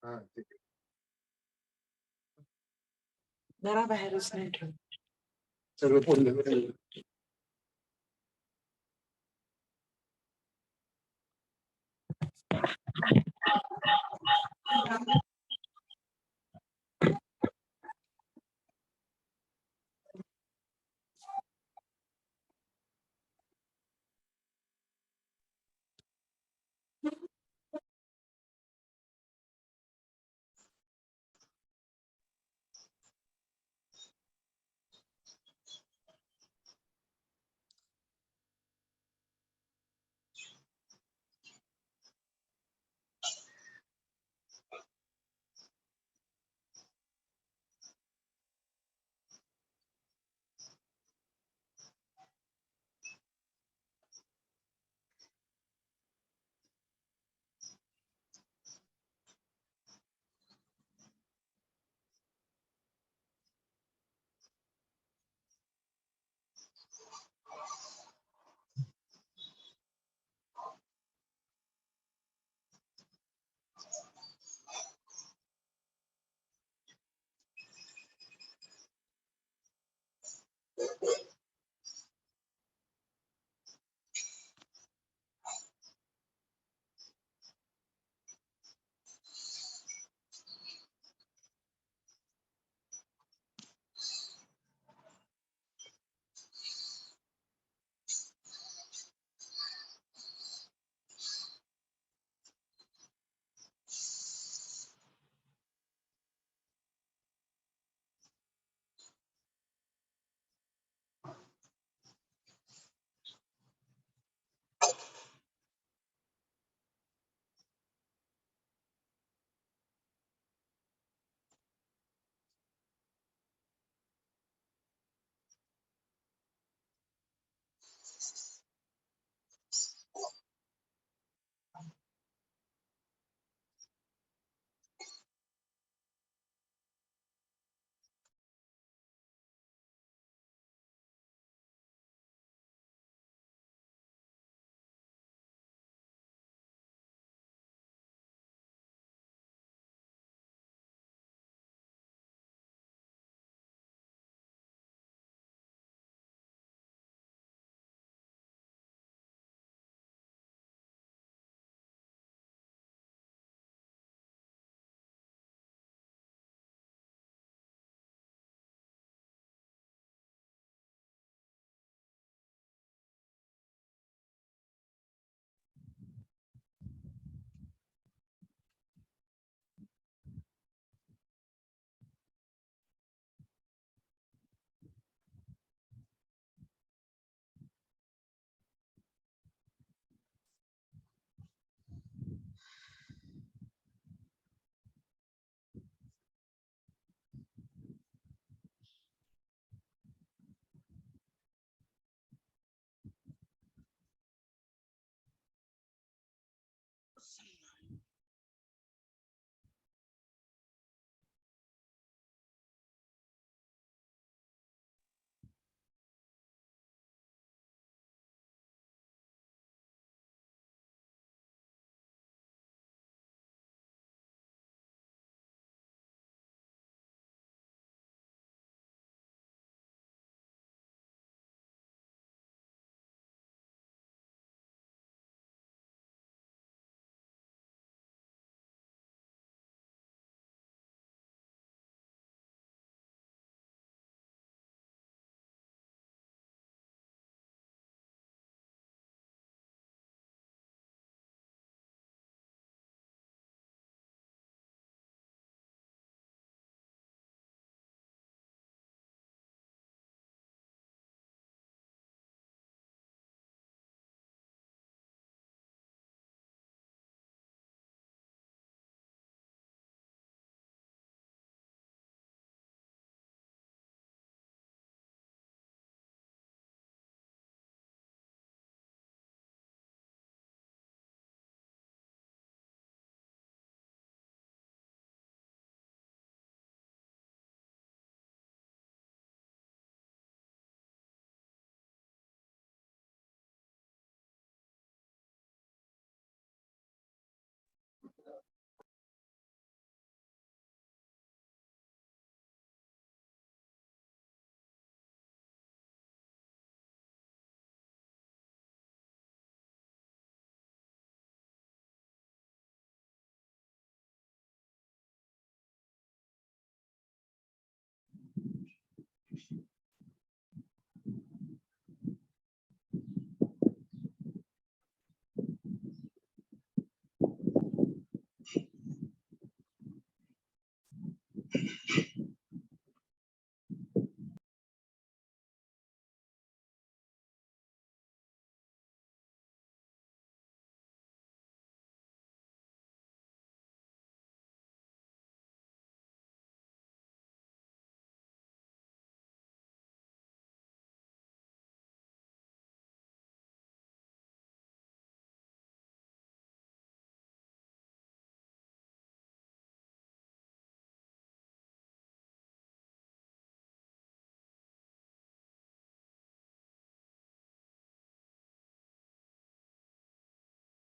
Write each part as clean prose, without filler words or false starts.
हां, ठीक आहे. घराबाहेरच नाही ठेवत. सगळं फोडलं.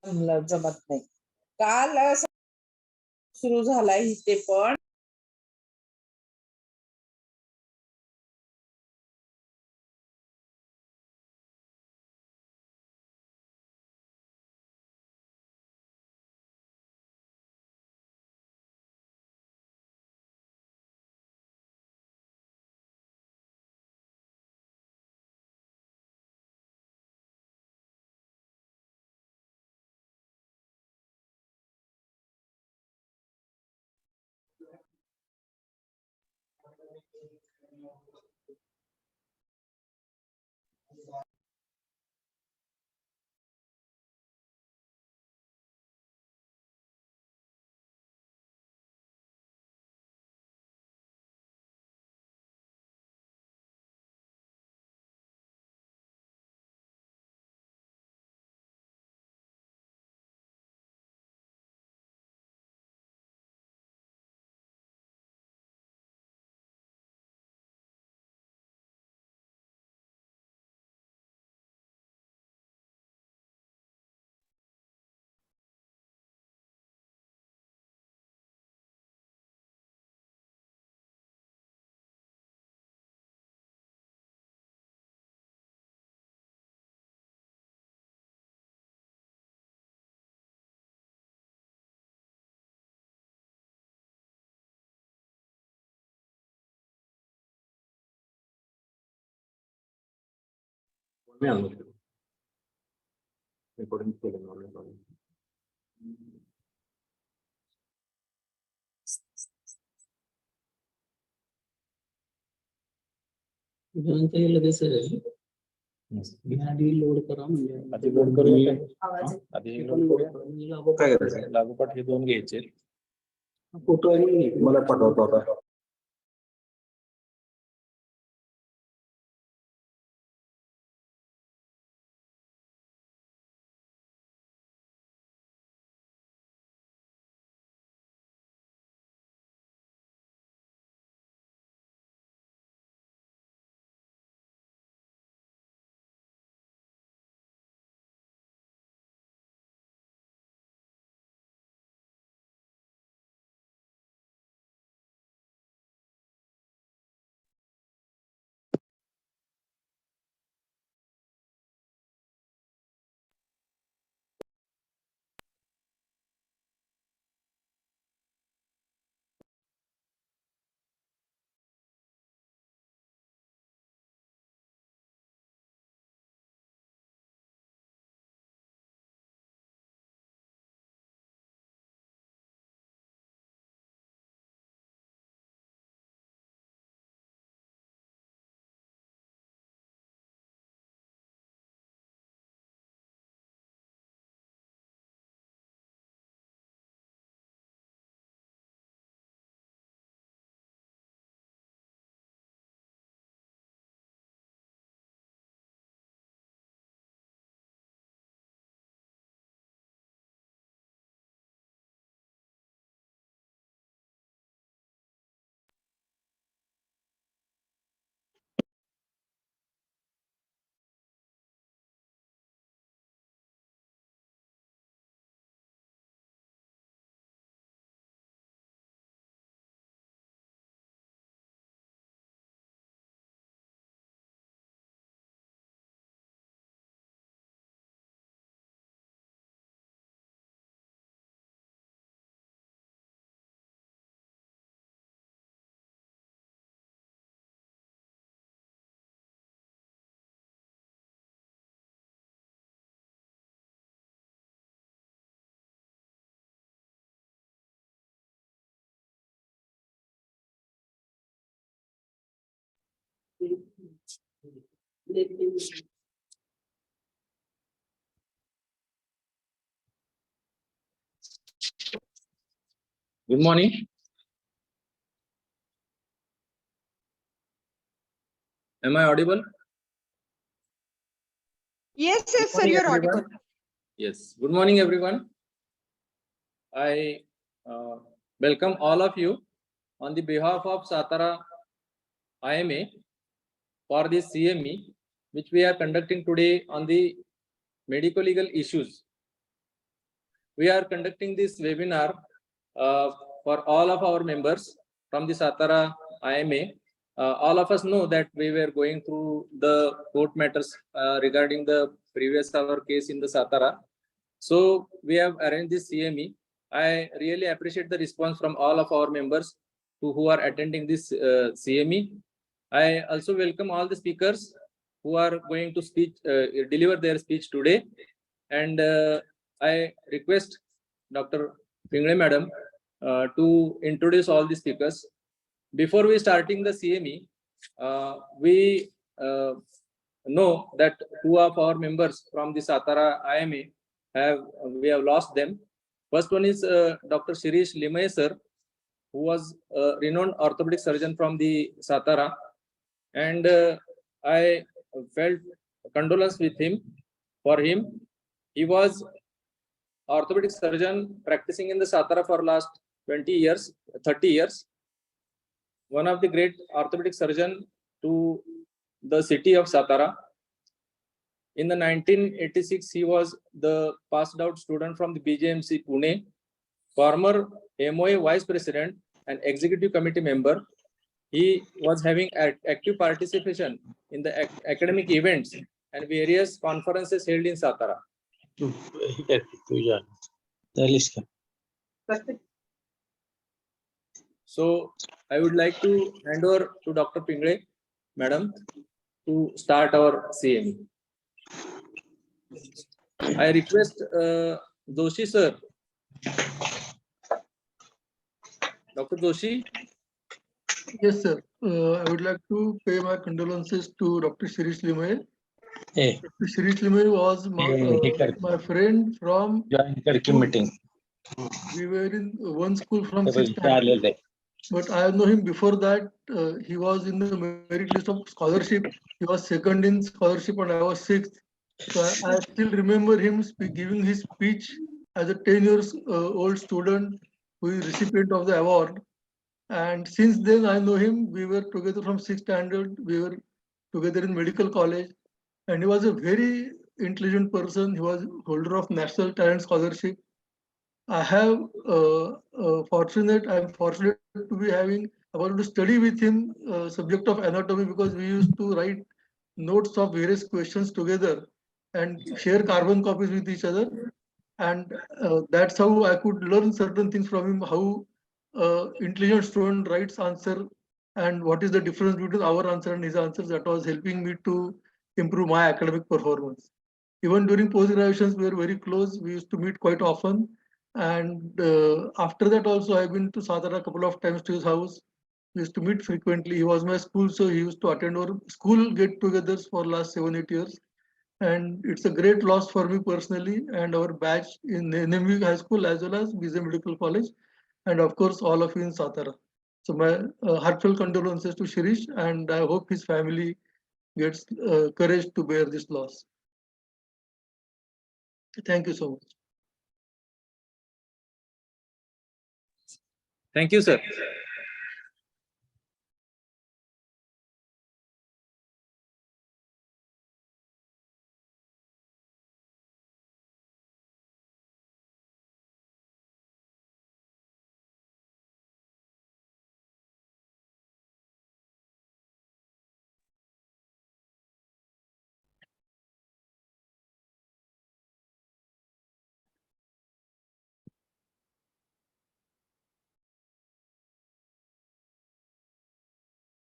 मला जमत नाही. काल सुरू झालाय इथे पण लगेच आधी लोड करा म्हणजे आधी लोड करूया आधी लोड करूया काय करायचं लागोपाठ हे दोन घ्यायचे फोटो आणि मला पाठवतो आता. Good morning. Am I audible? Yes, sir, you're audible. Yes. Good morning, everyone. I welcome all of you on the behalf of Satara IMA for this CME, which we are conducting today on the medico-legal issues. we are conducting this webinar for all of our members from the Satara IMA. All of us know that we were going through the court matters regarding the previous our case in the Satara. So we have arranged this CME. I really appreciate the response from all of our members who are attending this CME. I also welcome all the speakers who are going to deliver their speech today. And I request Dr. Pingle Madam to introduce all the speakers. Before we starting the CME, we know that two of our members from the Satara IMA we have lost them. First one is Dr. Shirish Limaye sir, who was a renowned orthopedic surgeon from the Satara, and I felt condolence with him. For him, he was orthopedic surgeon practicing in the Satara for last 20 years, 30 years. One of the great orthopedic surgeon to the city of Satara. In the 1986, he was the passed out student from the BJMC Pune, former MOA vice president and executive committee member. He was having active participation in the academic events and various conferences held in Satara. So I would like to hand over to Dr. Pingle Madam to start our CME. I request Doshi sir. Dr. Doshi. Yes, sir. I would like to pay my condolences to Dr. Shirish Limaye. Hey, Dr. Shirish Limaye was my friend from meeting. We were in one school from 6th standard, but I know him before that. He was in the merit list of scholarship. He was second in scholarship and I was sixth. So I still remember him giving his speech as a 10 years old student who is recipient of the award. And since then I know him. We were together from 6th standard. We were together in medical college. And he was a very intelligent person. He was holder of National Talent Scholarship. I'm fortunate to be having about to study with him subject of anatomy, because we used to write notes of various questions together and share carbon copies with each other. And that's how I could learn certain things from him, how intelligent student writes answer and what is the difference between our answer and his answers. That was helping me to improve my academic performance. Even during post-graduations, we were very close. We used to meet quite often. And after that also, I've been to Satara a couple of times to his house. We used to meet frequently. He was my school, so he used to attend our school get-togethers for last 7-8 years. And it's a great loss for me personally and our batch in NMU High School as well as BJ Medical College, and of course all of you in Satara. So my heartfelt condolences to Shirish, and I hope his family gets courage to bear this loss. Thank you so much. Thank you, sir.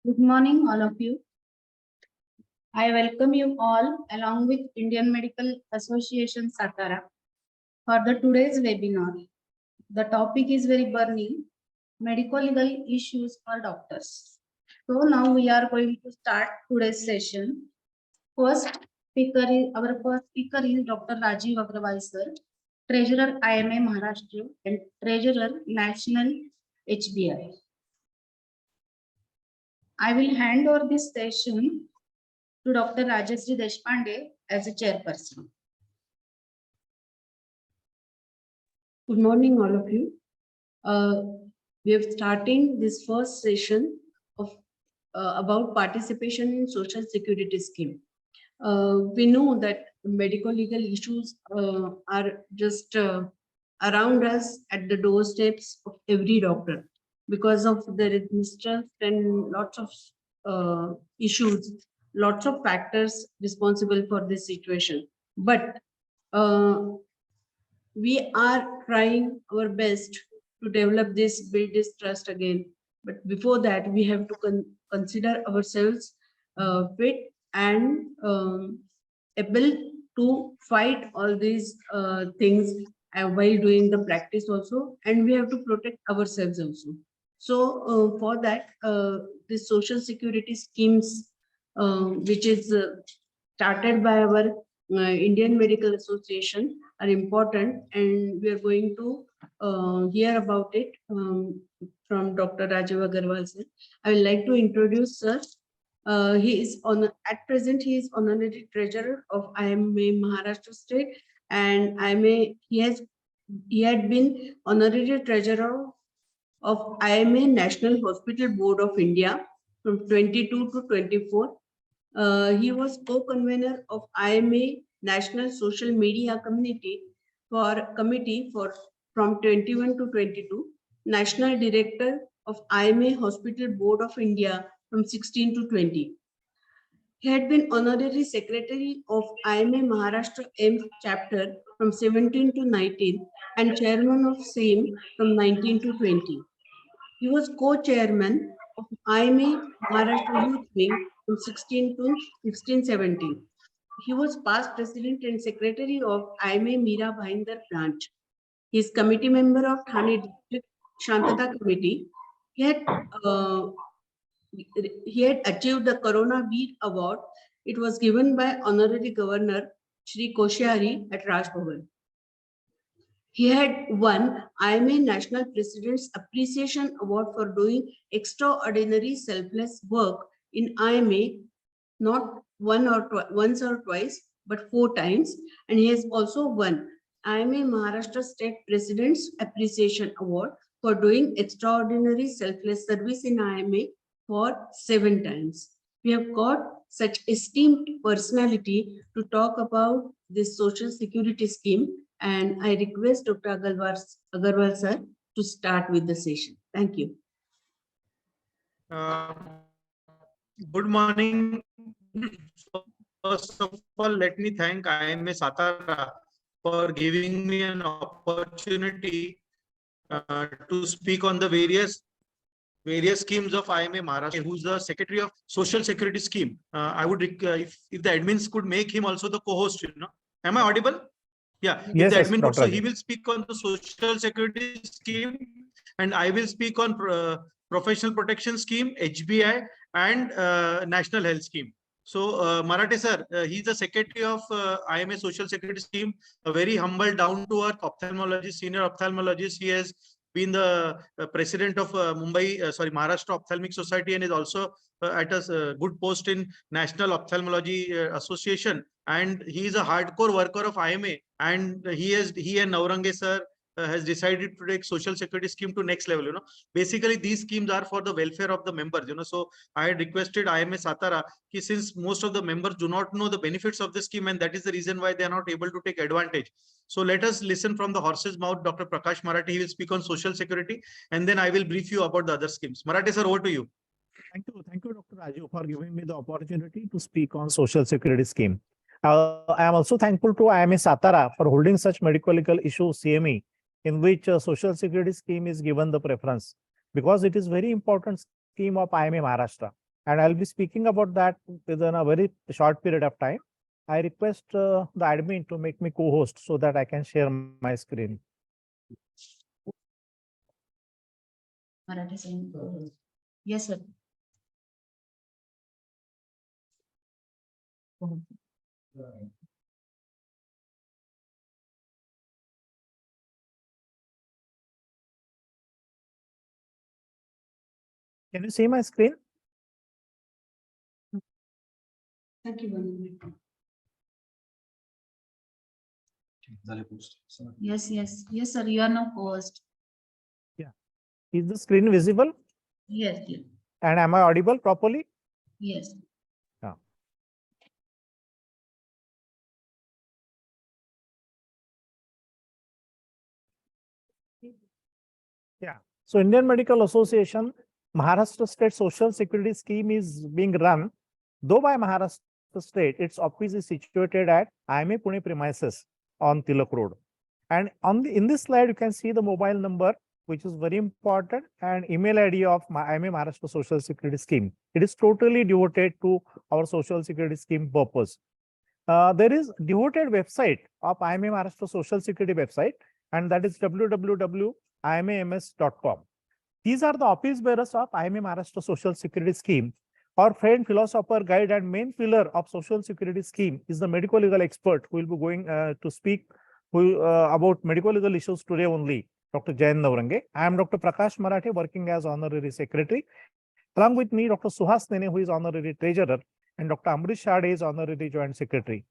Good morning, all of you. I welcome you all along with Indian Medical Association Satara for the today's webinar. The topic is very burning, medical legal issues for doctors. So now we are going to start today's session. Our first speaker is Dr. Rajiv Agrawal sir, Treasurer IMA Maharashtra and Treasurer National HBI. I will hand over this session to Dr. Rajasri Deshpande as a chairperson. Good morning, all of you. We are starting this first session of about participation in Social Security scheme. We know that medical legal issues are just around us at the doorsteps of every doctor. Because of the mistrust and lots of issues, lots of factors responsible for this situation. But we are trying our best to develop this, build this trust again. But before that, we have to consider ourselves fit and able to fight all these things while doing the practice also, and we have to protect ourselves also. So for that, the social security schemes, which is started by our Indian Medical Association, are important, and we are going to hear about it from Dr. Rajiv Agarwal sir. I would like to introduce sir. He is at present he is honorary treasurer of IMA Maharashtra State, and IMA he had been honorary treasurer of IMA National Hospital Board of India from 22 to 24. He was co-convener of IMA National Social Media Committee for from 21 to 22, National Director of IMA Hospital Board of India from 16 to 20. He had been honorary secretary of IMA Maharashtra AIMS chapter from 17 to 19 and chairman of same from 19 to 20. He was co-chairman of IMA Maharashtra Youth Wing from 16 to 16-17. He was past president and secretary of IMA Mira Bhainder branch. He is committee member of Thane District Shantata Committee. He had achieved the Corona Veer Award. It was given by Honorary Governor Shri Koshyari at Raj Bhavan. He had won IMA National President's Appreciation Award for doing extraordinary selfless work in IMA, not once or twice, but 4 times. And he has also won IMA Maharashtra State President's Appreciation Award for doing extraordinary selfless service in IMA for 7 times. We have got such esteemed personality to talk about this social security scheme, and I request Dr. Agarwal sir to start with the session. Thank you. Good morning. First of all, let me thank IMA Satara for giving me an opportunity to speak on the various schemes of IMA Maharashtra, who's the Secretary of Social Security Scheme. I would, if the admins could make him also the co-host, Am I audible? Yeah. Yes, if the admin Dr. so he will speak on the Social Security Scheme, and I will speak on Professional Protection Scheme, HBI, and National Health Scheme. So Marathe sir, he's the secretary of IMA Social Security Scheme, a very humble, down-to-earth ophthalmologist, senior ophthalmologist. He has been the president of Maharashtra Ophthalmic Society, and is also at a good post in National Ophthalmology Association. And he is a hardcore worker of IMA, and he and Naurange sir has decided to take social security scheme to next level. Basically these schemes are for the welfare of the members. So I had requested IMA Satara, since most of the members do not know the benefits of the scheme, and that is the reason why they are not able to take advantage. So let us listen from the horse's mouth. Dr. Prakash Marathe, he will speak on social security, and then I will brief you about the other schemes. Marathe sir, over to you. Thank you, Dr. Raju, for giving me the opportunity to speak on social security scheme. I am also thankful to IMA Satara for holding such medical legal issue CME, in which social security scheme is given the preference, because it is very important scheme of IMA Maharashtra, and I'll be speaking about that within a very short period of time. I request the admin to make me co-host so that I can share my screen. Yes, sir. Can you see my screen? Thank you. Yes, sir. You are now paused. Is the screen visible? Yes. And am I audible properly? Yes. So Indian Medical Association, Maharashtra State Social Security Scheme is being run, though by Maharashtra State, its office is situated at IMA Pune premises on Tilak Road. And in this slide, you can see the mobile number, which is very important, and email ID of IMA Maharashtra Social Security Scheme. It is totally devoted to our Social Security Scheme purpose. There is devoted website of IMA Maharashtra Social Security website, and that is www.imams.com. These are the office bearers of IMA Maharashtra Social Security Scheme. Our friend, philosopher, guide, and main pillar of Social Security Scheme is the medical legal expert who will be going to speak about medical legal issues today only, Dr. Jayan Navrange. I am Dr. Prakash Marathe, working as Honorary Secretary. Along with me, Dr. Suhas Nene, who is Honorary Treasurer, and Dr. Amrish Shade is Honorary Joint Secretary.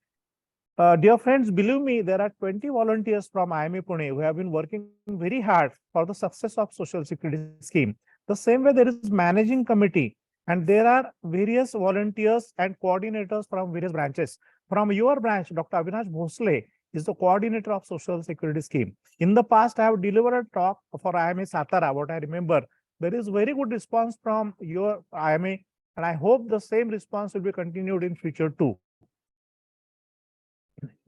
Dear friends, believe me, there are 20 volunteers from IMA Pune who have been working very hard for the success of Social Security Scheme. The same way there is managing committee, and there are various volunteers and coordinators from various branches. From your branch, Dr. Avinash Bhosle is the coordinator of Social Security Scheme. In the past, I have delivered a talk for IMA Satara. What I remember, there is very good response from your IMA, and I hope the same response will be continued in future too.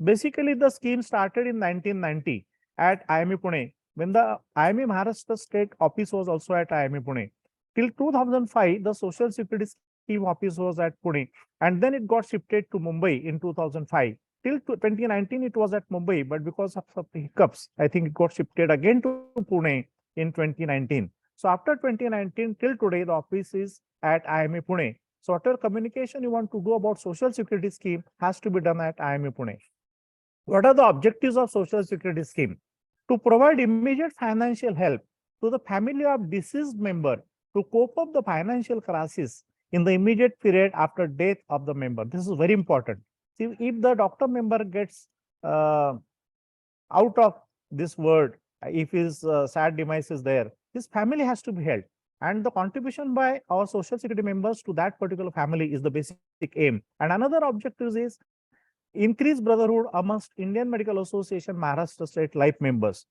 Basically, the scheme started in 1990 at IMA Pune, when the IMA Maharashtra State Office was also at IMA Pune. Till 2005, the Social Security Scheme Office was at Pune, and then it got shifted to Mumbai in 2005. Till 2019, it was at Mumbai, but because of some hiccups, I think it got shifted again to Pune in 2019. So after 2019 till today, the office is at IMA Pune. So whatever communication you want to do about Social Security Scheme has to be done at IMA Pune. What are the objectives of Social Security Scheme? To provide immediate financial help to the family of deceased member to cope up the financial crisis in the immediate period after death of the member. This is very important. See, if the doctor member gets out of this world, if his sad demise is there, his family has to be helped. And the contribution by our Social Security members to that particular family is the basic aim. And another objective is increase brotherhood amongst Indian Medical Association Maharashtra State Life members.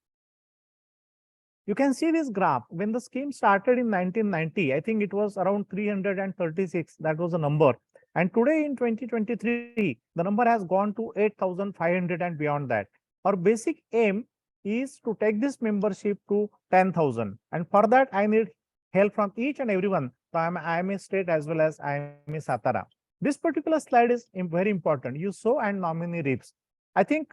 You can see this graph. When the scheme started in 1990, I think it was around 336. That was the number. And today in 2023, the number has gone to 8,500 and beyond that. Our basic aim is to take this membership to 10,000. And for that, I need help from each and everyone from IMA State as well as IMA Satara. This particular slide is very important. You sow and nominee reaps. I think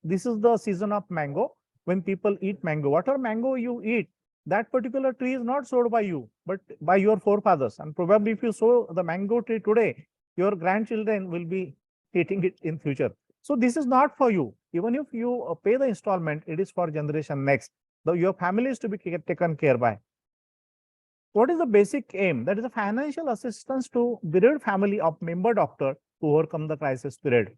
this is the season of mango. When people eat mango, whatever mango you eat, that particular tree is not sowed by you, but by your forefathers. And probably if you sow the mango tree today, your grandchildren will be eating it in future. So this is not for you. Even if you pay the installment, it is for generation next. Though your family is to be taken care by. What is the basic aim? That is a financial assistance to bereaved family of member doctor to overcome the crisis period.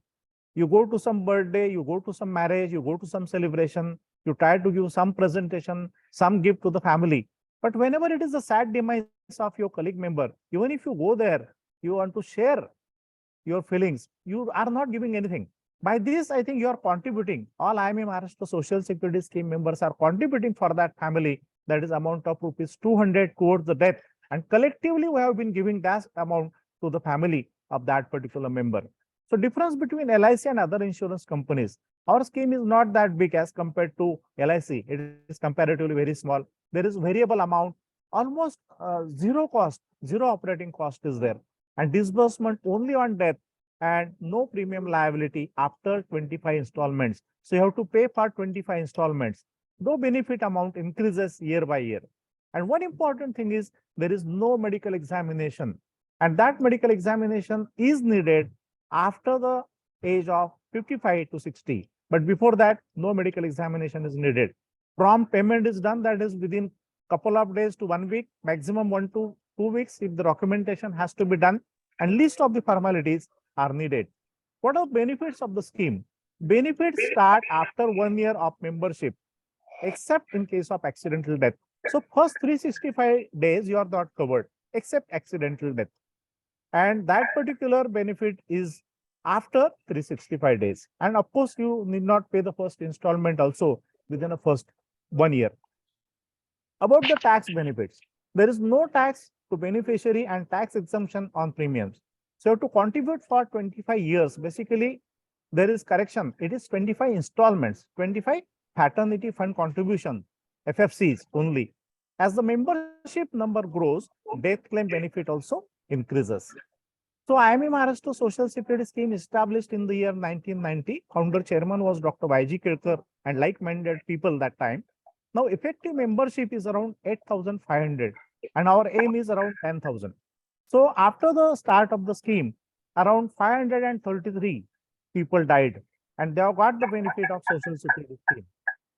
You go to some birthday, you go to some marriage, you go to some celebration, you try to give some presentation, some gift to the family. But whenever it is a sad demise of your colleague member, even if you go there, you want to share your feelings, you are not giving anything. By this, I think you are contributing. All IMA Maharashtra Social Security Scheme members are contributing for that family. That is amount of rupees 200 towards the death. And collectively, we have been giving that amount to the family of that particular member. So difference between LIC and other insurance companies. Our scheme is not that big as compared to LIC. It is comparatively very small. There is variable amount, almost zero cost, zero operating cost is there. And disbursement only on death and no premium liability after 25 installments. So you have to pay for 25 installments. Though benefit amount increases year by year. And one important thing is there is no medical examination. And that medical examination is needed after the age of 55 to 60. But before that, no medical examination is needed. Prompt payment is done, that is within couple of days to 1 week, maximum 1 to 2 weeks if the documentation has to be done, and list of the formalities are needed. What are benefits of the scheme? Benefits start after 1 year of membership, except in case of accidental death. So first 365 days you are not covered, except accidental death. And that particular benefit is after 365 days. And of course, you need not pay the first installment also within the first 1 year. About the tax benefits, there is no tax to beneficiary and tax exemption on premiums. So to contribute for 25 years, basically there is correction. It is 25 installments, 25 paternity fund contribution, FFCs only. As the membership number grows, death claim benefit also increases. So IMA Maharashtra Social Security Scheme established in the year 1990. Founder chairman was Dr. Y.G. Kelkar and like-minded people that time. Now effective membership is around 8,500 and our aim is around 10,000. So after the start of the scheme, around 533 people died and they have got the benefit of Social Security scheme.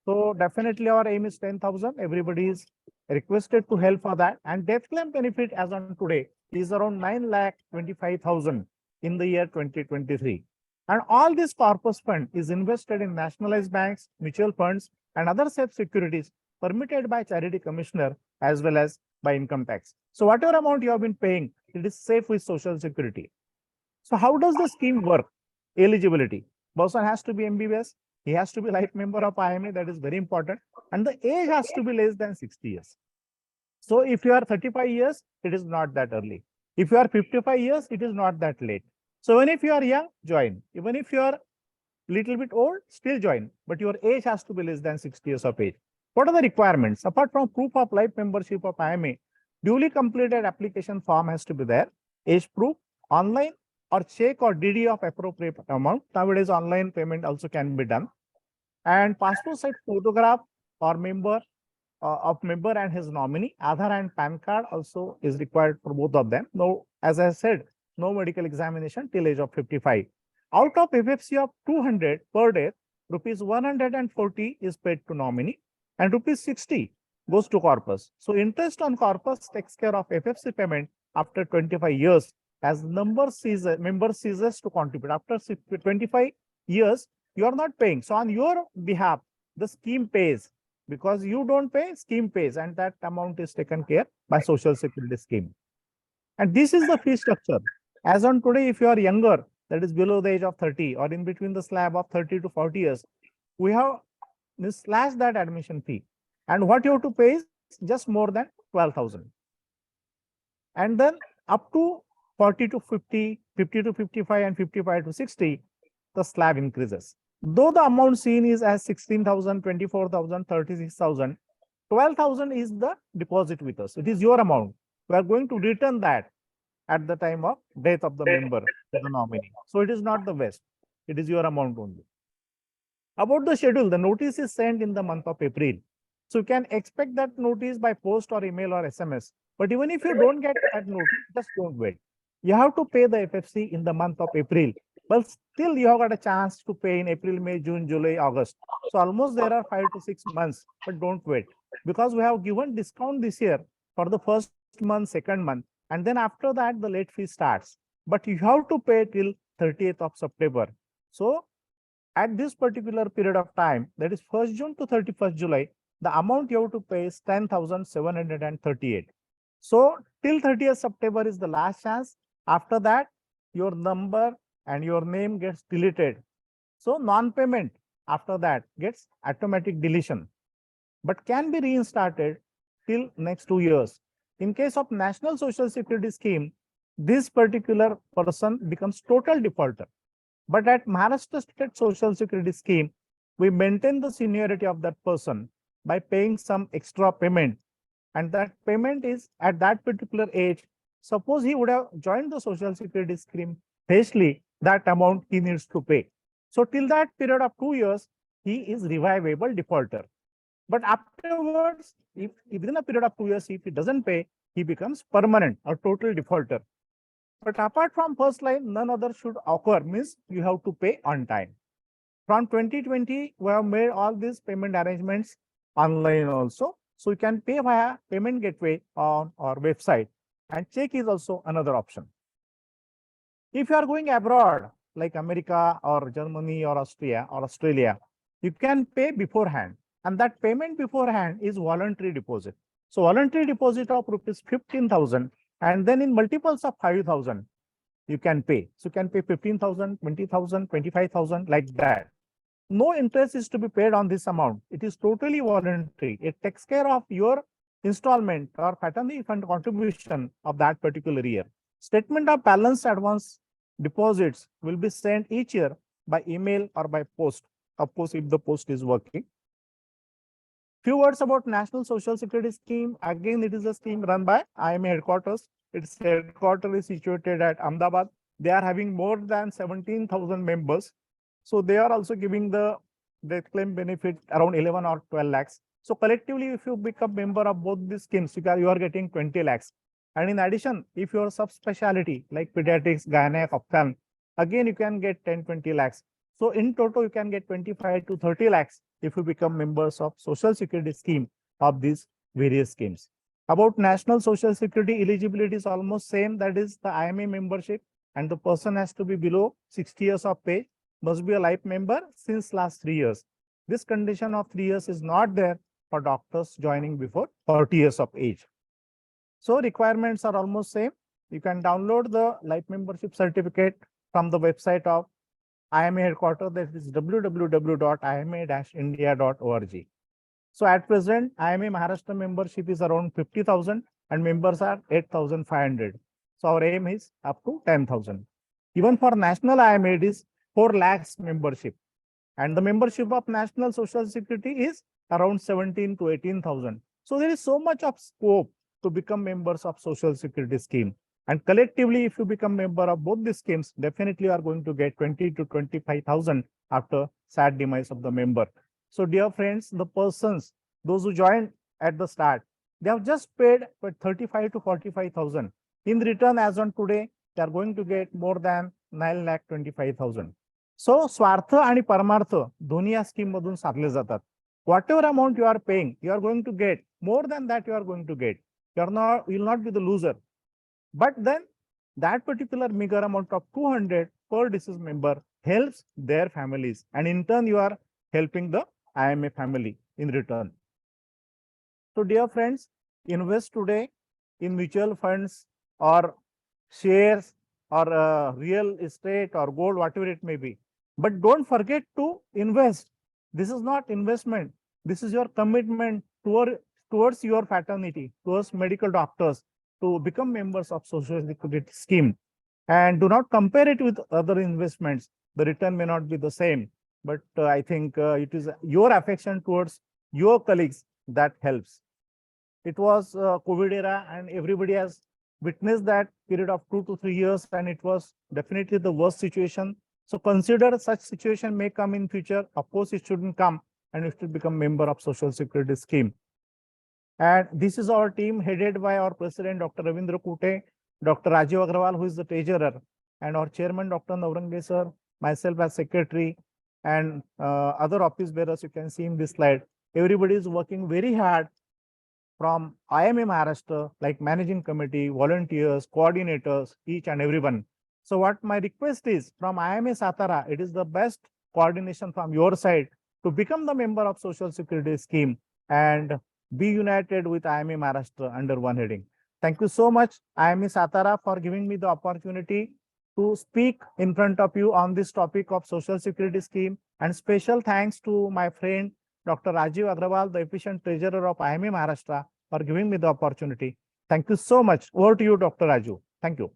So definitely our aim is 10,000. Everybody is requested to help for that. And death claim benefit as on today is around 9,25,000 in the year 2023. And all this corpus fund is invested in nationalized banks, mutual funds, and other safe securities permitted by charity commissioner as well as by income tax. So whatever amount you have been paying, it is safe with Social Security. So how does the scheme work? Eligibility. Person has to be MBBS. He has to be life member of IMA. That is very important. And the age has to be less than 60 years. So if you are 35 years, it is not that early. If you are 55 years, it is not that late. So even if you are young, join. Even if you are little bit old, still join. But your age has to be less than 60 years of age. What are the requirements? Apart from proof of life membership of IMA, duly completed application form has to be there. Age proof, online or check or DD of appropriate amount. Nowadays, online payment also can be done. And passport size photograph or member of member and his nominee. Aadhaar and PAN card also is required for both of them. No, as I said, no medical examination till age of 55. Out of FFC of 200 per day, rupees 140 is paid to nominee and rupees 60 goes to corpus. So interest on corpus takes care of FFC payment after 25 years as member ceases to contribute. After 25 years, you are not paying. So on your behalf, the scheme pays. Because you don't pay, scheme pays, and that amount is taken care by Social Security scheme. And this is the fee structure. As on today, if you are younger, that is below the age of 30 or in between the slab of 30 to 40 years, we have slashed that admission fee. And what you have to pay is just more than 12,000. And then up to 40 to 50, 50 to 55 and 55 to 60, the slab increases. Though the amount seen is as 16,000, 24,000, 36,000, 12,000 is the deposit with us. It is your amount. We are going to return that at the time of death of the member to the nominee. So it is not the West. It is your amount only. About the schedule, the notice is sent in the month of April. So you can expect that notice by post or email or SMS. But even if you don't get that notice, just don't wait. You have to pay the FFC in the month of April. But still you have got a chance to pay in April, May, June, July, August. So almost there are 5 to 6 months, but don't wait. Because we have given discount this year for the first month, second month. And then after that, the late fee starts. But you have to pay till 30th of September. So at this particular period of time, that is 1st June to 31st July, the amount you have to pay is 10,738. So till 30th September is the last chance. After that, your number and your name gets deleted. So non-payment after that gets automatic deletion, but can be restarted till next 2 years. In case of National Social Security Scheme, this particular person becomes total defaulter. But at Maharashtra State Social Security Scheme, we maintain the seniority of that person by paying some extra payment. And that payment is at that particular age. Suppose he would have joined the Social Security Scheme freshly, that amount he needs to pay. So till that period of 2 years, he is revivable defaulter. But afterwards, if within a period of 2 years, if he doesn't pay, he becomes permanent or total defaulter. But apart from first line, none other should occur, means you have to pay on time. From 2020, we have made all these payment arrangements online also. So you can pay via payment gateway on our website, and check is also another option. If you are going abroad, like America or Germany or Austria or Australia, you can pay beforehand. And that payment beforehand is voluntary deposit. So voluntary deposit of rupees 15,000, and then in multiples of 5,000, you can pay. So you can pay 15,000, 20,000, 25,000, like that. No interest is to be paid on this amount. It is totally voluntary. It takes care of your installment or fraternity fund contribution of that particular year. Statement of balance advance deposits will be sent each year by email or by post, of course, if the post is working. Few words about National Social Security Scheme. Again, it is a scheme run by IMA headquarters. Its headquarters is situated at Ahmedabad. They are having more than 17,000 members. So they are also giving the claim benefit around 11 or 12 lakhs. So collectively, if you become member of both these schemes, you are getting 20 lakhs. And in addition, if you are subspecialty like pediatrics, gynec, ophthalm, again you can get 10-20 lakhs. So in total, you can get 25 to 30 lakhs if you become members of Social Security scheme of these various schemes. About National Social Security eligibility is almost same. That is the IMA membership, and the person has to be below 60 years of age, must be a life member since last 3 years. This condition of 3 years is not there for doctors joining before 40 years of age. So requirements are almost same. You can download the life membership certificate from the website of IMA headquarters, that is www.ima-india.org. So at present, IMA Maharashtra membership is around 50,000 and members are 8,500. So our aim is up to 10,000. Even for national IMA, it is 4 lakhs membership. And the membership of National Social Security is around 17 to 18,000. So there is so much of scope to become members of Social Security scheme. And collectively, if you become member of both these schemes, definitely you are going to get 20 to 25,000 after sad demise of the member. So dear friends, the persons, those who joined at the start, they have just paid 35 to 45,000. In return, as on today, they are going to get more than 9,25,000. So स्वार्थ आणि परमार्थ दोन्ही या scheme मधून साधले जातात. Whatever amount you are paying, you are going to get more than that. You are going to get. You will not be the loser. But then that particular meager amount of 200 per deceased member helps their families, and in turn you are helping the IMA family in return. So dear friends, invest today in mutual funds or shares or real estate or gold, whatever it may be. But don't forget to invest. This is not investment. This is your commitment towards your fraternity, towards medical doctors, to become members of Social Security scheme. And do not compare it with other investments. The return may not be the same, but I think it is your affection towards your colleagues that helps. It was COVID era, and everybody has witnessed that period of 2 to 3 years, and it was definitely the worst situation. So consider such situation may come in future. Of course, it shouldn't come, and it should become member of Social Security scheme. And this is our team headed by our president, Dr. Ravindra Kute, Dr. Rajiv Agrawal, who is the treasurer, and our chairman, Dr. Navrange sir, myself as secretary, and other office bearers you can see in this slide. Everybody is working very hard from IMA Maharashtra, like managing committee, volunteers, coordinators, each and everyone. So what my request is from IMA Satara, it is the best coordination from your side to become the member of Social Security scheme and be united with IMA Maharashtra under one heading. Thank you so much, IMA Satara, for giving me the opportunity to speak in front of you on this topic of Social Security scheme. And special thanks to my friend, Dr. Rajiv Agrawal, the efficient treasurer of IMA Maharashtra, for giving me the opportunity. Thank you so much. Over to you, Dr. Raju. Thank you.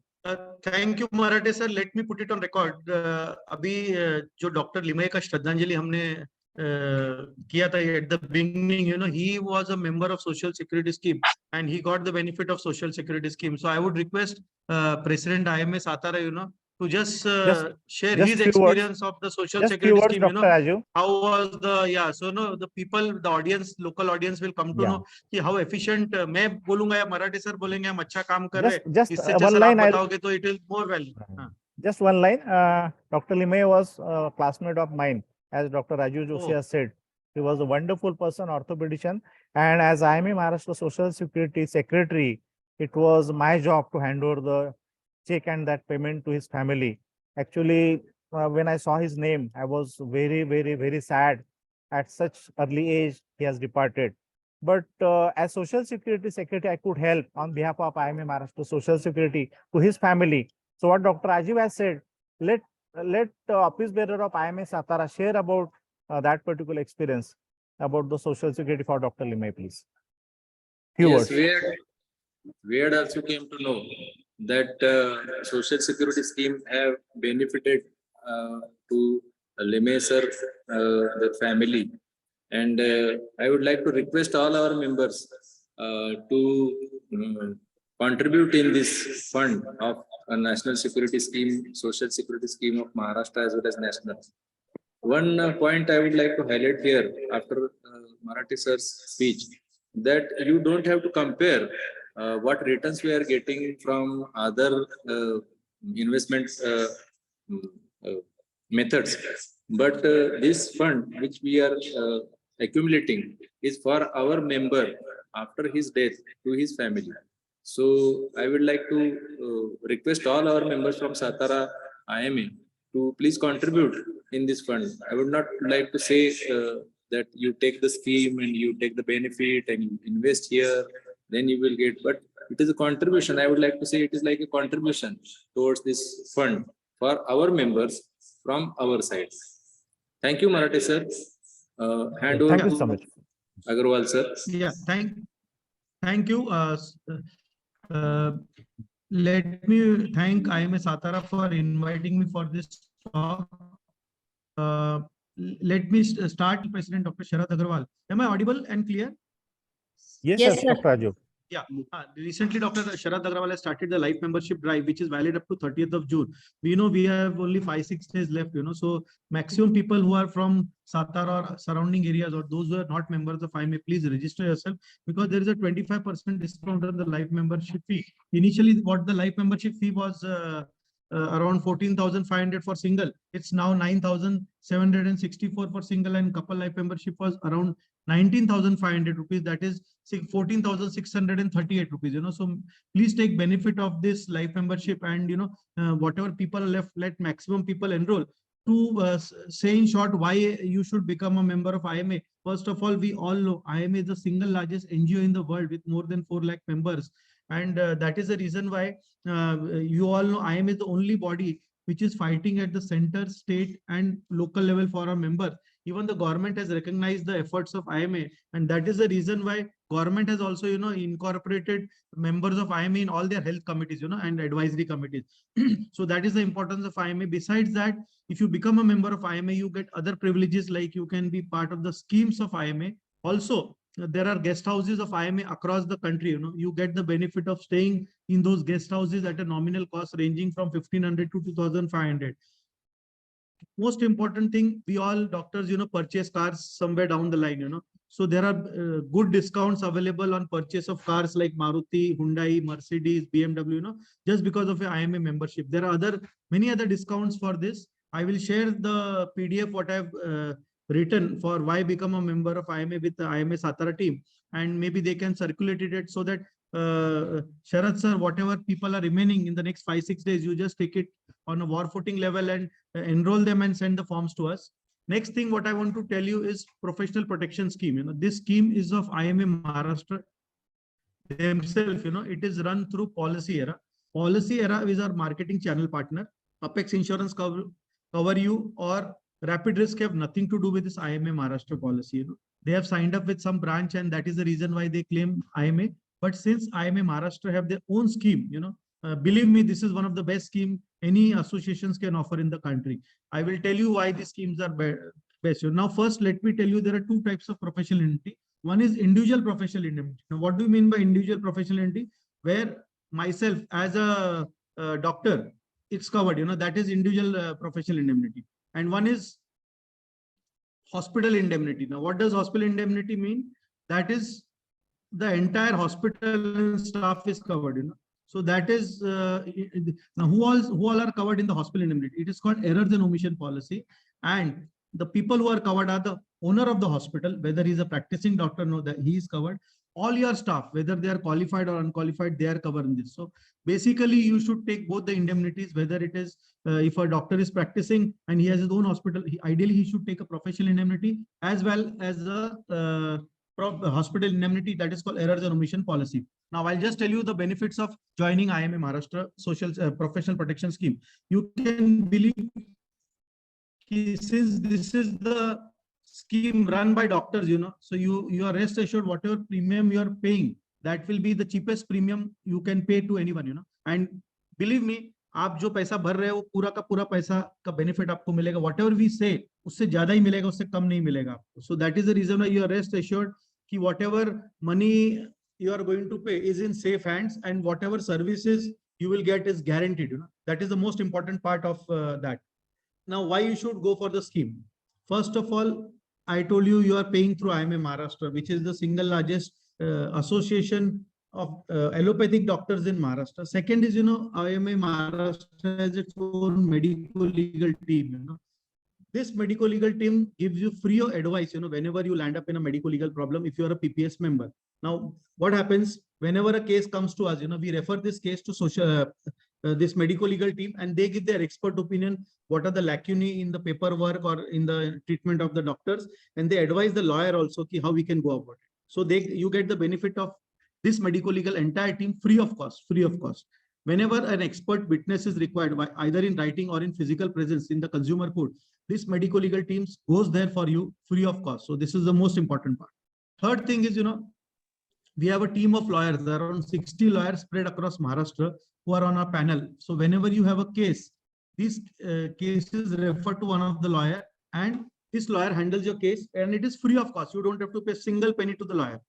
Thank you Marathe sir. Let me put it on record. अभी जो doctor Limaye का श्रद्धांजलि हमने किया था at the beginning, you know, he was a member of social security scheme and he got the benefit of social security scheme. So I would request president IMA Satara, you know, to just share his experience of the social security scheme, you know, Raju. how was the, yeah, so no, the people, the audience, local audience will come to know कि how efficient. मैं बोलूंगा या Marathi sir बोलेंगे हम अच्छा काम कर रहे हैं, इससे अच्छा सर आप बताओगे तो it will more well. Just one line. Dr. Limay was a classmate of mine, as Dr. Raju Joshi has said. He was a wonderful person, orthopedician, and as IMA Maharashtra Social Security Secretary, it was my job to hand over the check and that payment to his family. Actually, when I saw his name, I was very, very, very sad. At such early age, he has departed. But as Social Security Secretary, I could help on behalf of IMA Maharashtra Social Security to his family. So what Dr. Rajiv has said, let office bearer of IMA Satara share about that particular experience about the Social Security for Dr. Limay, please. Few Yes, words. we had also came to know that social security scheme have benefited to Leme sir, the family, and I would like to request all our members to contribute in this fund of a national security scheme, social security scheme of Maharashtra as well as national. One point I would like to highlight here after Marathi sir's speech, that you don't have to compare what returns we are getting from other investment mm, uh, methods, but this fund which we are accumulating is for our member after his death to his family. So I would like to request all our members from Satara IMA to please contribute in this fund. I would not like to say that you take the scheme and you take the benefit and you invest here, then you will get, but it is a contribution. I would like to say it is like a contribution towards this fund for our members from our side. Thank you, Marathi sir. Hand over Thank you to so much. Agarwal sir. Yeah, thank you. Let me thank IMA Satara for inviting me for this talk. Let me start, President Dr. Sharad Agarwal. Am I audible and clear? Yes, Yes, yes, sir. Dr. Raju. Yeah, recently Dr. Sharad Agarwal has started the life membership drive, which is valid up to 30th of June. We know we have only 5-6 days left, so maximum people who are from Satara or surrounding areas or those who are not members of IMA, please register yourself, because there is a 25% discount on the life membership fee. Initially, what the life membership fee was around 14,500 for single. It's now 9,764 for single, and couple life membership was around 19,500 rupees. That is 14,638 rupees. So please take benefit of this life membership, and whatever people are left, let maximum people enroll. To say in short why you should become a member of IMA. First of all, we all know IMA is the single largest NGO in the world with more than 4 lakh members. And that is the reason why you all know IMA is the only body which is fighting at the center, state and local level for our members. Even the government has recognized the efforts of IMA, and that is the reason why government has also incorporated members of IMA in all their health committees and advisory committees. So that is the importance of IMA. Besides that, if you become a member of IMA, you get other privileges, like you can be part of the schemes of IMA. Also, there are guest houses of IMA across the country. You get the benefit of staying in those guest houses at a nominal cost ranging from 1,500 to 2,500. Most important thing, we all doctors purchase cars somewhere down the line. So there are good discounts available on purchase of cars like Maruti, Hyundai, Mercedes, BMW, just because of your IMA membership. There are many other discounts for this. I will share the PDF what I've written for why become a member of IMA with the IMA Satara team, and maybe they can circulate it so that Sharad sir, whatever people are remaining in the next 5-6 days, you just take it on a war footing level and enroll them and send the forms to us. Next thing what I want to tell you is professional protection scheme. This scheme is of IMA Maharashtra themselves. It is run through Policy Era. Policy Era is our marketing channel partner. Apex Insurance cover you or Rapid Risk have nothing to do with this IMA Maharashtra policy. They have signed up with some branch, and that is the reason why they claim IMA. But since IMA Maharashtra have their own scheme, believe me, this is one of the best scheme any associations can offer in the country. I will tell you why these schemes are best. Now, first, let me tell you there are 2 types of professional indemnity. One is individual professional indemnity. Now, what do you mean by individual professional indemnity? Where myself as a doctor, it's covered. That is individual professional indemnity. And one is hospital indemnity. Now, what does hospital indemnity mean? That is the entire hospital and staff is covered. So that is now who all are covered in the hospital indemnity. It is called errors and omission policy, and the people who are covered are the owner of the hospital, whether he's a practicing doctor, know that he is covered. All your staff, whether they are qualified or unqualified, they are covered in this. So basically, you should take both the indemnities, whether it is if a doctor is practicing and he has his own hospital, ideally he should take a professional indemnity as well as a hospital indemnity, that is called errors and omission policy. Now, I'll just tell you the benefits of joining IMA Maharashtra Social Professional Protection Scheme. You can believe, since this is the scheme run by doctors, so you are rest assured whatever premium you are paying that will be the cheapest premium you can pay to anyone, and believe me, आप जो पैसा भर रहे हो पूरा का पूरा पैसा का बेनिफिट आपको मिलेगा. Whatever we say, उससे ज्यादा ही मिलेगा, उससे कम नहीं मिलेगा आपको. So that is the reason why you are rest assured कि whatever money you are going to pay is in safe hands, and whatever services you will get is guaranteed. That is the most important part of that. Now, why you should go for the scheme? First of all, I told you, you are paying through IMA Maharashtra, which is the single largest association of allopathic doctors in Maharashtra. Second is, IMA Maharashtra has its own medical legal team. This medical legal team gives you free advice, whenever you land up in a medical legal problem, if you are a PPS member. Now, what happens whenever a case comes to us, we refer this case to this medical legal team, and they give their expert opinion. What are the lacunae in the paperwork or in the treatment of the doctors, and they advise the lawyer also how we can go about it. So you get the benefit of this medical legal entire team free of cost. Whenever an expert witness is required, by either in writing or in physical presence in the consumer court, this medical legal teams goes there for you free of cost. So this is the most important part. Third thing is, we have a team of lawyers, around 60 lawyers spread across Maharashtra who are on our panel. So whenever you have a case, these cases refer to one of the lawyer, and this lawyer handles your case, and it is free of cost. You don't have to pay a single penny to the lawyer.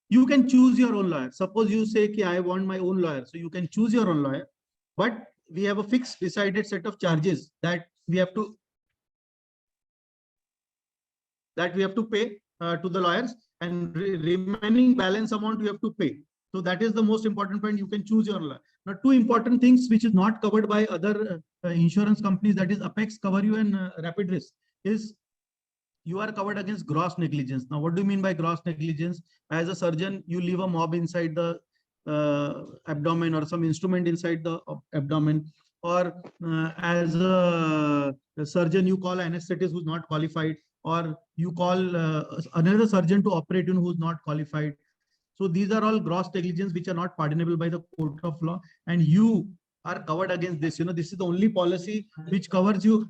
You can choose your own lawyer. Suppose you say, I want my own lawyer. So you can choose your own lawyer, but we have a fixed decided set of charges that we have to pay to the lawyers, and remaining balance amount you have to pay. So that is the most important point. You can choose your lawyer. Now, two important things which is not covered by other insurance companies, that is Apex cover you and Rapid Risk, is you are covered against gross negligence. Now, what do you mean by gross negligence? As a surgeon, you leave a mob inside the abdomen, or some instrument inside the abdomen, or as a surgeon, you call an anesthetist who's not qualified, or you call another surgeon to operate on who's not qualified. So these are all gross negligence which are not pardonable by the court of law, and you are covered against this. This is the only policy which covers you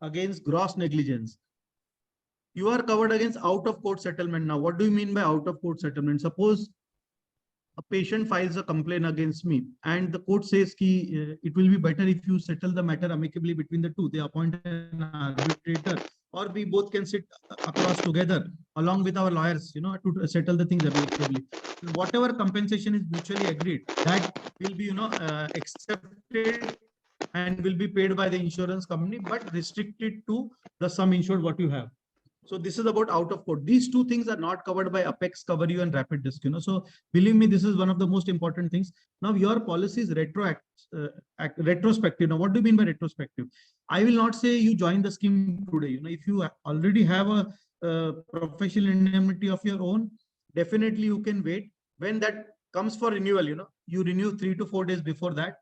against gross negligence. You are covered against out of court settlement. Now, what do you mean by out of court settlement? Suppose a patient files a complaint against me, and the court says it will be better if you settle the matter amicably between the two. They appoint an arbitrator, or we both can sit across together along with our lawyers, to settle the things amicably. Whatever compensation is mutually agreed, that will be, accepted and will be paid by the insurance company, but restricted to the sum insured what you have. So this is about out of court. These two things are not covered by Apex cover you and Rapid Risk. So believe me, this is one of the most important things. Now your policy is retrospective. Now, what do you mean by retrospective? I will not say you join the scheme today. If you already have a professional indemnity of your own, definitely you can wait. When that comes for renewal, you renew 3 to 4 days before that.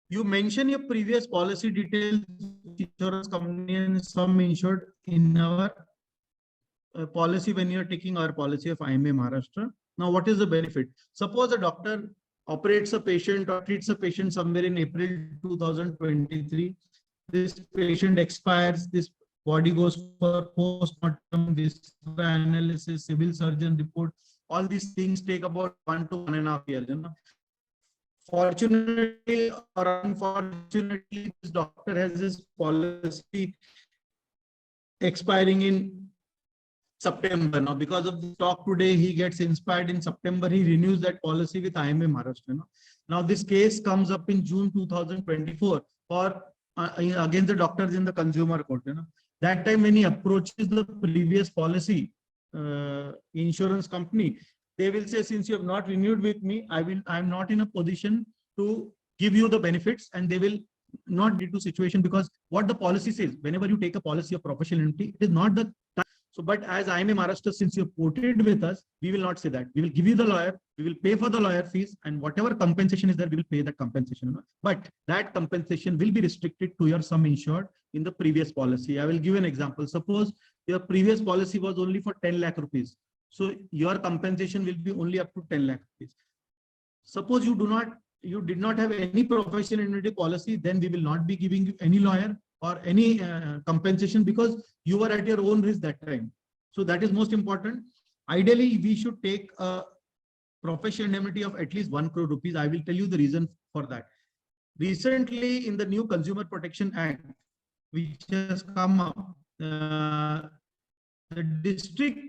You mention your previous policy details, insurance company and sum insured in our policy when you're taking our policy of IMA Maharashtra. Now, what is the benefit? Suppose a doctor operates a patient or treats a patient somewhere in April 2023. This patient expires, this body goes for post-mortem, this analysis, civil surgeon report. All these things take about 1 to 1.5 years. Fortunately or unfortunately, this doctor has this policy expiring in September. Now, because of the talk today, he gets inspired in September. He renews that policy with IMA Maharashtra. Now, this case comes up in June 2024 for against the doctors in the consumer court. That time when he approaches the previous policy insurance company, they will say, since you have not renewed with me, I'm not in a position to give you the benefits, and they will not lead to situation, because what the policy says, whenever you take a policy of professional indemnity, it is not the time. So, but as IMA Maharashtra, since you quoted with us, we will not say that. We will give you the lawyer, we will pay for the lawyer fees, and whatever compensation is there, we will pay that compensation. But that compensation will be restricted to your sum insured in the previous policy. I will give an example. Suppose your previous policy was only for 10 lakh rupees. So your compensation will be only up to 10 lakh rupees. Suppose you did not have any professional indemnity policy, then we will not be giving you any lawyer or any compensation, because you were at your own risk that time. So that is most important. Ideally, we should take a professional indemnity of at least 1 crore rupees. I will tell you the reason for that. Recently, in the new Consumer Protection Act, which has come up, the district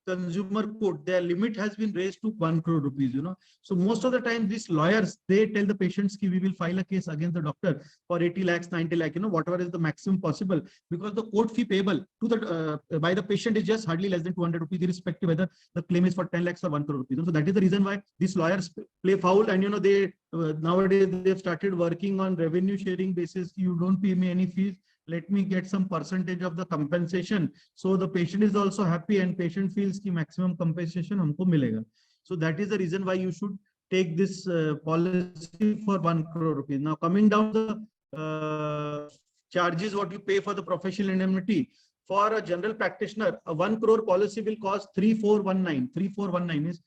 consumer court, their limit has been raised to 1 crore rupees, So most of the time, these lawyers, they tell the patients ki we will file a case against the doctor for 80 lakhs, 90 lakh, whatever is the maximum possible, because the court fee payable to the by the patient is just hardly less than 200 rupees, irrespective whether the claim is for 10 lakhs or 1 crore rupees. So that is the reason why these lawyers play foul, and they nowadays they've started working on revenue sharing basis. You don't pay me any fees, let me get some percentage of the compensation. So the patient is also happy and patient feels the maximum compensation humko milega. So that is the reason why you should take this policy for 1 crore rupees. Now coming down the charges, what you pay for the professional indemnity. For a general practitioner, a 1 crore policy will cost 3419. 3419 is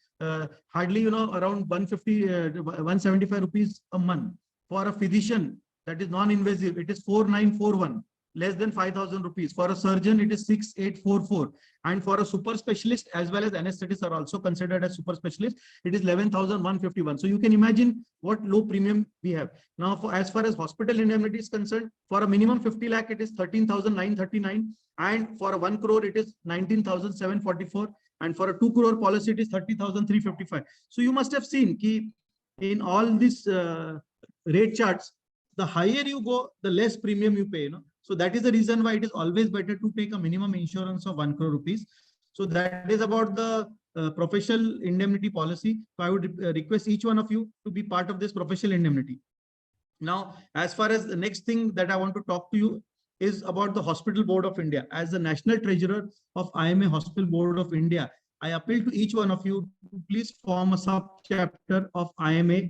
hardly, around 150, 175 rupees a month. For a physician, that is non-invasive, it is 4941. Less than 5,000 rupees. For a surgeon, it is 6844. And for a super specialist, as well as anesthetists are also considered as super specialists, it is 11,151. So you can imagine what low premium we have. Now, as far as hospital indemnity is concerned, for a minimum 50 lakh, it is 13,939. And for a 1 crore, it is 19,744. And for a 2 crore policy, it is 30,355. So you must have seen ki in all these rate charts, the higher you go, the less premium you pay. So that is the reason why it is always better to take a minimum insurance of 1 crore rupees. So that is about the professional indemnity policy. So I would request each one of you to be part of this professional indemnity. Now, as far as the next thing that I want to talk to you is about the Hospital Board of India. As the National Treasurer of IMA Hospital Board of India, I appeal to each one of you to please form a sub-chapter of IMA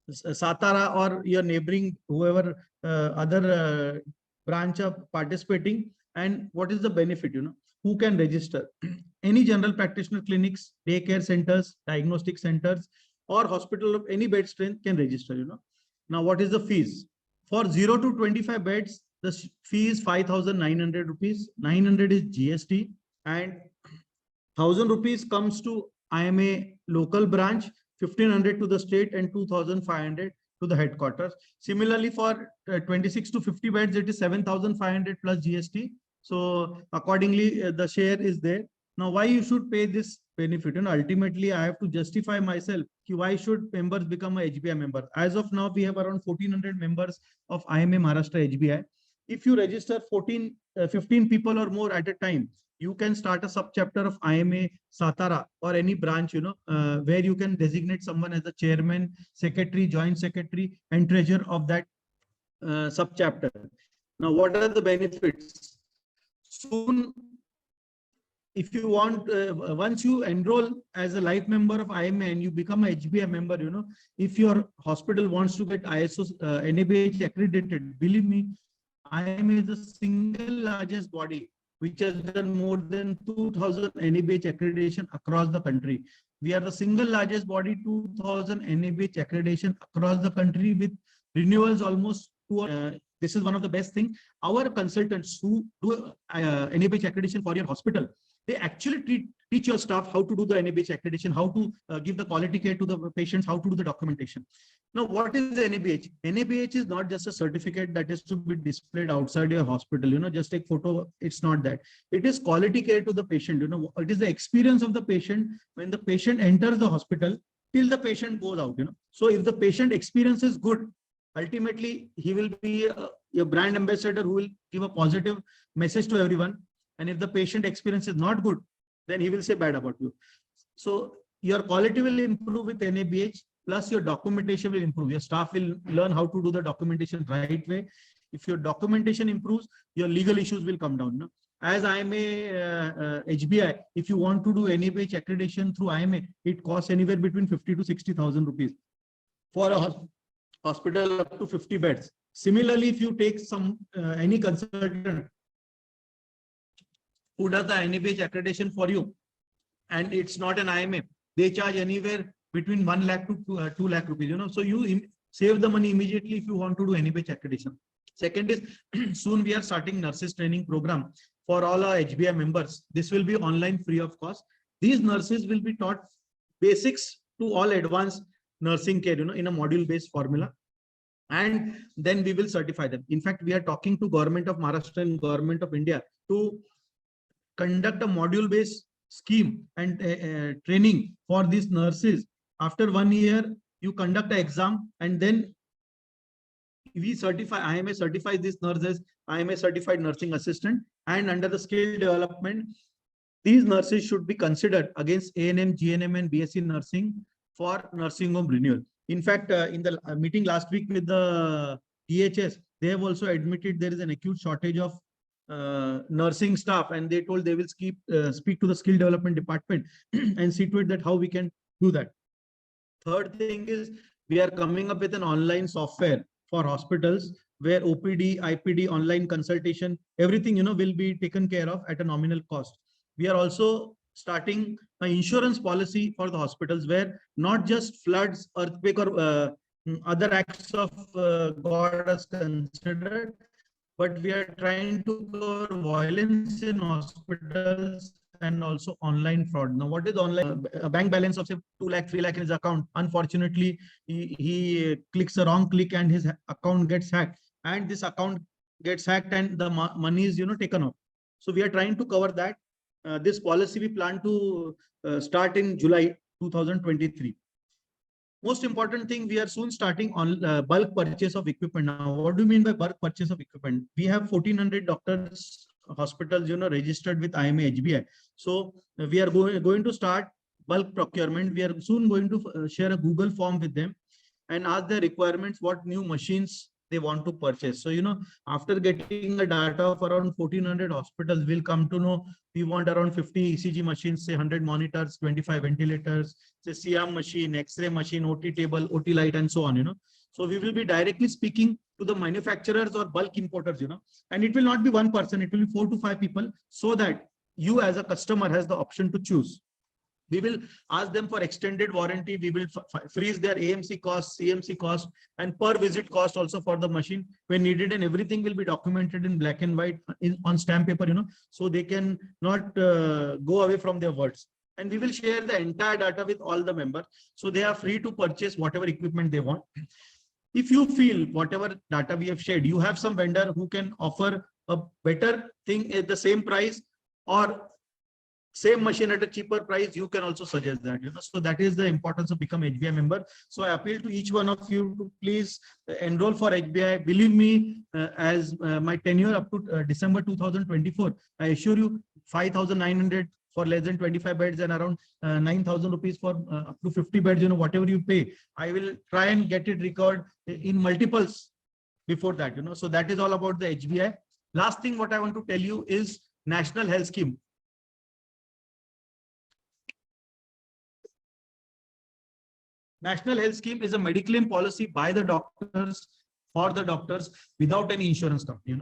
Satara or your neighboring, whoever other branch of participating. And what is the benefit, who can register? Any general practitioner clinics, daycare centers, diagnostic centers, or hospital of any bed strength can register, Now, what is the fees? For 0 to 25 beds, the fee is 5,900 rupees. 900 is GST, and 1,000 rupees comes to IMA local branch, 1,500 to the state, and 2,500 to the headquarters. Similarly, for 26 to 50 beds, it is 7,500 plus GST. So accordingly, the share is there. Now, why you should pay this benefit? Ultimately, I have to justify myself. Why should members become a HBI member? As of now, we have around 1,400 members of IMA Maharashtra HBI. If you register 15 people or more at a time, you can start a sub-chapter of IMA Satara or any branch, where you can designate someone as the chairman, secretary, joint secretary, and treasurer of that sub-chapter. Now, what are the benefits? Soon, if you want, once you enroll as a life member of IMA and you become a HBI member, if your hospital wants to get ISO NABH accredited, believe me, IMA is the single largest body which has done more than 2,000 NABH accreditation across the country. We are the single largest body, 2,000 NABH accreditation across the country with renewals almost. This is one of the best things. Our consultants who do NABH accreditation for your hospital, they actually teach your staff how to do the NABH accreditation, how to give the quality care to the patients, how to do the documentation. Now, what is the NABH? NABH is not just a certificate that is to be displayed outside your hospital, just take photo. It's not that. It is quality care to the patient. It is the experience of the patient when the patient enters the hospital till the patient goes out. So if the patient experience is good, ultimately he will be a brand ambassador who will give a positive message to everyone. And if the patient experience is not good, then he will say bad about you. So your quality will improve with NABH, plus your documentation will improve. Your staff will learn how to do the documentation right way. If your documentation improves, your legal issues will come down. As IMA HBI, if you want to do NABH accreditation through IMA, it costs anywhere between 50 to 60,000 rupees for a hospital up to 50 beds. Similarly, if you take any consultant who does the NABH accreditation for you, and it's not an IMA, they charge anywhere between 1 lakh to 2 lakh rupees. So you save the money immediately if you want to do NABH accreditation. Second is, soon we are starting nurses training program for all our HBI members. This will be online, free of cost. These nurses will be taught basics to all advanced nursing care, in a module-based formula. And then we will certify them. In fact, we are talking to Government of Maharashtra and Government of India to conduct a module-based scheme and training for these nurses. After 1 year, you conduct an exam, and then we certify, IMA certifies these nurses, IMA certified nursing assistant, and under the skill development, these nurses should be considered against ANM, GNM, and BSc nursing for nursing home renewal. In fact, in the meeting last week with the DHS, they have also admitted there is an acute shortage of nursing staff, and they told they will speak to the skill development department and see to it that how we can do that. Third thing is we are coming up with an online software for hospitals where OPD, IPD, online consultation, everything will be taken care of at a nominal cost. We are also starting an insurance policy for the hospitals where not just floods, earthquake, or other acts of God is considered, but we are trying to cover violence in hospitals and also online fraud. Now, what is online? A bank balance of say 2 lakh, 3 lakh in his account. Unfortunately, he clicks the wrong click and his account gets hacked. And this account gets hacked and the money is taken off. So we are trying to cover that. This policy we plan to start in July 2023. Most important thing, we are soon starting on bulk purchase of equipment. Now, what do you mean by bulk purchase of equipment? We have 1400 doctors, hospitals, registered with IMA HBI. So we are going to start bulk procurement. We are soon going to share a Google form with them and ask their requirements, what new machines they want to purchase. So, after getting the data of around 1400 hospitals, we'll come to know we want around 50 ECG machines, say 100 monitors, 25 ventilators, say CM machine, X-ray machine, OT table, OT light, and so on, So we will be directly speaking to the manufacturers or bulk importers, and it will not be one person, it will be 4 to 5 people, so that you as a customer has the option to choose. We will ask them for extended warranty. We will freeze their AMC cost, CMC cost, and per visit cost also for the machine when needed. And everything will be documented in black and white on stamp paper, so they can not go away from their words. And we will share the entire data with all the members. So they are free to purchase whatever equipment they want. If you feel whatever data we have shared, you have some vendor who can offer a better thing at the same price or same machine at a cheaper price, you can also suggest that. So that is the importance of become HBI member. So I appeal to each one of you to please enroll for HBI. Believe me, as my tenure up to December 2024, I assure you 5,900 for less than 25 beds and around 9,000 rupees for up to 50 beds, whatever you pay, I will try and get it recorded in multiples before that, So that is all about the HBI. Last thing what I want to tell you is National Health Scheme. National Health Scheme is a Mediclaim policy by the doctors, for the doctors, without any insurance company,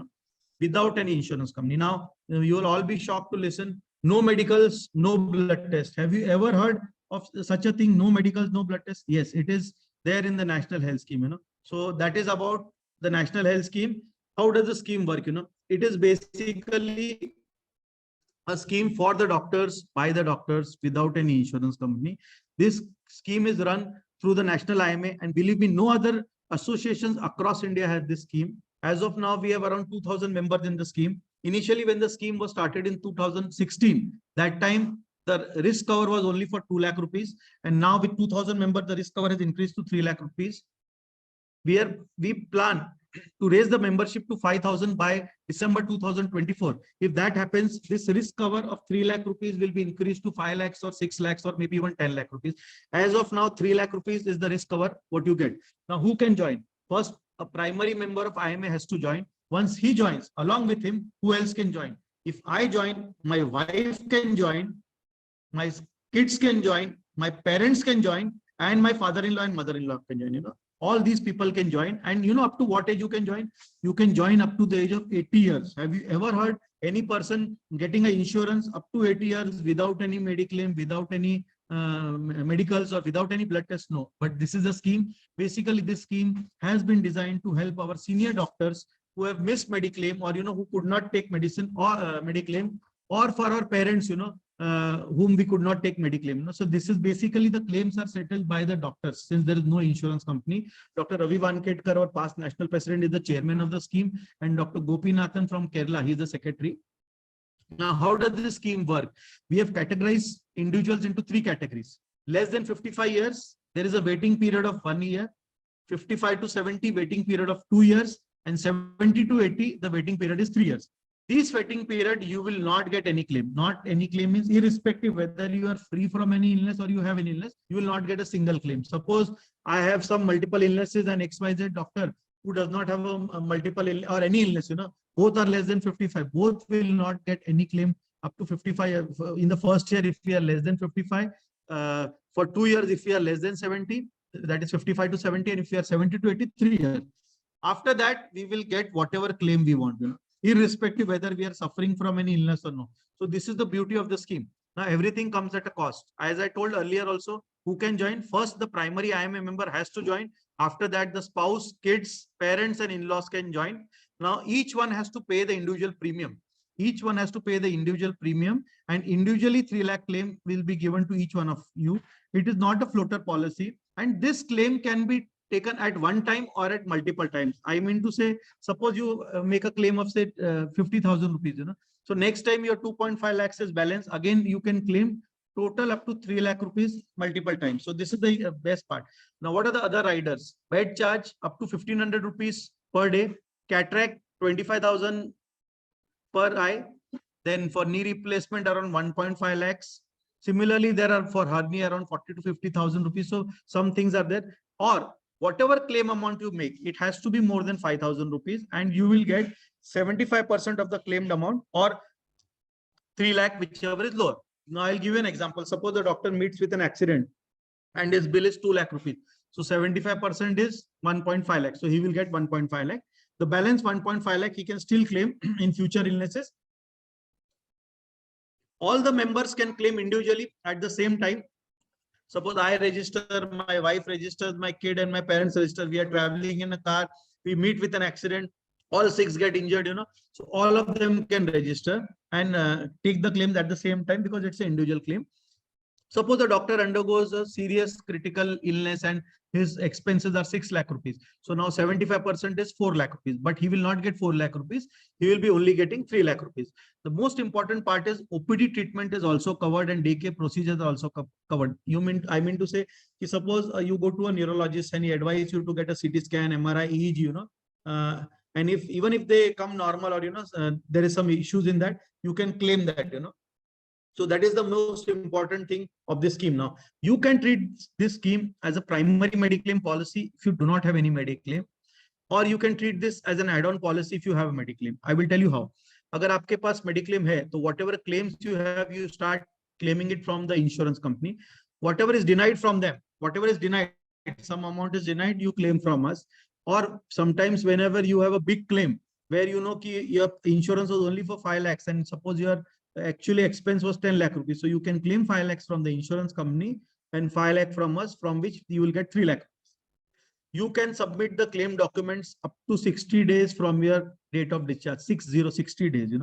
without any insurance company. Now, you will all be shocked to listen. No medicals, no blood test. Have you ever heard of such a thing? No medicals, no blood test. Yes, it is there in the National Health Scheme, So that is about the National Health Scheme. How does the scheme work? It is basically a scheme for the doctors, by the doctors, without any insurance company. This scheme is run through the National IMA, and believe me, no other associations across India has this scheme. As of now, we have around 2,000 members in the scheme. Initially, when the scheme was started in 2016, that time the risk cover was only for 2 lakh rupees. And now with 2,000 members, the risk cover has increased to 3 lakh rupees. We plan to raise the membership to 5,000 by December 2024. If that happens, this risk cover of 3 lakh rupees will be increased to 5 lakhs or 6 lakhs or maybe even 10 lakh rupees. As of now, 3 lakh rupees is the risk cover what you get. Now, who can join? First, a primary member of IMA has to join. Once he joins, along with him, who else can join? If I join, my wife can join, my kids can join, my parents can join, and my father-in-law and mother-in-law can join. All these people can join. And up to what age you can join? You can join up to the age of 80 years. Have you ever heard any person getting an insurance up to 80 years without any mediclaim, without any medicals, or without any blood test? No. But this is a scheme. Basically, this scheme has been designed to help our senior doctors who have missed mediclaim, or who could not take medicine or mediclaim, or for our parents, whom we could not take mediclaim. So this is basically the claims are settled by the doctors since there is no insurance company. Dr. Ravi Vanketkar, our past national president, is the chairman of the scheme, and Dr. Gopinathan from Kerala, he is the secretary. Now, how does this scheme work? We have categorized individuals into 3 categories. Less than 55 years, there is a waiting period of 1 year. 55 to 70, waiting period of 2 years. And 70 to 80, the waiting period is 3 years. This waiting period, you will not get any claim. Not any claim means irrespective whether you are free from any illness or you have an illness, you will not get a single claim. Suppose I have some multiple illnesses and XYZ doctor who does not have a multiple or any illness, both are less than 55. Both will not get any claim up to 55. In the first year, if we are less than 55, for 2 years, if we are less than 70, that is 55 to 70, and if we are 70 to 80, 3 years. After that, we will get whatever claim we want, irrespective whether we are suffering from any illness or no. So this is the beauty of the scheme. Now everything comes at a cost. As I told earlier also, who can join? First, the primary IMA member has to join. After that, the spouse, kids, parents, and in-laws can join. Now each one has to pay the individual premium. Each one has to pay the individual premium, and individually 3 lakh claim will be given to each one of you. It is not a floater policy, and this claim can be taken at one time or at multiple times. I mean to say, suppose you make a claim of say 50,000 rupees, So next time your 2.5 lakhs is balance, again you can claim total up to 3 lakh rupees multiple times. So this is the best part. Now what are the other riders? Bed charge up to 1,500 rupees per day. Cataract 25,000 per eye. Then for knee replacement around 1.5 lakhs. Similarly, there are for hernia around 40 to 50,000 rupees. So some things are there. Or whatever claim amount you make, it has to be more than 5,000 rupees, and you will get 75% of the claimed amount, or 3 lakh, whichever is lower. Now I'll give you an example. Suppose the doctor meets with an accident and his bill is 2 lakh rupees. So 75% is 1.5 lakh. So he will get 1.5 lakh. The balance 1.5 lakh he can still claim in future illnesses. All the members can claim individually at the same time. Suppose I register, my wife registers, my kid and my parents register. We are traveling in a car. We meet with an accident. All 6 get injured, So all of them can register and take the claims at the same time because it's an individual claim. Suppose the doctor undergoes a serious critical illness and his expenses are 6 lakh rupees. So now 75% is 4 lakh rupees, but he will not get 4 lakh rupees. He will be only getting 3 lakh rupees. The most important part is OPD treatment is also covered and daycare procedures are also covered. I mean to say, suppose you go to a neurologist and he advises you to get a CT scan, MRI, EEG, and even if they come normal or, there is some issues in that, you can claim that, So that is the most important thing of this scheme. Now, you can treat this scheme as a primary mediclaim policy if you do not have any mediclaim, or you can treat this as an add-on policy if you have a mediclaim. I will tell you how. Agar aapke paas mediclaim hai, so whatever claims you have, you start claiming it from the insurance company. Whatever is denied from them, whatever is denied, some amount is denied, you claim from us. Or sometimes whenever you have a big claim where your insurance was only for 5 lakhs and suppose your actually expense was 10 lakh rupees. So you can claim 5 lakhs from the insurance company and 5 lakh from us, from which you will get 3 lakh. You can submit the claim documents up to 60 days from your date of discharge, 60 days,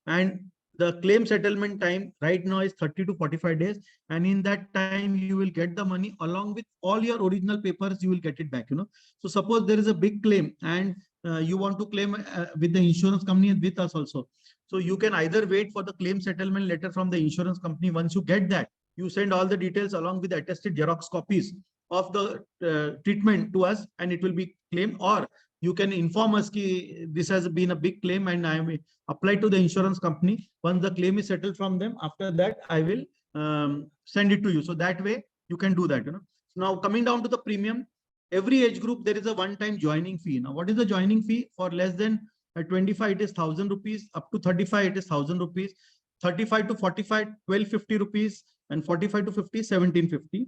and the claim settlement time right now is 30 to 45 days. And in that time, you will get the money along with all your original papers, you will get it back, So suppose there is a big claim and you want to claim with the insurance company and with us also. So you can either wait for the claim settlement letter from the insurance company. Once you get that, you send all the details along with attested Xerox copies of the treatment to us and it will be claimed. Or you can inform us that this has been a big claim and I am applied to the insurance company. Once the claim is settled from them, after that, I will send it to you. So that way you can do that. Now coming down to the premium, every age group, there is a one-time joining fee. Now, what is the joining fee? For less than 25, it is 1,000 rupees. Up to 35, it is 1,000 rupees. 35 to 45, 1,250 rupees. And 45 to 50, 1,750.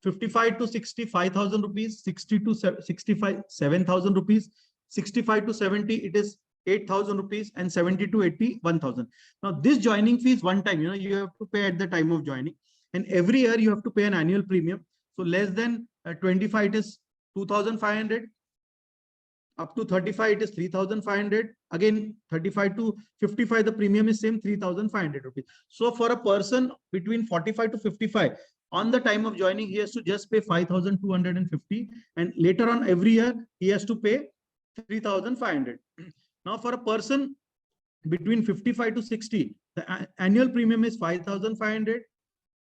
55 to 60, 5,000 rupees. 60 to 65, 7,000 rupees. 65 to 70, it is 8,000 rupees. And 70 to 80, 1,000. Now, this joining fee is one time. You have to pay at the time of joining. And every year, you have to pay an annual premium. So less than 25, it is 2,500. Up to 35, it is 3,500. Again, 35 to 55, the premium is same, 3,500 rupees. So for a person between 45 to 55, on the time of joining, he has to just pay 5,250. And later on, every year, he has to pay 3,500. Now, for a person between 55 to 60, the annual premium is 5,500.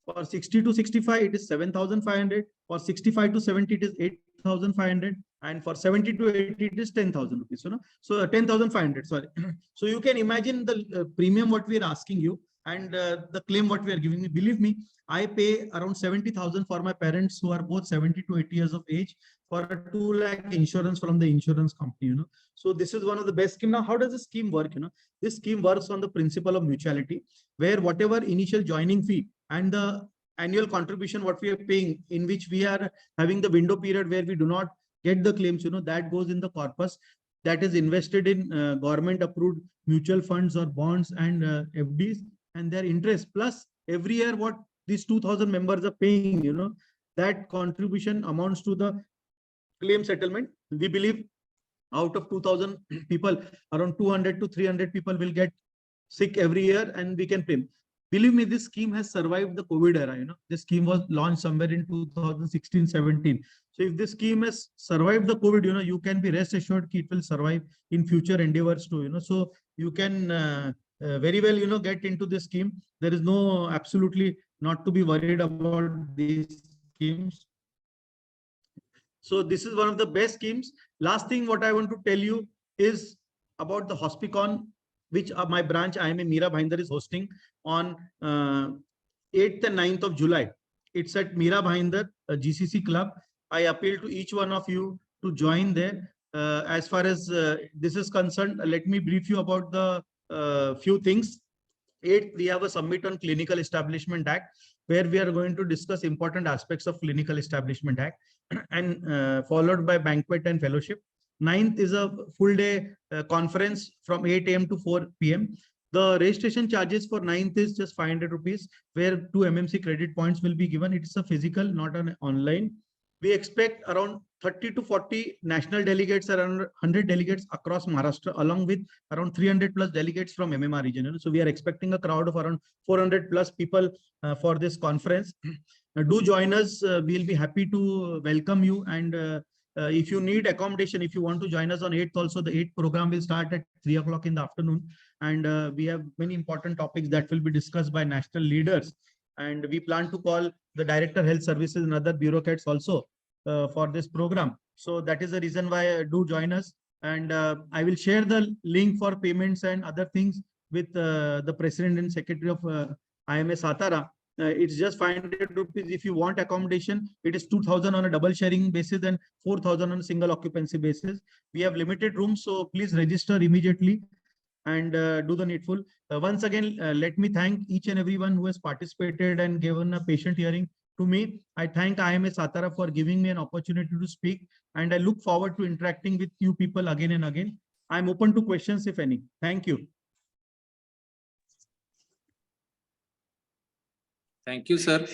For 60 to 65, it is 7,500. For 65 to 70, it is 8,500. And for 70 to 80, it is 10,000 rupees. So 10,500, sorry. So you can imagine the premium what we are asking you and the claim what we are giving me. Believe me, I pay around 70,000 for my parents who are both 70 to 80 years of age for a 2 lakh insurance from the insurance company. So this is one of the best scheme. Now, how does the scheme work? This scheme works on the principle of mutuality, where whatever initial joining fee and the annual contribution what we are paying, in which we are having the window period where we do not get the claims, that goes in the corpus that is invested in government approved mutual funds or bonds and FDs, and their interest plus every year what these 2,000 members are paying, that contribution amounts to the claim settlement. We believe out of 2,000 people, around 200 to 300 people will get sick every year and we can claim. Believe me, this scheme has survived the COVID era. This scheme was launched somewhere in 2016-17. So if this scheme has survived the COVID, you can be rest assured it will survive in future endeavors too. So you can very well, get into this scheme. There is no absolutely not to be worried about these schemes. So this is one of the best schemes. Last thing what I want to tell you is about the Hospicon, which my branch IMA Mira Bhayandar is hosting on 8th and 9th of July. It's at Mira Bhayandar, a GCC club. I appeal to each one of you to join there. As far as this is concerned, let me brief you about the few things. 8th, we have a summit on Clinical Establishment Act, where we are going to discuss important aspects of Clinical Establishment Act, and followed by banquet and fellowship. 9th is a full day conference from 8 AM to 4 PM. The registration charges for 9th is just 500 rupees, where 2 MMC credit points will be given. It's a physical, not an online. We expect around 30 to 40 national delegates, around 100 delegates across Maharashtra, along with around 300 plus delegates from MMR region. So we are expecting a crowd of around 400 plus people for this conference. Do join us. We'll be happy to welcome you. And if you need accommodation, if you want to join us on 8th also, the 8th program will start at 3 o'clock in the afternoon. And we have many important topics that will be discussed by national leaders. And we plan to call the Director Health Services and other bureaucrats also for this program. So that is the reason why do join us. And I will share the link for payments and other things with the President and Secretary of IMA Satara. It's just 500 rupees. If you want accommodation, it is 2,000 on a double sharing basis and 4,000 on a single occupancy basis. We have limited rooms, so please register immediately and do the needful. Once again, let me thank each and everyone who has participated and given a patient hearing to me. I thank IMA Satara for giving me an opportunity to speak, and I look forward to interacting with you people again and again. I'm open to questions if any. Thank you. Thank you, sir.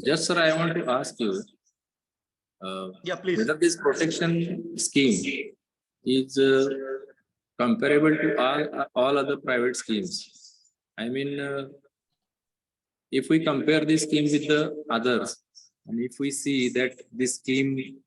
Just, sir, I want to ask you, Yeah, please. whether this protection scheme is comparable to all other private schemes. I mean, if we compare this scheme with the others, and if we see that this scheme,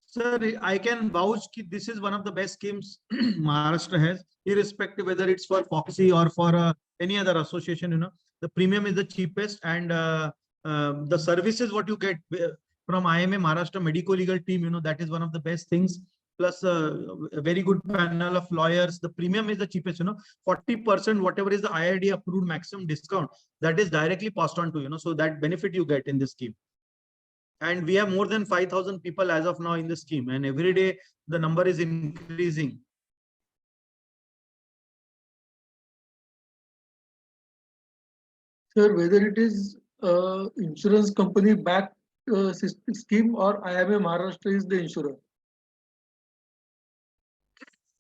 Sir, I can vouch that this is one of the best schemes Maharashtra has, irrespective whether it's for Foxy or for any other association. The premium is the cheapest, and the services what you get from IMA Maharashtra Medicolegal team, that is one of the best things. Plus a very good panel of lawyers. The premium is the cheapest. 40%, whatever is the IRD approved maximum discount, that is directly passed on to so that benefit you get in this scheme. And we have more than 5,000 people as of now in the scheme, and every day the number is increasing. Sir, whether it is insurance company backed scheme or IMA Maharashtra is the insurer?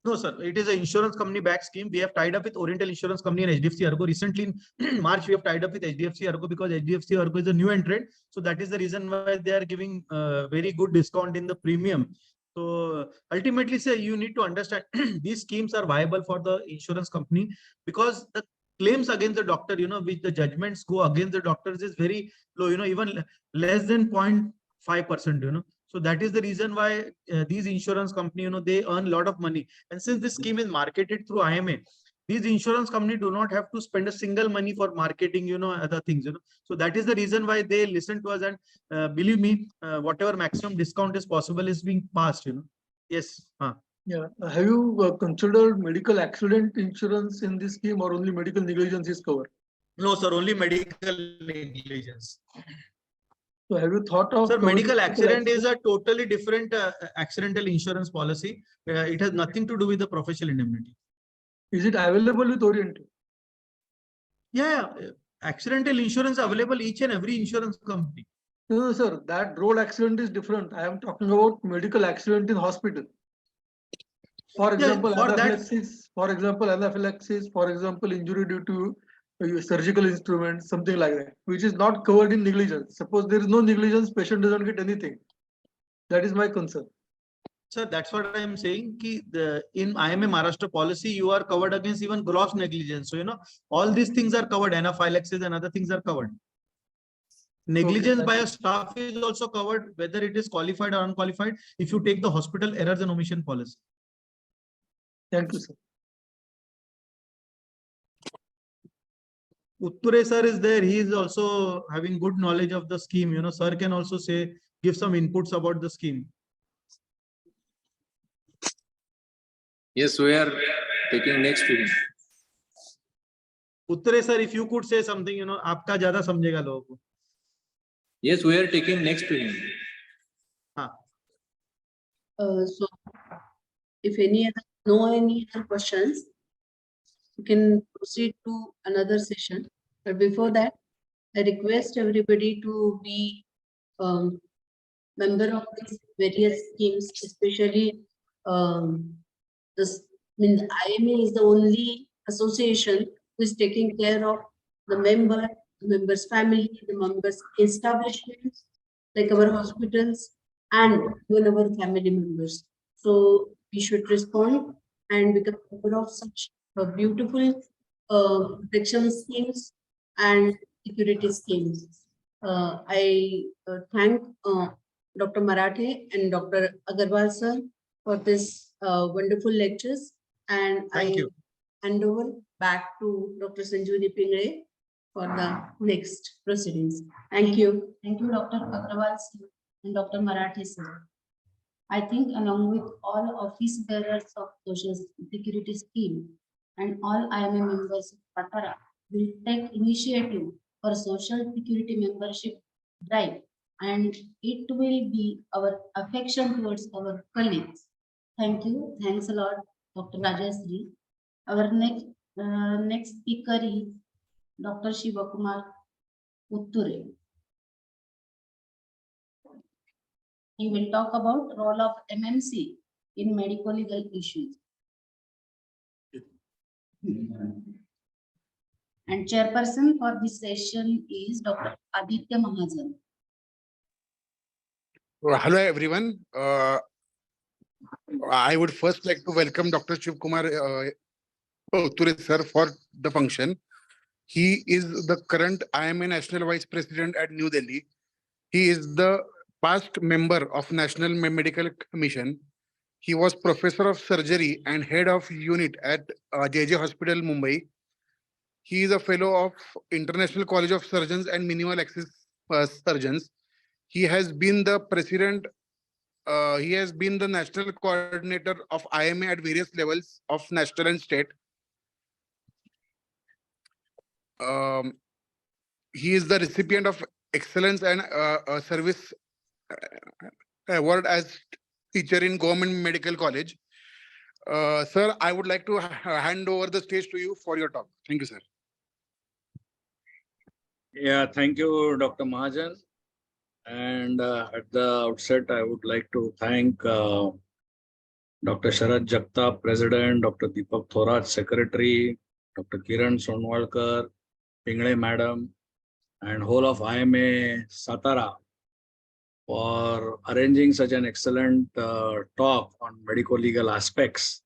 No, sir. It is an insurance company back scheme. We have tied up with Oriental Insurance Company and HDFC Ergo. Recently in March, we have tied up with HDFC Ergo because HDFC Ergo is a new entrant. So that is the reason why they are giving very good discount in the premium. So ultimately, sir, you need to understand these schemes are viable for the insurance company because the claims against the doctor, which the judgments go against the doctors is very low, even less than 0.5%, So that is the reason why these insurance company, they earn a lot of money. And since this scheme is marketed through IMA, these insurance company do not have to spend a single money for marketing, other things, So that is the reason why they listen to us and believe me, whatever maximum discount is possible is being passed, Yes. Yeah. Have you considered medical accident insurance in this scheme or only medical negligence is covered? No, sir, only medical negligence. So have you thought of Sir, covering medical accident is a totally different accidental insurance policy. It has nothing to do with the professional indemnity. Is it available with Oriental? Yeah, accidental insurance available each and every insurance company. No, sir, that road accident is different. I am talking about medical accident in hospital. For example, for that- anaphylaxis, for example, injury due to surgical instruments, something like that, which is not covered in negligence. Suppose there is no negligence, patient doesn't get anything. That is my concern. Sir, that's what I am saying. In IMA Maharashtra policy, you are covered against even gross negligence. So, all these things are covered. Anaphylaxis and other things are covered. Negligence by a staff is also covered, whether it is qualified or unqualified, if you take the hospital errors and omission policy. Thank you, sir. Utture sir is there. He is also having good knowledge of the scheme. Sir can also give some inputs about the scheme. Yes, we are taking next to him. Utture sir, if you could say something, आपका ज़्यादा समझेगा लोगों को. Yes, we are taking next to him. So if any other questions, you can proceed to another session. But before that, I request everybody to be member of these various schemes, especially the IMA is the only association who is taking care of the members' family, the members' establishments, like our hospitals and even our family members. So we should respond and become member of such beautiful protection schemes and security schemes. I thank Dr. Marathe and Dr. Agarwal sir for this wonderful lectures, and Thank you. hand over back to Dr. Sanjeevani Pingre for the next proceedings. Thank you. Thank you, Dr. Agrawal sir and Dr. Marathi sir. I think along with all office bearers of Social Security Scheme and all IMA members of Satara will take initiative for Social Security membership drive, and it will be our affection towards our colleagues. Thank you. Thanks a lot, Dr. Rajasri. Our next speaker is Dr. Shivakumar Utture. He will talk about role of MMC in medical legal issues. And chairperson for this session is Dr. Aditya Mahajan. Hello, everyone. I would first like to welcome Dr. Shiv Kumar Utture sir for the function. He is the current IMA National Vice President at New Delhi. He is the past member of National Medical Commission. He was Professor of Surgery and Head of Unit at JJ Hospital, Mumbai. He is a Fellow of International College of Surgeons and Minimal Access Surgeons. He has been the President. He has been the National Coordinator of IMA at various levels of national and state. He is the recipient of Excellence and Service Award as teacher in Government Medical College. Sir, I would like to hand over the stage to you for your talk. Thank you, sir. Yeah, thank you, Dr. Mahajan. And at the outset, I would like to thank Dr. Sharad Jagtap, President, Dr. Deepak Thorat, Secretary, Dr. Kiran Sonwalkar, Pingle Madam, and whole of IMA Satara for arranging such an excellent talk on medico-legal aspects.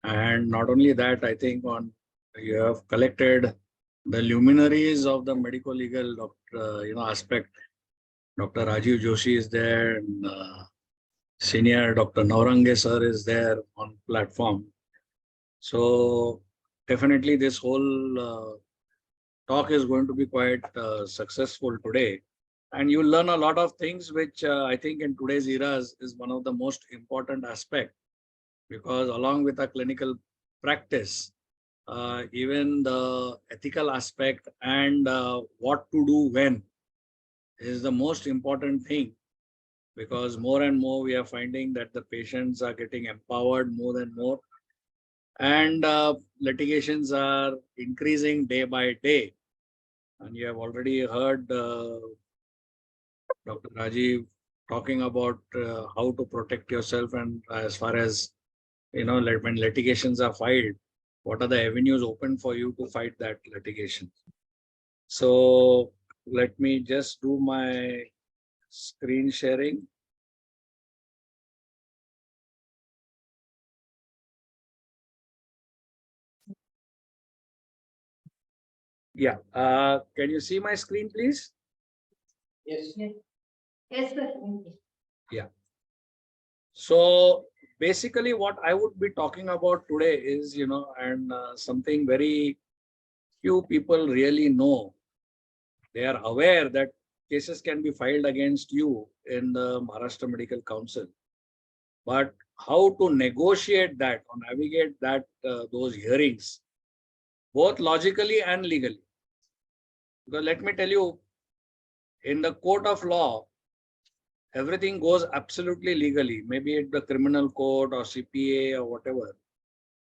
And not only that, I think you have collected the luminaries of the medico-legal aspect. Dr. Rajiv Joshi is there, and senior Dr. Naurange sir is there on platform. So definitely this whole talk is going to be quite successful today. And you'll learn a lot of things, which I think in today's era is one of the most important aspect, because along with a clinical practice, even the ethical aspect and what to do when is the most important thing, because more and more we are finding that the patients are getting empowered more and more, and litigations are increasing day by day. And you have already heard Dr. Rajiv talking about how to protect yourself, and as far as when litigations are filed, what are the avenues open for you to fight that litigation. So let me just do my screen sharing. Yeah, can you see my screen, please? Yes. Yes, sir. Yeah. So basically what I would be talking about today is, and something very few people really know. They are aware that cases can be filed against you in the Maharashtra Medical Council, but how to negotiate that or navigate that those hearings, both logically and legally. Because let me tell you, in the court of law, everything goes absolutely legally, maybe at the criminal court or CPA or whatever.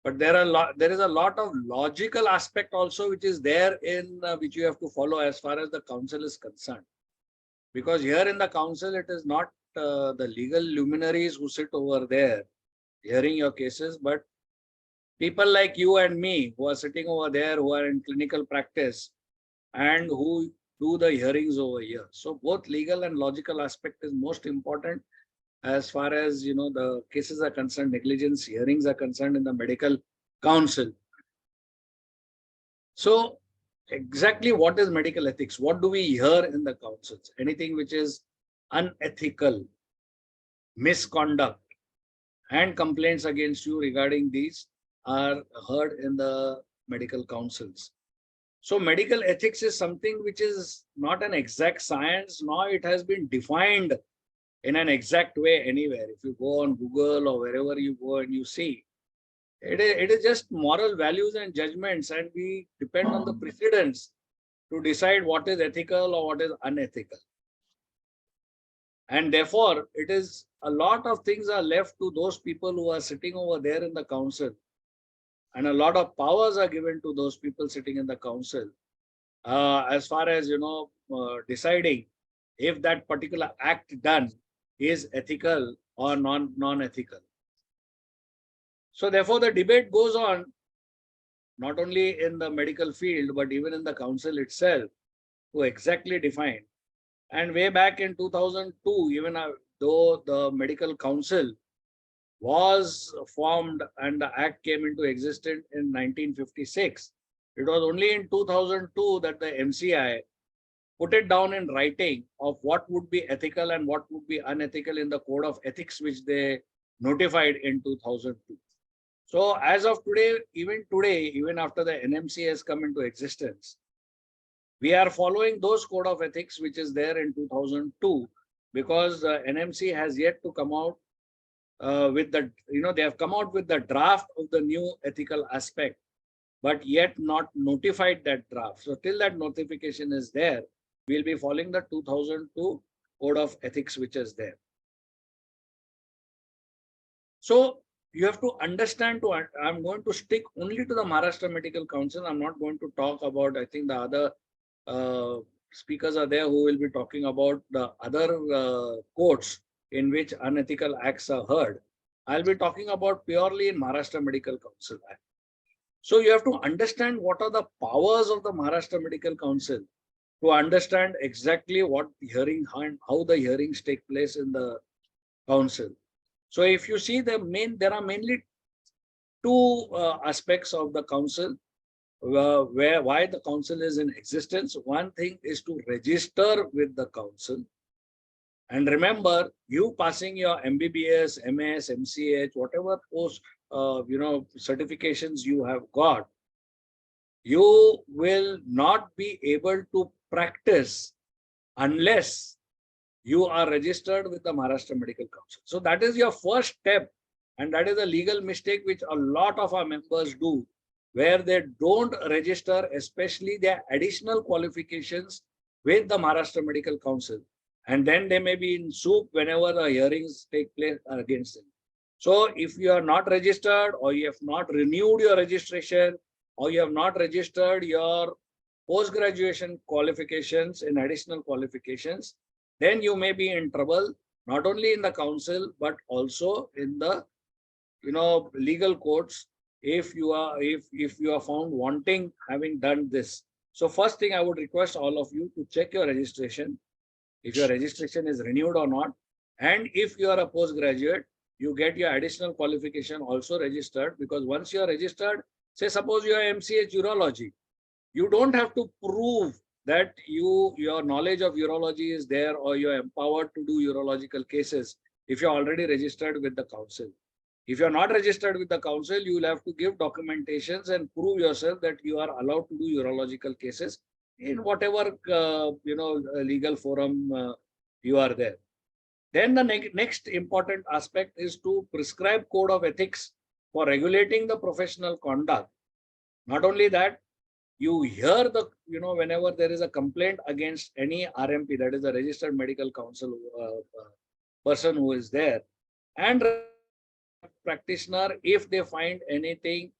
But there is a lot of logical aspect also which is there in which you have to follow as far as the council is concerned. Because here in the council, it is not the legal luminaries who sit over there hearing your cases, but people like you and me who are sitting over there, who are in clinical practice and who do the hearings over here. So both legal and logical aspect is most important as far as the cases are concerned, negligence hearings are concerned in the medical council. So exactly what is medical ethics? What do we hear in the councils? Anything which is unethical, misconduct, and complaints against you regarding these are heard in the medical councils. So medical ethics is something which is not an exact science, nor it has been defined in an exact way anywhere. If you go on Google or wherever you go and you see, it is just moral values and judgments, and we depend on the precedents to decide what is ethical or what is unethical. And therefore, it is a lot of things are left to those people who are sitting over there in the council, and a lot of powers are given to those people sitting in the council as far as deciding if that particular act done is ethical or non-ethical. So therefore, the debate goes on not only in the medical field, but even in the council itself to exactly define. And way back in 2002, even though the medical council was formed and the act came into existence in 1956, it was only in 2002 that the MCI put it down in writing of what would be ethical and what would be unethical in the code of ethics, which they notified in 2002. So as of today, even after the NMC has come into existence, we are following those code of ethics which is there in 2002, because the NMC has yet to come out with the, they have come out with the draft of the new ethical aspect, but yet not notified that draft. So till that notification is there, we'll be following the 2002 code of ethics which is there. So you have to understand, I'm going to stick only to the Maharashtra Medical Council. I'm not going to talk about, I think the other speakers are there who will be talking about the other courts in which unethical acts are heard. I'll be talking about purely in Maharashtra Medical Council Act. So you have to understand what are the powers of the Maharashtra Medical Council to understand exactly what the hearing and how the hearings take place in the council. So if you see there are mainly two aspects of the council why the council is in existence. One thing is to register with the council. And remember, you passing your MBBS, MS, MCH, whatever post certifications you have got, you will not be able to practice unless you are registered with the Maharashtra Medical Council. So that is your first step, and that is a legal mistake which a lot of our members do, where they don't register, especially their additional qualifications with the Maharashtra Medical Council. And then they may be in soup whenever the hearings take place against them. So if you are not registered, or you have not renewed your registration, or you have not registered your post-graduation qualifications in additional qualifications, then you may be in trouble, not only in the council, but also in the legal courts if you are found wanting having done this. So first thing I would request all of you to check your registration, if your registration is renewed or not. And if you are a postgraduate, you get your additional qualification also registered, because once you are registered, say suppose you are MCH urology, you don't have to prove that your knowledge of urology is there, or you are empowered to do urological cases if you're already registered with the council. If you're not registered with the council, you will have to give documentations and prove yourself that you are allowed to do urological cases in whatever legal forum you are there. Then the next important aspect is to prescribe code of ethics for regulating the professional conduct. Not only that, you hear whenever there is a complaint against any RMP, that is a registered medical council person who is there, and practitioner, if they find anything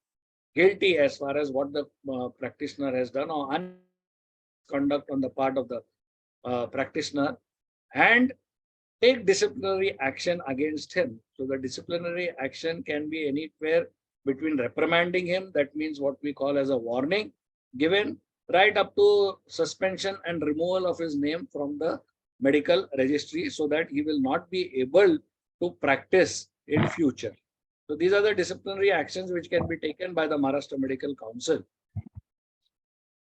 guilty as far as what the practitioner has done, or conduct on the part of the practitioner, and take disciplinary action against him. So the disciplinary action can be anywhere between reprimanding him, that means what we call as a warning given, right up to suspension and removal of his name from the medical registry, so that he will not be able to practice in future. So these are the disciplinary actions which can be taken by the Maharashtra Medical Council.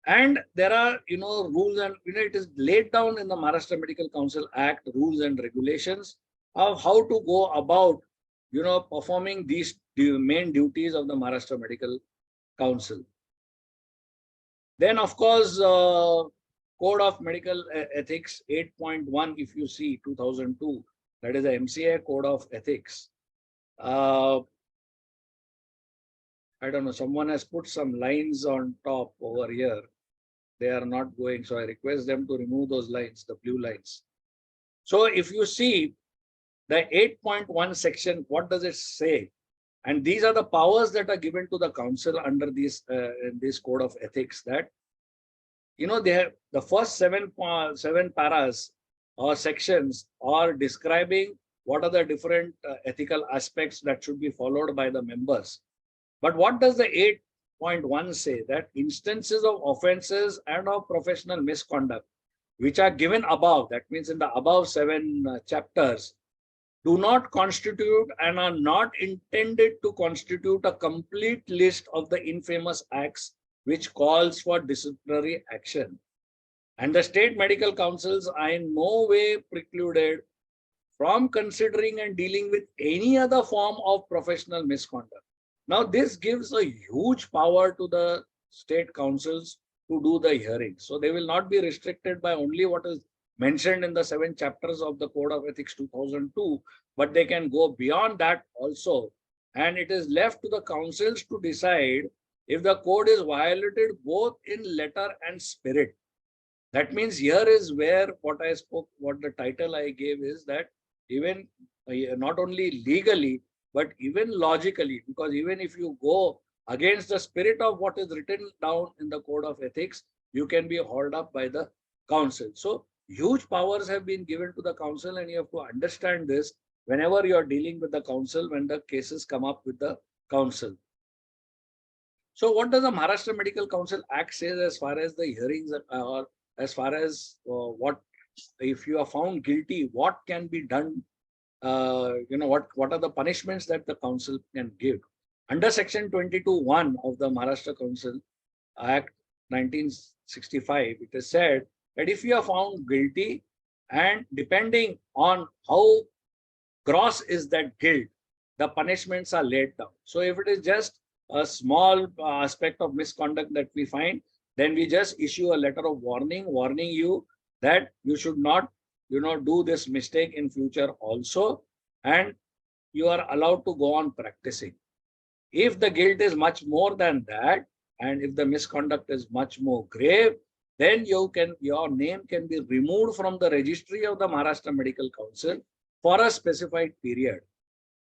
And there are, rules, and it is laid down in the Maharashtra Medical Council Act, rules and regulations of how to go about, performing these main duties of the Maharashtra Medical Council. Then, of course, Code of Medical Ethics 8.1, if you see 2002, that is the MCA Code of Ethics. I don't know, someone has put some lines on top over here. They are not going, so I request them to remove those lines, the blue lines. So if you see the 8.1 section, what does it say? And these are the powers that are given to the council under this code of ethics, that they have the first seven paras or sections are describing what are the different ethical aspects that should be followed by the members. But what does the 8.1 say? That instances of offenses and of professional misconduct which are given above, that means in the above 7 chapters, do not constitute and are not intended to constitute a complete list of the infamous acts which calls for disciplinary action. And the state medical councils are in no way precluded from considering and dealing with any other form of professional misconduct. Now, this gives a huge power to the state councils to do the hearings. So they will not be restricted by only what is mentioned in the 7 chapters of the Code of Ethics 2002, but they can go beyond that also. And it is left to the councils to decide if the code is violated both in letter and spirit. That means here is where what the title I gave is that even not only legally, but even logically, because even if you go against the spirit of what is written down in the Code of Ethics, you can be hauled up by the council. So huge powers have been given to the council, and you have to understand this, whenever you are dealing with the council, when the cases come up with the council. So what does the Maharashtra Medical Council Act say as far as the hearings or as far as what if you are found guilty, what can be done? What are the punishments that the council can give? Under section 22(1) of the Maharashtra Council Act 1965, it is said that if you are found guilty and depending on how gross is that guilt, the punishments are laid down. So if it is just a small aspect of misconduct that we find, then we just issue a letter of warning, warning you that you should not, do this mistake in future also, and you are allowed to go on practicing. If the guilt is much more than that, and if the misconduct is much more grave, then your name can be removed from the registry of the Maharashtra Medical Council for a specified period.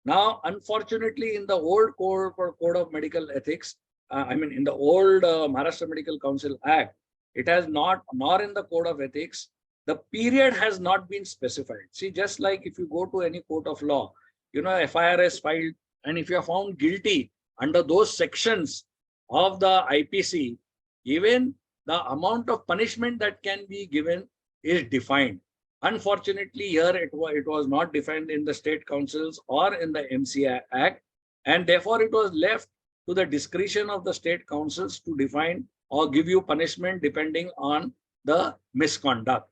Now, unfortunately, in the old code of medical ethics, in the old Maharashtra Medical Council Act, it has not, nor in the code of ethics, the period has not been specified. See, just like if you go to any court of law, FIR is filed, and if you are found guilty under those sections of the IPC, even the amount of punishment that can be given is defined. Unfortunately, here it was not defined in the state councils or in the MCI Act, and therefore it was left to the discretion of the state councils to define or give you punishment depending on the misconduct.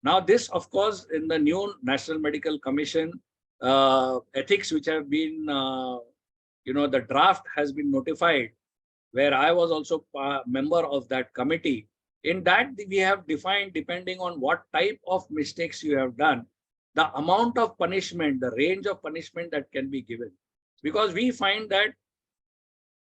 Now, this, of course, in the new National Medical Commission ethics, which have been, the draft has been notified, where I was also a member of that committee. In that, we have defined, depending on what type of mistakes you have done, the amount of punishment, the range of punishment that can be given. Because we find that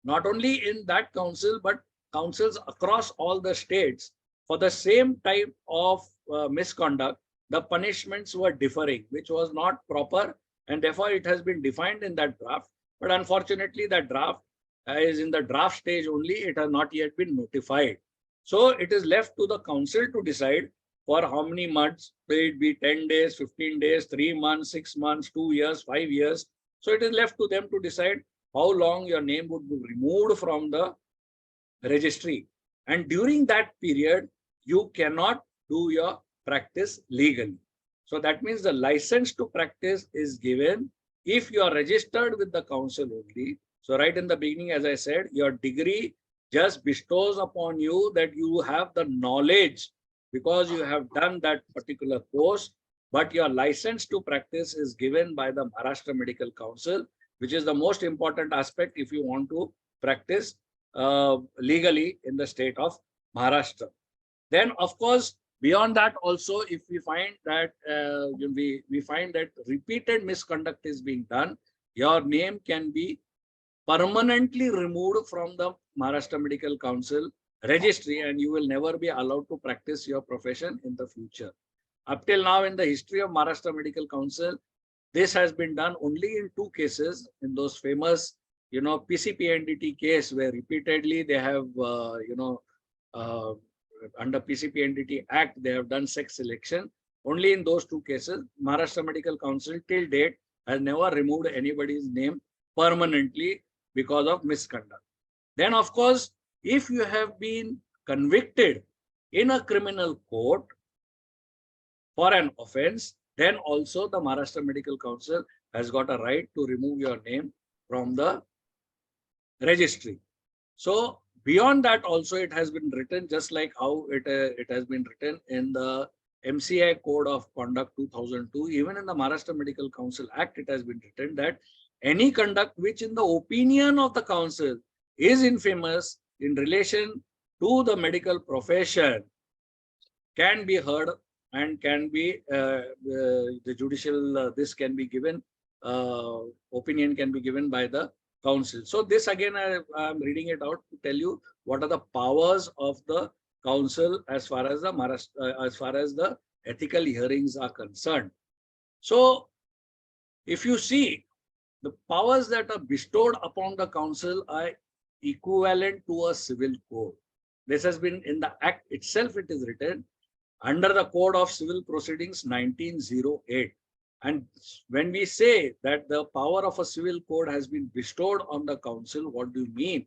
not only in that council, but councils across all the states, for the same type of misconduct, the punishments were differing, which was not proper, and therefore it has been defined in that draft. But unfortunately, that draft is in the draft stage only. It has not yet been notified. So it is left to the council to decide for how many months, will it be 10 days, 15 days, 3 months, 6 months, 2 years, 5 years. So it is left to them to decide how long your name would be removed from the registry. And during that period, you cannot do your practice legally. So that means the license to practice is given if you are registered with the council only. So right in the beginning, as I said, your degree just bestows upon you that you have the knowledge because you have done that particular course, but your license to practice is given by the Maharashtra Medical Council, which is the most important aspect if you want to practice legally in the state of Maharashtra. Then, of course, beyond that also, if we find that we find that repeated misconduct is being done, your name can be permanently removed from the Maharashtra Medical Council registry, and you will never be allowed to practice your profession in the future. Up till now, in the history of Maharashtra Medical Council, this has been done only in 2 cases, in those famous, PCPNDT case, where repeatedly they have, under PCPNDT Act, they have done sex selection. Only in those 2 cases, Maharashtra Medical Council till date has never removed anybody's name permanently because of misconduct. Then, of course, if you have been convicted in a criminal court for an offense, then also the Maharashtra Medical Council has got a right to remove your name from the registry. So beyond that also, it has been written, just like how it has been written in the MCI Code of Conduct 2002, even in the Maharashtra Medical Council Act, it has been written that any conduct which in the opinion of the council is infamous in relation to the medical profession can be heard and can be the judicial this can be given, opinion can be given by the council. So this again, I am reading it out to tell you what are the powers of the council as far as the ethical hearings are concerned. So if you see, the powers that are bestowed upon the council are equivalent to a civil code. This has been in the act itself, it is written under the Code of Civil Proceedings 1908. And when we say that the power of a civil code has been bestowed on the council, what do you mean?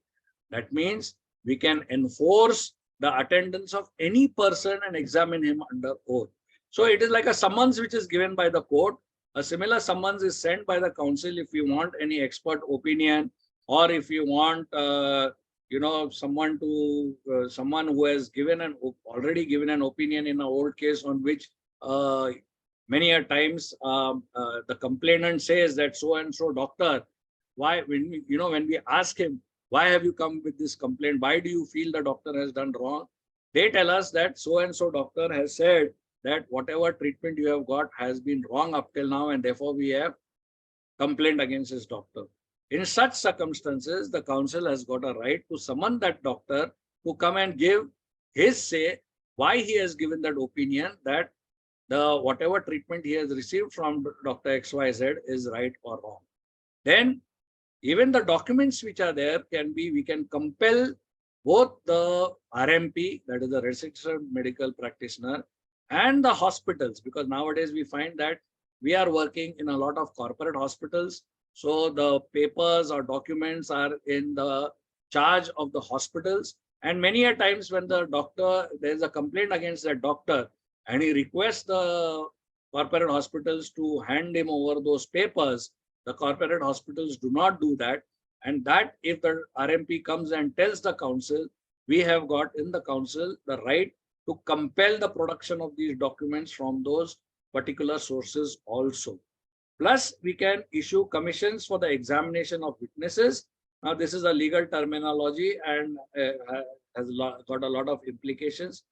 That means we can enforce the attendance of any person and examine him under oath. So it is like a summons which is given by the court. A similar summons is sent by the council if you want any expert opinion, or if you want, someone who has already given an opinion in an old case on which many a times the complainant says that so and so doctor, why, when we ask him, why have you come with this complaint? Why do you feel the doctor has done wrong? They tell us that so and so doctor has said that whatever treatment you have got has been wrong up till now, and therefore we have complained against this doctor. In such circumstances, the council has got a right to summon that doctor to come and give his say why he has given that opinion that the whatever treatment he has received from Dr. XYZ is right or wrong. Then even the documents which are there we can compel both the RMP, that is the registered medical practitioner, and the hospitals, because nowadays we find that we are working in a lot of corporate hospitals. So the papers or documents are in the charge of the hospitals. And many a times when the doctor, there is a complaint against that doctor, and he requests the corporate hospitals to hand him over those papers, the corporate hospitals do not do that. And that if the RMP comes and tells the council, we have got in the council the right to compel the production of these documents from those particular sources also. Plus, we can issue commissions for the examination of witnesses. Now, this is a legal terminology and has got a lot of implications,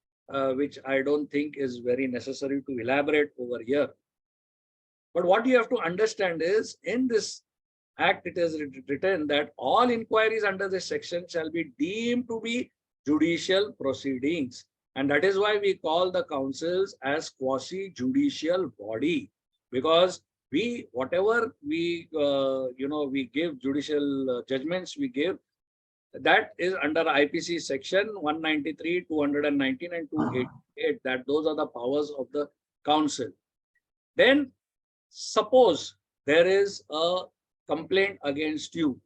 which I don't think is very necessary to elaborate over here. But what you have to understand is, in this act, it is written that all inquiries under this section shall be deemed to be judicial proceedings. And that is why we call the councils as quasi-judicial body, because whatever we give judicial judgments we give, that is under IPC section 193, 219 and 288, that those are the powers of the council. Then suppose there is a complaint against you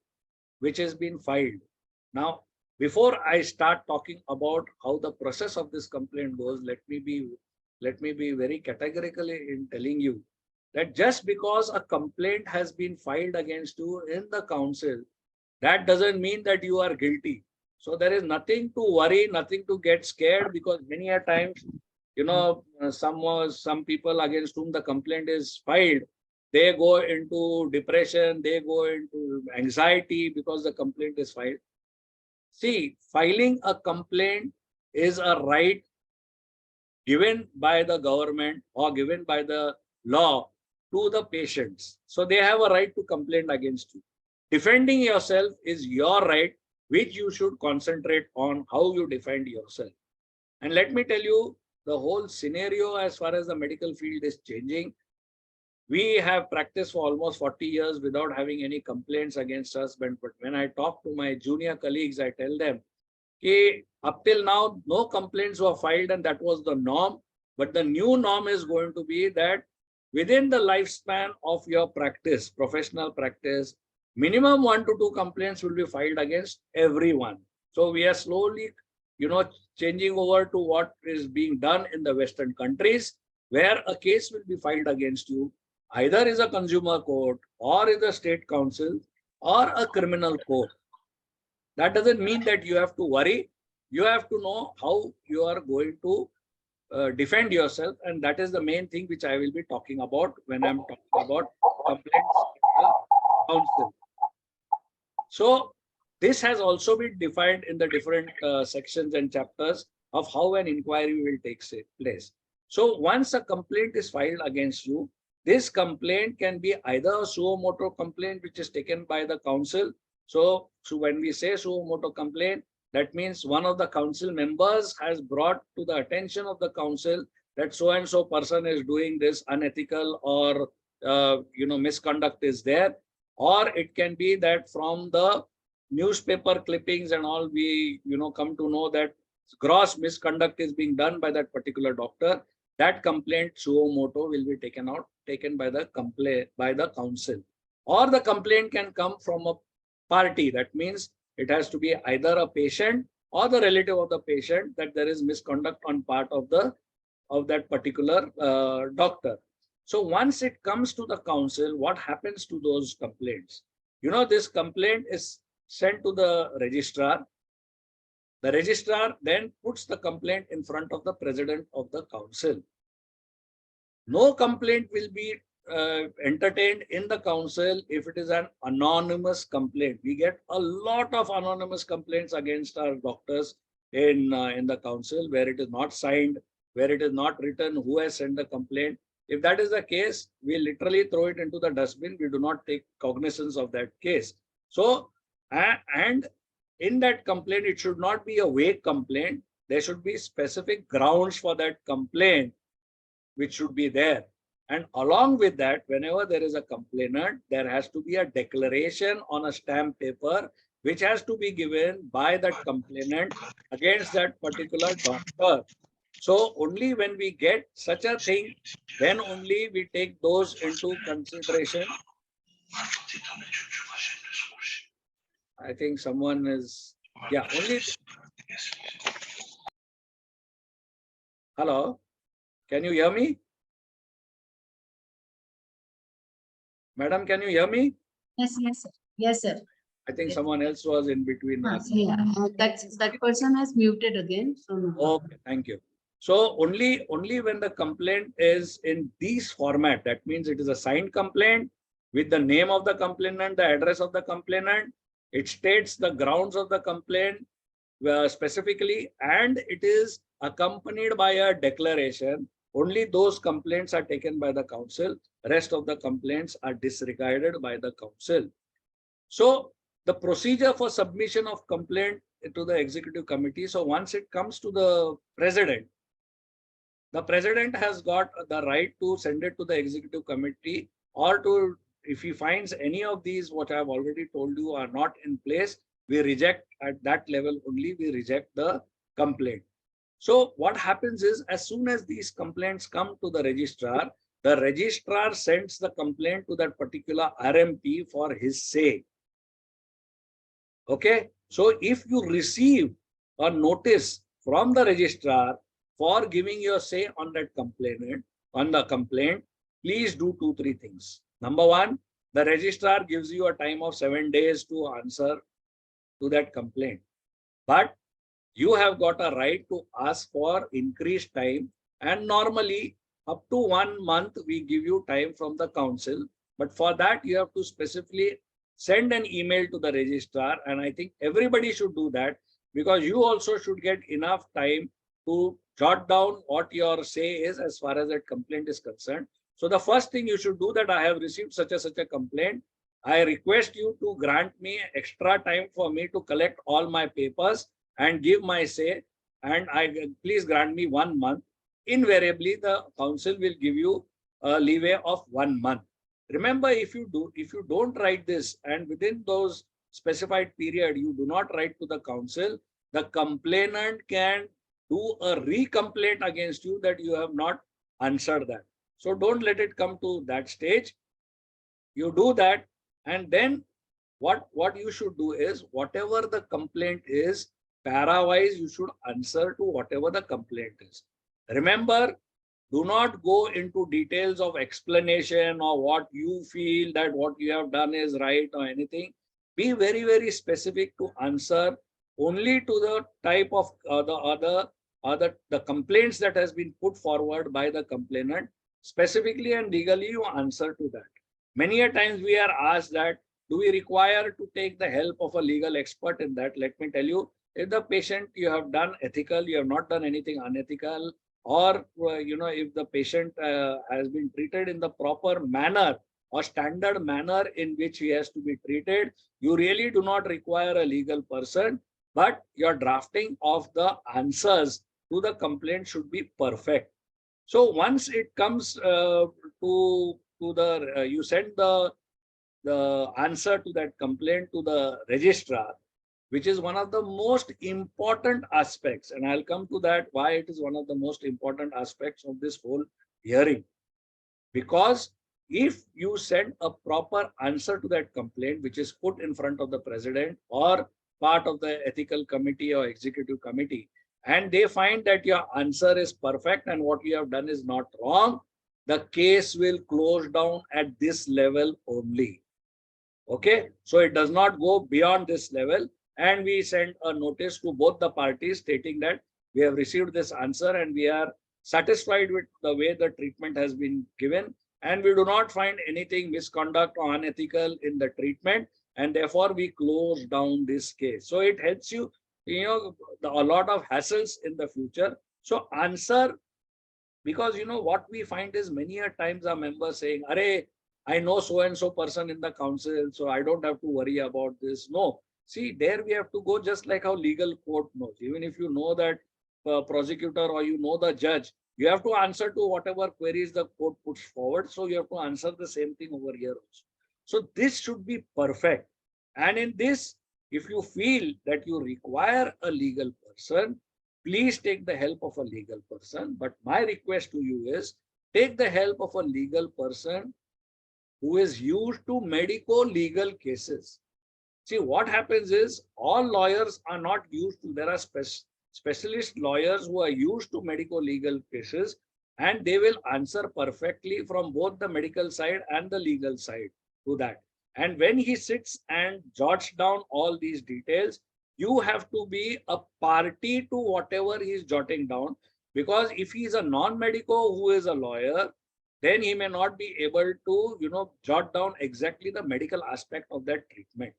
which has been filed. Now, before I start talking about how the process of this complaint goes, let me be very categorically in telling you that just because a complaint has been filed against you in the council, that doesn't mean that you are guilty. So there is nothing to worry, nothing to get scared, because many a times, some people against whom the complaint is filed, they go into depression, they go into anxiety because the complaint is filed. See, filing a complaint is a right given by the government or given by the law to the patients. So they have a right to complain against you. Defending yourself is your right, which you should concentrate on how you defend yourself. And let me tell you, the whole scenario as far as the medical field is changing. We have practiced for almost 40 years without having any complaints against us. But when I talk to my junior colleagues, I tell them, okay, up till now, no complaints were filed and that was the norm. But the new norm is going to be that within the lifespan of your practice, professional practice, minimum 1 to 2 complaints will be filed against everyone. So we are slowly, changing over to what is being done in the Western countries, where a case will be filed against you, either is a consumer court or is a state council or a criminal court. That doesn't mean that you have to worry. You have to know how you are going to defend yourself. And that is the main thing which I will be talking about when I'm talking about complaints in the council. So this has also been defined in the different sections and chapters of how an inquiry will take place. So once a complaint is filed against you, this complaint can be either a suo moto complaint, which is taken by the council. So when we say suo moto complaint, that means one of the council members has brought to the attention of the council that so and so person is doing this unethical or misconduct is there. Or it can be that from the newspaper clippings and all, we come to know that gross misconduct is being done by that particular doctor. That complaint suo moto will be taken out taken by the council, or the complaint can come from a party. That means it has to be either a patient or the relative of the patient, that there is misconduct on part of that particular doctor. So once it comes to the council, what happens to those complaints? This complaint is sent to the registrar. The registrar then puts the complaint in front of the president of the council. No complaint will be entertained in the council if it is an anonymous complaint. We get a lot of anonymous complaints against our doctors in the council, where it is not signed, where it is not written who has sent the complaint. If that is the case, we literally throw it into the dustbin. We do not take cognizance of that case. So, and in that complaint, it should not be a vague complaint. There should be specific grounds for that complaint, which should be there. And along with that, whenever there is a complainant, there has to be a declaration on a stamp paper, which has to be given by that complainant against that particular doctor. So only when we get such a thing, then only we take those into consideration. I think someone is, yeah, only. Hello, can you hear me? Madam, can you hear me? Yes, yes, sir. Yes, sir. I think someone else was in between. Yeah, that person has muted again. So no. Okay, thank you. So only when the complaint is in this format, that means it is a signed complaint with the name of the complainant, the address of the complainant, it states the grounds of the complaint specifically, and it is accompanied by a declaration. Only those complaints are taken by the council. Rest of the complaints are disregarded by the council. So the procedure for submission of complaint to the executive committee. So once it comes to the president has got the right to send it to the executive committee, or to, if he finds any of these, what I have already told you, are not in place, we reject at that level only, we reject the complaint. So what happens is, as soon as these complaints come to the registrar sends the complaint to that particular RMP for his say. Okay. So if you receive a notice from the registrar for giving your say on that complaint, please do 2-3 things. Number one, the registrar gives you a time of 7 days to answer to that complaint. But you have got a right to ask for increased time, and normally up to 1 month we give you time from the council. But for that you have to specifically send an email to the registrar, and I think everybody should do that, because you also should get enough time to jot down what your say is as far as that complaint is concerned. So the first thing you should do, that I have received such a complaint. I request you to grant me extra time for me to collect all my papers and give my say, and please grant me 1 month. Invariably, the council will give you a leeway of 1 month. Remember, if you don't write this, and within those specified period you do not write to the council, the complainant can do a re-complaint against you that you have not answered that. So don't let it come to that stage. You do that, and then what you should do is, whatever the complaint is, para-wise you should answer to whatever the complaint is. Remember, do not go into details of explanation or what you feel that what you have done is right or anything. Be very, very specific to answer only to the type of the complaints that has been put forward by the complainant. Specifically and legally you answer to that. Many a times we are asked that, do we require to take the help of a legal expert in that? Let me tell you, if the patient you have done ethical, you have not done anything unethical, or if the patient has been treated in the proper manner or standard manner in which he has to be treated, you really do not require a legal person, but your drafting of the answers to the complaint should be perfect. So once it comes you send the answer to that complaint to the registrar, which is one of the most important aspects, and I'll come to that why it is one of the most important aspects of this whole hearing. Because if you send a proper answer to that complaint, which is put in front of the president or part of the ethical committee or executive committee, and they find that your answer is perfect and what you have done is not wrong, the case will close down at this level only. Okay, so it does not go beyond this level, and we send a notice to both the parties stating that we have received this answer and we are satisfied with the way the treatment has been given, and we do not find anything misconduct or unethical in the treatment, and therefore we close down this case. So it helps you, a lot of hassles in the future. So answer, because what we find is many a times our members saying, "Arey, I know so and so person in the council, so I don't have to worry about this." No, see, there we have to go just like how legal court knows. Even if you know that prosecutor or the judge, you have to answer to whatever queries the court puts forward. So you have to answer the same thing over here also. So this should be perfect. And in this, if you feel that you require a legal person, please take the help of a legal person. But my request to you is, take the help of a legal person who is used to medico-legal cases. See, what happens is all lawyers are not used to, there are specialist lawyers who are used to medico-legal cases, and they will answer perfectly from both the medical side and the legal side to that. And when he sits and jots down all these details, you have to be a party to whatever he is jotting down, because if he is a non-medico who is a lawyer, then he may not be able to, jot down exactly the medical aspect of that treatment.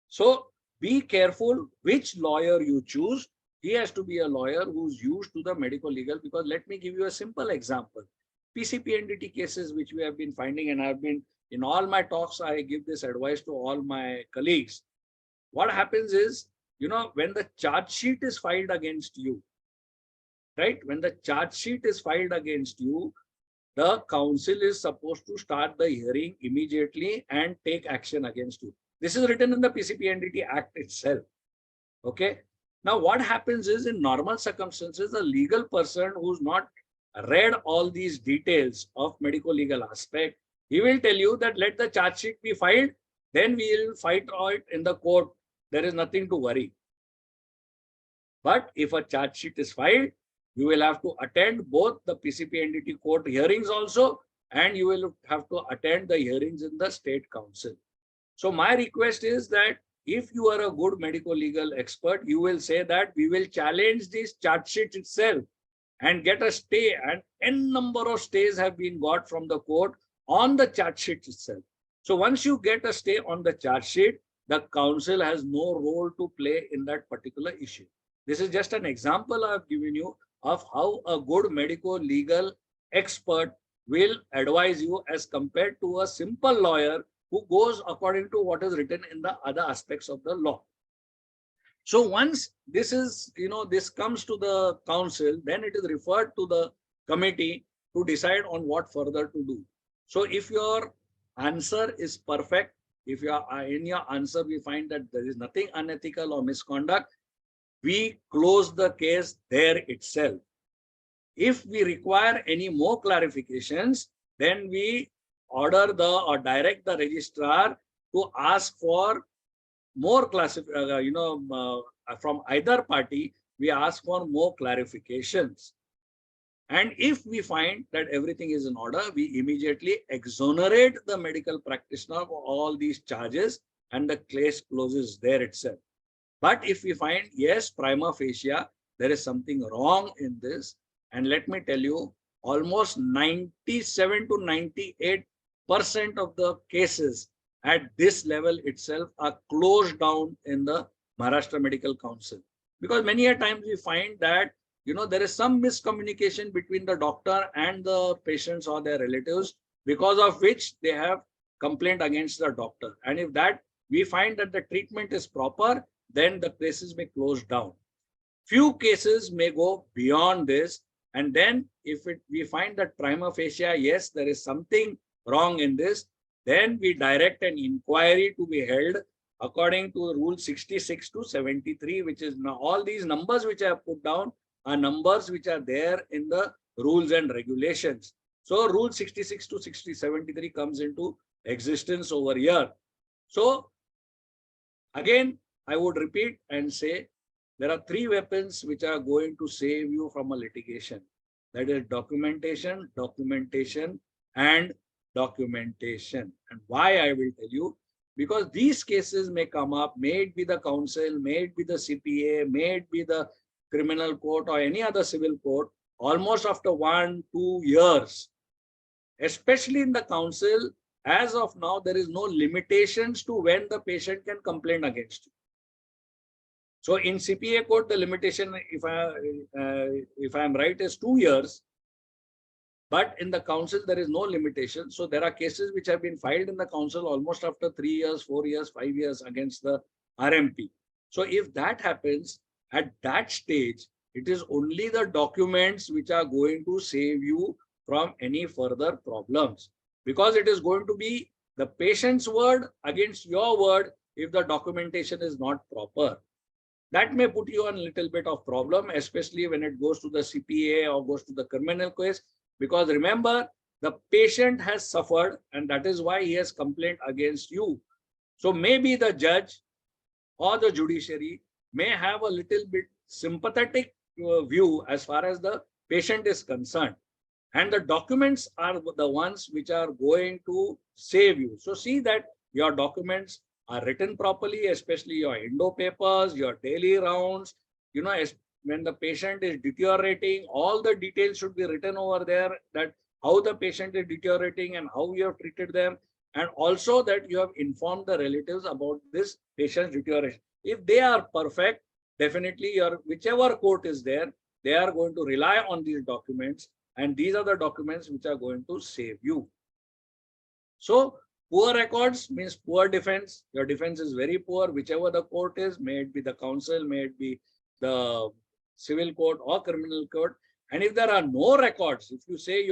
So be careful which lawyer you choose. He has to be a lawyer who's used to the medico-legal, because let me give you a simple example. PCPNDT cases which we have been finding, and I've been, in all my talks, I give this advice to all my colleagues. What happens is, when the charge sheet is filed against you, right? When the charge sheet is filed against you, the council is supposed to start the hearing immediately and take action against you. This is written in the PCPNDT Act itself. Okay. Now, what happens is, in normal circumstances, a legal person who's not read all these details of medico-legal aspect, he will tell you that let the charge sheet be filed, then we will fight it in the court. There is nothing to worry. But if a charge sheet is filed, you will have to attend both the PCPNDT court hearings also, and you will have to attend the hearings in the state council. So my request is that if you are a good medico-legal expert, you will say that we will challenge this charge sheet itself and get a stay, and n number of stays have been got from the court on the charge sheet itself. So once you get a stay on the charge sheet, the council has no role to play in that particular issue. This is just an example I have given you of how a good medico-legal expert will advise you as compared to a simple lawyer who goes according to what is written in the other aspects of the law. So once this is, this comes to the council, then it is referred to the committee to decide on what further to do. So if your answer is perfect, if you are in your answer, we find that there is nothing unethical or misconduct, we close the case there itself. If we require any more clarifications, then we order or direct the registrar to ask for more from either party, we ask for more clarifications. And if we find that everything is in order, we immediately exonerate the medical practitioner for all these charges, and the case closes there itself. But if we find, yes, prima facie, there is something wrong in this, and let me tell you, almost 97 to 98% of the cases at this level itself are closed down in the Maharashtra Medical Council. Because many a times we find that, there is some miscommunication between the doctor and the patients or their relatives, because of which they have complained against the doctor. And if that we find that the treatment is proper, then the cases may close down. Few cases may go beyond this. And then if we find that prima facie, yes, there is something wrong in this, then we direct an inquiry to be held according to Rule 66 to 73, which is now all these numbers which I have put down are numbers which are there in the rules and regulations. So rule 66 to 73 comes into existence over here. So again, I would repeat and say there are three weapons which are going to save you from a litigation. That is documentation, documentation, and documentation. And why I will tell you, because these cases may come up, may it be the council, may it be the CPA, may it be the criminal court or any other civil court, almost after 1-2 years, especially in the council. As of now, there is no limitations to when the patient can complain against you. So in CPA court, the limitation, if I am right, is 2 years. But in the council, there is no limitation. So there are cases which have been filed in the council almost after 3 years, 4 years, 5 years against the RMP. So if that happens, at that stage, it is only the documents which are going to save you from any further problems. Because it is going to be the patient's word against your word if the documentation is not proper. That may put you on a little bit of problem, especially when it goes to the CPA or goes to the criminal case. Because remember, the patient has suffered and that is why he has complained against you. So maybe the judge or the judiciary may have a little bit sympathetic view as far as the patient is concerned. And the documents are the ones which are going to save you. So see that your documents are written properly, especially your endo papers, your daily rounds. You know, when the patient is deteriorating, all the details should be written over there, that how the patient is deteriorating and how you have treated them. And also that you have informed the relatives about this patient's deterioration. If they are perfect, definitely your whichever court is there, they are going to rely on these documents. And these are the documents which are going to save you. So poor records means poor defense. Your defense is very poor, whichever the court is, may it be the council, may it be the civil court or criminal court. And if there are no records, if you say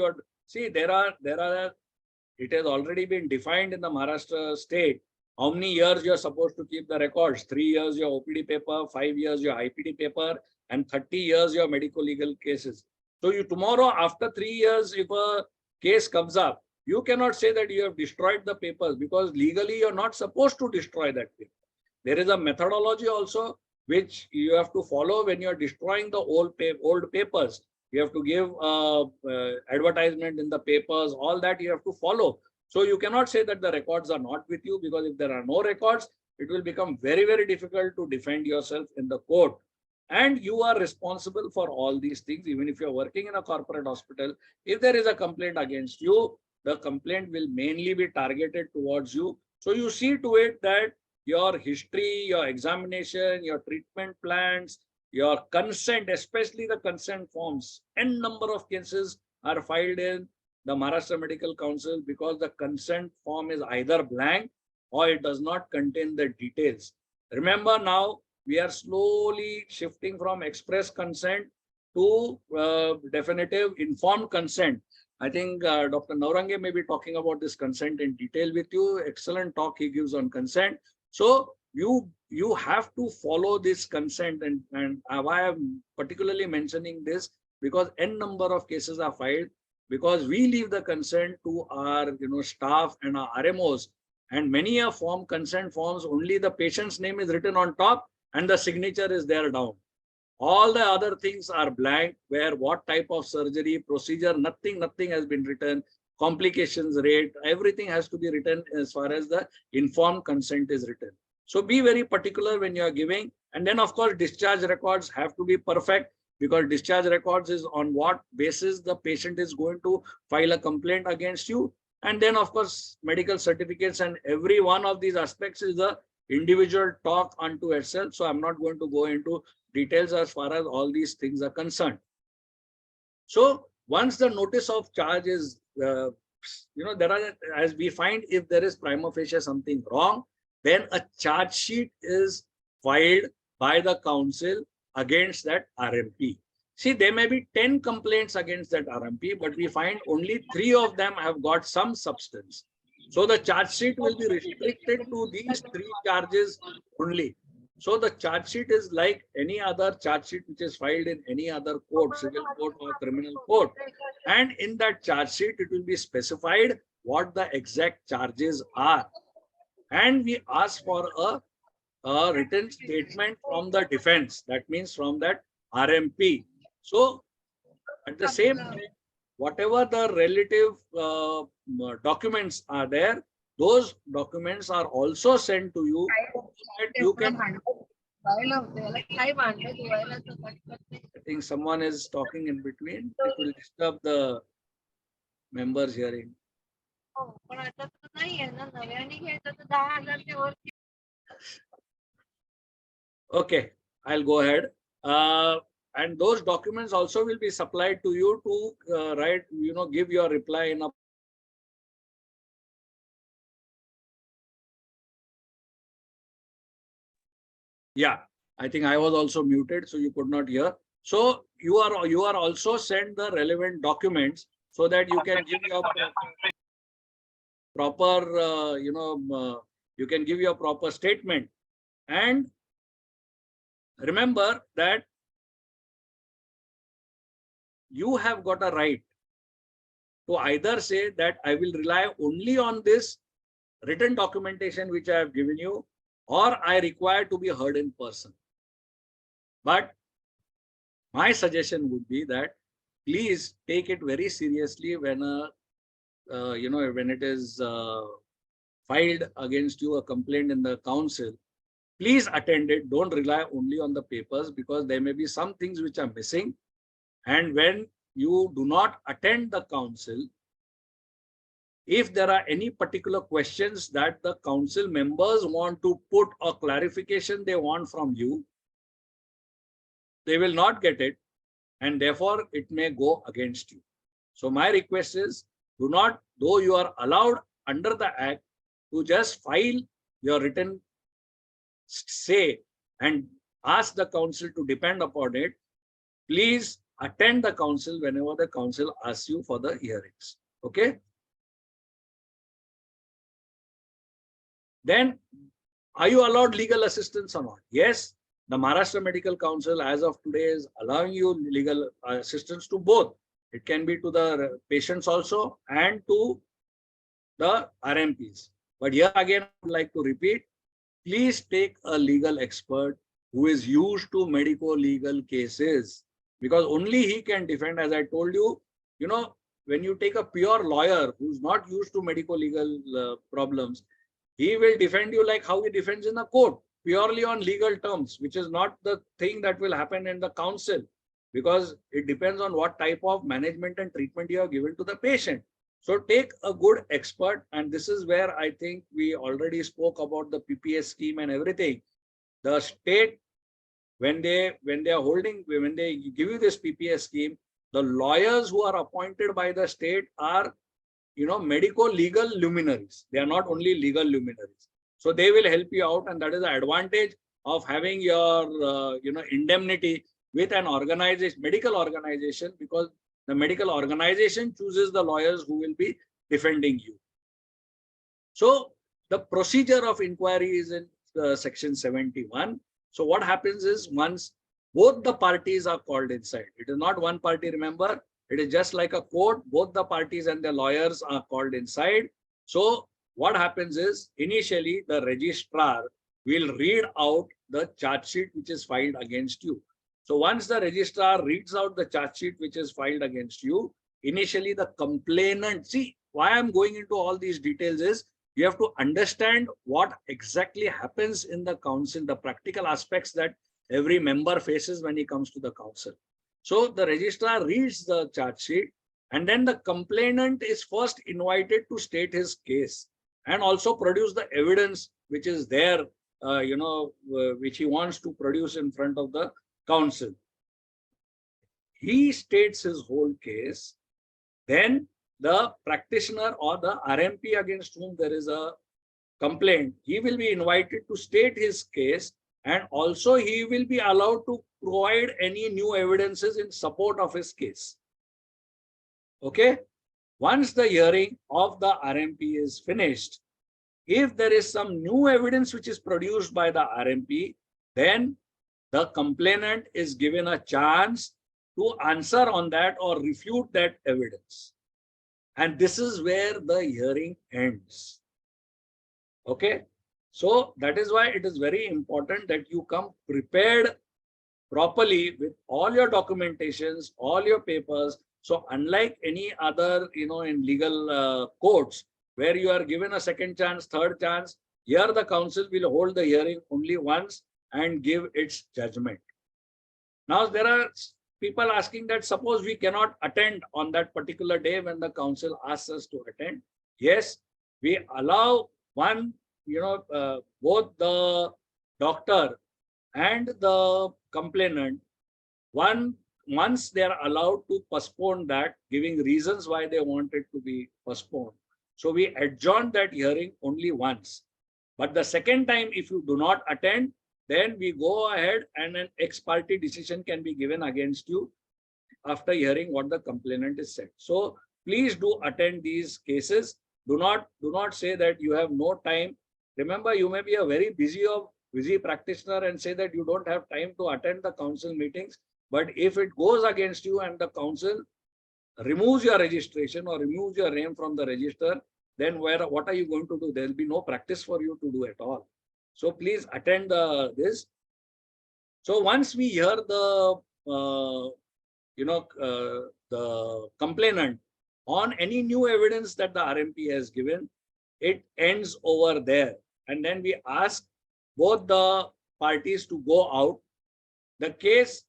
it has already been defined in the Maharashtra state, how many years you are supposed to keep the records. 3 years your OPD paper, 5 years your IPD paper, and 30 years your medical legal cases. So you tomorrow, after 3 years, if a case comes up, you cannot say that you have destroyed the papers, because legally you're not supposed to destroy that paper. There is a methodology also which you have to follow when you're destroying the old papers. You have to give advertisement in the papers, all that you have to follow. So you cannot say that the records are not with you, because if there are no records, it will become very, very difficult to defend yourself in the court. And you are responsible for all these things, even if you're working in a corporate hospital. If there is a complaint against you, the complaint will mainly be targeted towards you. So you see to it that your history, your examination, your treatment plans, your consent, especially the consent forms, n number of cases are filed in the Maharashtra Medical Council because the consent form is either blank or it does not contain the details. Remember, now we are slowly shifting from express consent to definitive informed consent. I think Dr. Naurange may be talking about this consent in detail with you. Excellent talk he gives on consent. So you have to follow this consent, and why I'm particularly mentioning this, because n number of cases are filed because we leave the consent to our staff and our RMOs, and many a consent forms, only the patient's name is written on top and the signature is there down. All the other things are blank, where what type of surgery, procedure, nothing has been written. Complications rate, everything has to be written as far as the informed consent is written. So be very particular when you are giving. And then of course, discharge records have to be perfect, because discharge records is on what basis the patient is going to file a complaint against you. And then of course, medical certificates, and every one of these aspects is the individual talk unto itself. So I'm not going to go into details as far as all these things are concerned. So once the notice of charge is, there are, as we find, if there is prima facie something wrong, then a charge sheet is filed by the council against that RMP. See, there may be 10 complaints against that RMP, but we find only 3 of them have got some substance. So the charge sheet will be restricted to these 3 charges only. So the charge sheet is like any other charge sheet which is filed in any other court, civil court or criminal court. And in that charge sheet, it will be specified what the exact charges are. And we ask for a written statement from the defense. That means from that RMP. So at the same time, whatever the relative documents are there, those documents are also sent to you so that you can. I think someone is talking in between. It will disturb the members hearing. Okay, I'll go ahead. And those documents also will be supplied to you to write, give your reply in a. Yeah, I think I was also muted, so you could not hear. So you are also sent the relevant documents so that you can give your proper, you can give your proper statement. And remember that you have got a right to either say that I will rely only on this written documentation which I have given you, or I require to be heard in person. But my suggestion would be that please take it very seriously when when it is filed against you a complaint in the council. Please attend it. Don't rely only on the papers, because there may be some things which are missing. And when you do not attend the council, if there are any particular questions that the council members want to put or clarification they want from you, they will not get it, and therefore it may go against you. So my request is, do not, though you are allowed under the Act to just file your written say and ask the council to depend upon it, please attend the council whenever the council asks you for the hearings. Okay? Then, are you allowed legal assistance or not? Yes, the Maharashtra Medical Council as of today is allowing you legal assistance to both. It can be to the patients also and to the RMPs. But here again, I would like to repeat, please take a legal expert who is used to medico-legal cases, because only he can defend. As I told you, when you take a pure lawyer who's not used to medico-legal problems, he will defend you like how he defends in a court, purely on legal terms, which is not the thing that will happen in the council, because it depends on what type of management and treatment you have given to the patient. So take a good expert, and this is where I think we already spoke about the PPS scheme and everything. The state, when they give you this PPS scheme, the lawyers who are appointed by the state are medico-legal luminaries. They are not only legal luminaries. So they will help you out, and that is the advantage of having your indemnity with an organization, medical organization, because the medical organization chooses the lawyers who will be defending you. So the procedure of inquiry is in section 71. So what happens is, once both the parties are called inside, it is not one party, remember, it is just like a court, both the parties and the lawyers are called inside. So what happens is, initially the registrar will read out the charge sheet which is filed against you. So once the registrar reads out the charge sheet which is filed against you, initially the complainant, see why I'm going into all these details is, you have to understand what exactly happens in the council, the practical aspects that every member faces when he comes to the council. So the registrar reads the charge sheet, and then the complainant is first invited to state his case and also produce the evidence which is there, which he wants to produce in front of the council. He states his whole case. Then the practitioner or the RMP against whom there is a complaint, he will be invited to state his case, and also he will be allowed to provide any new evidences in support of his case. Okay. Once the hearing of the RMP is finished, if there is some new evidence which is produced by the RMP, then the complainant is given a chance to answer on that or refute that evidence. And this is where the hearing ends. Okay. So that is why it is very important that you come prepared properly with all your documentations, all your papers. So unlike any other, in legal courts, where you are given a second chance, third chance, here the council will hold the hearing only once and give its judgment. Now there are people asking that suppose we cannot attend on that particular day when the council asks us to attend. Yes, we allow one, both the doctor and the complainant, once they are allowed to postpone that, giving reasons why they want it to be postponed. So we adjourn that hearing only once. But the second time, if you do not attend, then we go ahead and an ex parte decision can be given against you after hearing what the complainant is said. So please do attend these cases. Do not say that you have no time. Remember, you may be a very busy practitioner and say that you don't have time to attend the council meetings. But if it goes against you and the council removes your registration or removes your name from the register, then what are you going to do? There will be no practice for you to do at all. So please attend this. So once we hear the the complainant on any new evidence that the RMP has given, it ends over there. And then we ask both the parties to go out. The case,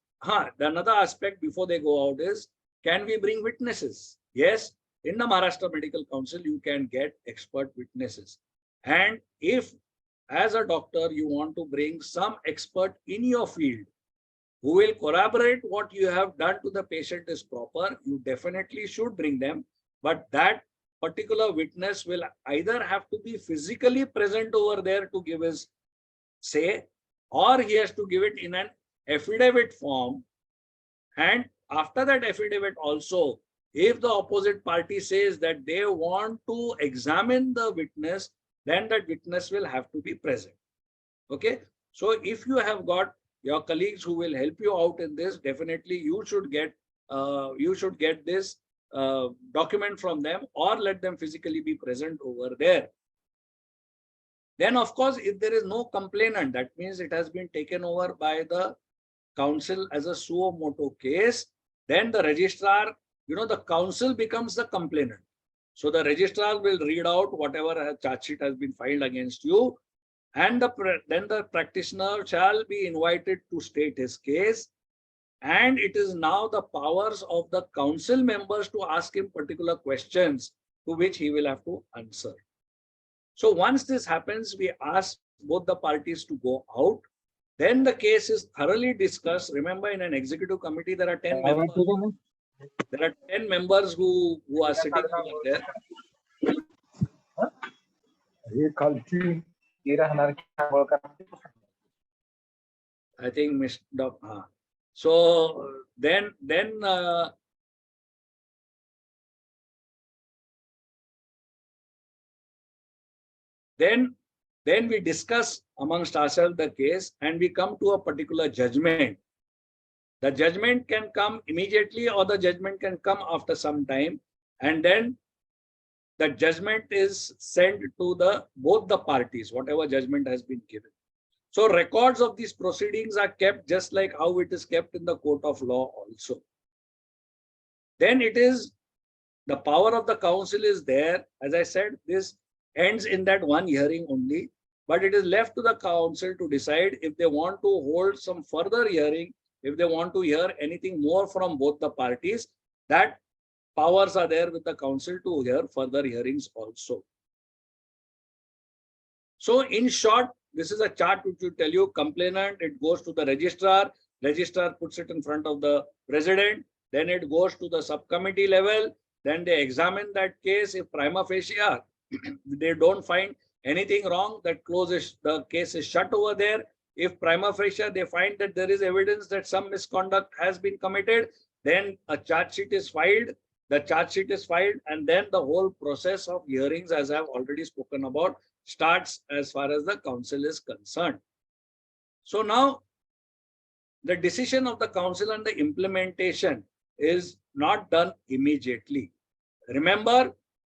another aspect before they go out is, can we bring witnesses? Yes, in the Maharashtra Medical Council, you can get expert witnesses. And if as a doctor, you want to bring some expert in your field who will corroborate what you have done to the patient is proper, you definitely should bring them. But that particular witness will either have to be physically present over there to give his say, or he has to give it in an affidavit form. And after that affidavit also, if the opposite party says that they want to examine the witness, then that witness will have to be present. Okay. So if you have got your colleagues who will help you out in this, definitely you should get this document from them, or let them physically be present over there. Then of course, if there is no complainant, that means it has been taken over by the council as a suo motu case, then the registrar, the council becomes the complainant. So the registrar will read out whatever charge sheet has been filed against you, and then the practitioner shall be invited to state his case. And it is now the powers of the council members to ask him particular questions to which he will have to answer. So once this happens, we ask both the parties to go out. Then the case is thoroughly discussed. Remember, in an executive committee, there are 10 members. There are 10 members who are sitting over there. I think Mr. So then we discuss amongst ourselves the case, and we come to a particular judgment. The judgment can come immediately, or the judgment can come after some time, and then the judgment is sent to both the parties, whatever judgment has been given. So records of these proceedings are kept just like how it is kept in the court of law also. Then it is the power of the council is there. As I said, this ends in that one hearing only, but it is left to the council to decide if they want to hold some further hearing, if they want to hear anything more from both the parties. That powers are there with the council to hear further hearings also. So in short, this is a chart which will tell you complainant, it goes to the registrar puts it in front of the president, then it goes to the subcommittee level, then they examine that case. If prima facie they don't find anything wrong, the case is shut over there. If prima facie they find that there is evidence that some misconduct has been committed, then a charge sheet is filed. The charge sheet is filed, and then the whole process of hearings, as I have already spoken about, starts as far as the council is concerned. So now the decision of the council and the implementation is not done immediately. Remember,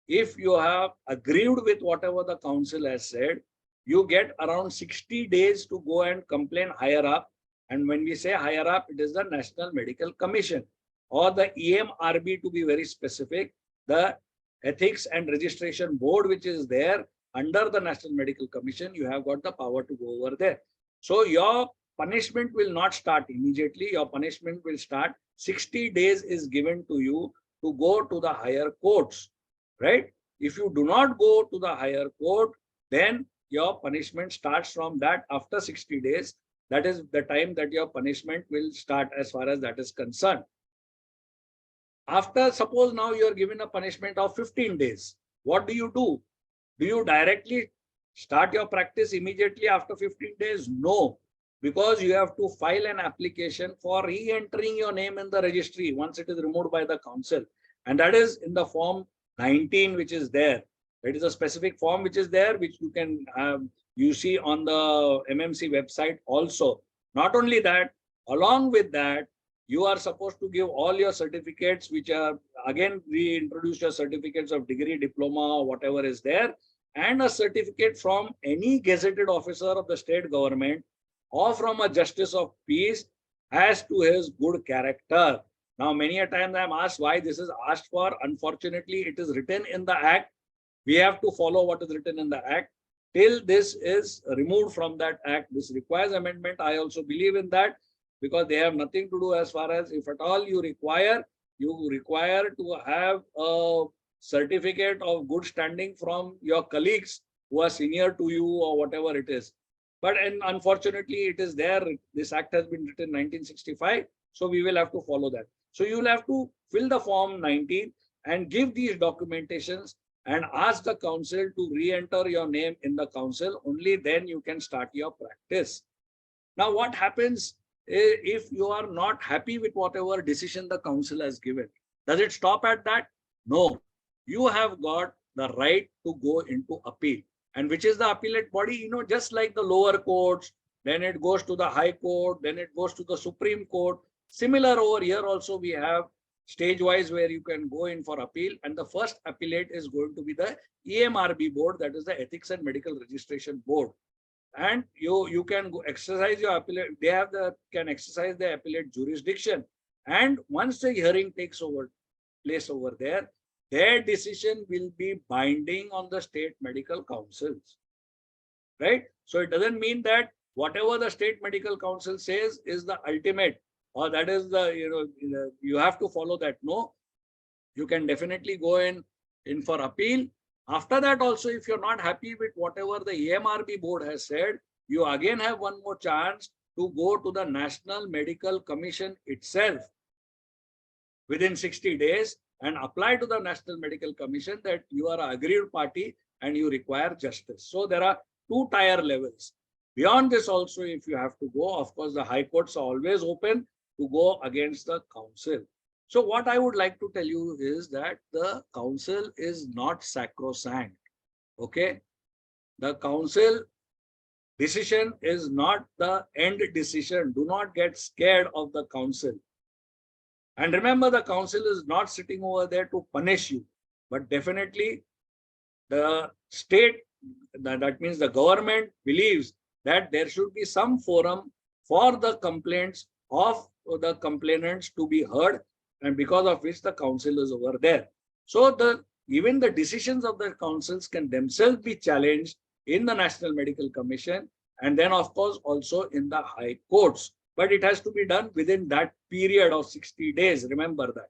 if you have agreed with whatever the council has said, you get around 60 days to go and complain higher up. And when we say higher up, it is the National Medical Commission or the EMRB, to be very specific, the Ethics and Registration Board, which is there under the National Medical Commission. You have got the power to go over there. So your punishment will not start immediately. Your punishment will start 60 days is given to you to go to the higher courts, right? If you do not go to the higher court, then your punishment starts from that after 60 days. That is the time that your punishment will start as far as that is concerned. After, suppose now you are given a punishment of 15 days. What do? Do you directly start your practice immediately after 15 days? No, because you have to file an application for re-entering your name in the registry once it is removed by the council. And that is in the form 19, which is there. It is a specific form which is there, which you can you see on the MMC website also. Not only that, along with that, you are supposed to give all your certificates, which are, again, we introduced your certificates of degree, diploma, or whatever is there, and a certificate from any gazetted officer of the state government or from a justice of peace as to his good character. Now, many a times I am asked why this is asked for. Unfortunately, it is written in the act. We have to follow what is written in the act. Till this is removed from that act, this requires amendment. I also believe in that, because they have nothing to do as far as, if at all you require to have a certificate of good standing from your colleagues who are senior to you or whatever it is. But unfortunately, it is there. This act has been written in 1965. So we will have to follow that. So you will have to fill the form 19 and give these documentations and ask the council to re-enter your name in the council. Only then you can start your practice. Now, what happens if you are not happy with whatever decision the council has given? Does it stop at that? No. You have got the right to go into appeal. And which is the appellate body? You know, just like the lower courts, then it goes to the high court, then it goes to the Supreme Court. Similar over here also we have stage-wise where you can go in for appeal. And the first appellate is going to be the EMRB board, that is the Ethics and Medical Registration Board. And you can go exercise your appellate. They have can exercise the appellate jurisdiction. And once the hearing takes place over there, their decision will be binding on the state medical councils, right? So it doesn't mean that whatever the state medical council says is the ultimate, or that is the, you have to follow that. No, you can definitely go in for appeal. After that also, if you're not happy with whatever the EMRB board has said, you again have one more chance to go to the National Medical Commission itself within 60 days and apply to the National Medical Commission that you are an aggrieved party and you require justice. So there are 2 tier levels. Beyond this also, if you have to go, of course, the high courts are always open to go against the council. So what I would like to tell you is that the council is not sacrosanct. Okay. The council decision is not the end decision. Do not get scared of the council. And remember, the council is not sitting over there to punish you, but definitely the state, that means the government, believes that there should be some forum for the complaints of the complainants to be heard, and because of which the council is over there. So even the decisions of the councils can themselves be challenged in the National Medical Commission, and then of course also in the high courts. But it has to be done within that period of 60 days. Remember that.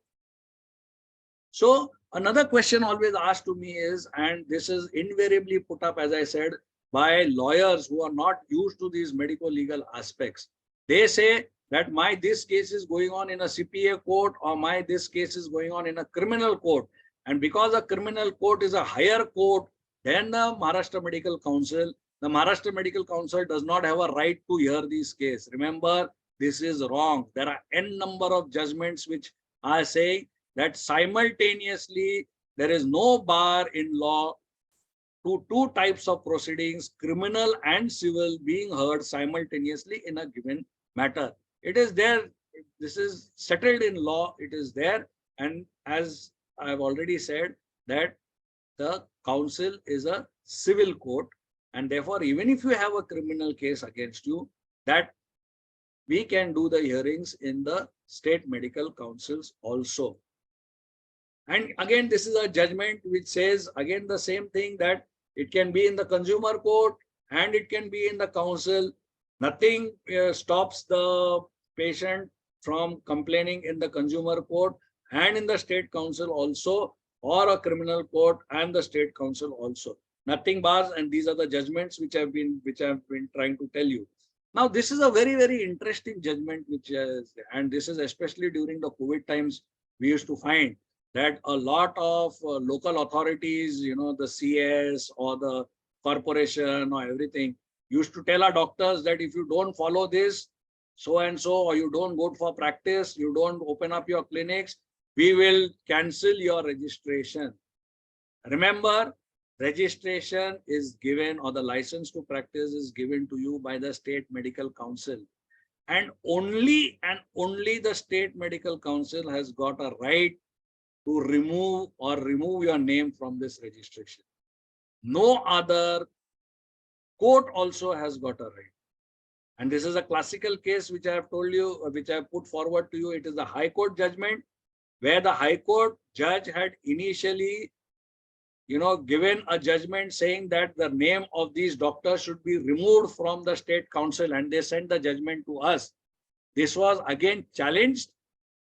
So another question always asked to me is, and this is invariably put up, as I said, by lawyers who are not used to these medical legal aspects. They say that this case is going on in a CPA court, or this case is going on in a criminal court. And because a criminal court is a higher court than the Maharashtra Medical Council, the Maharashtra Medical Council does not have a right to hear these cases. Remember, this is wrong. There are n number of judgments which are saying that simultaneously there is no bar in law to two types of proceedings, criminal and civil, being heard simultaneously in a given matter. It is there. This is settled in law. It is there. And as I have already said, that the council is a civil court, and therefore, even if you have a criminal case against you, that we can do the hearings in the state medical councils also. And again, this is a judgment which says again the same thing, that it can be in the consumer court and it can be in the council. Nothing stops the patient from complaining in the consumer court and in the state council also, or a criminal court and the state council also. Nothing bars, and these are the judgments which I've been trying to tell you. Now, this is a very, very interesting judgment, which is, and this is especially during the COVID times, we used to find that a lot of local authorities, the CS or the corporation or everything, used to tell our doctors that if you don't follow this, so and so, or you don't go for practice, you don't open up your clinics, we will cancel your registration. Remember, registration is given, or the license to practice is given to you by the state medical council. And only the state medical council has got a right to remove your name from this registration. No other court also has got a right. And this is a classical case which I have told you, which I have put forward to you. It is the High Court judgment, where the High Court judge had initially, given a judgment saying that the name of these doctors should be removed from the state council, and they sent the judgment to us. This was again challenged,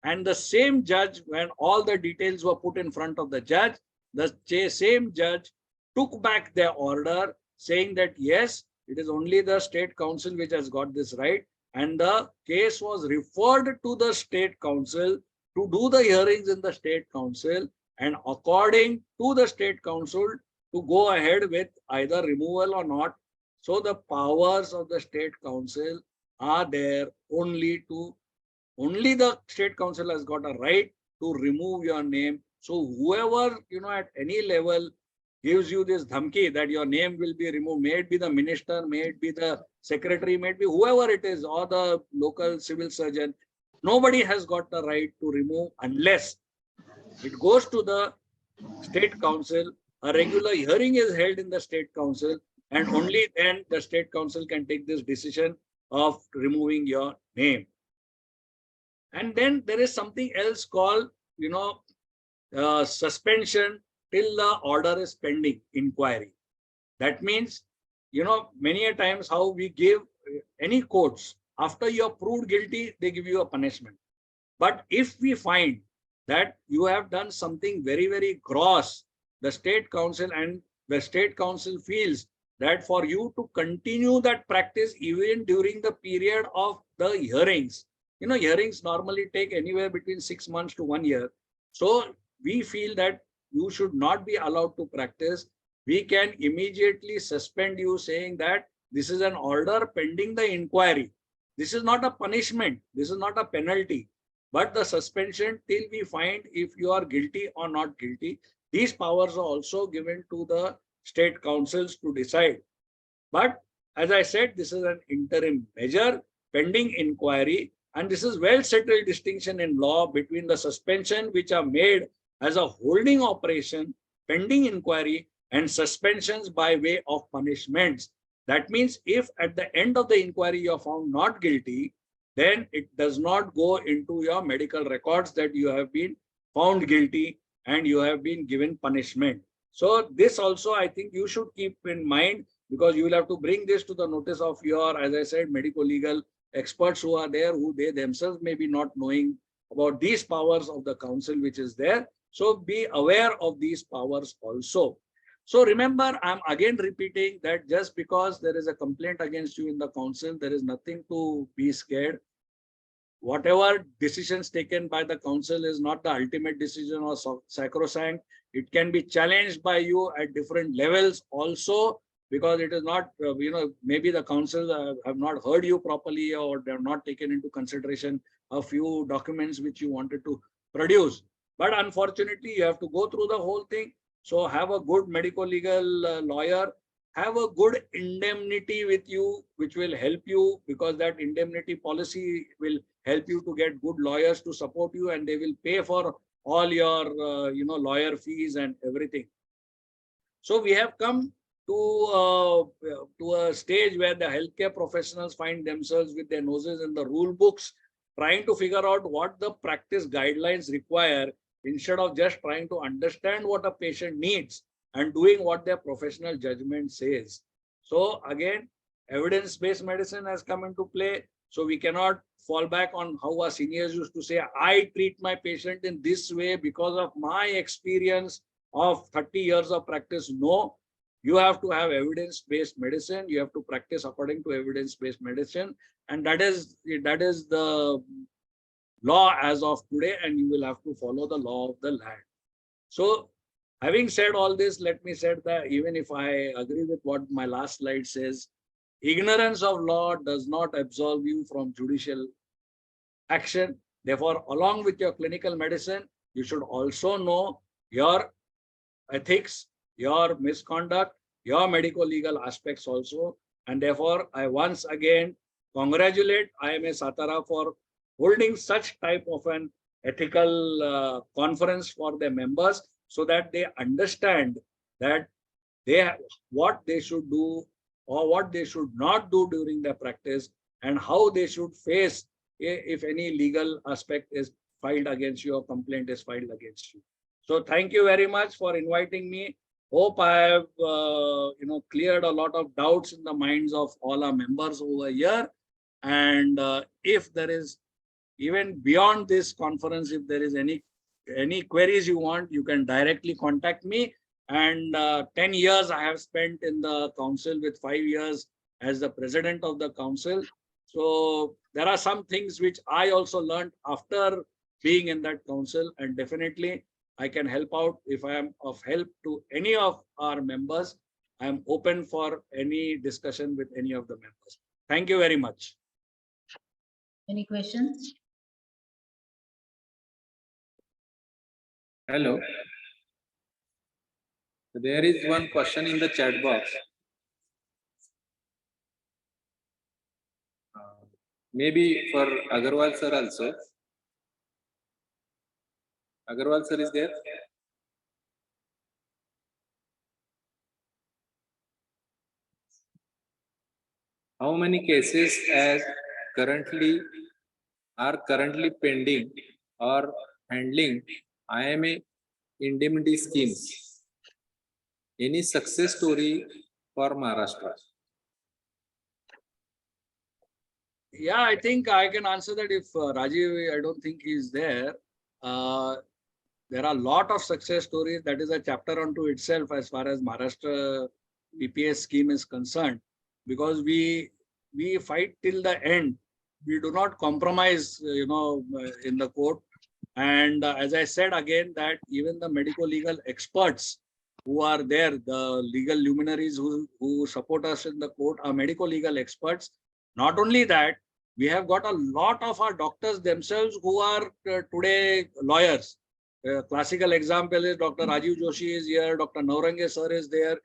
and the same judge, when all the details were put in front of the judge, the same judge took back their order, saying that yes, it is only the state council which has got this right, and the case was referred to the state council to do the hearings in the state council, and according to the state council to go ahead with either removal or not. So the powers of the state council are there only the state council has got a right to remove your name. So whoever, at any level gives you this dhamki that your name will be removed, may it be the minister, may it be the secretary, may it be whoever it is, or the local civil surgeon, nobody has got the right to remove unless it goes to the state council. A regular hearing is held in the state council, and only then the state council can take this decision of removing your name. And then there is something else called, suspension till the order is pending inquiry. That means, many a times how we give any courts, after you're proved guilty, they give you a punishment. But if we find that you have done something very, very gross, the state council feels that for you to continue that practice even during the period of the hearings, hearings normally take anywhere between 6 months to 1 year. So we feel that you should not be allowed to practice. We can immediately suspend you, saying that this is an order pending the inquiry. This is not a punishment. This is not a penalty, but the suspension till we find if you are guilty or not guilty. These powers are also given to the state councils to decide. But as I said, this is an interim measure pending inquiry, and this is well settled distinction in law between the suspension which are made as a holding operation pending inquiry and suspensions by way of punishments. That means if at the end of the inquiry you are found not guilty, then it does not go into your medical records that you have been found guilty and you have been given punishment. So this also I think you should keep in mind, because you will have to bring this to the notice of your, as I said, medico-legal experts who are there, who they themselves may be not knowing about these powers of the council which is there. So be aware of these powers also. So remember, I'm again repeating that just because there is a complaint against you in the council, there is nothing to be scared. Whatever decisions taken by the council is not the ultimate decision or sacrosanct. It can be challenged by you at different levels also, because it is not, maybe the council have not heard you properly, or they have not taken into consideration a few documents which you wanted to produce. But unfortunately, you have to go through the whole thing. So have a good medical legal lawyer, have a good indemnity with you, which will help you, because that indemnity policy will help you to get good lawyers to support you, and they will pay for all your lawyer fees and everything. So we have come to a stage where the healthcare professionals find themselves with their noses in the rule books, trying to figure out what the practice guidelines require, instead of just trying to understand what a patient needs and doing what their professional judgment says. So again, evidence-based medicine has come into play. So we cannot fall back on how our seniors used to say, I treat my patient in this way because of my experience of 30 years of practice. No, you have to have evidence-based medicine. You have to practice according to evidence-based medicine. And that is the law as of today, and you will have to follow the law of the land. So having said all this, let me say that even if I agree with what my last slide says, ignorance of law does not absolve you from judicial action. Therefore, along with your clinical medicine, you should also know your ethics, your misconduct, your medical legal aspects also. And therefore, I once again congratulate IMA Satara for holding such type of an ethical conference for their members, so that they understand that what they should do or what they should not do during their practice, and how they should face if any legal aspect is filed against you or complaint is filed against you. So thank you very much for inviting me. Hope I have cleared a lot of doubts in the minds of all our members over here. And if there is, even beyond this conference, if there is any queries you want, you can directly contact me. And 10 years I have spent in the council, with 5 years as the president of the council. So there are some things which I also learned after being in that council, and definitely I can help out. If I am of help to any of our members, I am open for any discussion with any of the members. Thank you very much. Any questions? Hello. There is one question in the chat box. Maybe for Agarwal sir also. Agarwal sir is there? How many cases are currently pending or handling IMA indemnity schemes? Any success story for Maharashtra? Yeah, I think I can answer that. If Rajiv, I don't think he's there. There are a lot of success stories. That is a chapter unto itself as far as Maharashtra PPS scheme is concerned, because we fight till the end. We do not compromise, in the court. And as I said again, that even the medical legal experts who are there, the legal luminaries who support us in the court, are medical legal experts. Not only that, we have got a lot of our doctors themselves who are today lawyers. Classical example is Dr. Rajiv Joshi is here, Dr. Naurange sir is there.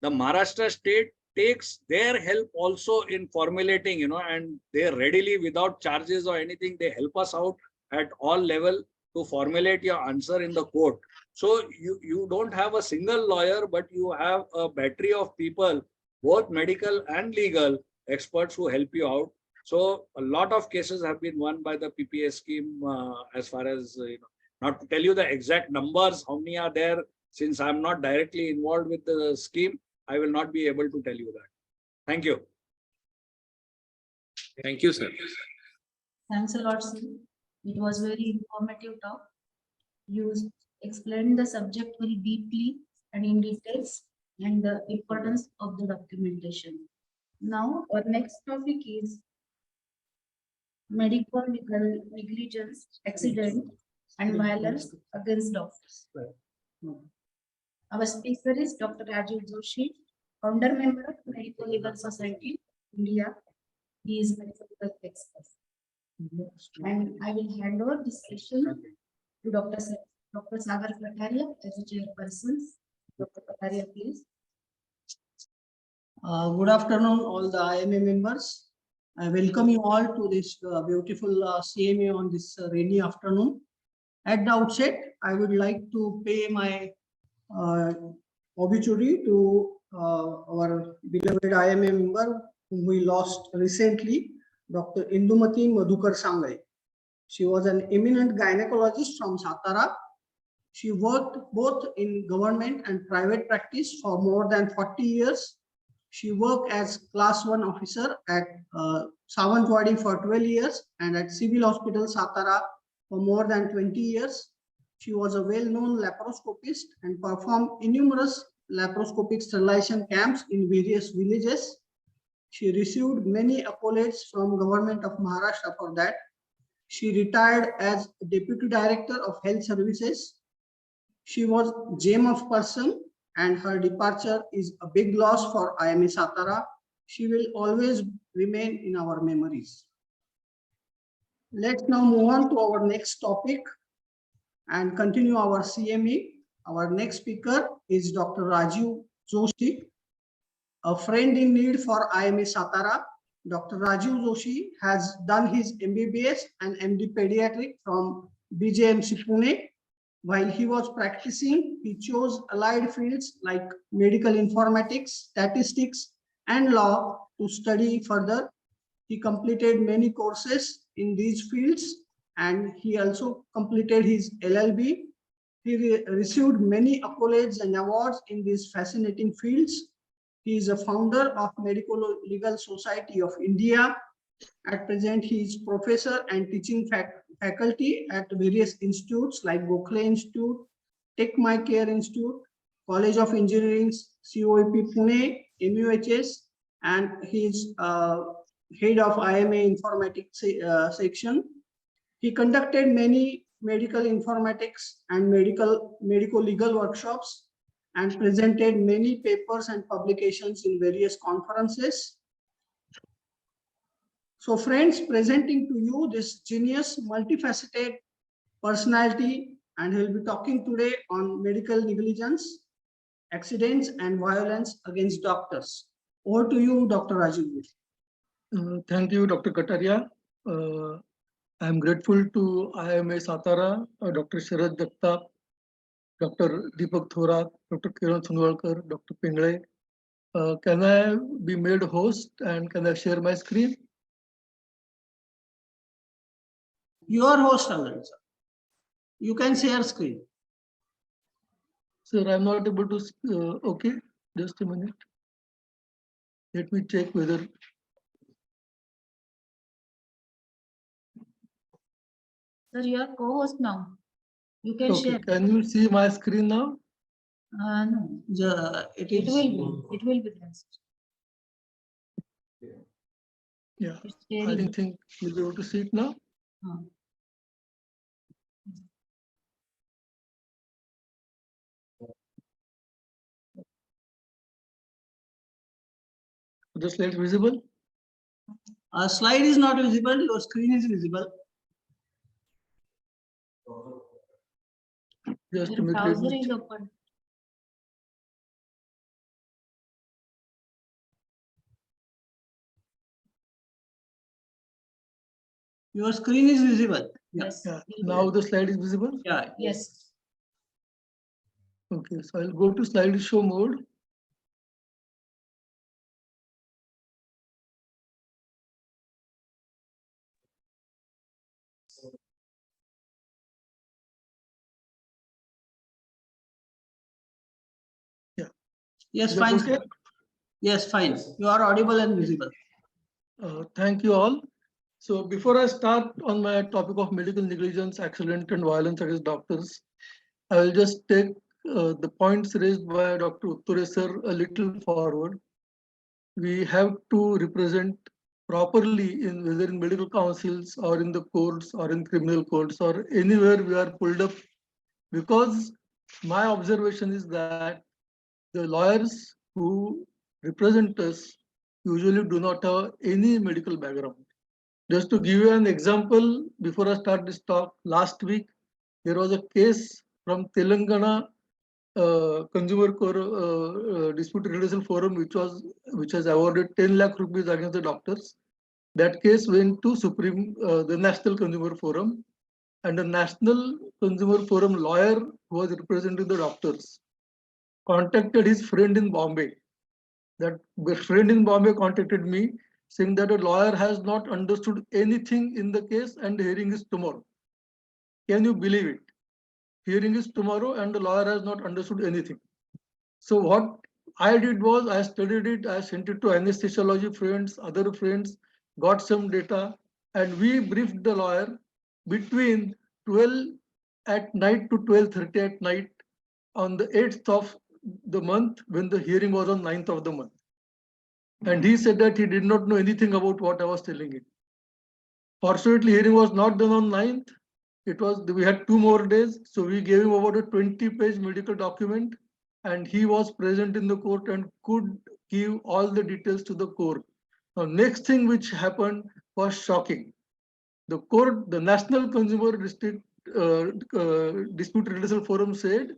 The Maharashtra state takes their help also in formulating, and they readily, without charges or anything, they help us out at all level to formulate your answer in the court. So you don't have a single lawyer, but you have a battery of people, both medical and legal experts, who help you out. So a lot of cases have been won by the PPS scheme, as far as, not to tell you the exact numbers, how many are there, since I'm not directly involved with the scheme, I will not be able to tell you that. Thank you. Thank you, sir. Thanks a lot, sir. It was very informative talk. You explained the subject very deeply and in details, and the importance of the documentation. Now, our next topic is medical negligence, accident, and violence against doctors. Our speaker is Dr. Rajiv Joshi, founder member of Medical Legal Society, India. He is medical legal expert. And I will hand over this session to Dr. Sagar Kataria as a chairperson. Dr. Kataria, please. Good afternoon, all the IMA members. I welcome you all to this beautiful CME on this rainy afternoon. At the outset, I would like to pay my obituary to our beloved IMA member whom we lost recently, Dr. Indumati Madhukar Sangai. She was an eminent gynecologist from Satara. She worked both in government and private practice for more than 40 years. She worked as class 1 officer at Savantwadi for 12 years and at Civil Hospital Satara for more than 20 years. She was a well-known laparoscopist and performed numerous laparoscopic sterilization camps in various villages. She received many accolades from government of Maharashtra for that. She retired as Deputy Director of Health Services. She was gem of person and her departure is a big loss for IMA Satara. She will always remain in our memories. Let's now move on to our next topic and continue our CME. Our next speaker is Dr. Rajiv Joshi, a friend in need for IMA Satara. Dr. Rajiv Joshi has done his MBBS and MD Pediatric from BJMC Pune. While he was practicing, he chose allied fields like medical informatics, statistics, and law to study further. He completed many courses in these fields and he also completed his LLB. He received many accolades and awards in these fascinating fields. He is a founder of Medicolegal Society of India. At present, he is professor and teaching faculty at various institutes like Gokhale Institute, Tech My Care Institute, College of Engineering, COEP Pune, MUHS, and he is head of IMA Informatics section. He conducted many medical informatics and medical legal workshops and presented many papers and publications in various conferences. So friends, presenting to you this genius, multifaceted personality, and he'll be talking today on medical negligence, accidents, and violence against doctors. Over to you, Dr. Rajiv. Thank you, Dr. Kataria. I am grateful to IMA Satara, Dr. Sharad Jagtap, Dr. Deepak Thorat, Dr. Kiran Sunwalkar, Dr. Pingle. Can I be made host and can I share my screen? You are host already, sir. You can share screen. Sir, I'm not able to, okay, just a minute. Let me check whether. Sir, you are co-host now. You can Okay, share. can you see my screen now? No, It it will be there. Yeah, It's I sharing. didn't think you'll be able to see it now. The slide visible? Slide is not visible, your screen is visible. Just a Your minute. browser is open. Your screen is visible. Yes. Yeah, now the slide is visible. Yeah. Yes. Okay, so I'll go to slideshow mode. Yeah. Yes, Is that fine. okay? Yes, fine. You are audible and visible. Thank you all. So before I start on my topic of medical negligence, accident and violence against doctors, I will just take the points raised by Dr. Utture sir a little forward. We have to represent properly in whether in medical councils or in the courts or in criminal courts or anywhere we are pulled up, because my observation is that the lawyers who represent us usually do not have any medical background. Just to give you an example, before I start this talk, last week there was a case from Telangana consumer dispute redressal forum, which has awarded 10 lakh rupees against the doctors. That case went to the National Consumer Forum, and the National Consumer Forum lawyer who was representing the doctors contacted his friend in Bombay. That friend in Bombay contacted me saying that a lawyer has not understood anything in the case and the hearing is tomorrow. Can you believe it? Hearing is tomorrow and the lawyer has not understood anything. So what I did was I studied it, I sent it to anesthesiology friends, other friends, got some data, and we briefed the lawyer between 12 at night to 12:30 at night on the 8th of the month when the hearing was on 9th of the month. And he said that he did not know anything about what I was telling him. Fortunately, hearing was not done on 9th. We had 2 more days. So we gave him about a 20-page medical document, and he was present in the court and could give all the details to the court. Now, next thing which happened was shocking. The court, the National Consumer Dispute Redressal Forum said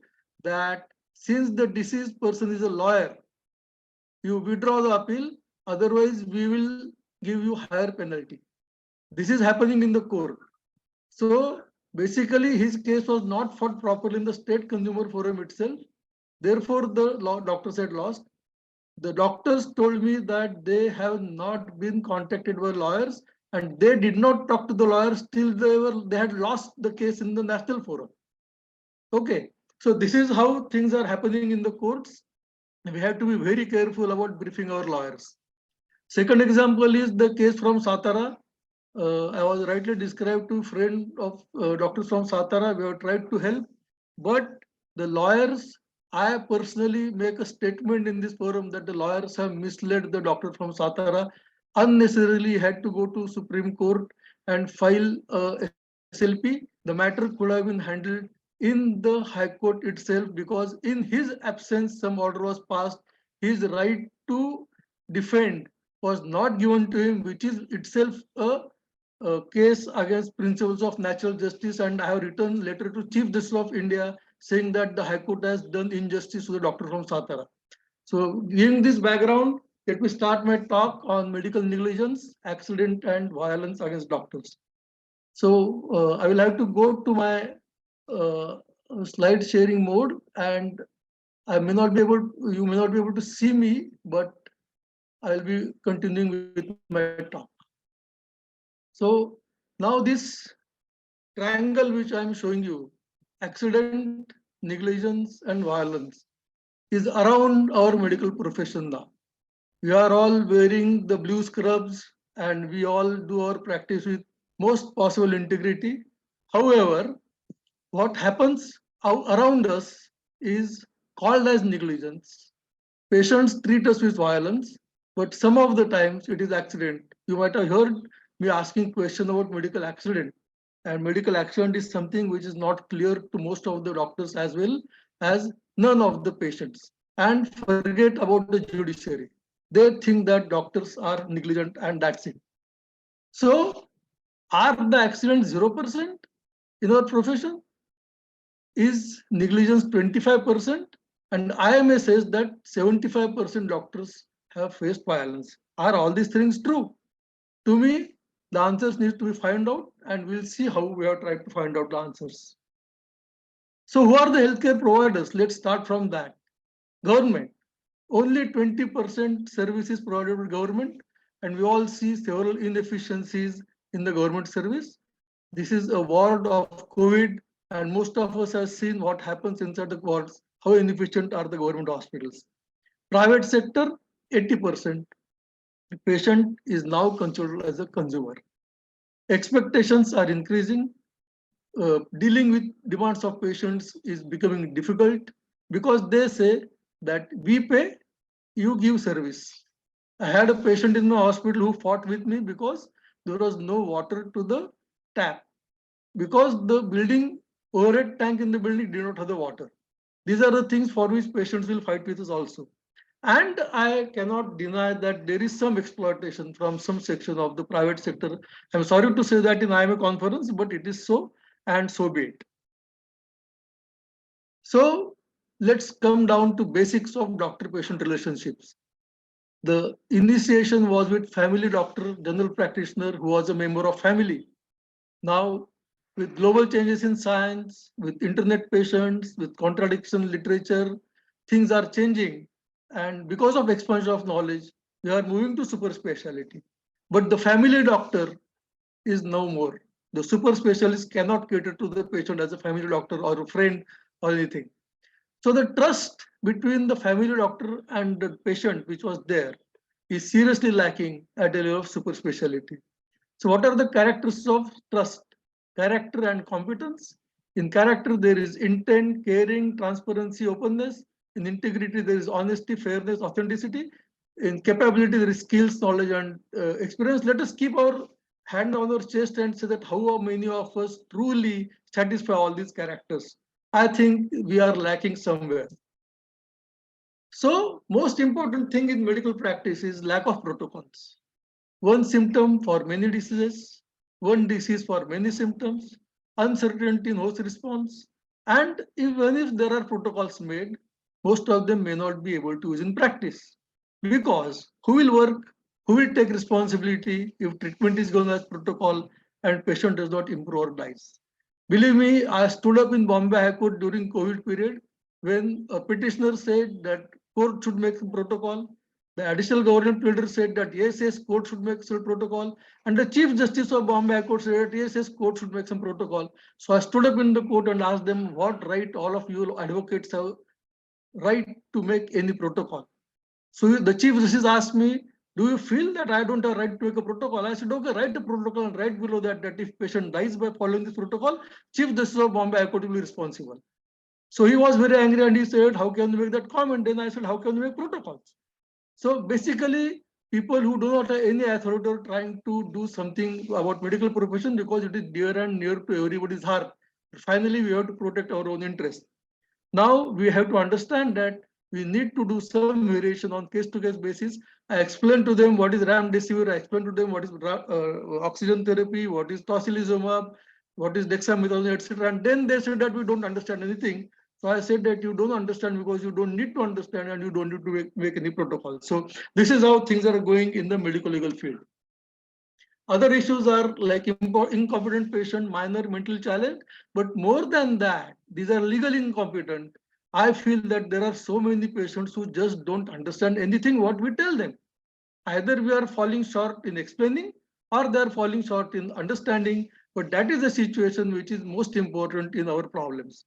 that since the deceased person is a lawyer, you withdraw the appeal, otherwise we will give you higher penalty. This is happening in the court. So basically his case was not fought properly in the State Consumer Forum itself. Therefore, the doctors had lost. The doctors told me that they have not been contacted by lawyers and they did not talk to the lawyers till they had lost the case in the National Forum. Okay, so this is how things are happening in the courts. We have to be very careful about briefing our lawyers. Second example is the case from Satara. I was rightly described to friend of doctors from Satara. We have tried to help, but the lawyers, I personally make a statement in this forum that the lawyers have misled the doctor from Satara, unnecessarily had to go to Supreme Court and file SLP. The matter could have been handled in the High Court itself, because in his absence, some order was passed. His right to defend was not given to him, which is itself a case against principles of natural justice. And I have written letter to Chief Justice of India saying that the High Court has done injustice to the doctor from Satara. So giving this background, let me start my talk on medical negligence, accident and violence against doctors. So I will have to go to my slide sharing mode, and you may not be able to see me, but I'll be continuing with my talk. So now this triangle which I'm showing you, accident, negligence and violence, is around our medical profession now. We are all wearing the blue scrubs and we all do our practice with most possible integrity. However, what happens around us is called as negligence. Patients treat us with violence, but some of the times it is accident. You might have heard me asking question about medical accident, and medical accident is something which is not clear to most of the doctors as well as none of the patients. And forget about the judiciary. They think that doctors are negligent and that's it. So are the accidents 0% in our profession? Is negligence 25%? And IMA says that 75% doctors have faced violence. Are all these things true? To me, the answers need to be found out, and we'll see how we are trying to find out the answers. So who are the healthcare providers? Let's start from that. Government. Only 20% services provided by government, and we all see several inefficiencies in the government service. This is a ward of COVID, and most of us have seen what happens inside the wards, how inefficient are the government hospitals. Private sector, 80%. The patient is now considered as a consumer. Expectations are increasing. Dealing with demands of patients is becoming difficult because they say that we pay, you give service. I had a patient in my hospital who fought with me because there was no water to the tap, because the building, overhead tank in the building did not have the water. These are the things for which patients will fight with us also. And I cannot deny that there is some exploitation from some section of the private sector. I'm sorry to say that in IMA conference, but it is so, and so be it. So let's come down to basics of doctor-patient relationships. The initiation was with family doctor, general practitioner who was a member of family. Now, with global changes in science, with internet patients, with contradiction literature, things are changing. And because of expansion of knowledge, we are moving to super specialty. But the family doctor is no more. The super specialist cannot cater to the patient as a family doctor or a friend or anything. So the trust between the family doctor and the patient, which was there, is seriously lacking at a level of super specialty. So what are the characteristics of trust? Character and competence. In character, there is intent, caring, transparency, openness. In integrity, there is honesty, fairness, authenticity. In capability, there is skills, knowledge, and experience. Let us keep our hand on our chest and say that how many of us truly satisfy all these characters. I think we are lacking somewhere. So most important thing in medical practice is lack of protocols. One symptom for many diseases, one disease for many symptoms, uncertainty in host response, and even if there are protocols made, most of them may not be able to use in practice. Because who will work, who will take responsibility if treatment is going as protocol and patient does not improve or dies? Believe me, I stood up in Bombay High Court during COVID period when a petitioner said that court should make some protocol. The additional government pleader said that yes, court should make some protocol. And the Chief Justice of Bombay High Court said that yes, court should make some protocol. So I stood up in the court and asked them what right all of you advocates have right to make any protocol. So the Chief Justice asked me, do you feel that I don't have right to make a protocol? I said, okay, write the protocol and write below that if patient dies by following this protocol, Chief Justice of Bombay High Court will be responsible. So he was very angry and he said, how can you make that comment? Then I said, how can you make protocols? So basically, people who do not have any authority are trying to do something about medical profession because it is dear and near to everybody's heart. Finally, we have to protect our own interest. Now we have to understand that we need to do some variation on case-to-case basis. I explained to them what is remdesivir, I explained to them what is oxygen therapy, what is tocilizumab, what is dexamethasone, etc. And then they said that we don't understand anything. So I said that you don't understand because you don't need to understand and you don't need to make any protocol. So this is how things are going in the medical legal field. Other issues are like incompetent patient, minor mental challenge, but more than that, these are legally incompetent. I feel that there are so many patients who just don't understand anything what we tell them. Either we are falling short in explaining or they are falling short in understanding, but that is the situation which is most important in our problems.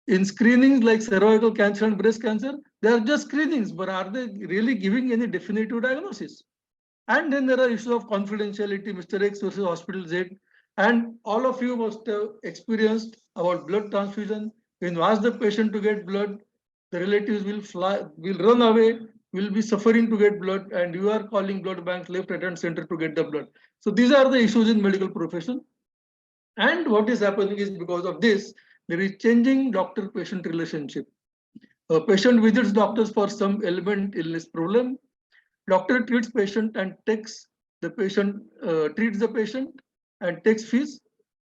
In screenings like cervical cancer and breast cancer, they are just screenings, but are they really giving any definitive diagnosis? And then there are issues of confidentiality, Mr. X versus Hospital Z. And all of you must have experienced about blood transfusion. When you ask the patient to get blood, the relatives will run away, will be suffering to get blood, and you are calling blood banks left, right, and center to get the blood. So these are the issues in medical profession. And what is happening is because of this, there is changing doctor-patient relationship. A patient visits doctors for some ailment, illness, problem. Doctor treats patient and takes the patient, treats the patient and takes fees.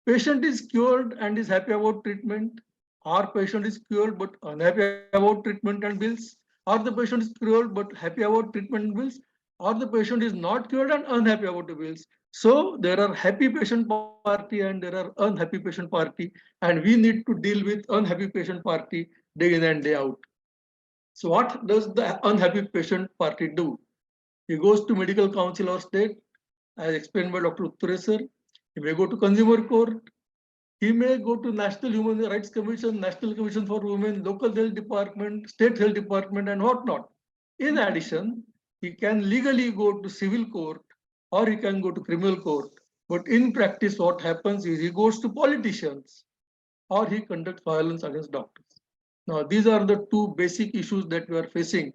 Patient is cured and is happy about treatment, or patient is cured but unhappy about treatment and bills, or the patient is cured but happy about treatment and bills, or the patient is not cured and unhappy about the bills. So there are happy patient party and there are unhappy patient party, and we need to deal with unhappy patient party day in and day out. So what does the unhappy patient party do? He goes to medical council or state, as explained by Dr. Utture sir. He may go to consumer court. He may go to National Human Rights Commission, National Commission for Women, local health department, state health department, and whatnot. In addition, he can legally go to civil court or he can go to criminal court. But in practice, what happens is he goes to politicians or he conducts violence against doctors. Now, these are the two basic issues that we are facing,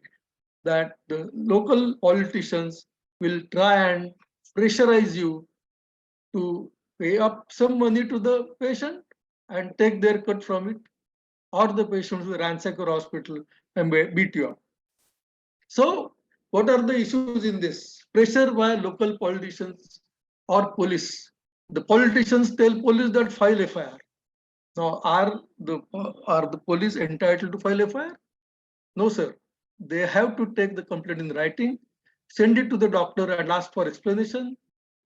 that the local politicians will try and pressurize you to pay up some money to the patient and take their cut from it, or the patient will ransack your hospital and beat you up. So what are the issues in this? Pressure by local politicians or police. The politicians tell police that file FIR. Now, are the police entitled to file FIR? No, sir. They have to take the complaint in writing, send it to the doctor and ask for explanation.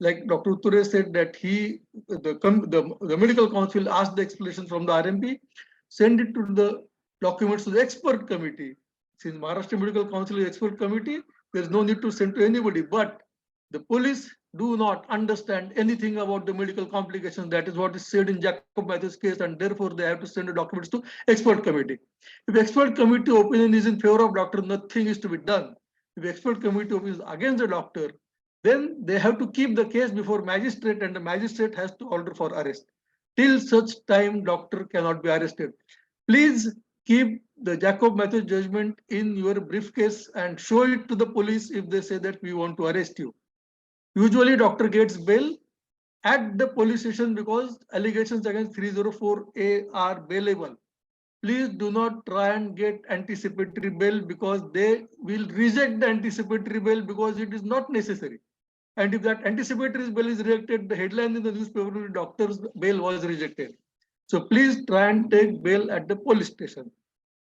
Like Dr. Utture said that the medical council asked the explanation from the RMP, send it to the documents to the expert committee. Since Maharashtra Medical Council is expert committee, there is no need to send to anybody, but the police do not understand anything about the medical complications. That is what is said in Jacob Matthews case, and therefore they have to send the documents to expert committee. If expert committee opinion is in favor of doctor, nothing is to be done. If expert committee opinion is against the doctor, then they have to keep the case before magistrate, and the magistrate has to order for arrest. Till such time, doctor cannot be arrested. Please keep the Jacob Matthews judgment in your briefcase and show it to the police if they say that we want to arrest you. Usually, doctor gets bail at the police station because allegations against 304A are bailable. Please do not try and get anticipatory bail because they will reject the anticipatory bail because it is not necessary. And if that anticipatory bail is rejected, the headline in the newspaper will be doctor's bail was rejected. So please try and take bail at the police station.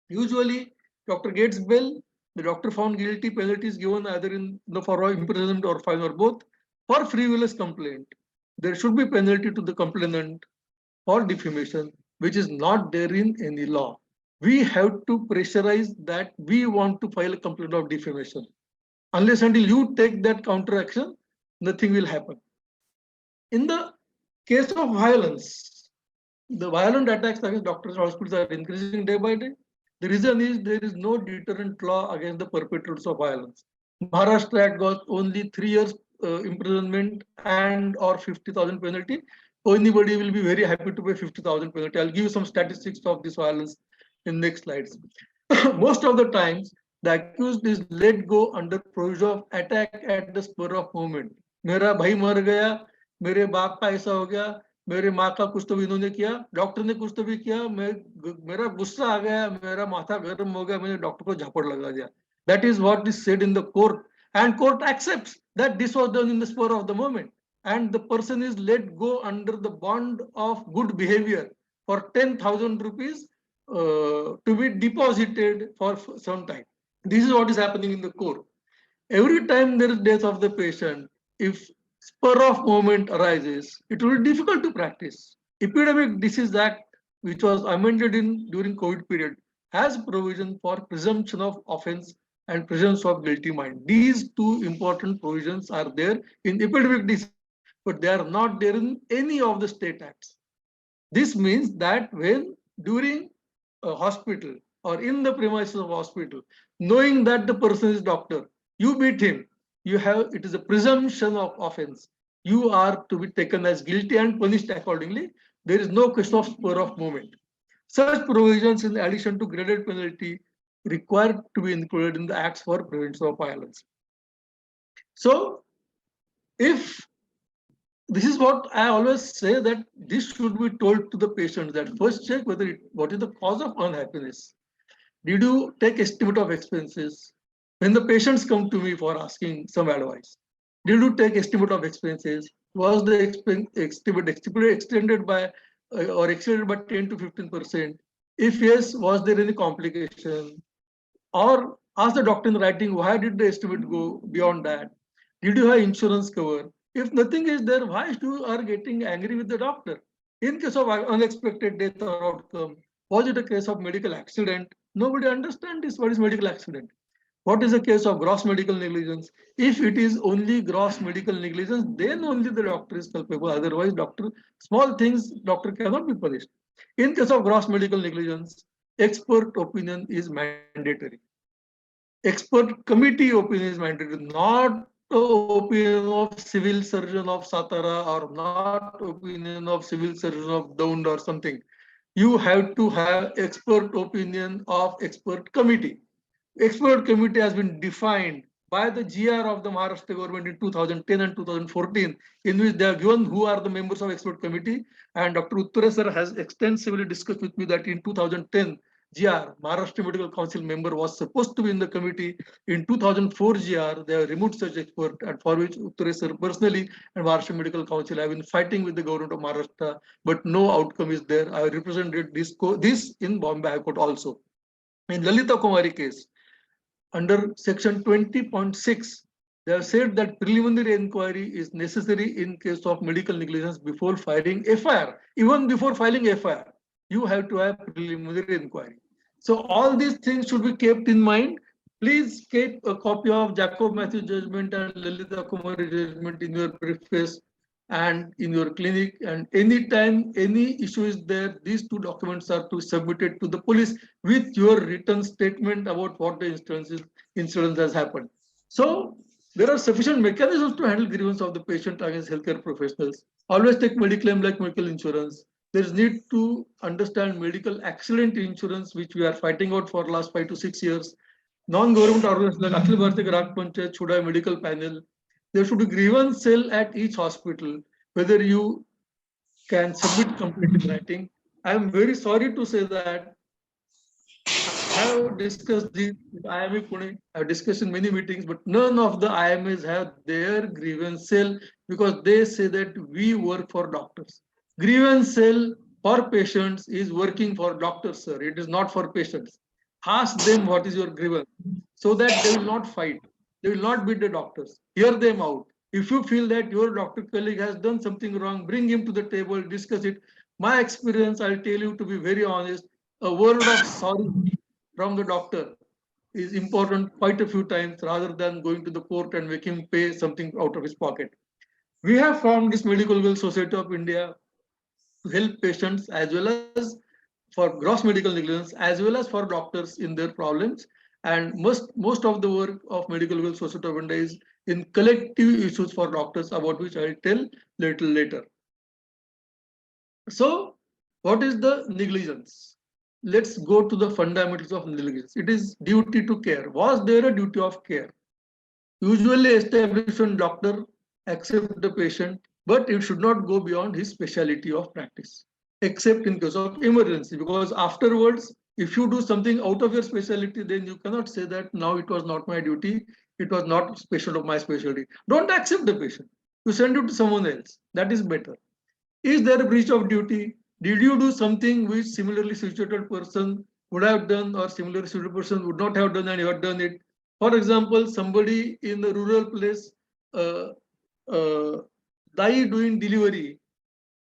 Usually, doctor gets bail. The doctor found guilty, penalty is given either in the for imprisonment or fine or both. For frivolous complaint, there should be penalty to the complainant for defamation, which is not there in any law. We have to pressurize that we want to file a complaint of defamation. Unless until you take that counter action, nothing will happen. In the case of violence, the violent attacks against doctors and hospitals are increasing day by day. The reason is there is no deterrent law against the perpetrators of violence. Maharashtra Act got only 3 years imprisonment and or 50,000 penalty. Anybody will be very happy to pay 50,000 penalty. I'll give you some statistics of this violence in next slides. Most of the times, the accused is let go under provision of attack at the spur of moment. मेरा भाई मर गया, मेरे बाप का ऐसा हो गया, मेरे माँ का कुछ तो इन्होंने किया, डॉक्टर ने कुछ तो भी किया, मेरा गुस्सा आ गया, मेरा माथा गर्म हो गया, मैंने डॉक्टर को झापड़ लगा दिया. That is what is said in the court, and court accepts that this was done in the spur of the moment, and the person is let go under the bond of good behavior for 10,000 rupees to be deposited for some time. This is what is happening in the court. Every time there is death of the patient, if spur of moment arises, it will be difficult to practice. Epidemic Disease Act, which was amended during COVID period, has provision for presumption of offense and presumption of guilty mind. These two important provisions are there in epidemic disease, but they are not there in any of the state acts. This means that when during a hospital or in the premises of hospital, knowing that the person is doctor, you beat him, it is a presumption of offense. You are to be taken as guilty and punished accordingly. There is no question of spur of moment. Such provisions, in addition to graded penalty, required to be included in the acts for prevention of violence. So, if this is what I always say, that this should be told to the patient, that first check what is the cause of unhappiness. Did you take estimate of expenses? When the patients come to me for asking some advice, did you take estimate of expenses? Was the estimate extended by or exceeded by 10 to 15%? If yes, was there any complication? Or ask the doctor in writing, why did the estimate go beyond that? Did you have insurance cover? If nothing is there, why you are getting angry with the doctor? In case of unexpected death or outcome, was it a case of medical accident? Nobody understands this. What is medical accident? What is the case of gross medical negligence? If it is only gross medical negligence, then only the doctor is culpable. Otherwise, small things, doctor cannot be punished. In case of gross medical negligence, expert opinion is mandatory. Expert committee opinion is mandatory, not opinion of civil surgeon of Satara or not opinion of civil surgeon of Daund or something. You have to have expert opinion of expert committee. Expert committee has been defined by the GR of the Maharashtra government in 2010 and 2014, in which they are given who are the members of expert committee. And Dr. Utture sir has extensively discussed with me that in 2010, GR, Maharashtra Medical Council member, was supposed to be in the committee. In 2004 GR, they have removed such expert, and for which Uttare sir personally and Maharashtra Medical Council have been fighting with the government of Maharashtra, but no outcome is there. I represented this in Bombay High Court also. In Lalita Kumari case, under section 20.6, they have said that preliminary inquiry is necessary in case of medical negligence before filing FIR. Even before filing FIR, you have to have preliminary inquiry. So all these things should be kept in mind. Please keep a copy of Jacob Matthews judgment and Lalita Kumari judgment in your briefcase and in your clinic, and anytime any issue is there, these two documents are to be submitted to the police with your written statement about what the incident has happened. So there are sufficient mechanisms to handle grievance of the patient against healthcare professionals. Always take mediclaim like medical insurance. There is need to understand medical accident insurance, which we are fighting out for last 5 to 6 years. Non-government organizations like Akhil Bharatiya Grak Panchayat should have medical panel. There should be grievance cell at each hospital, whether you can submit complaint in writing. I am very sorry to say that I have discussed this with IMA Pune. I have discussed in many meetings, but none of the IMAs have their grievance cell because they say that we work for doctors. Grievance cell for patients is working for doctors, sir. It is not for patients. Ask them what is your grievance so that they will not fight. They will not beat the doctors. Hear them out. If you feel that your doctor colleague has done something wrong, bring him to the table, discuss it. My experience, I'll tell you to be very honest, a word of sorry from the doctor is important quite a few times rather than going to the court and make him pay something out of his pocket. We have formed this Medical Legal Society of India to help patients as well as for gross medical negligence as well as for doctors in their problems. And most of the work of Medical Legal Society of India is in collective issues for doctors, about which I'll tell little later. So what is the negligence? Let's go to the fundamentals of negligence. It is duty to care. Was there a duty of care? Usually established when doctor accept the patient, but it should not go beyond his specialty of practice, except in case of emergency, because afterwards, if you do something out of your specialty, then you cannot say that now it was not my duty, it was not special of my specialty. Don't accept the patient. You send it to someone else. That is better. Is there a breach of duty? Did you do something which similarly situated person would have done or similarly situated person would not have done and you had done it? For example, somebody in a rural place die doing delivery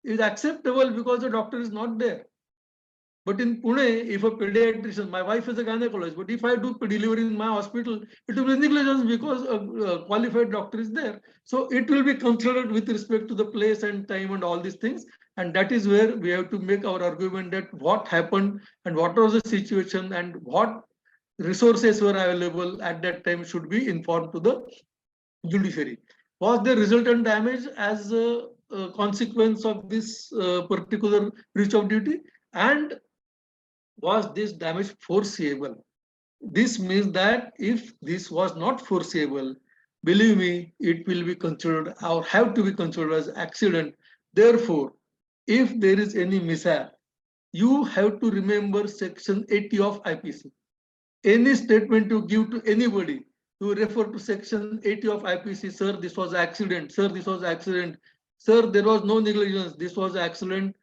is acceptable because the doctor is not there. But in Pune, if a pediatrician, my wife is a gynecologist, but if I do delivery in my hospital, it will be negligence because a qualified doctor is there. So it will be considered with respect to the place and time and all these things. And that is where we have to make our argument that what happened and what was the situation and what resources were available at that time should be informed to the judiciary. Was there resultant damage as a consequence of this particular breach of duty? And was this damage foreseeable? This means that if this was not foreseeable, believe me, it will be considered or have to be considered as accident. Therefore, if there is any mishap, you have to remember section 80 of IPC. Any statement you give to anybody, you refer to section 80 of IPC. Sir, this was accident. Sir, this was accident. Sir, there was no negligence. This was accident.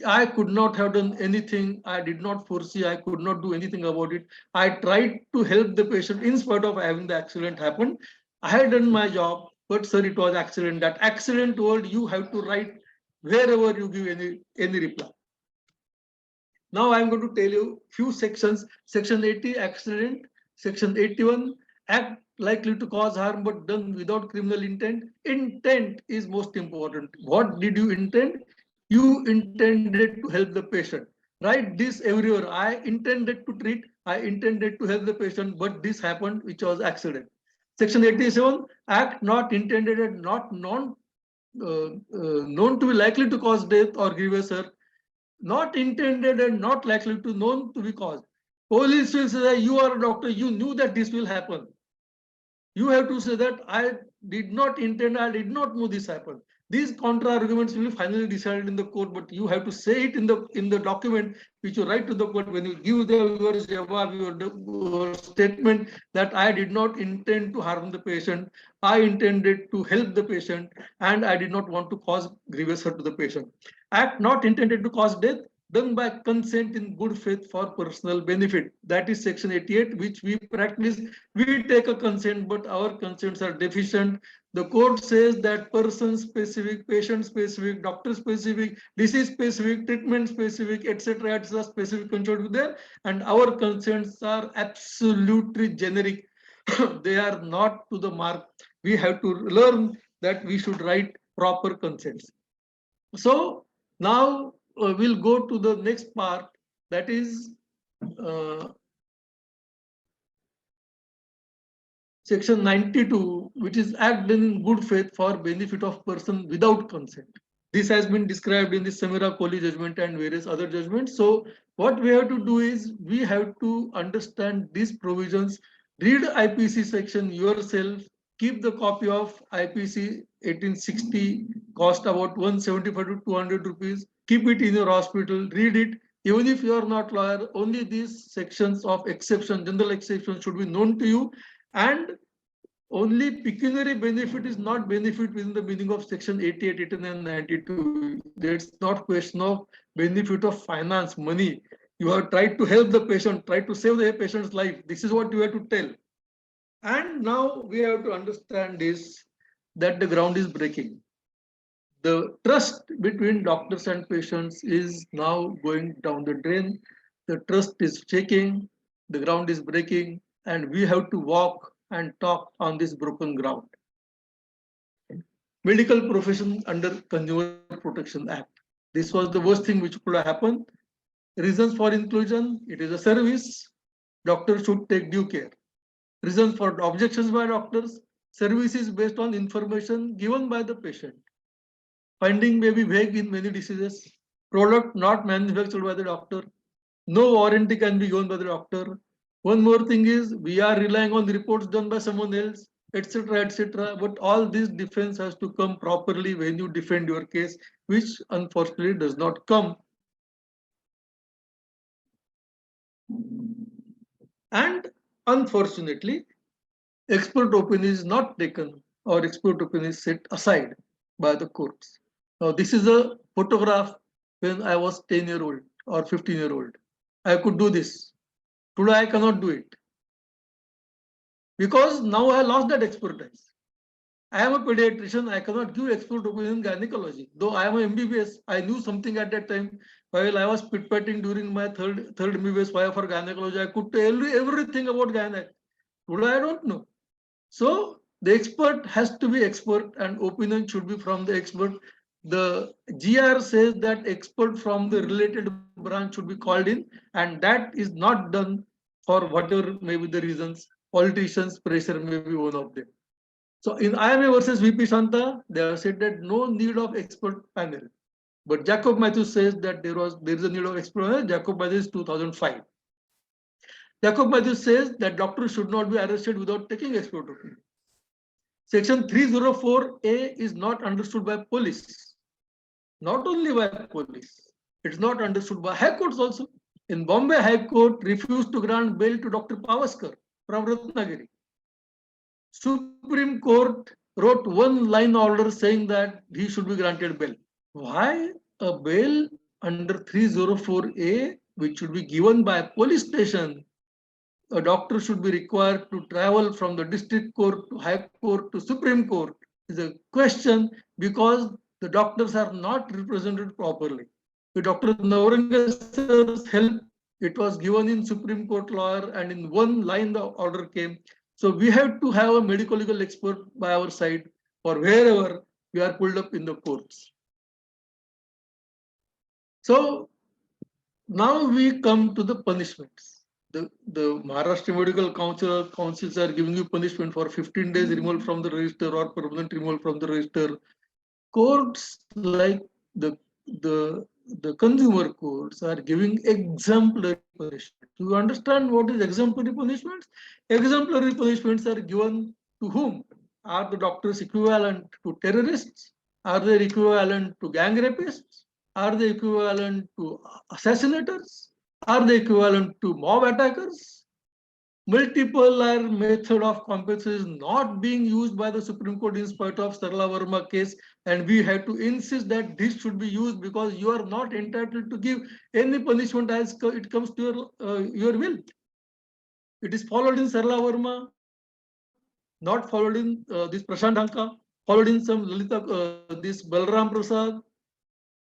I could not have done anything. I did not foresee. I could not do anything about it. I tried to help the patient in spite of having the accident happen. I had done my job, but sir, it was accident. That accident word you have to write wherever you give any reply. Now I'm going to tell you few sections. Section 80, accident. Section 81, act likely to cause harm but done without criminal intent. Intent is most important. What did you intend? You intended to help the patient. Write this everywhere. I intended to treat, I intended to help the patient, but this happened, which was accident. Section 87, act not intended and not known to be likely to cause death or grievous hurt. Not intended and not likely to known to be caused. Police will say that you are a doctor, you knew that this will happen. You have to say that I did not intend, I did not know this happened. These counter arguments will be finally decided in the court, but you have to say it in the document which you write to the court when you give your statement that I did not intend to harm the patient, I intended to help the patient, and I did not want to cause grievous hurt to the patient. Act not intended to cause death, done by consent in good faith for personal benefit. That is section 88, which we practice. We take a consent, but our consents are deficient. The court says that person specific, patient specific, doctor specific, disease specific, treatment specific, etc. etc. specific consent is there, and our consents are absolutely generic. They are not to the mark. We have to learn that we should write proper consents. So now we'll go to the next part, that is section 92, which is act done in good faith for benefit of person without consent. This has been described in the Samira Kohli judgment and various other judgments. So what we have to do is we have to understand these provisions, read IPC section yourself, keep the copy of IPC 1860, cost about 175 to 200 rupees, keep it in your hospital, read it. Even if you are not lawyer, only these sections of exception, general exception should be known to you. And only pecuniary benefit is not benefit within the meaning of section 88, 89, 92. There's not question of benefit of finance, money. You have tried to help the patient, try to save the patient's life. This is what you have to tell. And now we have to understand is that the ground is breaking. The trust between doctors and patients is now going down the drain. The trust is shaking, the ground is breaking, and we have to walk and talk on this broken ground. Medical profession under Consumer Protection Act. This was the worst thing which could have happened. Reasons for inclusion: it is a service. Doctors should take due care. Reasons for objections by doctors: service is based on information given by the patient. Finding may be vague in many diseases. Product not manufactured by the doctor. No warranty can be given by the doctor. One more thing is we are relying on the reports done by someone else, etc., etc. But all this defense has to come properly when you defend your case, which unfortunately does not come. And unfortunately, expert opinion is not taken, or expert opinion is set aside by the courts. Now, this is a photograph when I was 10-year-old or 15-year-old. I could do this. Today I cannot do it because now I lost that expertise. I am a pediatrician. I cannot give expert opinion in gynecology. Though I am a MBBS, I knew something at that time. While I was pit-patting during my third MBBS for gynecology, I could tell you everything about gynec. Today I don't know. So the expert has to be expert, and opinion should be from the expert. The GR says that expert from the related branch should be called in, and that is not done for whatever may be the reasons. Politicians' pressure may be one of them. So in IMA versus VP Shanta, they have said that no need of expert panel. But Jacob Matthews says that there is a need of expert panel. Jacob Matthews 2005. Jacob Matthews says that doctors should not be arrested without taking expert opinion. Section 304A is not understood by police. Not only by police, it's not understood by high courts also. In Bombay High Court refused to grant bail to Dr. Pavaskar from Ratnagiri. Supreme Court wrote one line order saying that he should be granted bail. Why a bail under 304A, which should be given by a police station, a doctor should be required to travel from the district court to high court to Supreme Court, is a question, because the doctors are not represented properly. With Dr. Navaranga's help, it was given in Supreme Court lawyer, and in one line the order came. So we have to have a medical legal expert by our side for wherever we are pulled up in the courts. So now we come to the punishments. The Maharashtra Medical Councils are giving you punishment for 15 days removal from the register or permanent removal from the register. Courts like the consumer courts are giving exemplary punishment. Do you understand what is exemplary punishments? Exemplary punishments are given to whom? Are the doctors equivalent to terrorists? Are they equivalent to gang rapists? Are they equivalent to assassinators? Are they equivalent to mob attackers? Multiple are method of compensation is not being used by the Supreme Court in spite of Sarla Verma case, and we have to insist that this should be used because you are not entitled to give any punishment as it comes to your will. It is followed in Sarla Verma, not followed in this Prashant Dhanka, followed in some this Balram Prasad.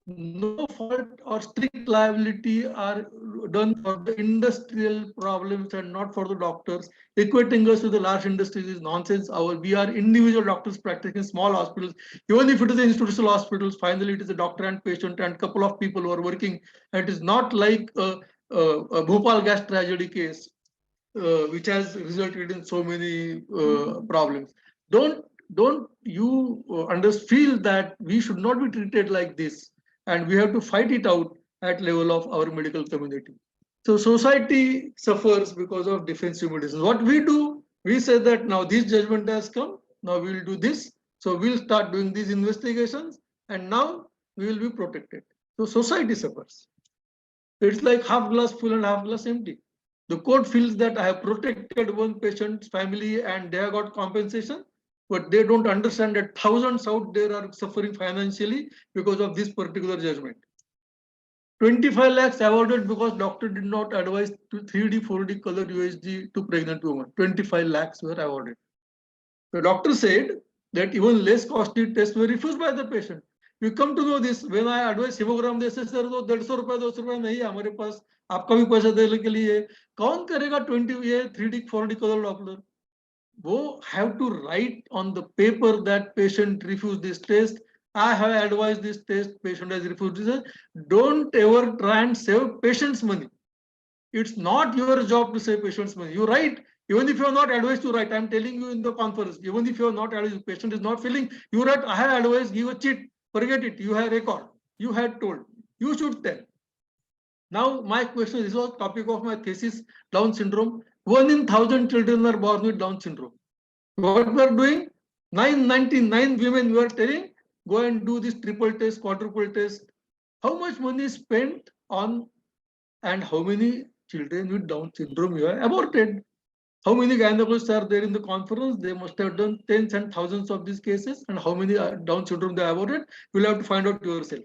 No fault or strict liability are done for the industrial problems and not for the doctors. Equating us with the large industries is nonsense. We are individual doctors practicing small hospitals. Even if it is institutional hospitals, finally it is a doctor and patient and couple of people who are working. And it is not like a Bhopal gas tragedy case, which has resulted in so many problems. Don't you feel that we should not be treated like this, and we have to fight it out at level of our medical community. So society suffers because of defensive medicine. What we do, we say that now this judgment has come, now we will do this. So we'll start doing these investigations, and now we will be protected. So society suffers. It's like half glass full and half glass empty. The court feels that I have protected one patient's family and they have got compensation, but they don't understand that thousands out there are suffering financially because of this particular judgment. 25 lakhs awarded because doctor did not advise to 3D, 4D color USG to pregnant woman. 25 lakhs were awarded. The doctor said that even less costly tests were refused by the patient. We come to know this when I advise hemogram they say sir वो 150 रुपए 200 रुपए नहीं है हमारे पास आपका भी पैसा देने के लिए कौन करेगा 20 ये 3D 4D color Doppler वो have to write on the paper that patient refused this test. I have advised this test, patient has refused this. Don't ever try and save patient's money. It's not your job to save patient's money. You write, even if you are not advised to write. I'm telling you in the conference, even if you are not advised, patient is not filling, you write, I have advised, give a cheat, forget it, you have record, you had told, you should tell. Now my question, this was topic of my thesis, Down syndrome. 1 in 1,000 children are born with Down syndrome. What we are doing, 999 women we are telling, go and do this triple test, quadruple test. How much money is spent on, and how many children with Down syndrome you have aborted? How many gynecologists are there in the conference? They must have done tens and thousands of these cases, and how many Down syndrome they aborted, you'll have to find out yourself.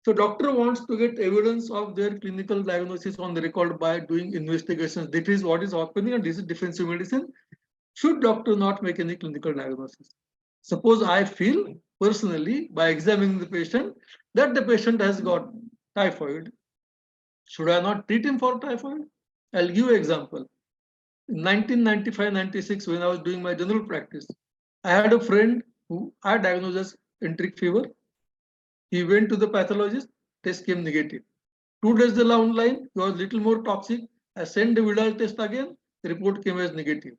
So doctor wants to get evidence of their clinical diagnosis on the record by doing investigations. This is what is happening, and this is defensive medicine. Should doctor not make any clinical diagnosis? Suppose I feel personally by examining the patient that the patient has got typhoid. Should I not treat him for typhoid? I'll give you an example. In 1995-96, when I was doing my general practice, I had a friend who I diagnosed as enteric fever. He went to the pathologist, test came negative. 2 days down the line, he was little more toxic. I sent the Vidal test again, the report came as negative.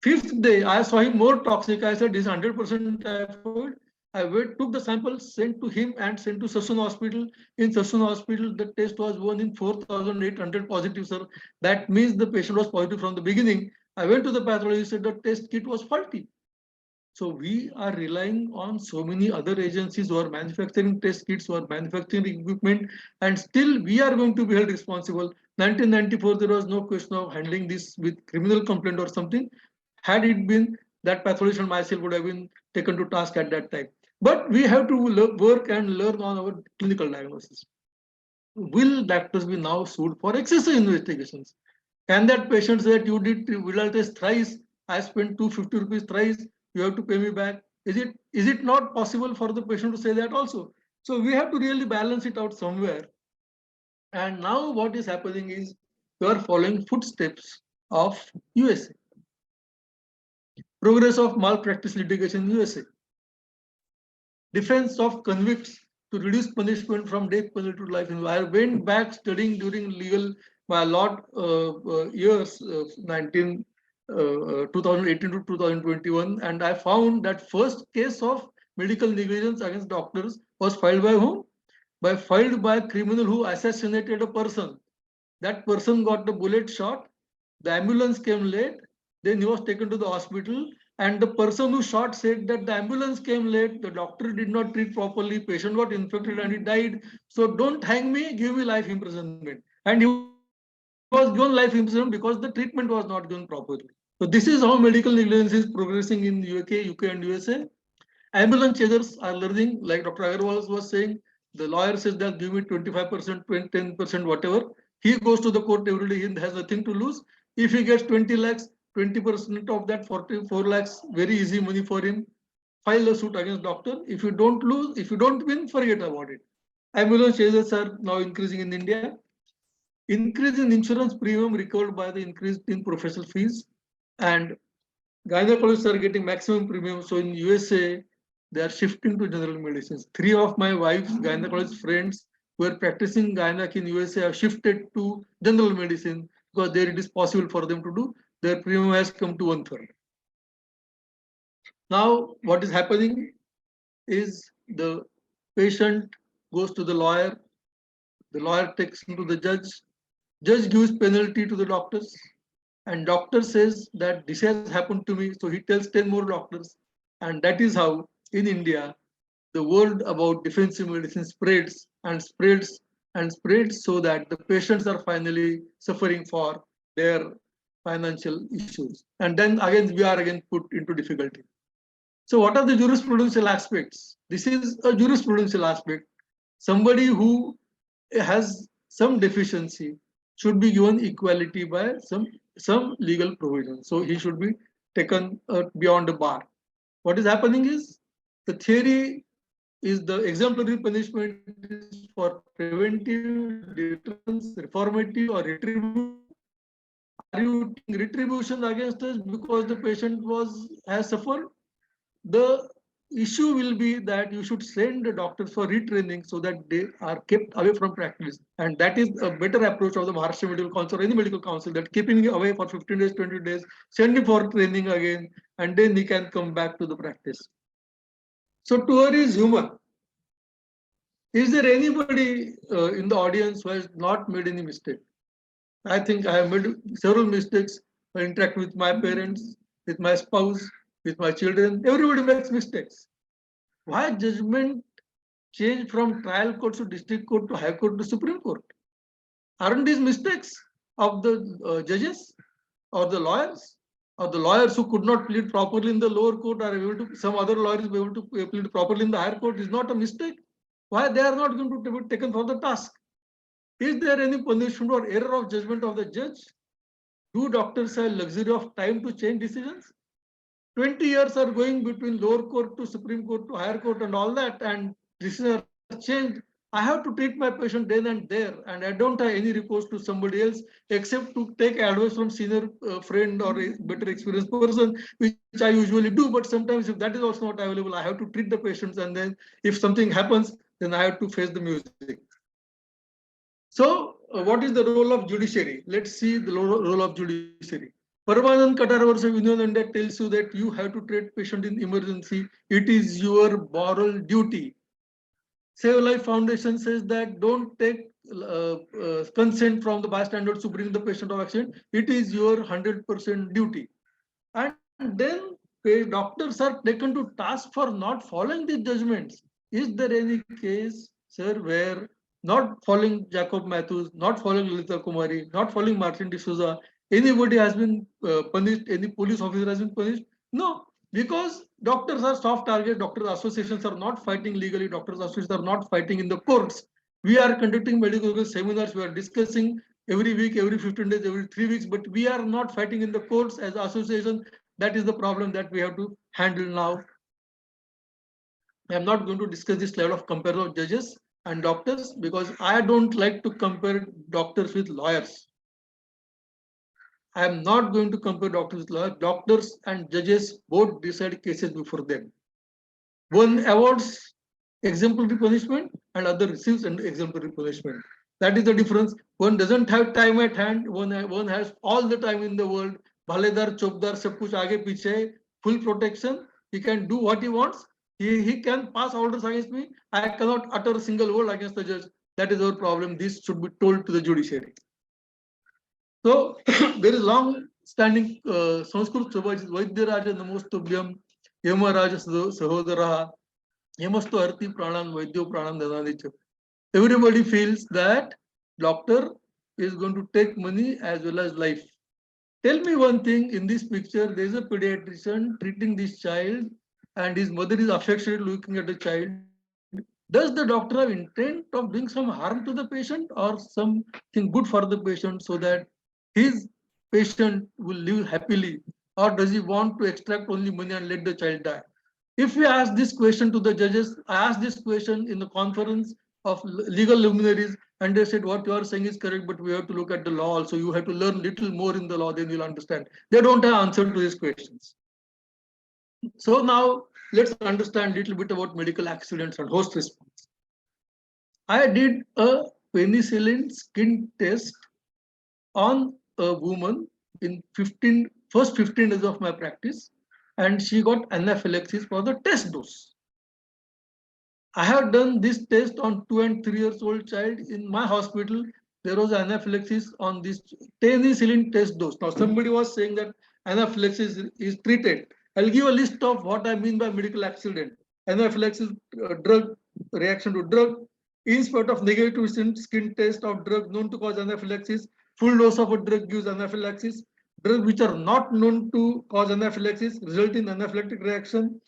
5th day, I saw him more toxic. I said, this is 100% typhoid. I took the sample, sent to him and sent to Sassoon Hospital. In Sassoon Hospital, the test was 1 in 4,800 positive, sir. That means the patient was positive from the beginning. I went to the pathologist, said the test kit was faulty. So we are relying on so many other agencies who are manufacturing test kits, who are manufacturing equipment, and still we are going to be held responsible. 1994, there was no question of handling this with criminal complaint or something. Had it been, that pathologist and myself would have been taken to task at that time. But we have to work and learn on our clinical diagnosis. Will doctors be now sued for excessive investigations? Can that patient say that you did Vidal test thrice, I spent 250 rupees thrice, you have to pay me back? Is it not possible for the patient to say that also? So we have to really balance it out somewhere. And now what is happening is we are following footsteps of USA. Progress of malpractice litigation in USA. Defense of convicts to reduce punishment from death penalty to life. I went back studying during legal my lot years, 2018 to 2021, and I found that first case of medical negligence against doctors was filed by whom? Filed by a criminal who assassinated a person. That person got the bullet shot, the ambulance came late, then he was taken to the hospital, And the person who shot said that the ambulance came late, the doctor did not treat properly, patient got infected and he died. So don't hang me, give me life imprisonment. And he was given life imprisonment because the treatment was not given properly. So this is how medical negligence is progressing in UK and USA. Ambulance chasers are learning, like Dr. Agarwal was saying, the lawyer says that give me 25%, 10%, whatever. He goes to the court every day, he has nothing to lose. If he gets 20 lakhs, 20% of that 44 lakhs, very easy money for him. File a suit against doctor. If you don't lose, if you don't win, forget about it. Ambulance chasers are now increasing in India. Increase in insurance premium recovered by the increase in professional fees, and gynecologists are getting maximum premium. So in USA, they are shifting to general medicines. 3 of my wife's gynecologist friends who are practicing gynec in USA have shifted to general medicine because there it is possible for them to do. Their premium has come to 1/3. Now, what is happening is the patient goes to the lawyer takes him to the judge gives penalty to the doctors, and doctor says that this has happened to me, so he tells 10 more doctors, and that is how in India the word about defensive medicine spreads and spreads and spreads, so that the patients are finally suffering for their financial issues, and then again we are again put into difficulty. So what are the jurisprudential aspects? This is a jurisprudential aspect. Somebody who has some deficiency should be given equality by some legal provision. So he should be taken beyond the bar. What is happening is the theory is the exemplary punishment is for preventive, deterrence, reformative, or retribution. Are you taking retribution against us because the patient has suffered? The issue will be that you should send the doctors for retraining so that they are kept away from practice. And that is a better approach of the Maharashtra Medical Council or any medical council, that keeping him away for 15 days, 20 days, send him for training again, and then he can come back to the practice. So to err is human. Is there anybody in the audience who has not made any mistake? I think I have made several mistakes when interacting with my parents, with my spouse, with my children. Everybody makes mistakes. Why judgment change from trial court to district court to high court to Supreme Court? Aren't these mistakes of the judges or the lawyers? Or the lawyers who could not plead properly in the lower court are able to, some other lawyers be able to plead properly in the higher court is not a mistake. Why they are not going to be taken for the task? Is there any punishment or error of judgment of the judge? Do doctors have luxury of time to change decisions? 20 years are going between lower court to Supreme Court to higher court and all that, and decisions are changed. I have to treat my patient then and there, and I don't have any recourse to somebody else except to take advice from senior friend or a better experienced person, which I usually do. But sometimes if that is also not available, I have to treat the patients, and then if something happens, then I have to face the music. So what is the role of judiciary? Let's see the role of judiciary. Parmanand Katar versus Union India tells you that you have to treat patient in emergency. It is your moral duty. Save Life Foundation says that don't take consent from the bystanders to bring the patient of accident. It is your 100% duty. And then doctors are taken to task for not following these judgments. Is there any case, sir, where not following Jacob Matthews, not following Lalitha Kumari, not following Martin D'Souza, anybody has been punished, any police officer has been punished? No, because doctors are soft target, doctors associations are not fighting legally, doctors associations are not fighting in the courts. We are conducting medical seminars, we are discussing every week, every 15 days, every 3 weeks, but we are not fighting in the courts as association. That is the problem that we have to handle now. I am not going to discuss this level of comparison of judges and doctors because I don't like to compare doctors with lawyers. I am not going to compare doctors with lawyers. Doctors and judges both decide cases before them. One awards exemplary punishment and other receives an exemplary punishment. That is the difference. One doesn't have time at hand. One has all the time in the world. Bhaledar, chopdar, sab kuch aage piche, full protection. He can do what he wants. He can pass orders against me. I cannot utter a single word against the judge. That is our problem. This should be told to the judiciary. So there is long standing Sanskrit Sabha, Vaidyaraja Namostubhyam, Yamaraja Sahodara, Yamastu Arti Pranam, Vaidyo Pranam Danadicha. Everybody feels that doctor is going to take money as well as life. Tell me one thing, in this picture, there is a pediatrician treating this child and his mother is affectionately looking at the child. Does the doctor have intent of doing some harm to the patient or something good for the patient so that his patient will live happily? Or does he want to extract only money and let the child die? If we ask this question to the judges, I asked this question in the conference of legal luminaries, and they said, what you are saying is correct, but we have to look at the law also. You have to learn little more in the law, then you'll understand. They don't have answer to these questions. So now let's understand a little bit about medical accidents and host response. I did a penicillin skin test on a woman in first 15 days of my practice, and she got anaphylaxis for the test dose. I have done this test on 2 and 3 years old child in my hospital. There was anaphylaxis on this penicillin test dose. Now somebody was saying that anaphylaxis is treated. I'll give a list of what I mean by medical accident. Anaphylaxis, drug reaction to drug, in spite of negative skin test of drug known to cause anaphylaxis, full dose of a drug gives anaphylaxis. Drugs which are not known to cause anaphylaxis result in anaphylactic reaction.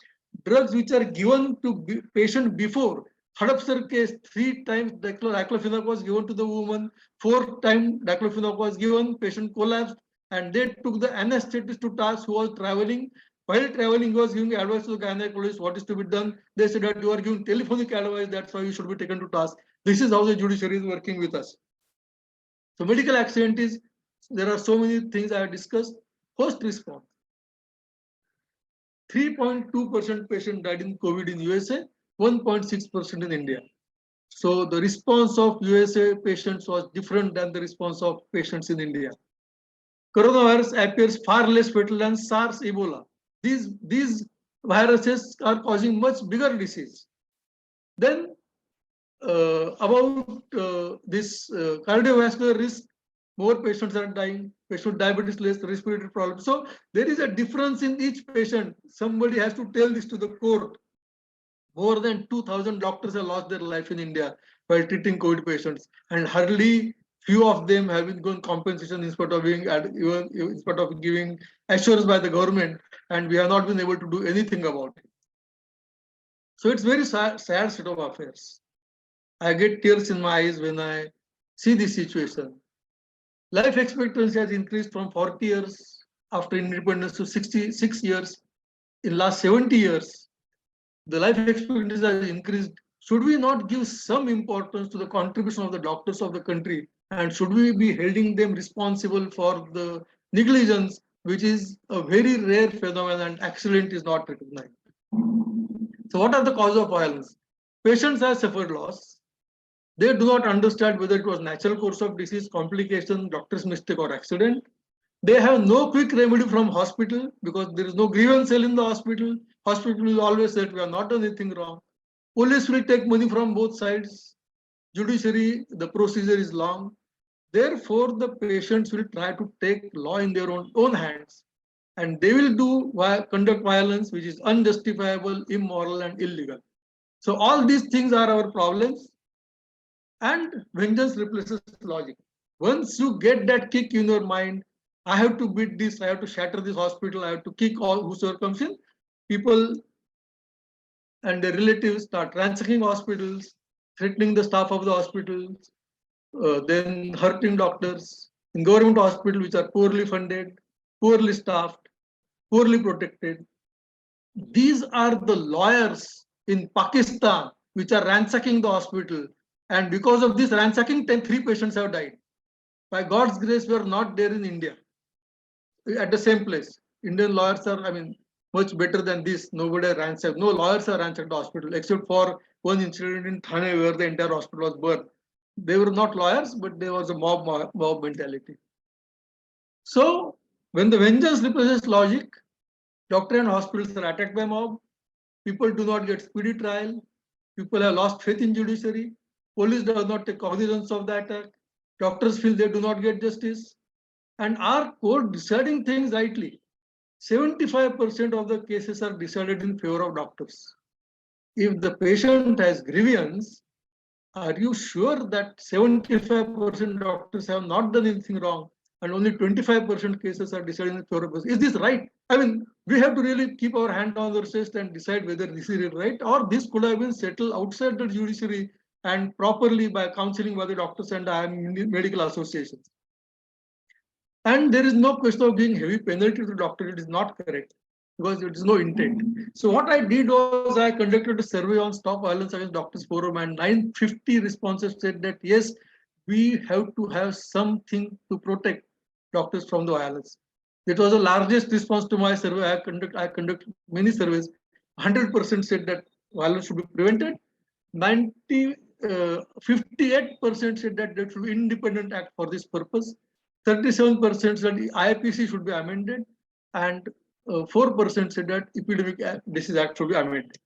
Drugs which are given to patient before, Hadapsar case, 3 times diclofenac was given to the woman, 4th time diclofenac was given, patient collapsed, and they took the anesthetist to task who was traveling. While traveling, he was giving advice to the gynecologist what is to be done. They said that you are giving telephonic advice, that's why you should be taken to task. This is how the judiciary is working with us. So medical accident is, there are so many things I have discussed. Host response. 3.2% patient died in COVID in USA, 1.6% in India. So the response of USA patients was different than the response of patients in India. Coronavirus appears far less fatal than SARS, Ebola. These viruses are causing much bigger disease. Then about this cardiovascular risk, more patients are dying, patient with diabetes less, respiratory problems. So there is a difference in each patient. Somebody has to tell this to the court. More than 2,000 doctors have lost their life in India while treating COVID patients, and hardly few of them have been given compensation in spite of giving assurance by the government, and we have not been able to do anything about it. So it's very sad state of affairs. I get tears in my eyes when I see this situation. Life expectancy has increased from 40 years after independence to 66 years. In last 70 years, the life expectancy has increased. Should we not give some importance to the contribution of the doctors of the country? And should we be holding them responsible for the negligence, which is a very rare phenomenon and accident is not recognized? So what are the causes of violence? Patients have suffered loss. They do not understand whether it was natural course of disease, complication, doctor's mistake or accident. They have no quick remedy from hospital because there is no grievance cell in the hospital. Hospital will always say we have not done anything wrong. Police will take money from both sides. Judiciary, the procedure is long. Therefore, the patients will try to take law in their own hands, and they will conduct violence which is unjustifiable, immoral, and illegal. So all these things are our problems. And vengeance replaces logic. Once you get that kick in your mind, I have to beat this, I have to shatter this hospital, I have to kick all whosoever comes in, people and their relatives start ransacking hospitals, threatening the staff of the hospitals, then hurting doctors in government hospitals which are poorly funded, poorly staffed, poorly protected. These are the lawyers in Pakistan which are ransacking the hospital. And because of this ransacking, 3 patients have died. By God's grace, we are not there in India at the same place. Indian lawyers are, much better than this. Nobody ransacked. No lawyers are ransacked the hospital except for one incident in Thane where the entire hospital was burned. They were not lawyers, but there was a mob mentality. So when the vengeance replaces logic, doctor and hospitals are attacked by mob. People do not get speedy trial. People have lost faith in judiciary. Police does not take cognizance of the attack. Doctors feel they do not get justice. and are court deciding things rightly? 75% of the cases are decided in favor of doctors. If the patient has grievance, are you sure that 75% doctors have not done anything wrong and only 25% cases are decided in favor of us? Is this right? I mean, we have to really keep our hand on our chest and decide whether this is right, or this could have been settled outside the judiciary and properly by counseling by the doctors and medical associations. And there is no question of giving heavy penalty to the doctor. It is not correct because it is no intent. So what I did was I conducted a survey on Stop Violence Against Doctors Forum, and 950 responses said that yes, we have to have something to protect doctors from the violence. It was the largest response to my survey. I conducted many surveys. 100% said that violence should be prevented. 58% said that there should be independent act for this purpose. 37% said the IPC should be amended, and 4% said that Epidemic Disease Act should be amended.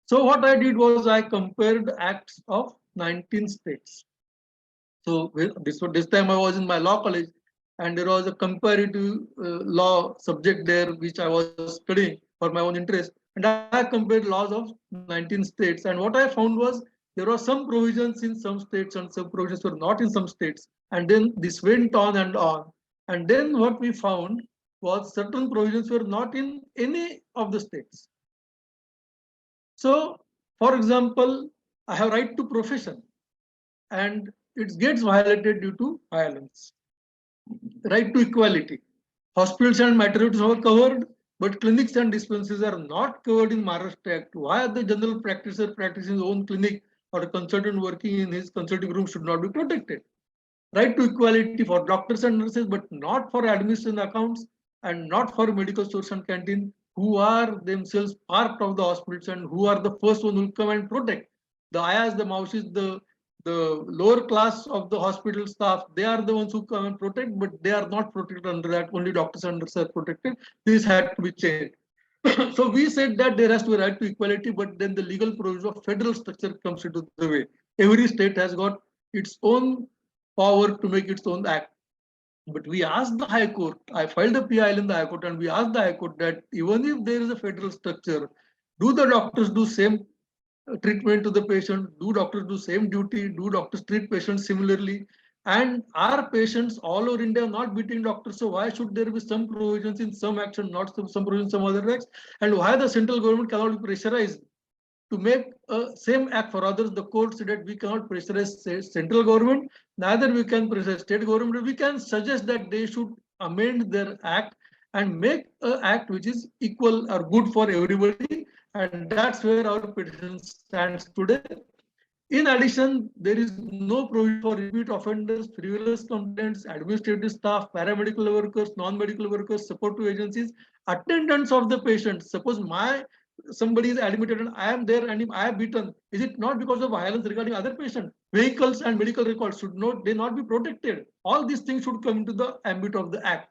So what I did was I compared acts of 19 states. So this time I was in my law college, and there was a comparative law subject there which I was studying for my own interest, and I compared laws of 19 states. And what I found was there were some provisions in some states and some provisions were not in some states. And then this went on and on. And then what we found was certain provisions were not in any of the states. So, for example, I have right to profession, and it gets violated due to violence. Right to equality. Hospitals and maternities are covered, but clinics and dispensaries are not covered in Maharashtra Act. Why the general practitioner practicing his own clinic or a consultant working in his consulting room should not be protected? Right to equality for doctors and nurses, but not for administration accounts and not for medical stores and canteen, who are themselves part of the hospitals and who are the first one who will come and protect. The ayas, the mausis, the lower class of the hospital staff, they are the ones who come and protect, but they are not protected under that. Only doctors and nurses are protected. This had to be changed. So we said that there has to be right to equality, but then the legal provision of federal structure comes into the way. Every state has got its own power to make its own act. But we asked the High Court, I filed a PIL in the High Court, and we asked the High Court that even if there is a federal structure, do the doctors do same treatment to the patient? Do doctors do same duty? Do doctors treat patients similarly? And are patients all over India not beating doctors? So why should there be some provisions in some action, not some provisions in some other acts? And why the central government cannot be pressurized to make a same act for others? The court said that we cannot pressurize central government, neither we can pressurize state government. We can suggest that they should amend their act and make an act which is equal or good for everybody. And that's where our petition stands today. In addition, there is no provision for repeat offenders, frivolous complaints, administrative staff, paramedical workers, non-medical workers, supportive agencies, attendants of the patient. Suppose somebody is admitted and I am there and if I am beaten, is it not because of violence regarding other patient? Vehicles and medical records should not be protected. All these things should come into the ambit of the act.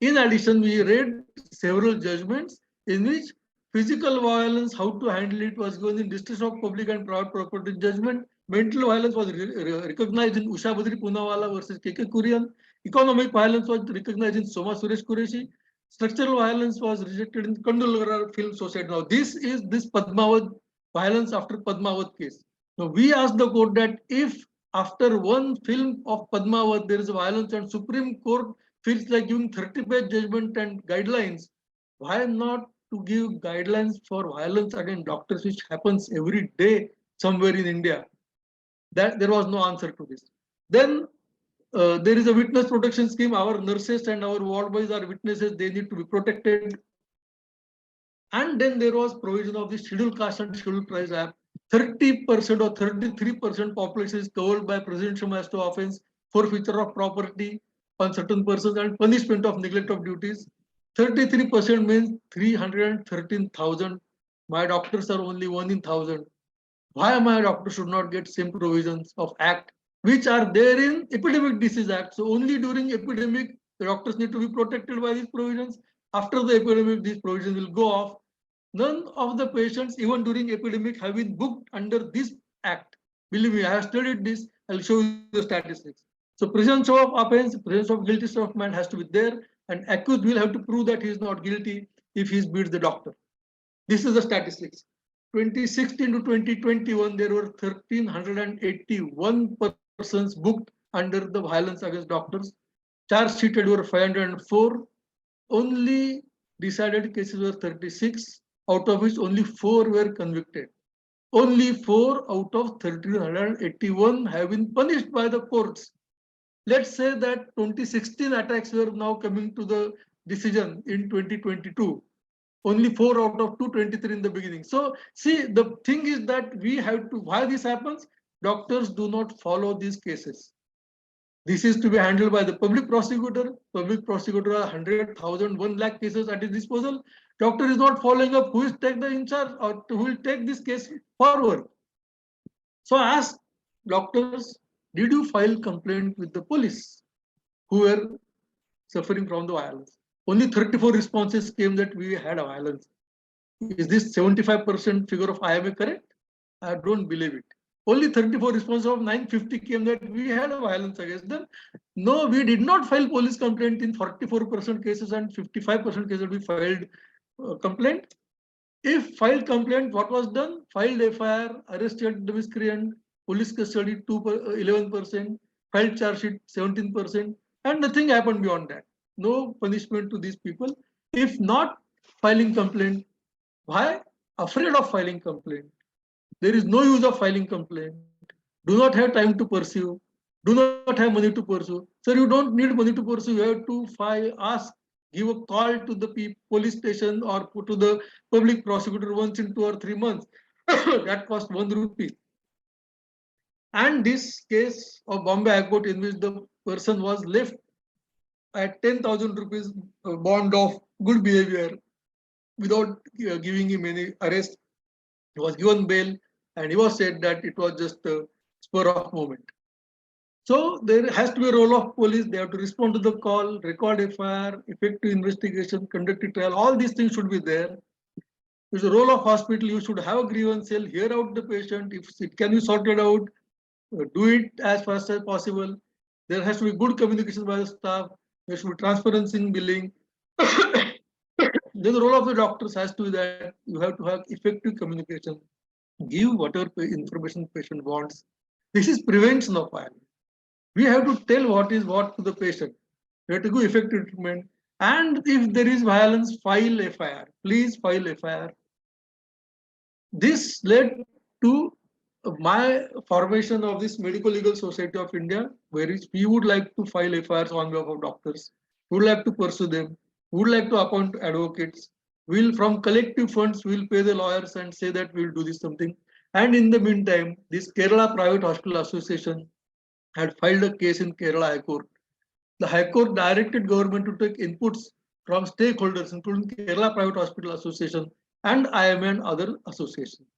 In addition, we read several judgments in which physical violence, how to handle it, was given in District of Public and Private Property judgment. Mental violence was recognized in Usha Badri Poonawala versus K.K. Kurian. Economic violence was recognized in Soma Suresh Qureshi. Structural violence was rejected in Kandulkar Film Society. Now, this is this Padmavat violence after Padmavat case. Now, we asked the court that if after one film of Padmavat there is violence and Supreme Court feels like giving 30-page judgment and guidelines, why not to give guidelines for violence against doctors, which happens every day somewhere in India? That there was no answer to this. Then there is a witness protection scheme. Our nurses and our ward boys are witnesses. They need to be protected. And then there was provision of the Scheduled Caste and Scheduled Tribes Act. 30% or 33% population is covered by presumption as to offense, forfeiture of property on certain persons, and punishment of neglect of duties. 33% means 313,000. My doctors are only 1 in 1,000. Why my doctor should not get same provisions of act which are there in Epidemic Disease Act? So only during epidemic the doctors need to be protected by these provisions. After the epidemic, these provisions will go off. None of the patients, even during epidemic, have been booked under this act. Believe me, I have studied this. I'll show you the statistics. So presumption of offense, presumption of guilty state of mind has to be there, and accused will have to prove that he is not guilty if he beats the doctor. This is the statistics. 2016 to 2021, there were 1,381 persons booked under the violence against doctors. Charge sheeted were 504. Only decided cases were 36, out of which only 4 were convicted. Only 4 out of 1,381 have been punished by the courts. Let's say that 2016 attacks were now coming to the decision in 2022. Only 4 out of 223 in the beginning. So see, the thing is that we have to, why this happens? Doctors do not follow these cases. This is to be handled by the public prosecutor. Public prosecutor are 100,000, 1 lakh cases at his disposal. Doctor is not following up who is take the in charge or who will take this case forward. So I ask doctors, did you file complaint with the police who were suffering from the violence? Only 34 responses came that we had a violence. Is this 75% figure of IMA correct? I don't believe it. Only 34 responses of 950 came that we had a violence against them. No, we did not file police complaint in 44% cases and 55% cases we filed complaint. If filed complaint, what was done? Filed FIR, arrested the miscreant, police custody 11%, filed charge sheet 17%, and nothing happened beyond that. No punishment to these people. If not filing complaint, why? Afraid of filing complaint. There is no use of filing complaint. Do not have time to pursue. Do not have money to pursue. Sir, you don't need money to pursue. You have to file, ask, give a call to the police station or to the public prosecutor once in 2 or 3 months. That cost 1 rupee. And this case of Bombay High Court, in which the person was left at 10,000 rupees bond of good behavior without giving him any arrest, he was given bail, and he was said that it was just a spur of moment. So there has to be a role of police. They have to respond to the call, record FIR, effective investigation, conduct a trial. All these things should be there. It's the role of hospital. You should have a grievance cell, hear out the patient. If it can be sorted out, do it as fast as possible. There has to be good communication by the staff. There should be transparency in billing. Then the role of the doctors has to be that you have to have effective communication. Give whatever information patient wants. This is prevention of violence. We have to tell what is what to the patient. We have to give effective treatment. And if there is violence, file FIR. Please file FIR. This led to my formation of this Medical Legal Society of India, where we would like to file FIRs on behalf of doctors. We would like to pursue them. We would like to appoint advocates. We'll, from collective funds, we'll pay the lawyers and say that we'll do this something. And in the meantime, this Kerala Private Hospital Association had filed a case in Kerala High Court. The High Court directed government to take inputs from stakeholders, including Kerala Private Hospital Association and IMA and other associations.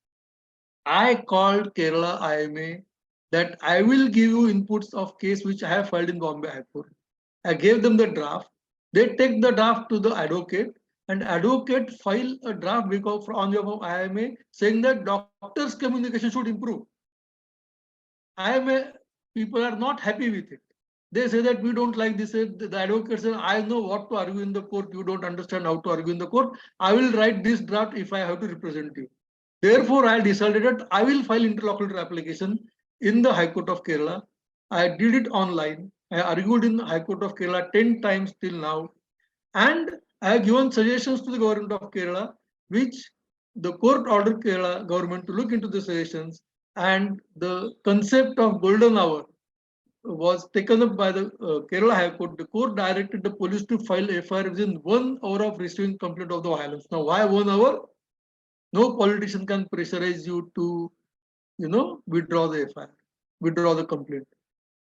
I called Kerala IMA that I will give you inputs of case which I have filed in Bombay High Court. I gave them the draft. They take the draft to the advocate, and advocate file a draft on behalf of IMA saying that doctors' communication should improve. IMA people are not happy with it. They say that we don't like this. The advocate says, I know what to argue in the court. You don't understand how to argue in the court. I will write this draft if I have to represent you. Therefore, I decided that I will file interlocutory application in the High Court of Kerala. I did it online. I argued in the High Court of Kerala 10 times till now. And I have given suggestions to the government of Kerala, which the court ordered Kerala government to look into the suggestions. And the concept of golden hour was taken up by the Kerala High Court. The court directed the police to file FIR within 1 hour of receiving complaint of the violence. Now, why 1 hour? No politician can pressurize you to, withdraw the FIR, withdraw the complaint.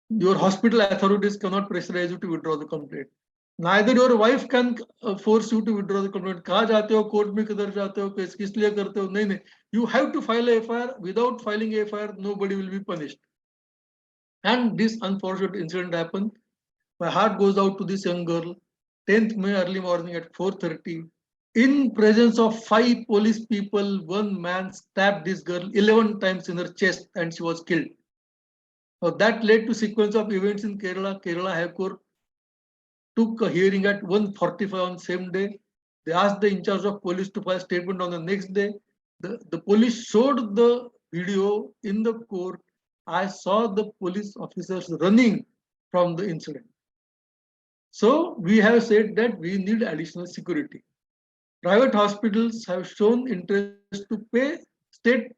Your hospital authorities cannot pressurize you to withdraw the complaint. Neither your wife can force you to withdraw the complaint. कहाँ जाते हो court में किधर जाते हो किस लिए करते हो नहीं. You have to file a FIR. Without filing a FIR, nobody will be punished. And this unfortunate incident happened. My heart goes out to this young girl. 10th May early morning at 4:30. In presence of 5 police people, one man stabbed this girl 11 times in her chest and she was killed. That led to sequence of events in Kerala. Kerala High Court took a hearing at 1:45 on same day. They asked the in charge of police to file statement on the next day. The police showed the video in the court. I saw the police officers running from the incident. So we have said that we need additional security. Private hospitals have shown interest to pay state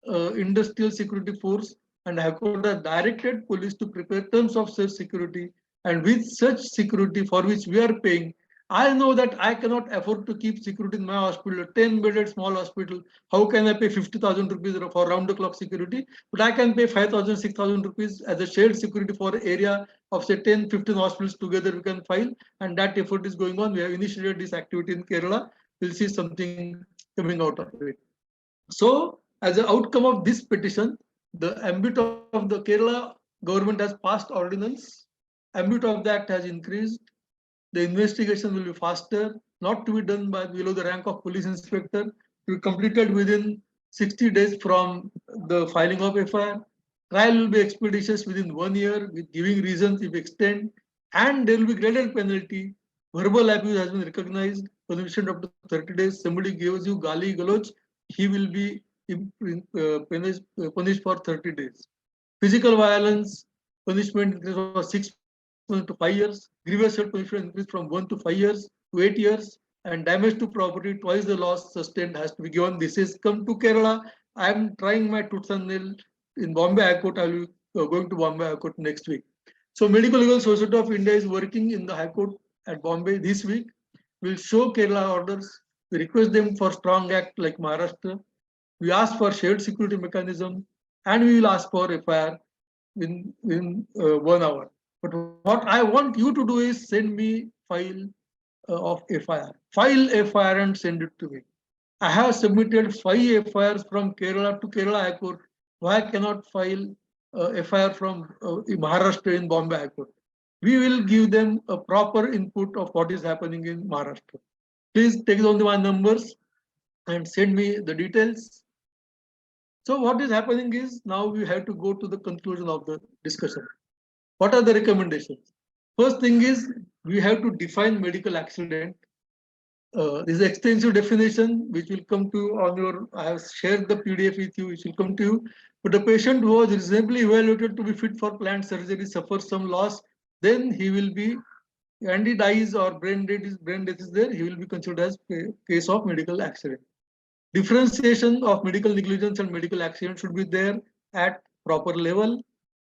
industrial security force, and High Court has directed police to prepare terms of such security. And with such security for which we are paying, I know that I cannot afford to keep security in my hospital, a 10-bedded small hospital. How can I pay 50,000 rupees for round-the-clock security? But I can pay 5,000, 6,000 rupees as a shared security for an area of say 10, 15 hospitals together we can file, and that effort is going on. We have initiated this activity in Kerala. We'll see something coming out of it. So, as an outcome of this petition, the ambit of the Kerala government has passed ordinance. Ambit of the act has increased. The investigation will be faster, not to be done by below the rank of police inspector, to be completed within 60 days from the filing of FIR. Trial will be expeditious within 1 year with giving reasons if extend, and there will be graded penalty. Verbal abuse has been recognized, punishment up to 30 days. Somebody gives you gali galoch, he will be punished for 30 days. Physical violence, punishment increase from 6 months to 5 years. Grievous punishment increase from 1 to 5 years to 8 years. And damage to property, twice the loss sustained has to be given. This is come to Kerala. I am trying my tooth and nail in Bombay High Court. I will be going to Bombay High Court next week. So Medical Legal Society of India is working in the High Court at Bombay this week. We'll show Kerala orders. We request them for strong act like Maharashtra. We ask for shared security mechanism, and we will ask for FIR in 1 hour. But what I want you to do is send me file of FIR. File FIR and send it to me. I have submitted 5 FIRs from Kerala to Kerala High Court. Why cannot file FIR from Maharashtra in Bombay High Court? We will give them a proper input of what is happening in Maharashtra. Please take down my numbers and send me the details. So what is happening is now we have to go to the conclusion of the discussion. What are the recommendations? First thing is we have to define medical accident. This is an extensive definition which will come to you on your, I have shared the PDF with you, which will come to you. But a patient who was reasonably evaluated to be fit for planned surgery suffers some loss, then he will be, and he dies or brain death is there, he will be considered as a case of medical accident. Differentiation of medical negligence and medical accident should be there at proper level,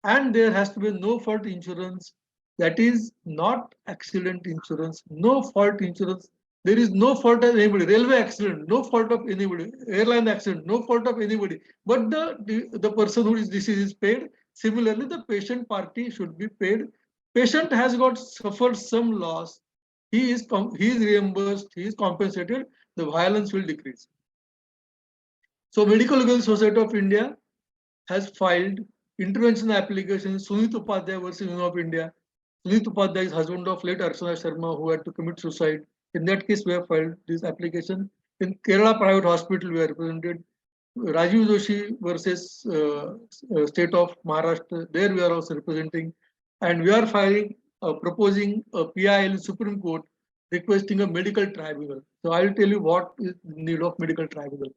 and there has to be no fault insurance. That is not accident insurance, no fault insurance. There is no fault of anybody. Railway accident, no fault of anybody. Airline accident, no fault of anybody. But the person who is deceased is paid. Similarly, the patient party should be paid. Patient has got suffered some loss. He is reimbursed. He is compensated. The violence will decrease. So Medical Legal Society of India has filed intervention application Sunit Upadhyay versus Union of India. Sunit Upadhyay is husband of late Archana Sharma who had to commit suicide. In that case, we have filed this application. In Kerala Private Hospital, we are represented. Rajiv Joshi versus State of Maharashtra, there we are also representing. And we are filing, proposing a PIL in Supreme Court requesting a medical tribunal. So I will tell you what is the need of medical tribunal.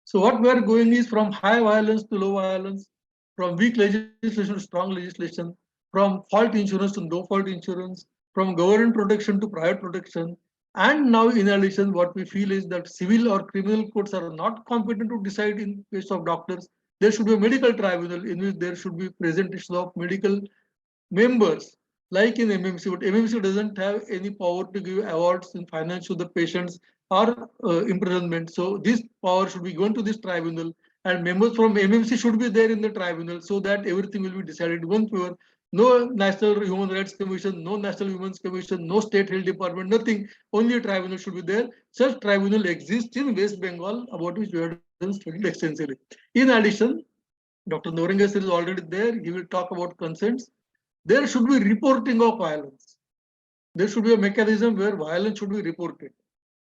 So what we are going is from high violence to low violence, from weak legislation to strong legislation, from fault insurance to no fault insurance, from government protection to private protection. And now in addition, what we feel is that civil or criminal courts are not competent to decide in case of doctors. There should be a medical tribunal in which there should be presentation of medical members like in MMC, but MMC doesn't have any power to give awards in finance to the patients or imprisonment. So this power should be given to this tribunal, and members from MMC should be there in the tribunal so that everything will be decided one pure. No National Human Rights Commission, no National Human Rights Commission, no State Health Department, nothing. Only a tribunal should be there. Such tribunal exists in West Bengal, about which we have studied extensively. In addition, Dr. Norangas is already there. He will talk about consents. There should be reporting of violence. There should be a mechanism where violence should be reported.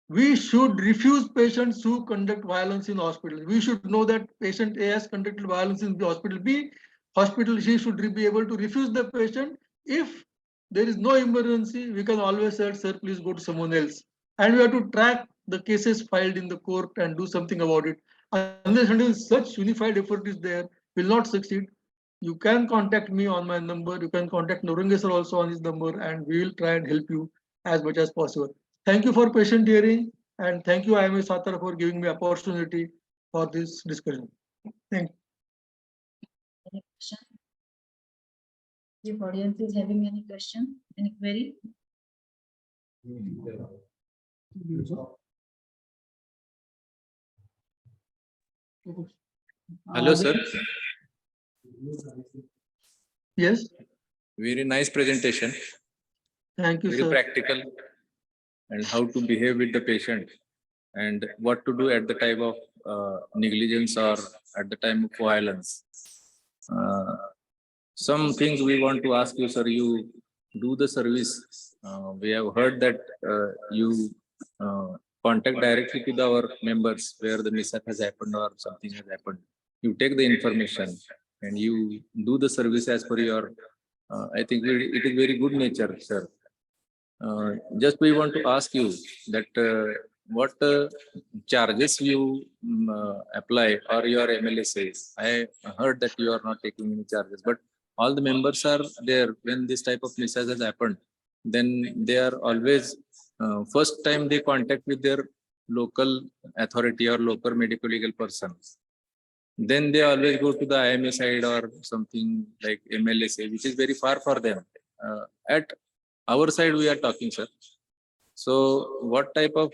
We should refuse patients who conduct violence in hospital. We should know that patient A has conducted violence in the hospital B. hospital, she should be able to refuse the patient. If there is no emergency, we can always say, sir, please go to someone else. And we have to track the cases filed in the court and do something about it. Unless until such unified effort is there, will not succeed. You can contact me on my number. You can contact Nauranga sir also on his number, and we will try and help you as much as possible. Thank you for patient hearing, and thank you, IMA Satara, for giving me opportunity for this discussion. Thank you. Any question? If audience is having any question, any query? Hello, sir. Yes, Very nice presentation. thank you, Very sir. practical, and how to behave with the patient, and what to do at the time of negligence or at the time of violence. Some things we want to ask you, sir. You do the service. We have heard that you contact directly to our members where the mishap has happened or something has happened. You take the information and you do the service as per your. I think it is very good nature, sir. Just we want to ask you that what charges you apply or your MLA says. I heard that you are not taking any charges, but all the members are there when this type of mishap has happened. Then they are always first time they contact with their local authority or local medical legal person. Then they always go to the IMA side or something like MLSA, which is very far for them. At our side, we are talking, sir. So, what type of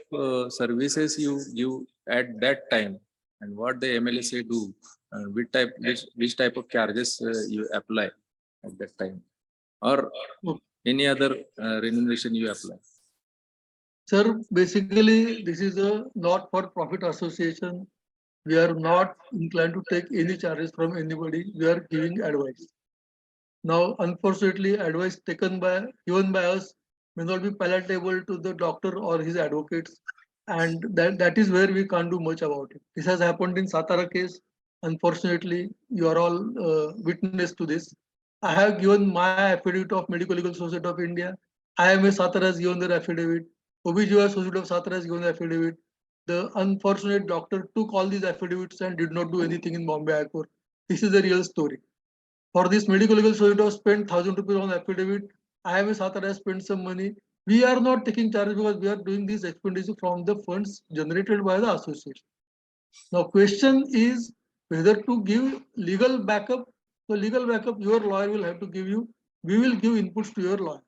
services you give at that time, and what the MLSA do, and which type of charges you apply at that time, or any other remuneration you apply? Sir, basically, this is a not-for-profit association. We are not inclined to take any charges from anybody. We are giving advice. Now, unfortunately, advice given by us may not be palatable to the doctor or his advocates, and that is where we can't do much about it. This has happened in Satara case. Unfortunately, you are all witness to this. I have given my affidavit of Medical Legal Society of India. IMA Satara has given their affidavit. OBGYN Society of Satara has given the affidavit. The unfortunate doctor took all these affidavits and did not do anything in Bombay High Court. This is the real story. For this Medical Legal Society to spend 1,000 rupees on affidavit, IMA Satara has spent some money. We are not taking charge because we are doing this expenditure from the funds generated by the association. Now, question is whether to give legal backup. So, legal backup, your lawyer will have to give you. We will give inputs to your lawyer.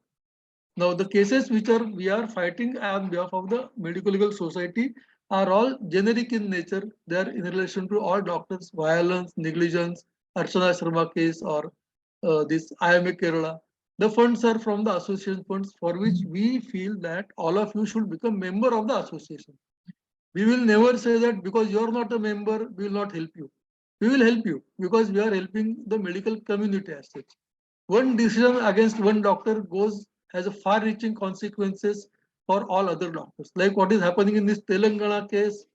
Now, the cases which we are fighting on behalf of the Medical Legal Society are all generic in nature. They are in relation to all doctors, violence, negligence, Archana Sharma case, or this IMA Kerala. The funds are from the association funds, for which we feel that all of you should become member of the association. We will never say that because you are not a member, we will not help you. We will help you because we are helping the medical community as such. One decision against one doctor has a far-reaching consequences for all other doctors. Like what is happening in this Telangana case,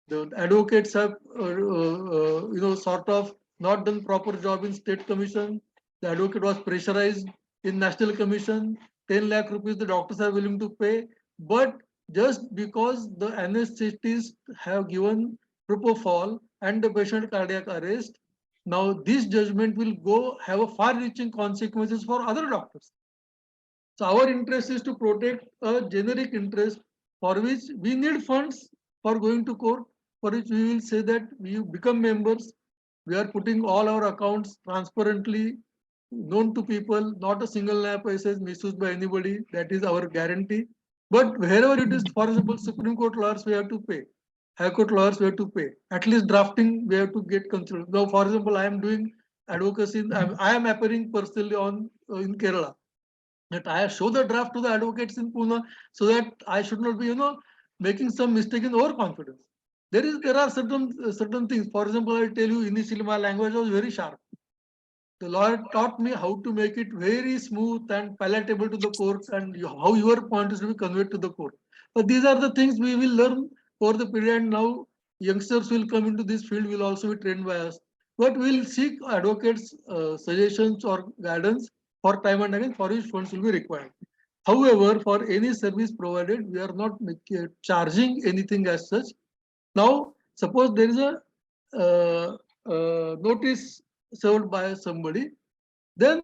the advocates have, sort of not done proper job in state commission. The advocate was pressurized in national commission. 10 lakh rupees the doctors are willing to pay, but just because the anesthetists have given propofol and the patient cardiac arrest, now this judgment will have a far-reaching consequences for other doctors. So our interest is to protect a generic interest for which we need funds for going to court, for which we will say that we become members. We are putting all our accounts transparently known to people, not a single lap is misused by anybody. That is our guarantee. But wherever it is, for example, Supreme Court lawyers, we have to pay. High Court lawyers, we have to pay. At least drafting, we have to get considered. Now, for example, I am doing advocacy. I am appearing personally in Kerala. That I show the draft to the advocates in Pune so that I should not be, making some mistake in overconfidence. There are certain things. For example, I tell you initially my language was very sharp. The lawyer taught me how to make it very smooth and palatable to the court and how your point is to be conveyed to the court. But these are the things we will learn over the period. Now youngsters will come into this field, will also be trained by us. but we'll seek advocates' suggestions or guidance for time and again for which funds will be required. However, for any service provided, we are not charging anything as such. Now, suppose there is a notice served by somebody, then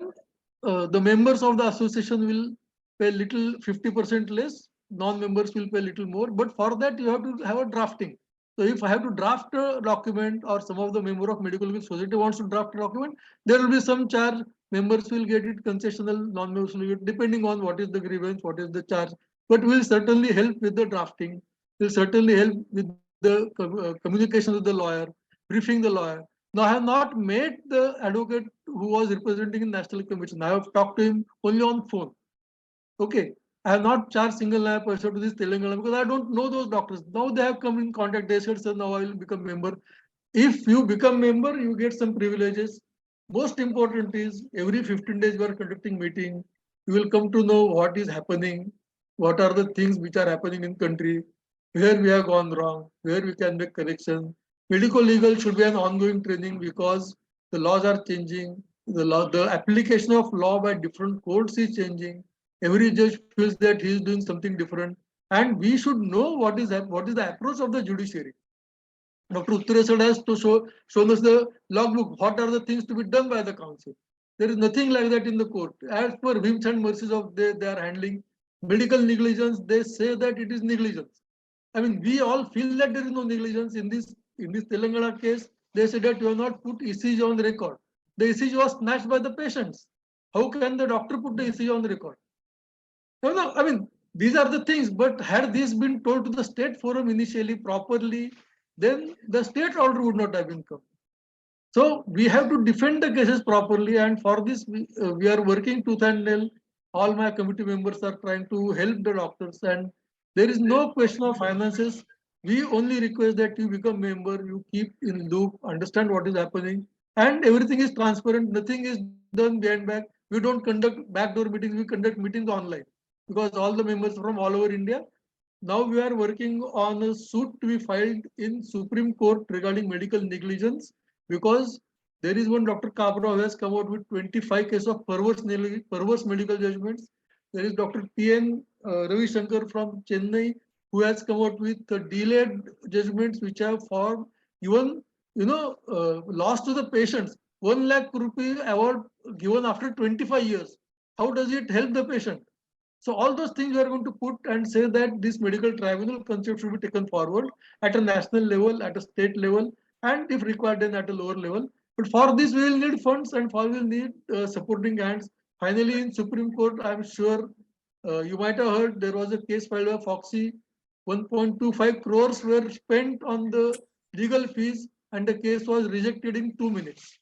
the members of the association will pay little 50% less, non-members will pay little more, but for that you have to have a drafting. So if I have to draft a document or some of the member of medical legal society wants to draft a document, there will be some charge. Members will get it concessional, non-members will get, depending on what is the grievance, what is the charge. But we'll certainly help with the drafting. We'll certainly help with the communication with the lawyer, briefing the lawyer. Now, I have not met the advocate who was representing in National Commission. I have talked to him only on phone. Okay. I have not charged single line person to this Telangana because I don't know those doctors. Now they have come in contact. They said, sir, now I will become member. If you become member, you get some privileges. Most important is every 15 days we are conducting meeting. You will come to know what is happening, what are the things which are happening in country, where we have gone wrong, where we can make correction. Medical legal should be an ongoing training because the laws are changing. The application of law by different courts is changing. Every judge feels that he is doing something different, and we should know what is the approach of the judiciary. Dr. Uttarasad has to shown us the logbook. What are the things to be done by the council? There is nothing like that in the court. As per whims and mercies of they are handling medical negligence, they say that it is negligence. I mean, we all feel that there is no negligence in this Telangana case. They said that you have not put ECG on the record. The ECG was snatched by the patients. How can the doctor put the ECG on the record? No, I mean, these are the things, but had this been told to the state forum initially properly, then the state order would not have been come. So we have to defend the cases properly, and for this we are working tooth and nail. All my committee members are trying to help the doctors, and there is no question of finances. We only request that you become member, you keep in loop, understand what is happening, and everything is transparent. Nothing is done behind back. We don't conduct backdoor meetings. We conduct meetings online because all the members from all over India. Now we are working on a suit to be filed in Supreme Court regarding medical negligence because there is one Dr. Kabra who has come out with 25 cases of perverse medical judgments. There is Dr. T.N. Ravi Shankar from Chennai who has come out with delayed judgments which have for even loss to the patients. 1 lakh rupee award given after 25 years. How does it help the patient? So all those things we are going to put and say that this medical tribunal concept should be taken forward at a national level, at a state level, and if required then at a lower level. But for this we will need funds and for we will need supporting hands. Finally in Supreme Court, I am sure you might have heard there was a case filed by Foxy. 1.25 crores were spent on the legal fees and the case was rejected in 2 minutes.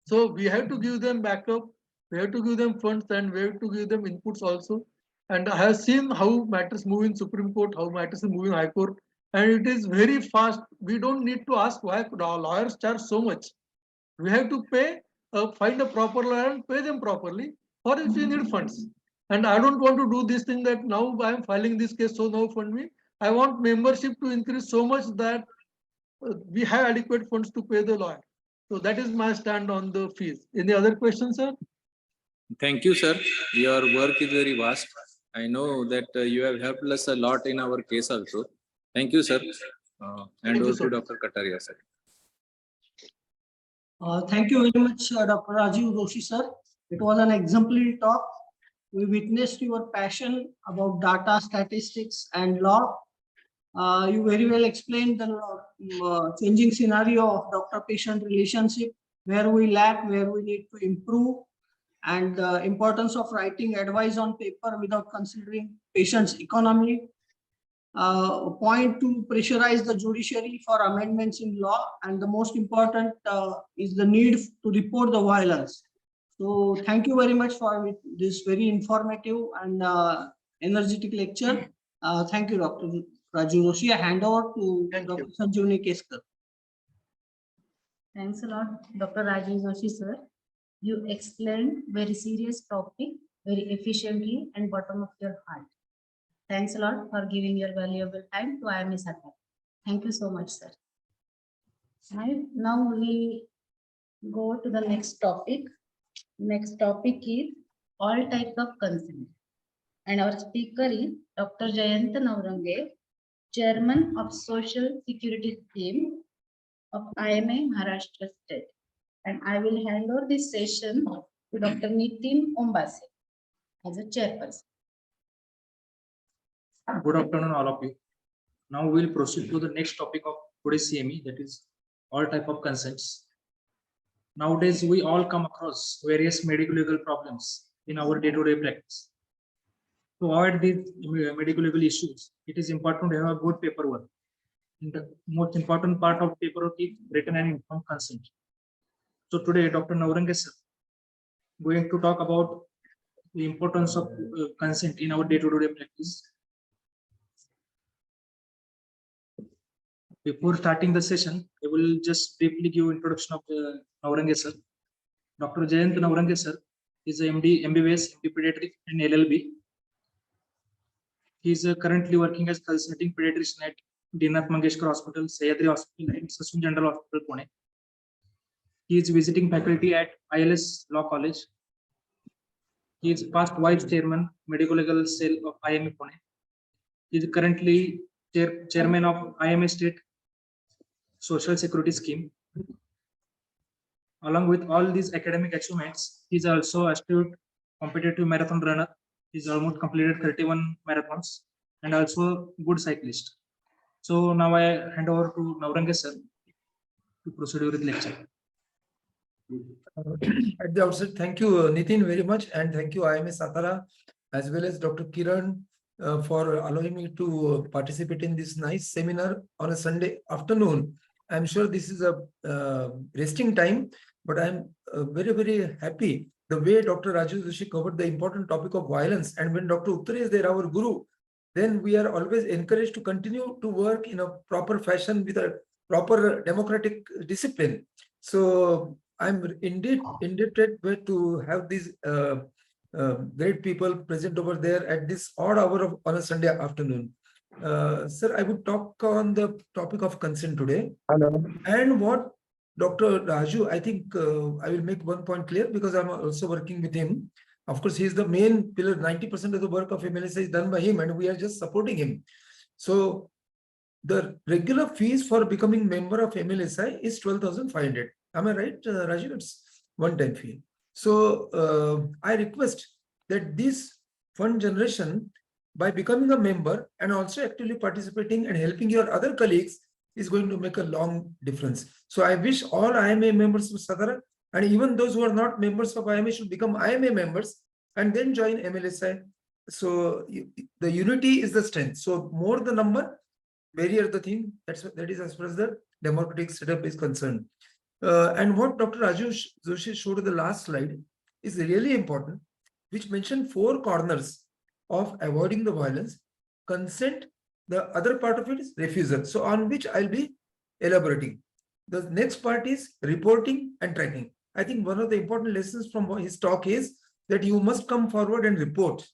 So we have to give them backup, we have to give them funds, and we have to give them inputs also. And I have seen how matters move in Supreme Court, how matters move in High Court, and it is very fast. We don't need to ask why lawyers charge so much. We have to pay, find a proper lawyer and pay them properly, or if we need funds. And I don't want to do this thing that now I am filing this case, so now fund me. I want membership to increase so much that we have adequate funds to pay the lawyer. So that is my stand on the fees. Any other questions, sir? Thank you, sir. Your work is very vast. I know that you have helped us a lot in our case also. Thank you, sir. And over to Dr. Kataria, sir. Thank you very much, Dr. Rajiv Doshi, sir. It was an exemplary talk. We witnessed your passion about data, statistics, and law. You very well explained the changing scenario of doctor-patient relationship, where we lack, where we need to improve, and the importance of writing advice on paper without considering patient's economy. Point to pressurize the judiciary for amendments in law, and the most important is the need to report the violence. So thank you very much for this very informative and energetic lecture. Thank you, Dr. Rajiv Doshi. I hand over to Dr. Sanjeevani Keskar. Thanks a lot, Dr. Rajiv Doshi, sir. You explained very serious topic very efficiently and bottom of your heart. Thanks a lot for giving your valuable time to IMA SATARA. Thank you so much, sir. Right, now we go to the next topic. Next topic is all types of consent. And our speaker is Dr. Jayant Naurange, Chairman of Social Security Scheme of IMA Maharashtra State. And I will hand over this session to Dr. Nitin Ombase as a chairperson. Good afternoon, all of you. Now we'll proceed to the next topic of today's CME, that is all type of consents. Nowadays, we all come across various medical legal problems in our day-to-day practice. To avoid these medical legal issues, it is important to have a good paperwork. And the most important part of paperwork is written and informed consent. So today, Dr. Naurange sir going to talk about the importance of consent in our day-to-day practice. Before starting the session, I will just briefly give introduction of Naurange sir. Dr. Jayant Naurange sir is a MD, MBBS, MD Pediatric and LLB. He is currently working as consulting pediatrician at Dinath Mangeshkar Hospital, Sahyadri Hospital, and Sassoon General Hospital, Pune. He is visiting faculty at ILS Law College. He is past vice chairman, medical legal cell of IMA Pune. He is currently chairman of IMA State Social Security Scheme. Along with all these academic achievements, he is also astute competitive marathon runner. He's almost completed 31 marathons and also good cyclist. So now I hand over to Naurange sir to proceed with the lecture. At the outset, thank you, Nitin, very much, and thank you, IMA Satara, as well as Dr. Kiran, for allowing me to participate in this nice seminar on a Sunday afternoon. I'm sure this is a resting time, but I'm very, very happy the way Dr. Raju Joshi covered the important topic of violence. And when Dr. Uttare is there, our guru, then we are always encouraged to continue to work in a proper fashion with a proper democratic discipline. So I'm indeed indebted to have these great people present over there at this odd hour on a Sunday afternoon. Sir, I would talk on the topic of consent today. Hello. And what Dr. Raju, I think I will make one point clear because I'm also working with him. Of course, he is the main pillar. 90% of the work of MLSI is done by him and we are just supporting him. So the regular fees for becoming member of MLSI is 12,500. Am I right, Raju? It's one-time fee. So I request that this fund generation, by becoming a member and also actively participating and helping your other colleagues, is going to make a long difference. So I wish all IMA members of Satara and even those who are not members of IMA should become IMA members and then join MLSI. So the unity is the strength. So more the number, merrier the thing. That is as far as the democratic setup is concerned. And what Dr. Raju Joshi showed in the last slide is really important, which mentioned 4 corners of avoiding the violence: consent. The other part of it is refusal. So on which I'll be elaborating. The next part is reporting and tracking. I think one of the important lessons from his talk is that you must come forward and report.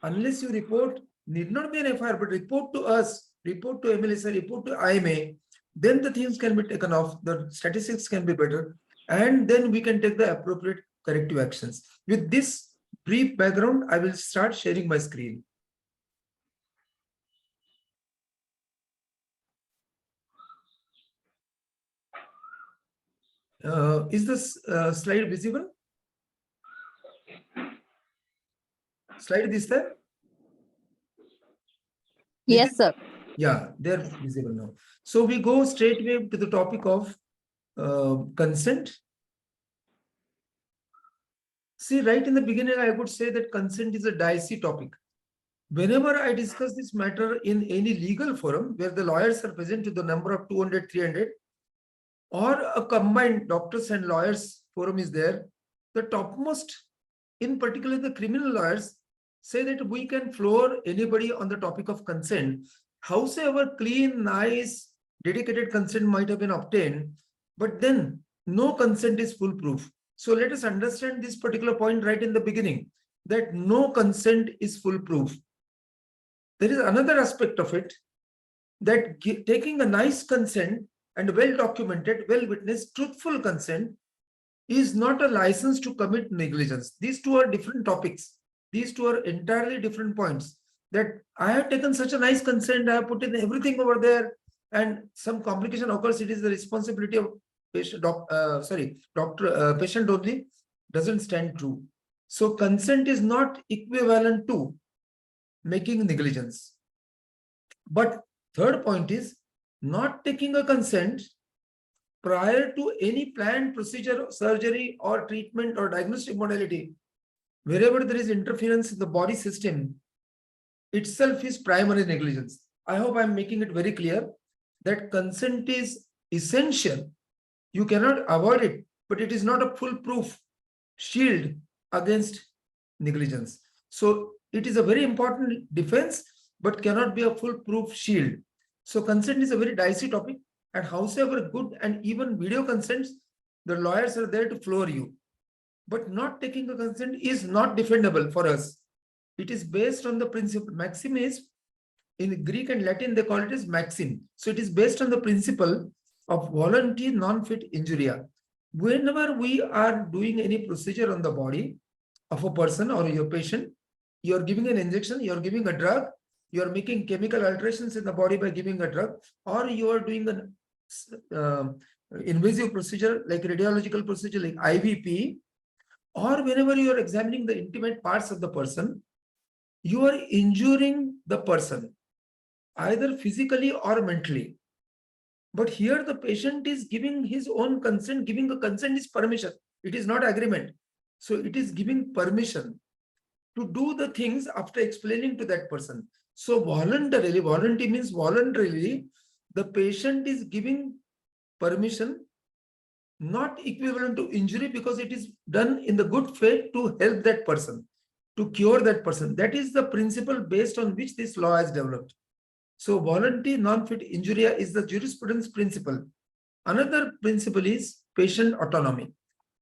Unless you report, need not be an FIR, but report to us, report to MLSI, report to IMA, then the things can be taken off, the statistics can be better, and then we can take the appropriate corrective actions. With this brief background, I will start sharing my screen. Is this slide visible? Slide this there? Yes, sir. Yeah, they're visible now. So we go straight away to the topic of consent. See, right in the beginning, I would say that consent is a dicey topic. Whenever I discuss this matter in any legal forum where the lawyers are present to the number of 200, 300, or a combined doctors and lawyers forum is there, the topmost, in particular the criminal lawyers, say that we can floor anybody on the topic of consent. Howsoever clean, nice, dedicated consent might have been obtained, but then no consent is foolproof. So let us understand this particular point right in the beginning, that no consent is foolproof. There is another aspect of it, that taking a nice consent and well documented, well witnessed, truthful consent is not a license to commit negligence. These two are different topics. These two are entirely different points. That I have taken such a nice consent, I have put in everything over there, and some complication occurs, it is the responsibility of patient, patient only, doesn't stand true. So consent is not equivalent to making negligence. But third point is not taking a consent prior to any planned procedure, surgery or treatment or diagnostic modality. Wherever there is interference in the body system itself is primary negligence. I hope I'm making it very clear that consent is essential. You cannot avoid it, but it is not a foolproof shield against negligence. So it is a very important defense, but cannot be a foolproof shield. So consent is a very dicey topic, and howsoever good and even video consents, the lawyers are there to floor you. But not taking a consent is not defendable for us. It is based on the principle. Maxim is, in Greek and Latin, they call it as maxim. So it is based on the principle of volunty non-fit injuria. Whenever we are doing any procedure on the body of a person or your patient, you are giving an injection, you are giving a drug, you are making chemical alterations in the body by giving a drug, or you are doing an invasive procedure like radiological procedure like IVP, or whenever you are examining the intimate parts of the person, you are injuring the person, either physically or mentally. But here the patient is giving his own consent. Giving a consent is permission. It is not agreement. So it is giving permission to do the things after explaining to that person. So voluntarily, volunteer means voluntarily, the patient is giving permission, not equivalent to injury, because it is done in the good faith to help that person, to cure that person. That is the principle based on which this law has developed. So voluntary non-fit injuria is the jurisprudence principle. Another principle is patient autonomy.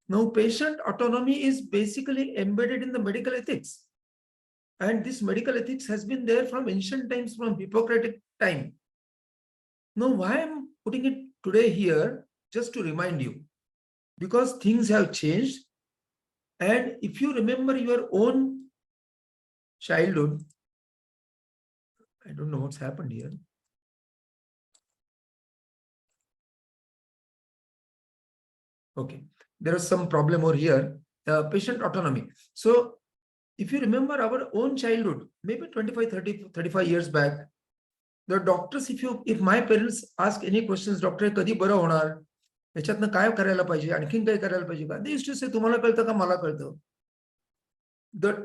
Now, patient autonomy is basically embedded in the medical ethics. And this medical ethics has been there from ancient times, from Hippocratic time. Now, why I'm putting it today here, just to remind you, because things have changed. And if you remember your own childhood, I don't know what's happened here. Okay, there is some problem over here. Patient autonomy. So if you remember our own childhood, maybe 25, 30, 35 years back, the doctors, if my parents ask any questions, doctor, kadi bara honar, याच्यातनं काय करायला पाहिजे, आणखीन काय करायला पाहिजे का? They used to say, तुम्हाला कळतं का, मला कळतं.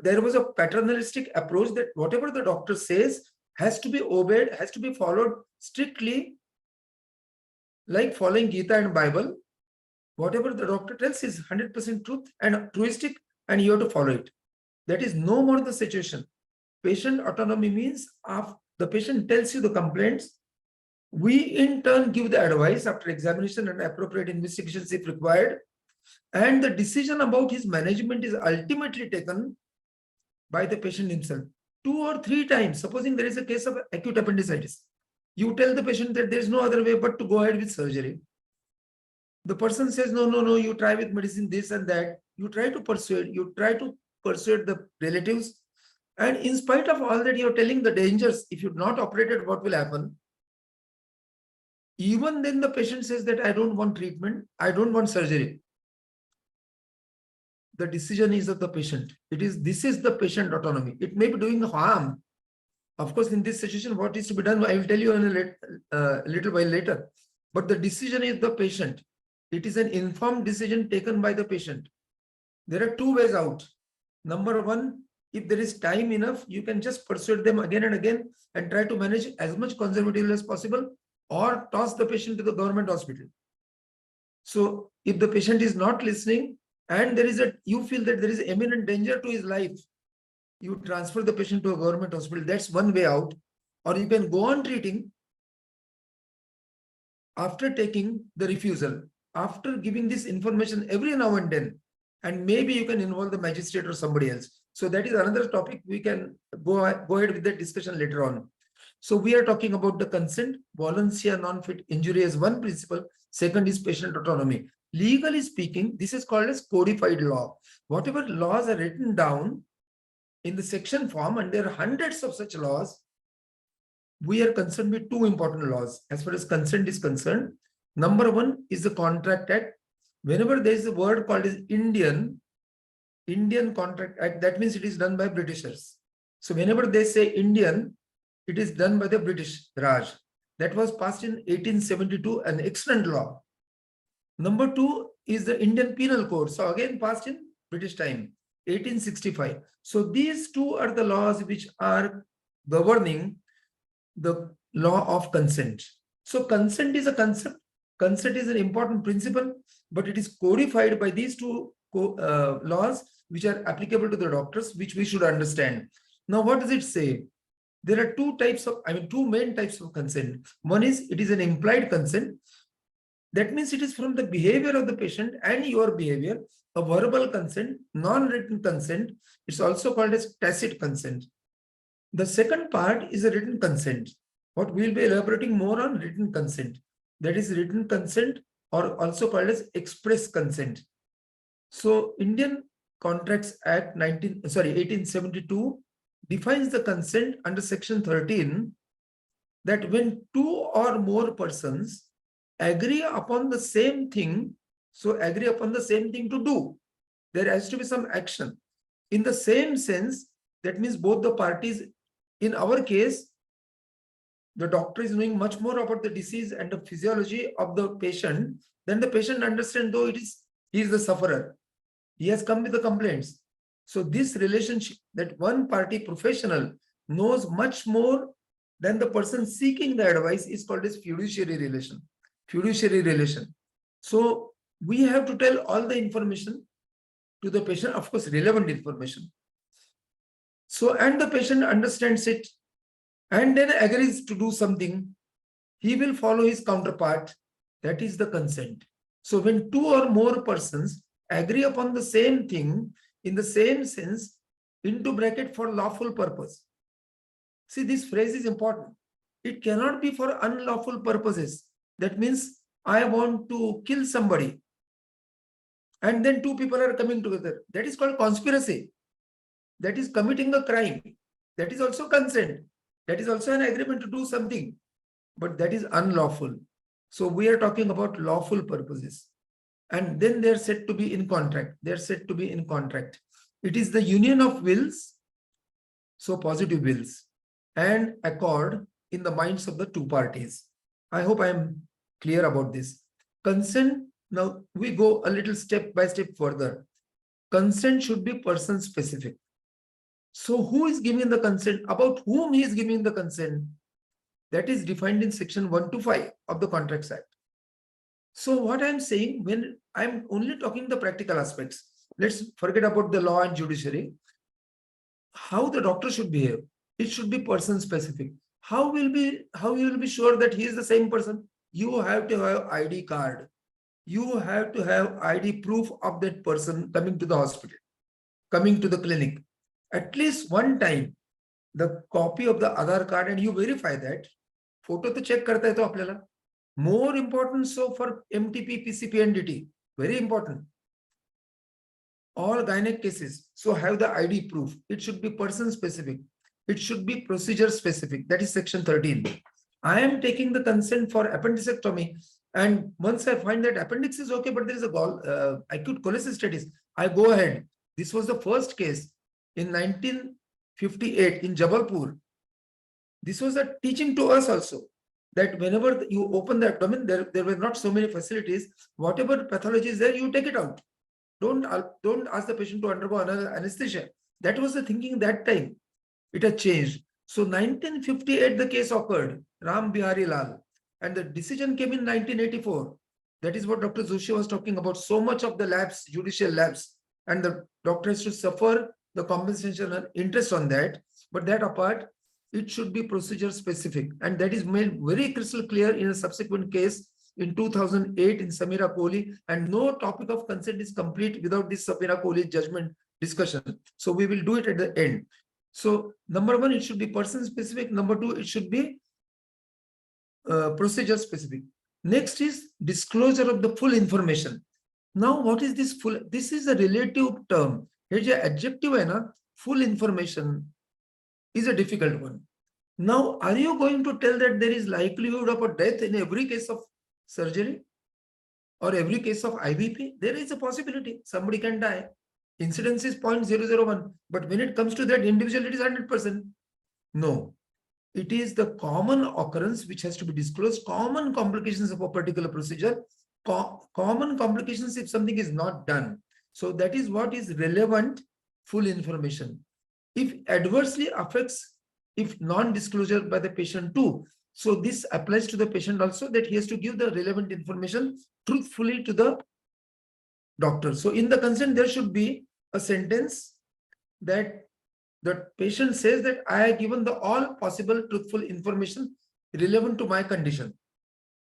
There was a paternalistic approach that whatever the doctor says has to be obeyed, has to be followed strictly, like following Gita and Bible. Whatever the doctor tells is 100% truth and truistic, and you have to follow it. That is no more the situation. Patient autonomy means the patient tells you the complaints. We in turn give the advice after examination and appropriate investigations if required. And the decision about his management is ultimately taken by the patient himself. 2 or 3 times, supposing there is a case of acute appendicitis, you tell the patient that there is no other way but to go ahead with surgery. The person says, no, you try with medicine, this and that. You try to persuade the relatives. And in spite of all that, you're telling the dangers. If you've not operated, what will happen? Even then the patient says that I don't want treatment, I don't want surgery. The decision is of the patient. This is the patient autonomy. It may be doing harm. Of course, in this situation, what is to be done, I will tell you in a little while later. But the decision is the patient. It is an informed decision taken by the patient. There are 2 ways out. Number 1, if there is time enough, you can just persuade them again and again and try to manage as much conservatively as possible, or toss the patient to the government hospital. So if the patient is not listening and you feel that there is imminent danger to his life, you transfer the patient to a government hospital. That's one way out. Or you can go on treating after taking the refusal, after giving this information every now and then, and maybe you can involve the magistrate or somebody else. So that is another topic. We can go ahead with that discussion later on. So we are talking about the consent, voluntary non-fit injury as one principle. Second is patient autonomy. Legally speaking, this is called as codified law. Whatever laws are written down in the section form, and there are hundreds of such laws, we are concerned with two important laws as far as consent is concerned. Number one is the Contract Act. Whenever there is a word called as Indian Contract Act, that means it is done by Britishers. So whenever they say Indian, it is done by the British Raj. That was passed in 1872, an excellent law. Number two is the Indian Penal Code. So again passed in British time, 1865. So these two are the laws which are governing the law of consent. So consent is a concept. Consent is an important principle, but it is codified by these two laws which are applicable to the doctors, which we should understand. Now, what does it say? There are two main types of consent. One is, it is an implied consent. That means it is from the behavior of the patient and your behavior, a verbal consent, non-written consent. It's also called as tacit consent. The second part is a written consent. What we'll be elaborating more on written consent. That is written consent, or also called as express consent. So Indian Contracts Act 1872 defines the consent under section 13 that when two or more persons agree upon the same thing, so agree upon the same thing to do, there has to be some action. In the same sense, that means both the parties, in our case, the doctor is knowing much more about the disease and the physiology of the patient than the patient understands, though he is the sufferer. He has come with the complaints. So this relationship, that one party professional knows much more than the person seeking the advice, is called as fiduciary relation. Fiduciary relation. So we have to tell all the information to the patient, of course, relevant information. So, and the patient understands it and then agrees to do something. He will follow his counterpart. That is the consent. So when two or more persons agree upon the same thing in the same sense, into bracket, for lawful purpose. See, this phrase is important. It cannot be for unlawful purposes. That means I want to kill somebody, and then two people are coming together. That is called conspiracy. That is committing a crime. That is also consent. That is also an agreement to do something, but that is unlawful. So we are talking about lawful purposes. And then they're said to be in contract. They're said to be in contract. It is the union of wills, so positive wills, and accord in the minds of the two parties. I hope I am clear about this. Consent, now we go a little step by step further. Consent should be person specific. So who is giving the consent? About whom he is giving the consent? That is defined in section 1 to 5 of the Contracts Act. So what I'm saying, when I'm only talking the practical aspects, let's forget about the law and judiciary. How the doctor should behave, it should be person specific. How you will be sure that he is the same person? You have to have ID card. You have to have ID proof of that person coming to the hospital, coming to the clinic. At least one time, the copy of the Aadhaar card, and you verify that. Photo to check karta hai to apnala. More important so for MTP, PCP and DT. Very important. All gynec cases. So have the ID proof. It should be person specific. It should be procedure specific. That is section 13. I am taking the consent for appendicectomy. And once I find that appendix is okay, but there is a acute cholecystitis, I go ahead. This was the first case in 1958 in Jabalpur. This was a teaching to us also, that whenever you open the abdomen, there were not so many facilities. Whatever pathology is there, you take it out. Don't ask the patient to undergo another anesthesia. That was the thinking that time. It had changed. So 1958, the case occurred, Ram Bihari Lal, and the decision came in 1984. That is what Dr. Joshi was talking about. So much of the labs, judicial labs, and the doctor has to suffer the compensation and interest on that. But that apart, it should be procedure specific. And that is made very crystal clear in a subsequent case in 2008 in Samira Kohli. And no topic of consent is complete without this Samira Kohli judgment discussion. So we will do it at the end. So number one, it should be person specific. Number two, it should be procedure specific. Next is disclosure of the full information. Now, what is this full? This is a relative term. Here, adjective hai na, full information is a difficult one. Now, are you going to tell that there is likelihood of a death in every case of surgery or every case of IBP? There is a possibility somebody can die. Incidence is 0.001, but when it comes to that individual, it is 100%. No, it is the common occurrence which has to be disclosed, common complications of a particular procedure, common complications if something is not done. So that is what is relevant full information. If adversely affects, if non-disclosure by the patient too. So this applies to the patient also, that he has to give the relevant information truthfully to the doctor. So in the consent, there should be a sentence that the patient says that I have given the all possible truthful information relevant to my condition.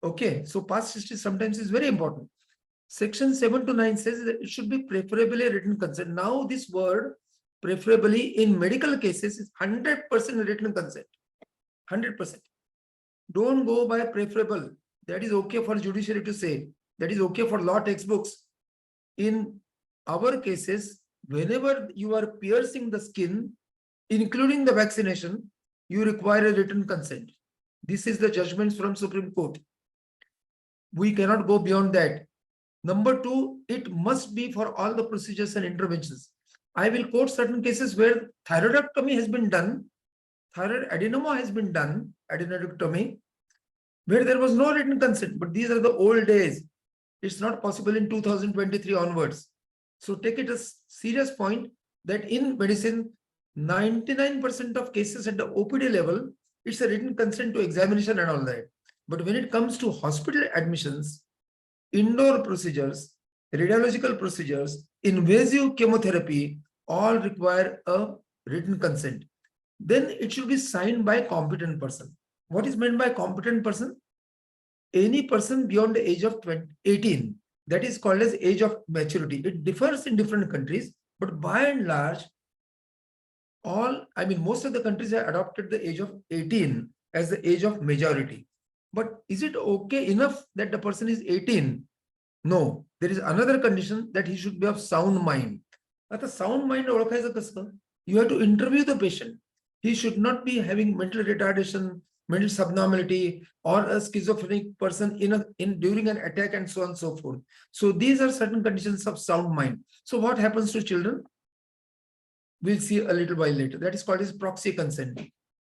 Okay, so past history sometimes is very important. Section 7 to 9 says that it should be preferably written consent. Now this word preferably in medical cases is 100% written consent. 100%. Don't go by preferable. That is okay for judiciary to say. That is okay for law textbooks. In our cases, whenever you are piercing the skin, including the vaccination, you require a written consent. This is the judgments from Supreme Court. We cannot go beyond that. Number two, it must be for all the procedures and interventions. I will quote certain cases where thyroidectomy has been done, thyroid adenoma has been done, adenoidectomy, where there was no written consent. But these are the old days. It's not possible in 2023 onwards. So take it as serious point that in medicine, 99% of cases at the OPD level, it's a written consent to examination and all that. But when it comes to hospital admissions, indoor procedures, radiological procedures, invasive chemotherapy, all require a written consent. Then it should be signed by a competent person. What is meant by competent person? Any person beyond the age of 18. That is called as age of maturity. It differs in different countries, but by and large, most of the countries have adopted the age of 18 as the age of majority. But is it okay enough that the person is 18? No, there is another condition that he should be of sound mind. At a sound mind, you have to interview the patient. He should not be having mental retardation, mental subnormality, or a schizophrenic person during an attack and so on and so forth. So these are certain conditions of sound mind. So what happens to children? We'll see a little while later. That is called as proxy consent.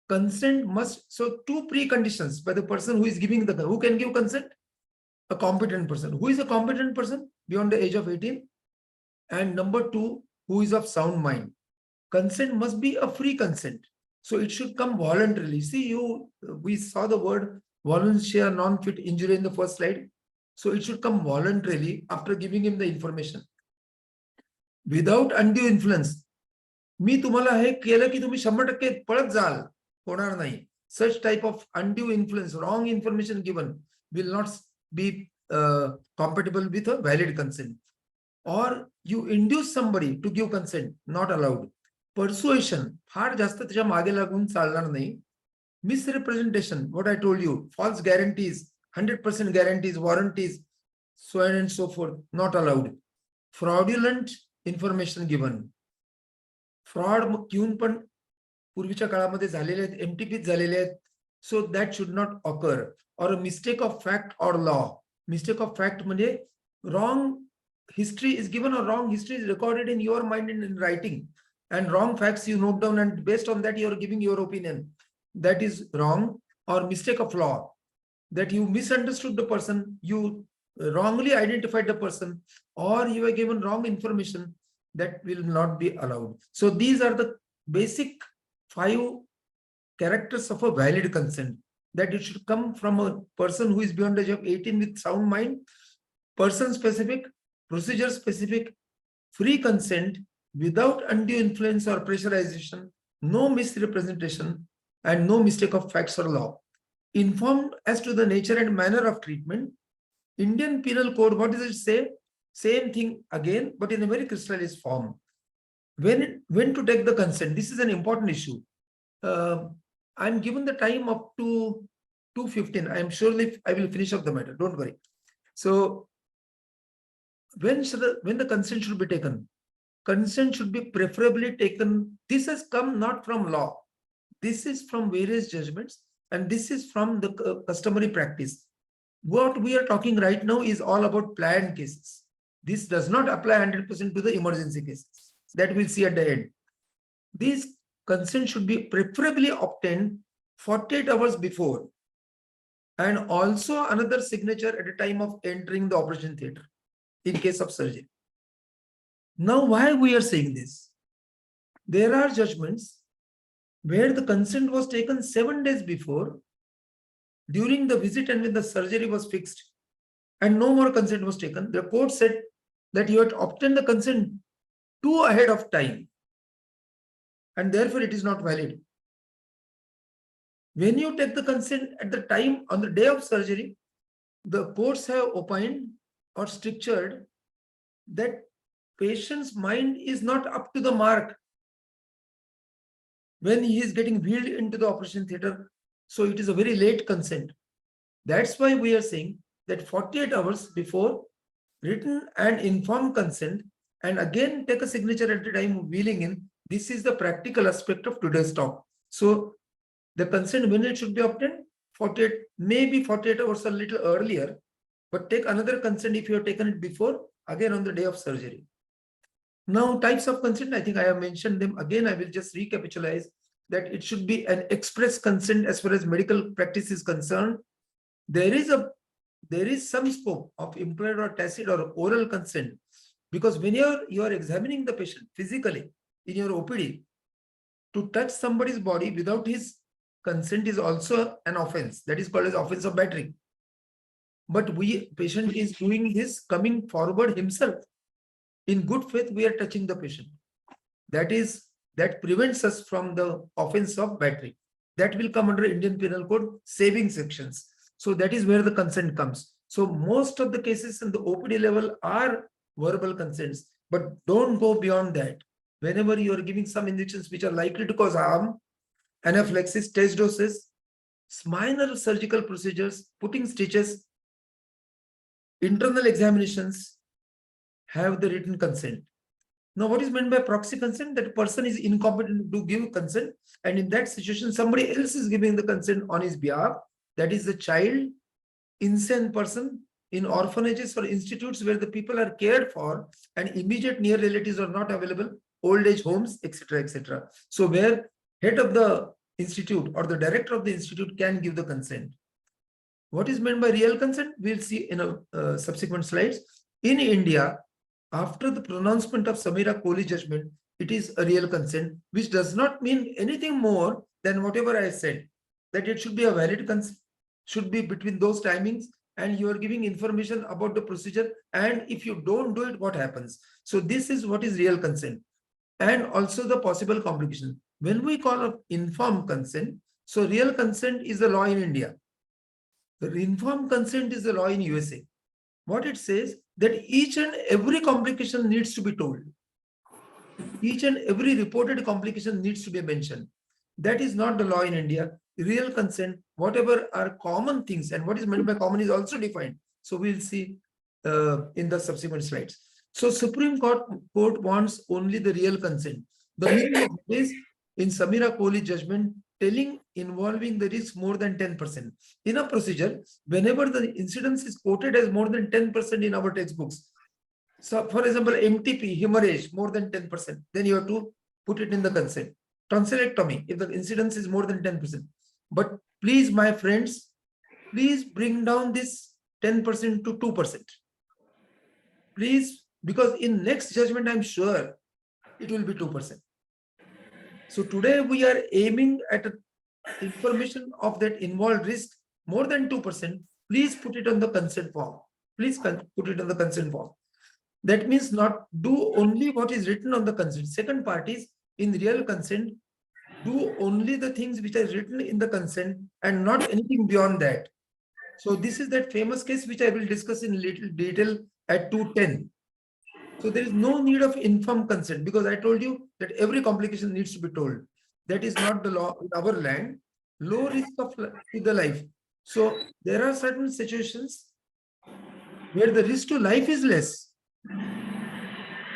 Consent must, so two preconditions by the person who is giving who can give consent? A competent person. Who is a competent person beyond the age of 18? And number two, who is of sound mind. Consent must be a free consent. So it should come voluntarily. See, we saw the word volunteer non-fit injury in the first slide. So it should come voluntarily after giving him the information. Without undue influence. मी तुम्हाला हे केलं की तुम्ही 100% पळत जाल, होणार नाही. Such type of undue influence, wrong information given will not be compatible with a valid consent. Or you induce somebody to give consent, not allowed. Persuasion, फार जास्त त्याच्या मागे लागून चालणार नाही. Misrepresentation, what I told you, false guarantees, 100% guarantees, warranties, so on and so forth, not allowed. Fraudulent information given. Fraud घेऊन पण पूर्वीच्या काळामध्ये झालेले आहेत, MTP झालेले आहेत. So that should not occur. Or a mistake of fact or law. Mistake of fact म्हणजे wrong history is given or wrong history is recorded in your mind and in writing. And wrong facts you note down and based on that you are giving your opinion. That is wrong. Or mistake of law. That you misunderstood the person, you wrongly identified the person, or you were given wrong information. That will not be allowed. So these are the basic 5 characters of a valid consent. That it should come from a person who is beyond the age of 18 with sound mind, person specific, procedure specific, free consent, without undue influence or pressurization, no misrepresentation, and no mistake of facts or law. Informed as to the nature and manner of treatment. Indian Penal Code, what does it say? Same thing again, but in a very crystallized form. when to take the consent. This is an important issue. I'm given the time up to 2:15. I'm surely I will finish up the matter. Don't worry. So when the consent should be taken? Consent should be preferably taken. This has come not from law. This is from various judgments, and this is from the customary practice. What we are talking right now is all about planned cases. This does not apply 100% to the emergency cases that we'll see at the end. This consent should be preferably obtained 48 hours before, and also another signature at the time of entering the operation theater in case of surgery. Now, why we are saying this? There are judgments where the consent was taken 7 days before, during the visit and when the surgery was fixed, and no more consent was taken. The court said that you had obtained the consent too ahead of time, and therefore it is not valid. When you take the consent at the time on the day of surgery, the courts have opined or strictured that patient's mind is not up to the mark when he is getting wheeled into the operation theater. So it is a very late consent. That's why we are saying that 48 hours before, written and informed consent, and again take a signature at the time of wheeling in. This is the practical aspect of today's talk. So the consent, when it should be obtained, 48, maybe 48 hours a little earlier, but take another consent if you have taken it before, again on the day of surgery. Now, types of consent, I think I have mentioned them. Again, I will just recapitalize that it should be an express consent as far as medical practice is concerned. There is some scope of implied or tacit or oral consent, because when you are examining the patient physically in your OPD, to touch somebody's body without his consent is also an offense. That is called as offense of battery. But patient is doing this coming forward himself. In good faith, we are touching the patient. That prevents us from the offense of battery. That will come under Indian Penal Code saving sections. So that is where the consent comes. So most of the cases in the OPD level are verbal consents, but don't go beyond that. Whenever you are giving some injections which are likely to cause harm, anaphylaxis, test doses, minor surgical procedures, putting stitches, internal examinations, have the written consent. Now, what is meant by proxy consent? That person is incompetent to give consent, and in that situation, somebody else is giving the consent on his behalf. That is the child, insane person in orphanages or institutes where the people are cared for and immediate near relatives are not available, old age homes, etc., etc. So where head of the institute or the director of the institute can give the consent. What is meant by real consent? We'll see in a subsequent slides. In India, after the pronouncement of Samira Kohli judgment, it is a real consent, which does not mean anything more than whatever I said, that it should be a valid consent, should be between those timings, and you are giving information about the procedure, and if you don't do it, what happens? So this is what is real consent. And also the possible complication. When we call of informed consent, so real consent is the law in India. The informed consent is the law in USA. What it says, that each and every complication needs to be told. Each and every reported complication needs to be mentioned. That is not the law in India. Real consent, whatever are common things, and what is meant by common is also defined. So we'll see in the subsequent slides. So Supreme Court wants only the real consent. The meaning of this in Samira Kohli judgment, telling involving the risk more than 10%. In a procedure, whenever the incidence is quoted as more than 10% in our textbooks, so for example, MTP, hemorrhage, more than 10%, then you have to put it in the consent. Tonsillectomy, if the incidence is more than 10%. But please, my friends, please bring down this 10% to 2%. Please, because in next judgment, I'm sure it will be 2%. So today we are aiming at information of that involved risk more than 2%. Please put it on the consent form. Please put it on the consent form. That means not do only what is written on the consent. Second part is in real consent, do only the things which are written in the consent and not anything beyond that. So this is that famous case which I will discuss in little detail at 2:10. So there is no need of informed consent, because I told you that every complication needs to be told. That is not the law in our land. Low risk of to the life. So there are certain situations where the risk to life is less.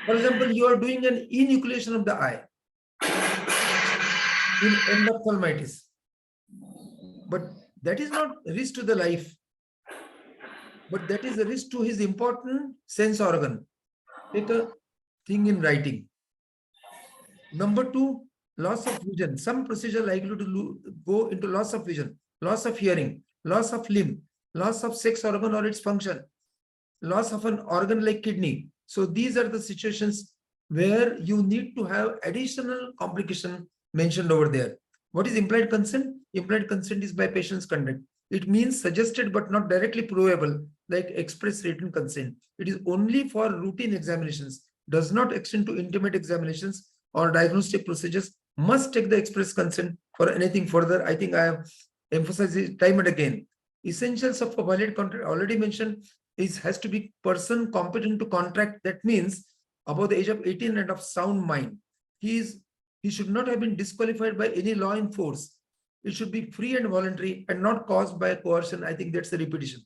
For example, you are doing an enucleation of the eye in endophthalmitis, but that is not risk to the life, but that is a risk to his important sense organ. Take a thing in writing. Number two, loss of vision. Some procedure likely to go into loss of vision, loss of hearing, loss of limb, loss of sex organ or its function, loss of an organ like kidney. So these are the situations where you need to have additional complication mentioned over there. What is implied consent? Implied consent is by patient's conduct. It means suggested but not directly provable, like express written consent. It is only for routine examinations, does not extend to intimate examinations or diagnostic procedures. Must take the express consent for anything further. I think I have emphasized it time and again. Essentials of a valid contract already mentioned is has to be person competent to contract. That means above the age of 18 and of sound mind. He should not have been disqualified by any law in force. It should be free and voluntary and not caused by coercion. I think that's the repetition.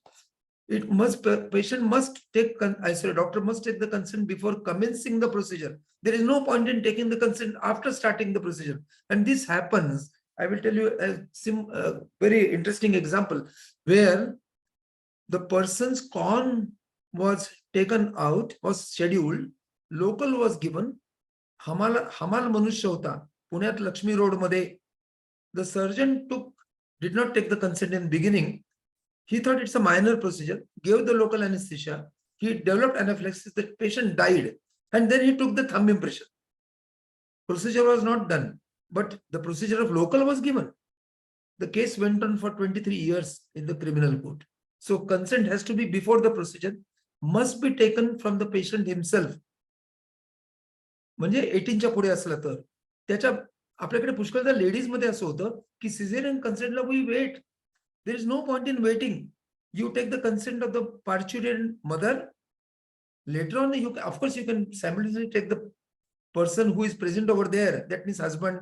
It must, patient must take, doctor must take the consent before commencing the procedure. There is no point in taking the consent after starting the procedure. And this happens, I will tell you a very interesting example where the person's con was taken out, was scheduled, local was given, Hamal Manushya hota, Punyat Lakshmi Road Made. The surgeon did not take the consent in beginning. He thought it's a minor procedure, gave the local anesthesia. He developed anaphylaxis, the patient died. And then he took the thumb impression. Procedure was not done, but the procedure of local was given. The case went on for 23 years in the criminal court. So consent has to be before the procedure, must be taken from the patient himself. म्हणजे 18च्या पुढे असलं तर त्याच्या आपल्याकडे पुष्कळदा ladies मध्ये असं होतं की सिझेरियन कन्सेंटला we wait. There is no point in waiting. You take the consent of the parturient mother. Later on, of course, you can simultaneously take the person who is present over there. That means husband,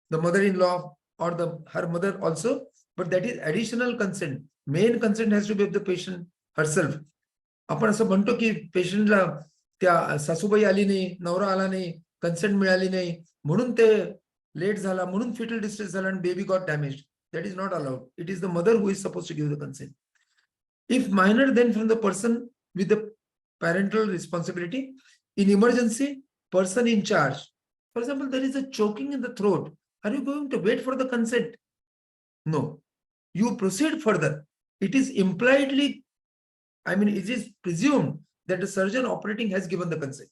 the mother-in-law, or her mother also. But that is additional consent. Main consent has to be of the patient herself. आपण असं म्हणतो की पेशंटला त्या सासूबाई आली नाही, नवरा आला नाही, कन्सेंट मिळाली नाही, म्हणून ते लेट झाला, म्हणून फिटल डिस्ट्रेस झाला आणि baby got damaged. That is not allowed. It is the mother who is supposed to give the consent. If minor, then from the person with the parental responsibility. In emergency, person in charge. For example, there is a choking in the throat. Are you going to wait for the consent? No. You proceed further. It is impliedly, it is presumed that the surgeon operating has given the consent,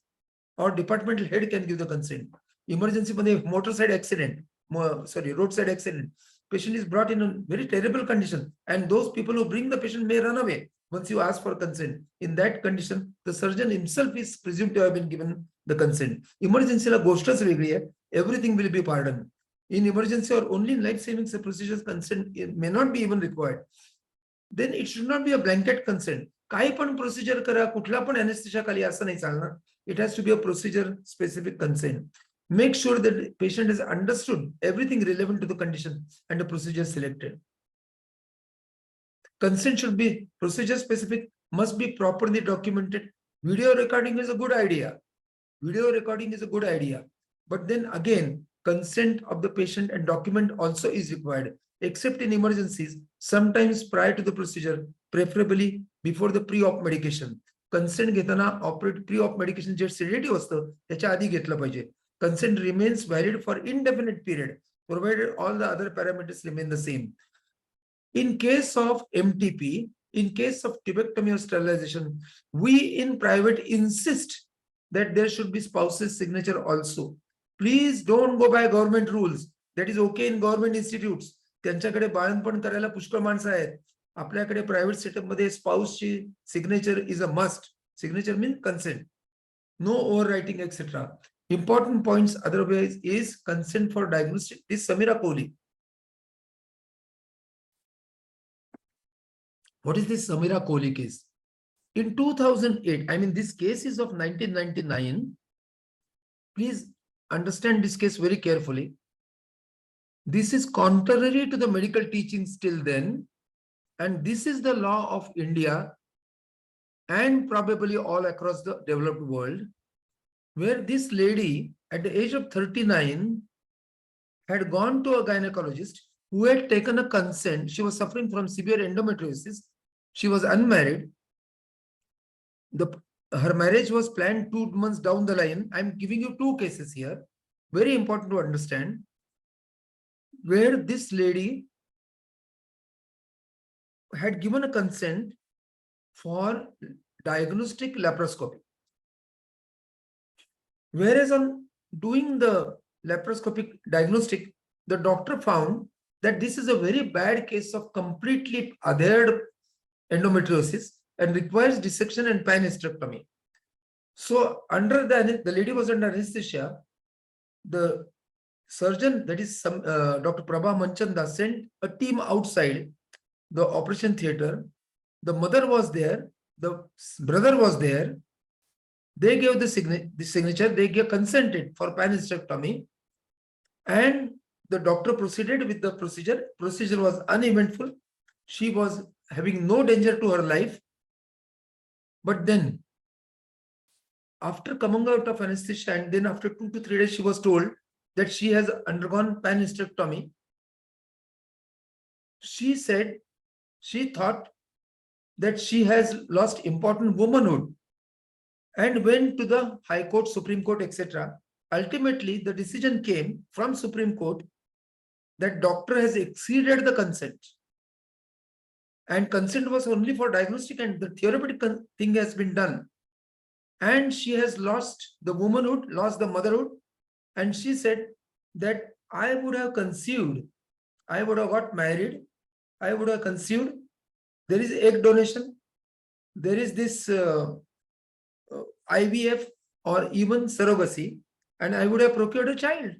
or departmental head can give the consent. Emergency motorcycle accident, roadside accident. Patient is brought in a very terrible condition, and those people who bring the patient may run away once you ask for consent. In that condition, the surgeon himself is presumed to have been given the consent. Emergency la goshtach vegli hai. Everything will be pardoned. In emergency or only in life-saving procedures, consent may not be even required. Then it should not be a blanket consent. काही पण procedure करा, कुठला पण anesthesia खाली असं नाही चालणार. It has to be a procedure-specific consent. Make sure that the patient has understood everything relevant to the condition and the procedure selected. Consent should be procedure-specific, must be properly documented. Video recording is a good idea. Video recording is a good idea. But then again, consent of the patient and document also is required, except in emergencies, sometimes prior to the procedure, preferably before the pre-op medication. Consent घेताना pre-op medication जे sedative असतं त्याच्या आधी घेतलं पाहिजे. Consent remains valid for indefinite period, provided all the other parameters remain the same. In case of MTP, in case of tubectomy or sterilization, we in private insist that there should be spouse's signature also. Please don't go by government rules. That is okay in government institutes. त्यांच्याकडे बाळंतपण करायला पुष्कळ माणसं आहेत. आपल्याकडे private setup मध्ये स्पाउसची signature is a must. Signature means consent. No overwriting, etc. Important points otherwise is consent for diagnostic. This Samira Kohli. What is this Samira Kohli case? In 2008, I mean, this case is of 1999. Please understand this case very carefully. This is contrary to the medical teachings till then, and this is the law of India and probably all across the developed world, where this lady at the age of 39 had gone to a gynecologist who had taken a consent. She was suffering from severe endometriosis. She was unmarried. Her marriage was planned 2 months down the line. I'm giving you two cases here. Very important to understand, where this lady had given a consent for diagnostic laparoscopy. Whereas on doing the laparoscopic diagnostic, the doctor found that this is a very bad case of completely adhered endometriosis and requires dissection and panhysterectomy. So under the lady was under anesthesia, the surgeon, that is Dr. Prabha Manchanda, sent a team outside the operation theater. The mother was there, the brother was there. They gave the signature, they consented for panhysterectomy, and the doctor proceeded with the procedure. Procedure was uneventful. She was having no danger to her life. But then, after coming out of anesthesia, and then after 2 to 3 days, she was told that she has undergone panhysterectomy. She said, she thought that she has lost important womanhood and went to the High Court, Supreme Court, etc. Ultimately, the decision came from Supreme Court that doctor has exceeded the consent. And consent was only for diagnostic, and the therapeutic thing has been done. And she has lost the womanhood, lost the motherhood. And she said that I would have conceived, I would have got married, I would have conceived. There is egg donation. There is this IVF or even surrogacy, and I would have procured a child.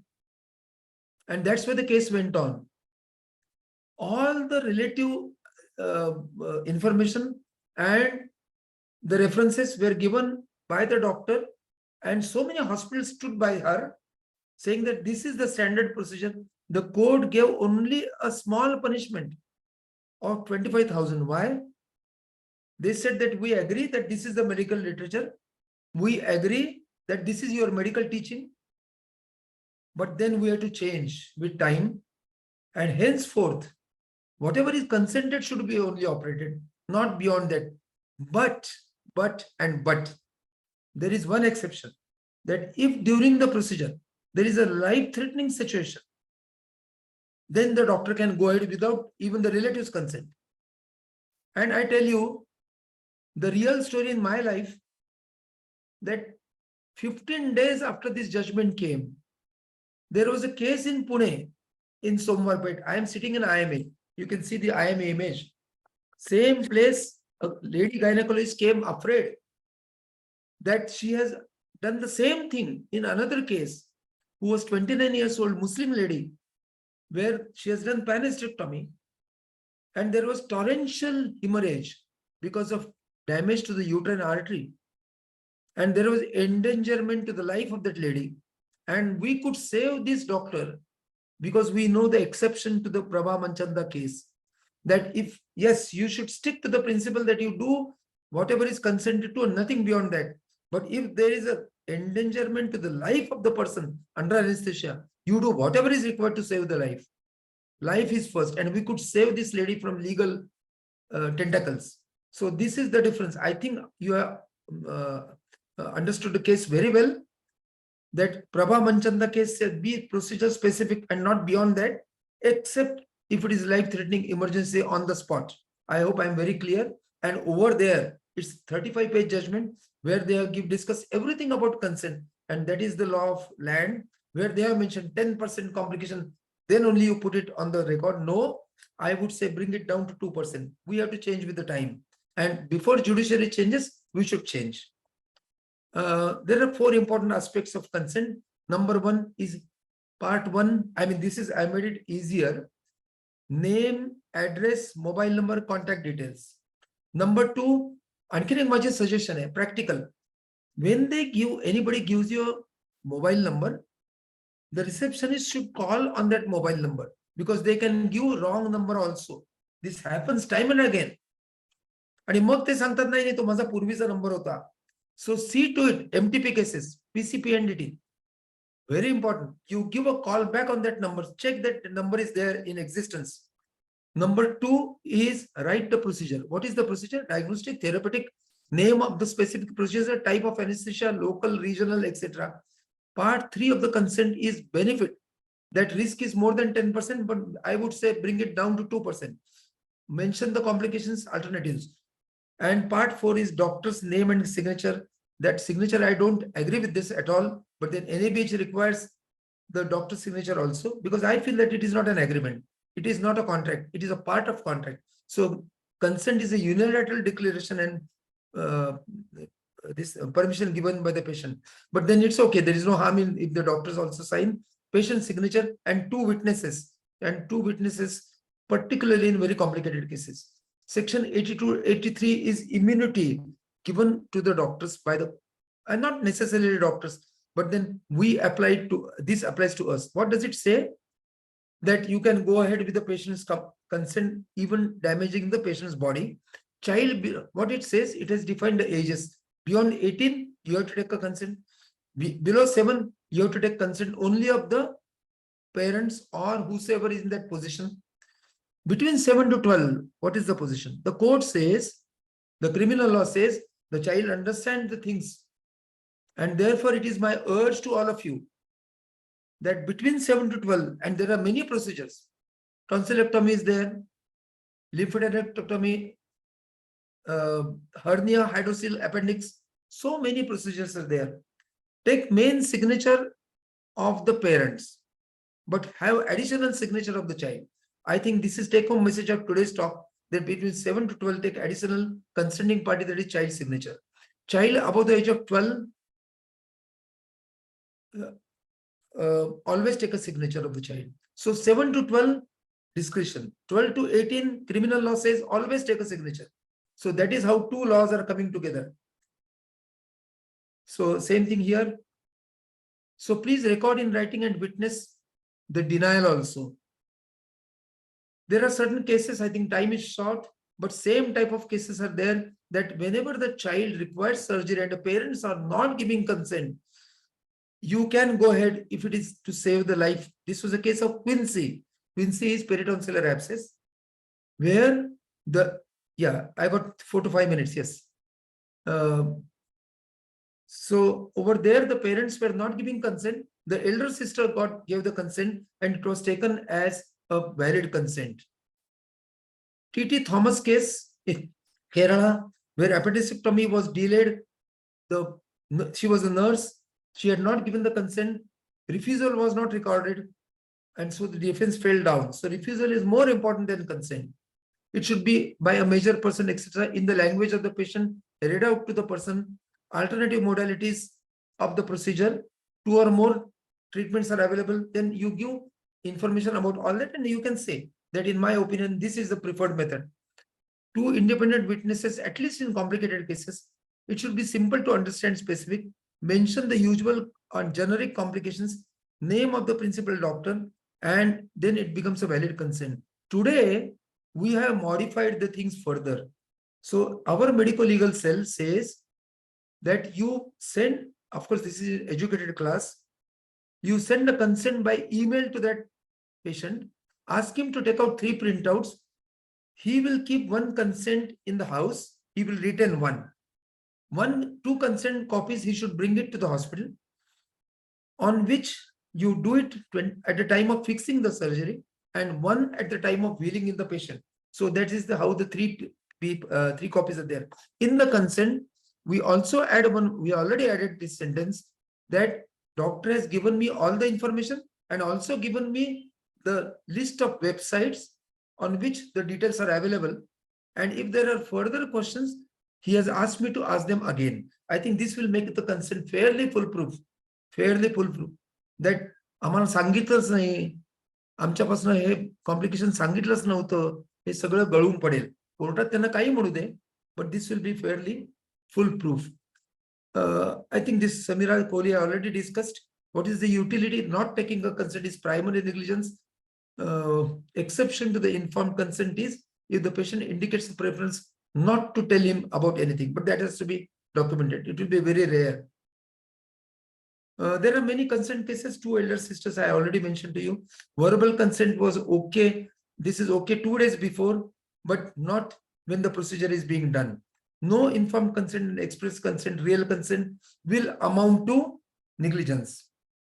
And that's where the case went on. All the relative information and the references were given by the doctor, and so many hospitals stood by her, saying that this is the standard procedure. The court gave only a small punishment of 25,000. Why? They said that we agree that this is the medical literature. We agree that this is your medical teaching. But then we have to change with time. And henceforth, whatever is consented should be only operated, not beyond that. But, there is one exception, that if during the procedure, there is a life-threatening situation, then the doctor can go ahead without even the relative's consent. And I tell you, the real story in my life, that 15 days after this judgment came, there was a case in Pune, in Somwarpet. I am sitting in IMA. You can see the IMA image. Same place, a lady gynecologist came afraid that she has done the same thing in another case, who was 29 years old, Muslim lady, where she has done panhysterectomy, and there was torrential hemorrhage because of damage to the uterine artery. And there was endangerment to the life of that lady. And we could save this doctor because we know the exception to the Prabha Manchanda case. That if, yes, you should stick to the principle that you do whatever is consented to and nothing beyond that. But if there is an endangerment to the life of the person under anesthesia, you do whatever is required to save the life. Life is first. And we could save this lady from legal tentacles. So this is the difference. I think you have understood the case very well. That Prabha Manchanda case said be procedure specific and not beyond that, except if it is life-threatening emergency on the spot. I hope I'm very clear. And over there, it's 35-page judgment where they have discussed everything about consent. And that is the law of land, where they have mentioned 10% complication. Then only you put it on the record. No, I would say bring it down to 2%. We have to change with the time. And before judiciary changes, we should change. There are 4 important aspects of consent. Number 1 is part 1. I mean, I made it easier. Name, address, mobile number, contact details. Number 2, आणखीन एक माझे suggestion आहे practical. When they give, anybody gives you a mobile number, the receptionist should call on that mobile number because they can give wrong number also. This happens time and again. आणि मग ते सांगतात नाही तो माझा पूर्वीचा number होता. So see to it, MTP cases, PCPNDT, very important. You give a call back on that number, check that number is there in existence. Number 2 is write the procedure. What is the procedure? Diagnostic, therapeutic, name of the specific procedure, type of anesthesia, local, regional, etc. Part 3 of the consent is benefit. That risk is more than 10%, but I would say bring it down to 2%. Mention the complications, alternatives. And part 4 is doctor's name and signature. That signature, I don't agree with this at all, but then NABH requires the doctor's signature also, because I feel that it is not an agreement. It is not a contract. It is a part of contract. So consent is a unilateral declaration and this permission given by the patient. But then it's okay. There is no harm in if the doctors also sign patient signature and 2 witnesses. And 2 witnesses, particularly in very complicated cases. Section 82, 83 is immunity given to the doctors by the, and not necessarily doctors, but then we apply to, this applies to us. What does it say? That you can go ahead with the patient's consent, even damaging the patient's body. Child, what it says, it has defined the ages. Beyond 18, you have to take a consent. Below 7, you have to take consent only of the parents or whosoever is in that position. Between 7 to 12, what is the position? The code says, the criminal law says, the child understands the things. And therefore, it is my urge to all of you that between 7 to 12, and there are many procedures. Tonsillectomy is there, lymphadenectomy, hernia, hydrocele, appendix. So many procedures are there. Take main signature of the parents, but have additional signature of the child. I think this is take home message of today's talk, that between 7 to 12, take additional consenting party, that is child signature. Child above the age of 12, always take a signature of the child. So 7 to 12, discretion. 12 to 18, criminal law says always take a signature. So that is how 2 laws are coming together. So same thing here. So please record in writing and witness the denial also. There are certain cases, I think time is short, but same type of cases are there, that whenever the child requires surgery and the parents are not giving consent, you can go ahead if it is to save the life. This was a case of Quincy. Quincy is peritonsillar abscess, where the, yeah, I got 4 to 5 minutes, yes. So over there, the parents were not giving consent. The elder sister gave the consent, and it was taken as a valid consent. T.T. Thomas case in Kerala, where appendicectomy was delayed. She was a nurse. She had not given the consent. Refusal was not recorded, and so the defense fell down. So refusal is more important than consent. It should be by a major person, etc., in the language of the patient, read out to the person. Alternative modalities of the procedure, 2 or more treatments are available. Then you give information about all that, and you can say that, in my opinion, this is the preferred method. 2 independent witnesses, at least in complicated cases. It should be simple to understand specific. Mention the usual or generic complications, name of the principal doctor, and then it becomes a valid consent. Today, we have modified the things further. So our medical legal cell says that you send, of course, this is educated class, you send a consent by email to that patient, ask him to take out 3 printouts. He will keep 1 consent in the house. He will retain 2 consent copies. He should bring it to the hospital, on which you do it at the time of fixing the surgery, and 1 at the time of wheeling in the patient. So that is how the 3 copies are there. In the consent, we also add one, we already added this sentence, that doctor has given me all the information and also given me the list of websites on which the details are available. And if there are further questions, he has asked me to ask them again. I think this will make the consent fairly foolproof. That आम्हाला सांगितलंच नाही, आमच्यापासून हे complication सांगितलंच नव्हतं, हे सगळं गळून पडेल. कोर्टात त्यांना काही म्हणू दे, but this will be fairly foolproof. I think this Samira Kohli I already discussed. What is the utility? Not taking a consent is primary negligence. Exception to the informed consent is if the patient indicates the preference not to tell him about anything, but that has to be documented. It will be very rare. There are many consent cases. 2 elder sisters I already mentioned to you. Verbal consent was okay. This is okay 2 days before, but not when the procedure is being done. No informed consent and express consent, real consent will amount to negligence.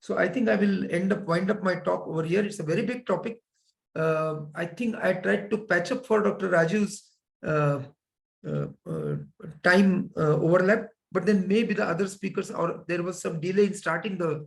So I think I will wind up my talk over here. It's a very big topic. I think I tried to patch up for Dr. Raju's time overlap, but then maybe the other speakers, or there was some delay in starting the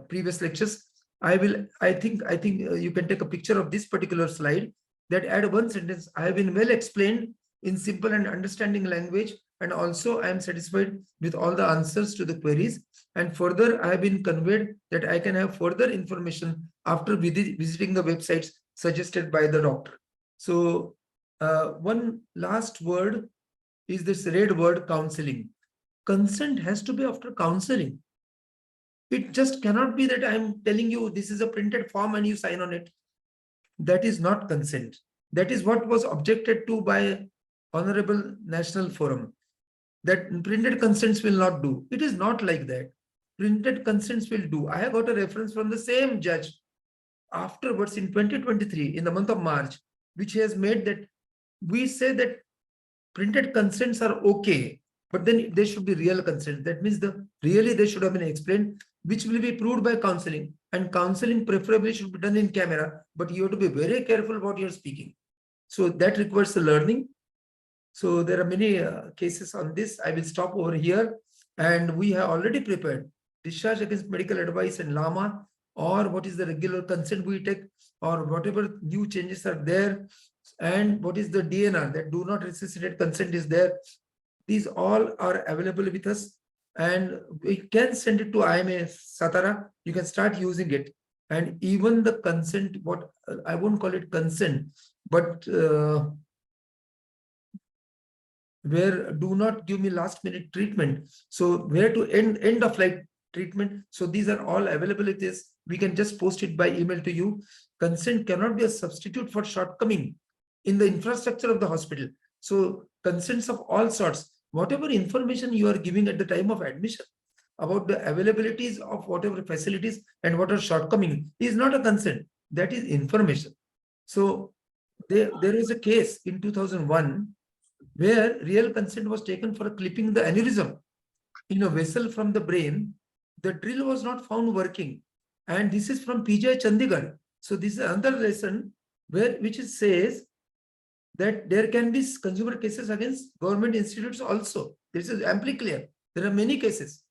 previous lectures. I think you can take a picture of this particular slide that add one sentence. I have been well explained in simple and understanding language, and also I am satisfied with all the answers to the queries. And further, I have been conveyed that I can have further information after visiting the websites suggested by the doctor. So one last word is this red word, counseling. Consent has to be after counseling. It just cannot be that I'm telling you this is a printed form and you sign on it. That is not consent. That is what was objected to by Honorable National Forum. That printed consents will not do. It is not like that. Printed consents will do. I have got a reference from the same judge afterwards in 2023, in the month of March, which has made that we say that printed consents are okay, but then they should be real consent. That means really they should have been explained, which will be proved by counseling. And counseling preferably should be done in camera, but you have to be very careful what you're speaking. So that requires the learning. So there are many cases on this. I will stop over here. And we have already prepared discharge against medical advice and LAMA, or what is the regular consent we take, or whatever new changes are there, and what is the DNR, that do not resuscitate consent is there. These all are available with us, and we can send it to IMA Satara. You can start using it. And even the consent, what I won't call it consent, but where do not give me last minute treatment. So where to end of life treatment. So these are all available with this. We can just post it by email to you. Consent cannot be a substitute for shortcoming in the infrastructure of the hospital. So consents of all sorts, whatever information you are giving at the time of admission about the availabilities of whatever facilities and what are shortcoming is not a consent. That is information. So there is a case in 2001 where real consent was taken for clipping the aneurysm in a vessel from the brain. The drill was not found working. And this is from PGI Chandigarh. So this is another lesson which says that there can be consumer cases against government institutes also. This is amply clear. There are many cases.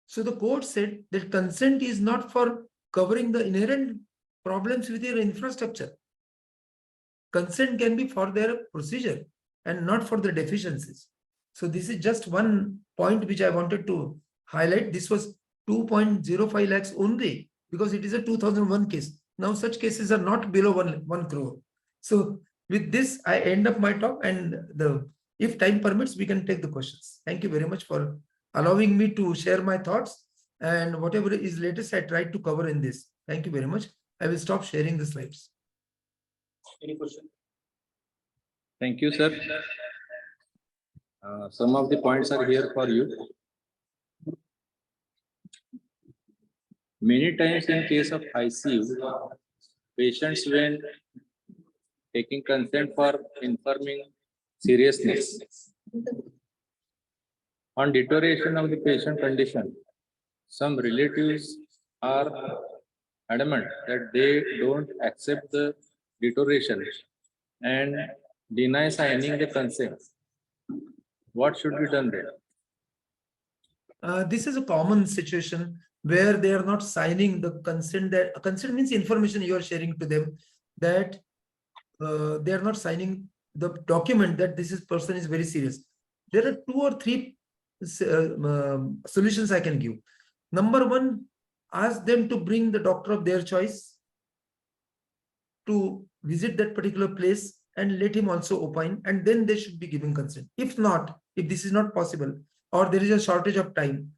So the court said that consent is not for covering the inherent problems with your infrastructure. Consent can be for their procedure and not for the deficiencies. So this is just one point which I wanted to highlight. This was 2.05 lakhs only because it is a 2001 case. Now such cases are not below 1 crore. So with this, I end up my talk, and if time permits, we can take the questions. Thank you very much for allowing me to share my thoughts, and whatever is latest, I tried to cover in this. Thank you very much. I will stop sharing the slides. Any question? Thank you, sir. Some of the points are here for you. Many times in case of ICU, patients when taking consent for informing seriousness on deterioration of the patient condition, some relatives are adamant that they don't accept the deterioration and deny signing the consent. What should be done there? This is a common situation where they are not signing the consent. That consent means information you are sharing to them, that they are not signing the document that this person is very serious. There are 2 or 3 solutions I can give. Number one, ask them to bring the doctor of their choice to visit that particular place and let him also opine, and then they should be giving consent. If not, if this is not possible, or there is a shortage of time,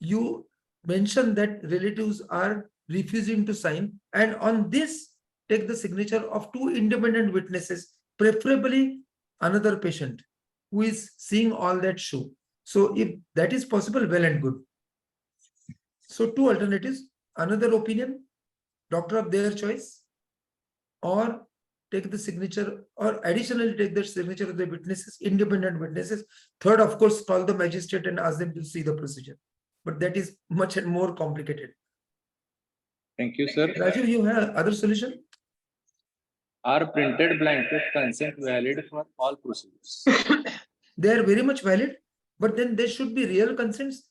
you mention that relatives are refusing to sign, and on this, take the signature of 2 independent witnesses, preferably another patient who is seeing all that show. So if that is possible, well and good. So 2 alternatives: another opinion, doctor of their choice, or take the signature, or additionally take the signature of the witnesses, independent witnesses. Third, of course, call the magistrate and ask them to see the procedure. But that is much and more complicated. Thank you, sir. Raju, you have other solution? Are printed blanket consent valid for all procedures? They are very much valid, but then they should be real consents.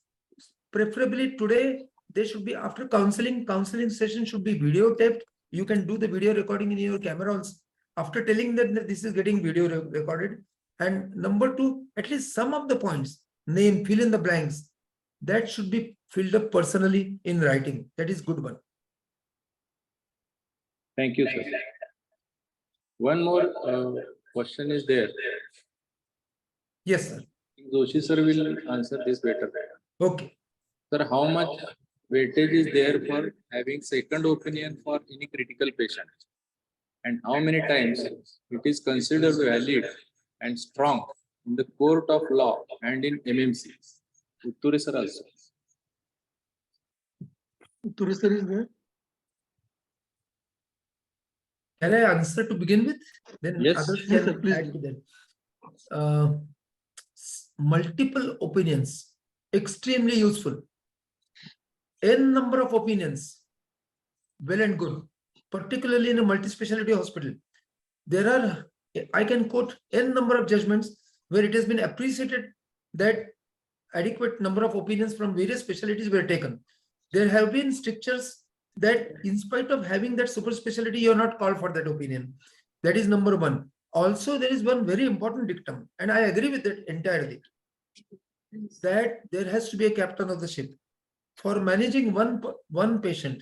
Preferably today, they should be after counseling. Counseling session should be videotaped. You can do the video recording in your camera also. After telling that this is getting video recorded. And number 2, at least some of the points, name, fill in the blanks, that should be filled up personally in writing. That is good one. Thank you, sir. One more question is there. Yes, sir. Joshi sir will answer this better. Okay. Sir, how much weightage is there for having second opinion for any critical patient? And how many times it is considered valid and strong in the court of law and in MMC? Utture sir also. Utture sir is there. Can I answer to begin with? Then Yes. others Yes, sir, can please. add to that. Multiple opinions, extremely useful. N number of opinions, well and good. Particularly in a multi-specialty hospital, there are, I can quote N number of judgments where it has been appreciated that adequate number of opinions from various specialties were taken. There have been strictures that in spite of having that super specialty, you are not called for that opinion. That is number 1. Also, there is one very important dictum, and I agree with it entirely, that there has to be a captain of the ship. For managing one patient,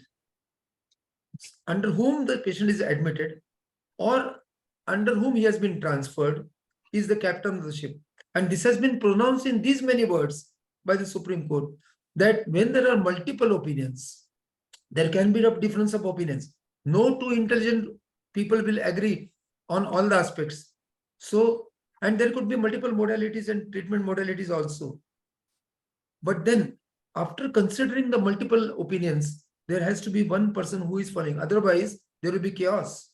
under whom the patient is admitted or under whom he has been transferred, is the captain of the ship. And this has been pronounced in these many words by the Supreme Court, that when there are multiple opinions, there can be a difference of opinions. No 2 intelligent people will agree on all the aspects. So, and there could be multiple modalities and treatment modalities also. But then, after considering the multiple opinions, there has to be one person who is following. Otherwise, there will be chaos.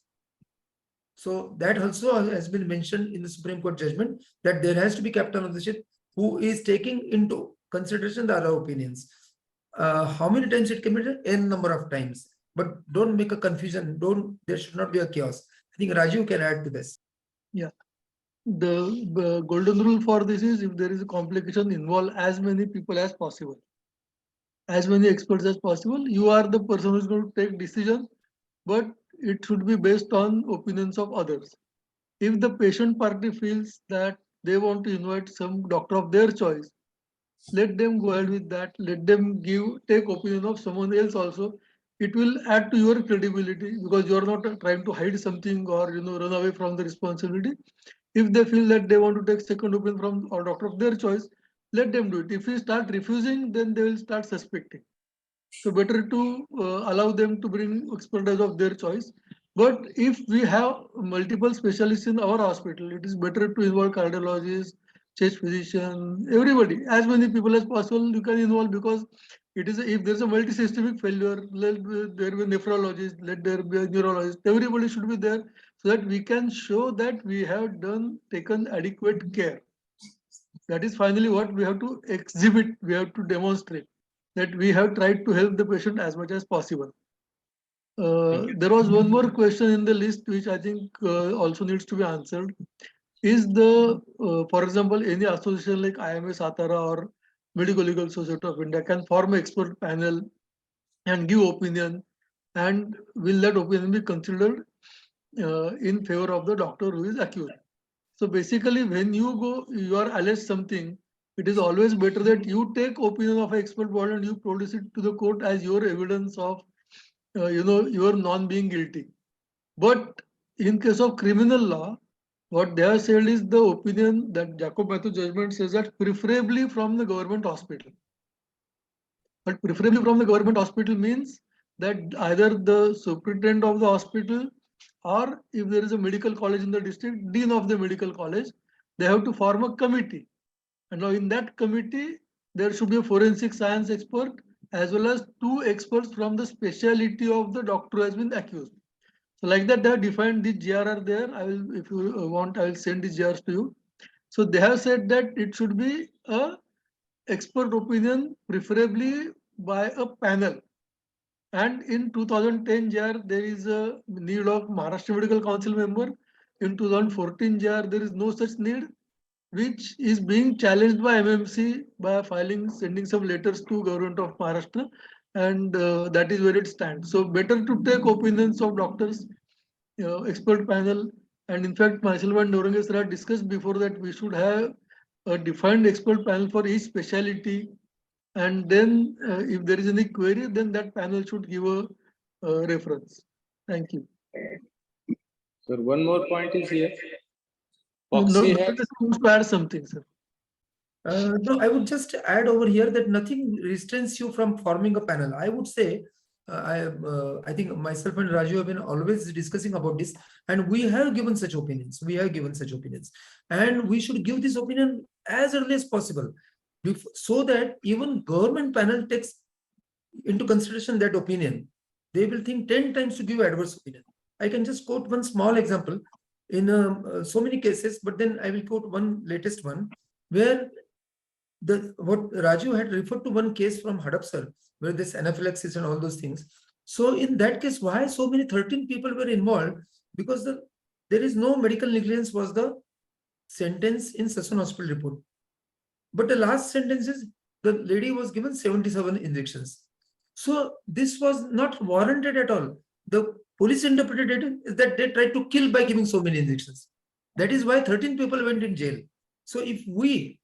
So that also has been mentioned in the Supreme Court judgment, that there has to be captain of the ship who is taking into consideration the other opinions. How many times it can be done? N number of times. But don't make a confusion. There should not be a chaos. I think Raju can add to this. Yeah. The golden rule for this is, if there is a complication, involve as many people as possible, as many experts as possible. You are the person who is going to take decision, but it should be based on opinions of others. If the patient party feels that they want to invite some doctor of their choice, let them go ahead with that. Let them take opinion of someone else also. It will add to your credibility, because you are not trying to hide something or run away from the responsibility. If they feel that they want to take second opinion from a doctor of their choice, let them do it. If we start refusing, then they will start suspecting. So better to allow them to bring expertise of their choice. But if we have multiple specialists in our hospital, it is better to involve cardiologists, chest physician, everybody, as many people as possible you can involve, because it is if there's a multi-systemic failure, let there be a nephrologist, let there be a neurologist, everybody should be there, so that we can show that we have taken adequate care. That is finally what we have to exhibit, we have to demonstrate that we have tried to help the patient as much as possible. There was one more question in the list which I think also needs to be answered. Is for example, any association like IMA SATARA or Medicolegal Society of India can form an expert panel and give opinion, and will that opinion be considered in favor of the doctor who is accused? So basically, when you are alleged something, it is always better that you take opinion of an expert body and you produce it to the court as your evidence of your non being guilty. But in case of criminal law, What they have said is the opinion that Jacob Mathew judgment says that preferably from the government hospital. But preferably from the government hospital means that either the superintendent of the hospital, or if there is a medical college in the district, dean of the medical college, they have to form a committee. And now in that committee, there should be a forensic science expert as well as 2 experts from the specialty of the doctor who has been accused. So like that, they have defined the GRR there. I will, if you want, I will send the GRs to you. So they have said that it should be a expert opinion, preferably by a panel. And in 2010 JR, there is a need of Maharashtra Medical Council member. In 2014 JR, there is no such need, which is being challenged by MMC by sending some letters to government of Maharashtra, and that is where it stands. So better to take opinions of doctors, expert panel, and in fact, myself and Nauranga sir had discussed before that we should have a defined expert panel for each specialty, and then if there is any query, then that panel should give a reference. Thank you. Sir, one more point is here. No, Foxy no, has to add something, sir. No, I would just add over here that nothing restrains you from forming a panel. I would say, I think myself and Raju have been always discussing about this, and we have given such opinions. And we should give this opinion as early as possible, so that even government panel takes into consideration that opinion. They will think 10 times to give adverse opinion. I can just quote one small example in so many cases, but then I will quote one latest one where what Raju had referred to one case from Hadapsar, where this anaphylaxis and all those things. So in that case, why so many 13 people were involved? Because there is no medical negligence was the sentence in Sassoon Hospital report. But the last sentence is the lady was given 77 injections. So this was not warranted at all. The police interpreted it is that they tried to kill by giving so many injections. That is why 13 people went in jail. So if we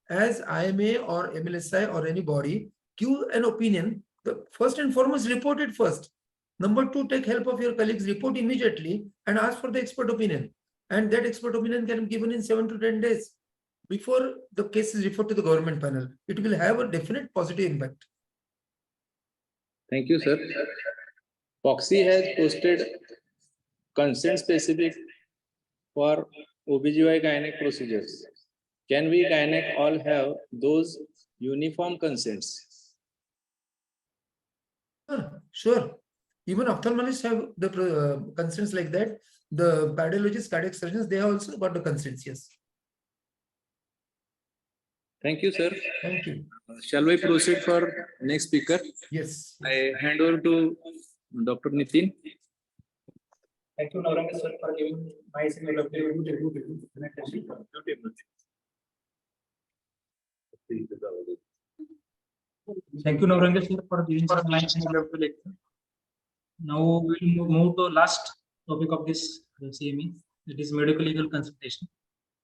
as IMA or MLSI or anybody give an opinion, the first and foremost report it first. Number 2, take help of your colleagues, report immediately and ask for the expert opinion. And that expert opinion can be given in 7 to 10 days before the case is referred to the government panel. It will have a definite positive impact. Thank you, sir. Foxy has posted consent specific for OBGY gynec procedures. Can we gynec all have those uniform consents? Sure. Even ophthalmologists have the consents like that. The cardiologists, cardiac surgeons, they have also got the consents, yes. Thank you, sir. Thank you. Shall we proceed for next speaker? Yes. I hand over to Dr. Nitin. Thank you, Nauranga sir, for giving my Thank you, Nauranga sir, for giving us nice lecture. Now we will move to last topic of this CME. It is medical legal consultation,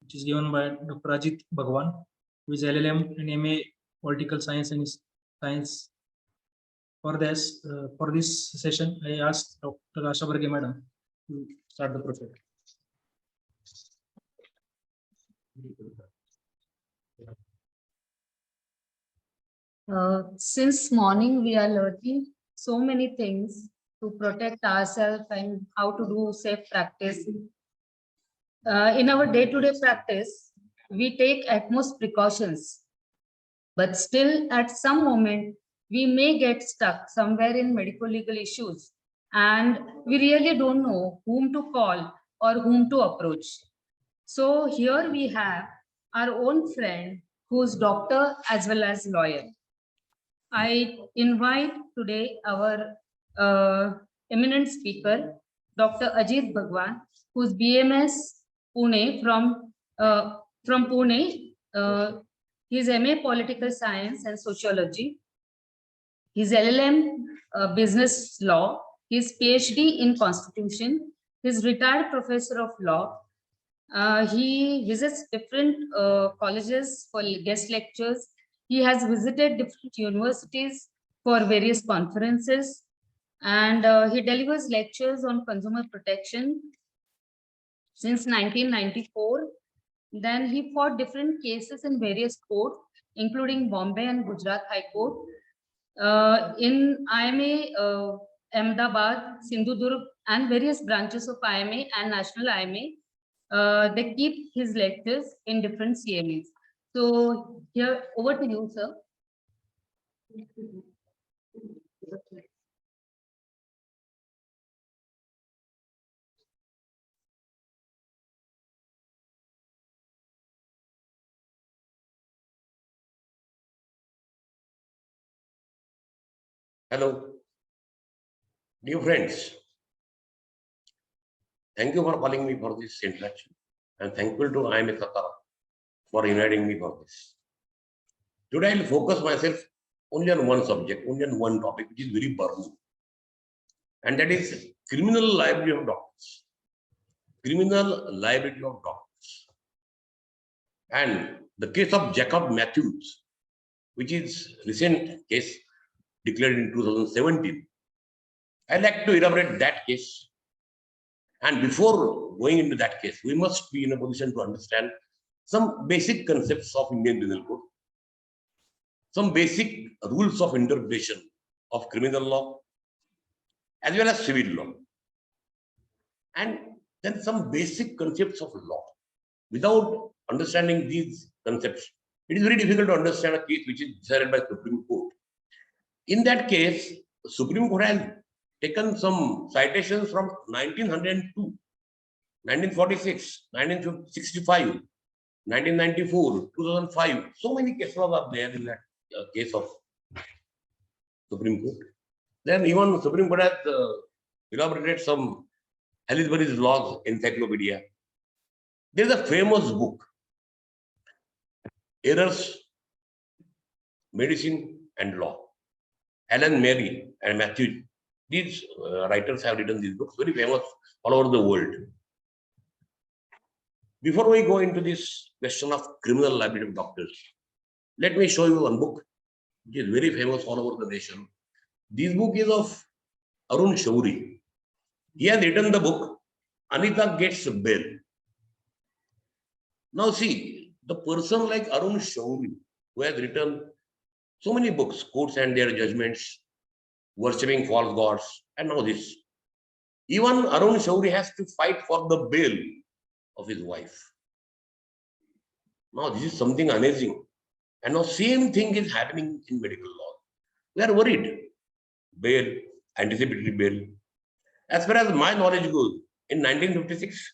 which is given by Dr. Ajit Bhagwan, who is LLM and MA Political Science and Science. For this session, I asked Dr. Asha Barge Madam to start the process. Since morning, we are learning so many things to protect ourselves and how to do safe practice. In our day-to-day practice, we take utmost precautions, but still at some moment, we may get stuck somewhere in medical legal issues, and we really don't know whom to call or whom to approach. So here we have our own friend who's doctor as well as lawyer. I invite today our eminent speaker, Dr. Ajit Bhagwan, who's BMS Pune from Pune. He's MA Political Science and Sociology. He's LLM Business Law. He's PhD in Constitution. He's retired professor of law. He visits different colleges for guest lectures. He has visited different universities for various conferences, and he delivers lectures on consumer protection, since 1994. Then he fought different cases in various courts, including Bombay and Gujarat High Court. In IMA, Ahmedabad, Sindhudurg, and various branches of IMA and National IMA, they keep his lectures in different CMEs. So here, over to you, sir. Hello, dear friends. Thank you for calling me for this introduction. I'm thankful to IMA Satara for inviting me for this. Today I'll focus myself only on one subject, only on one topic, which is very burning. And that is criminal liability of doctors. Criminal liability of doctors. And the case of Jacob Matthews, which is recent case declared in 2017. I'd like to elaborate that case. And before going into that case, we must be in a position to understand some basic concepts of Indian Penal Code, some basic rules of interpretation of criminal law, as well as civil law, and then some basic concepts of law. Without understanding these concepts, it is very difficult to understand a case which is decided by Supreme Court. In that case, the Supreme Court has taken some citations from 1902, 1946, 1965, 1994, 2005. So many cases are there in that case of Supreme Court. Then even Supreme Court has elaborated some Salisbury's Laws Encyclopedia. There is a famous book, Errors, Medicine and Law. Alan Mary and Matthew, these writers have written these books, very famous all over the world. Before we go into this question of criminal liability of doctors, let me show you one book which is very famous all over the nation. This book is of Arun Shourie. He has written the book, Anita Gets Bail. Now see, the person like Arun Shourie, who has written so many books, Courts and Their Judgments, Worshipping False Gods, and now this. Even Arun Shourie has to fight for the bail of his wife. Now this is something amazing. And now same thing is happening in medical law. We are worried. Bail, anticipatory bail. As far as my knowledge goes, in 1956,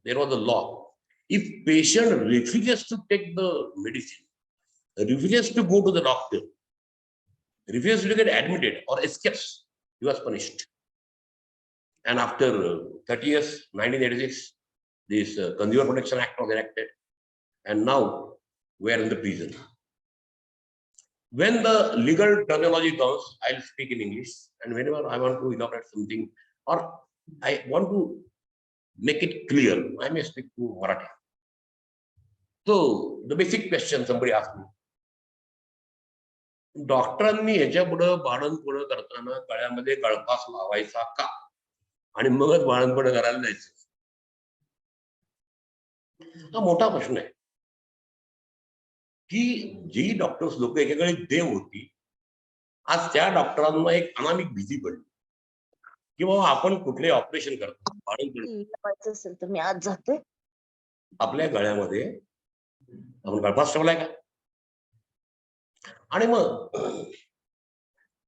there was a law. If patient refuses to take the medicine, refuses to go to the doctor, refuses to get admitted or escapes, he was punished. And after 30 years, 1986, this Consumer Protection Act was enacted. And now we are in the prison. When the legal terminology comes, I'll speak in English. And whenever I want to elaborate something or I want to make it clear, I may speak to Marathi. So the basic question somebody asked me. डॉक्टरांनी ह्याच्या पुढे बाळंतपण करताना गळ्यामध्ये गळफास लावायचा का आणि मगच बाळंतपण करायला जायचं? हा मोठा प्रश्न आहे की जी डॉक्टर्स लोक एकेकाळी देव होती, आज त्या डॉक्टरांना एक अनामिक भीती पडली की बाबा आपण कुठले ऑपरेशन करतो, बाळंतपण असेल तर मी आज जाते. आपल्या गळ्यामध्ये आपण गळफास ठेवलाय का? आणि मग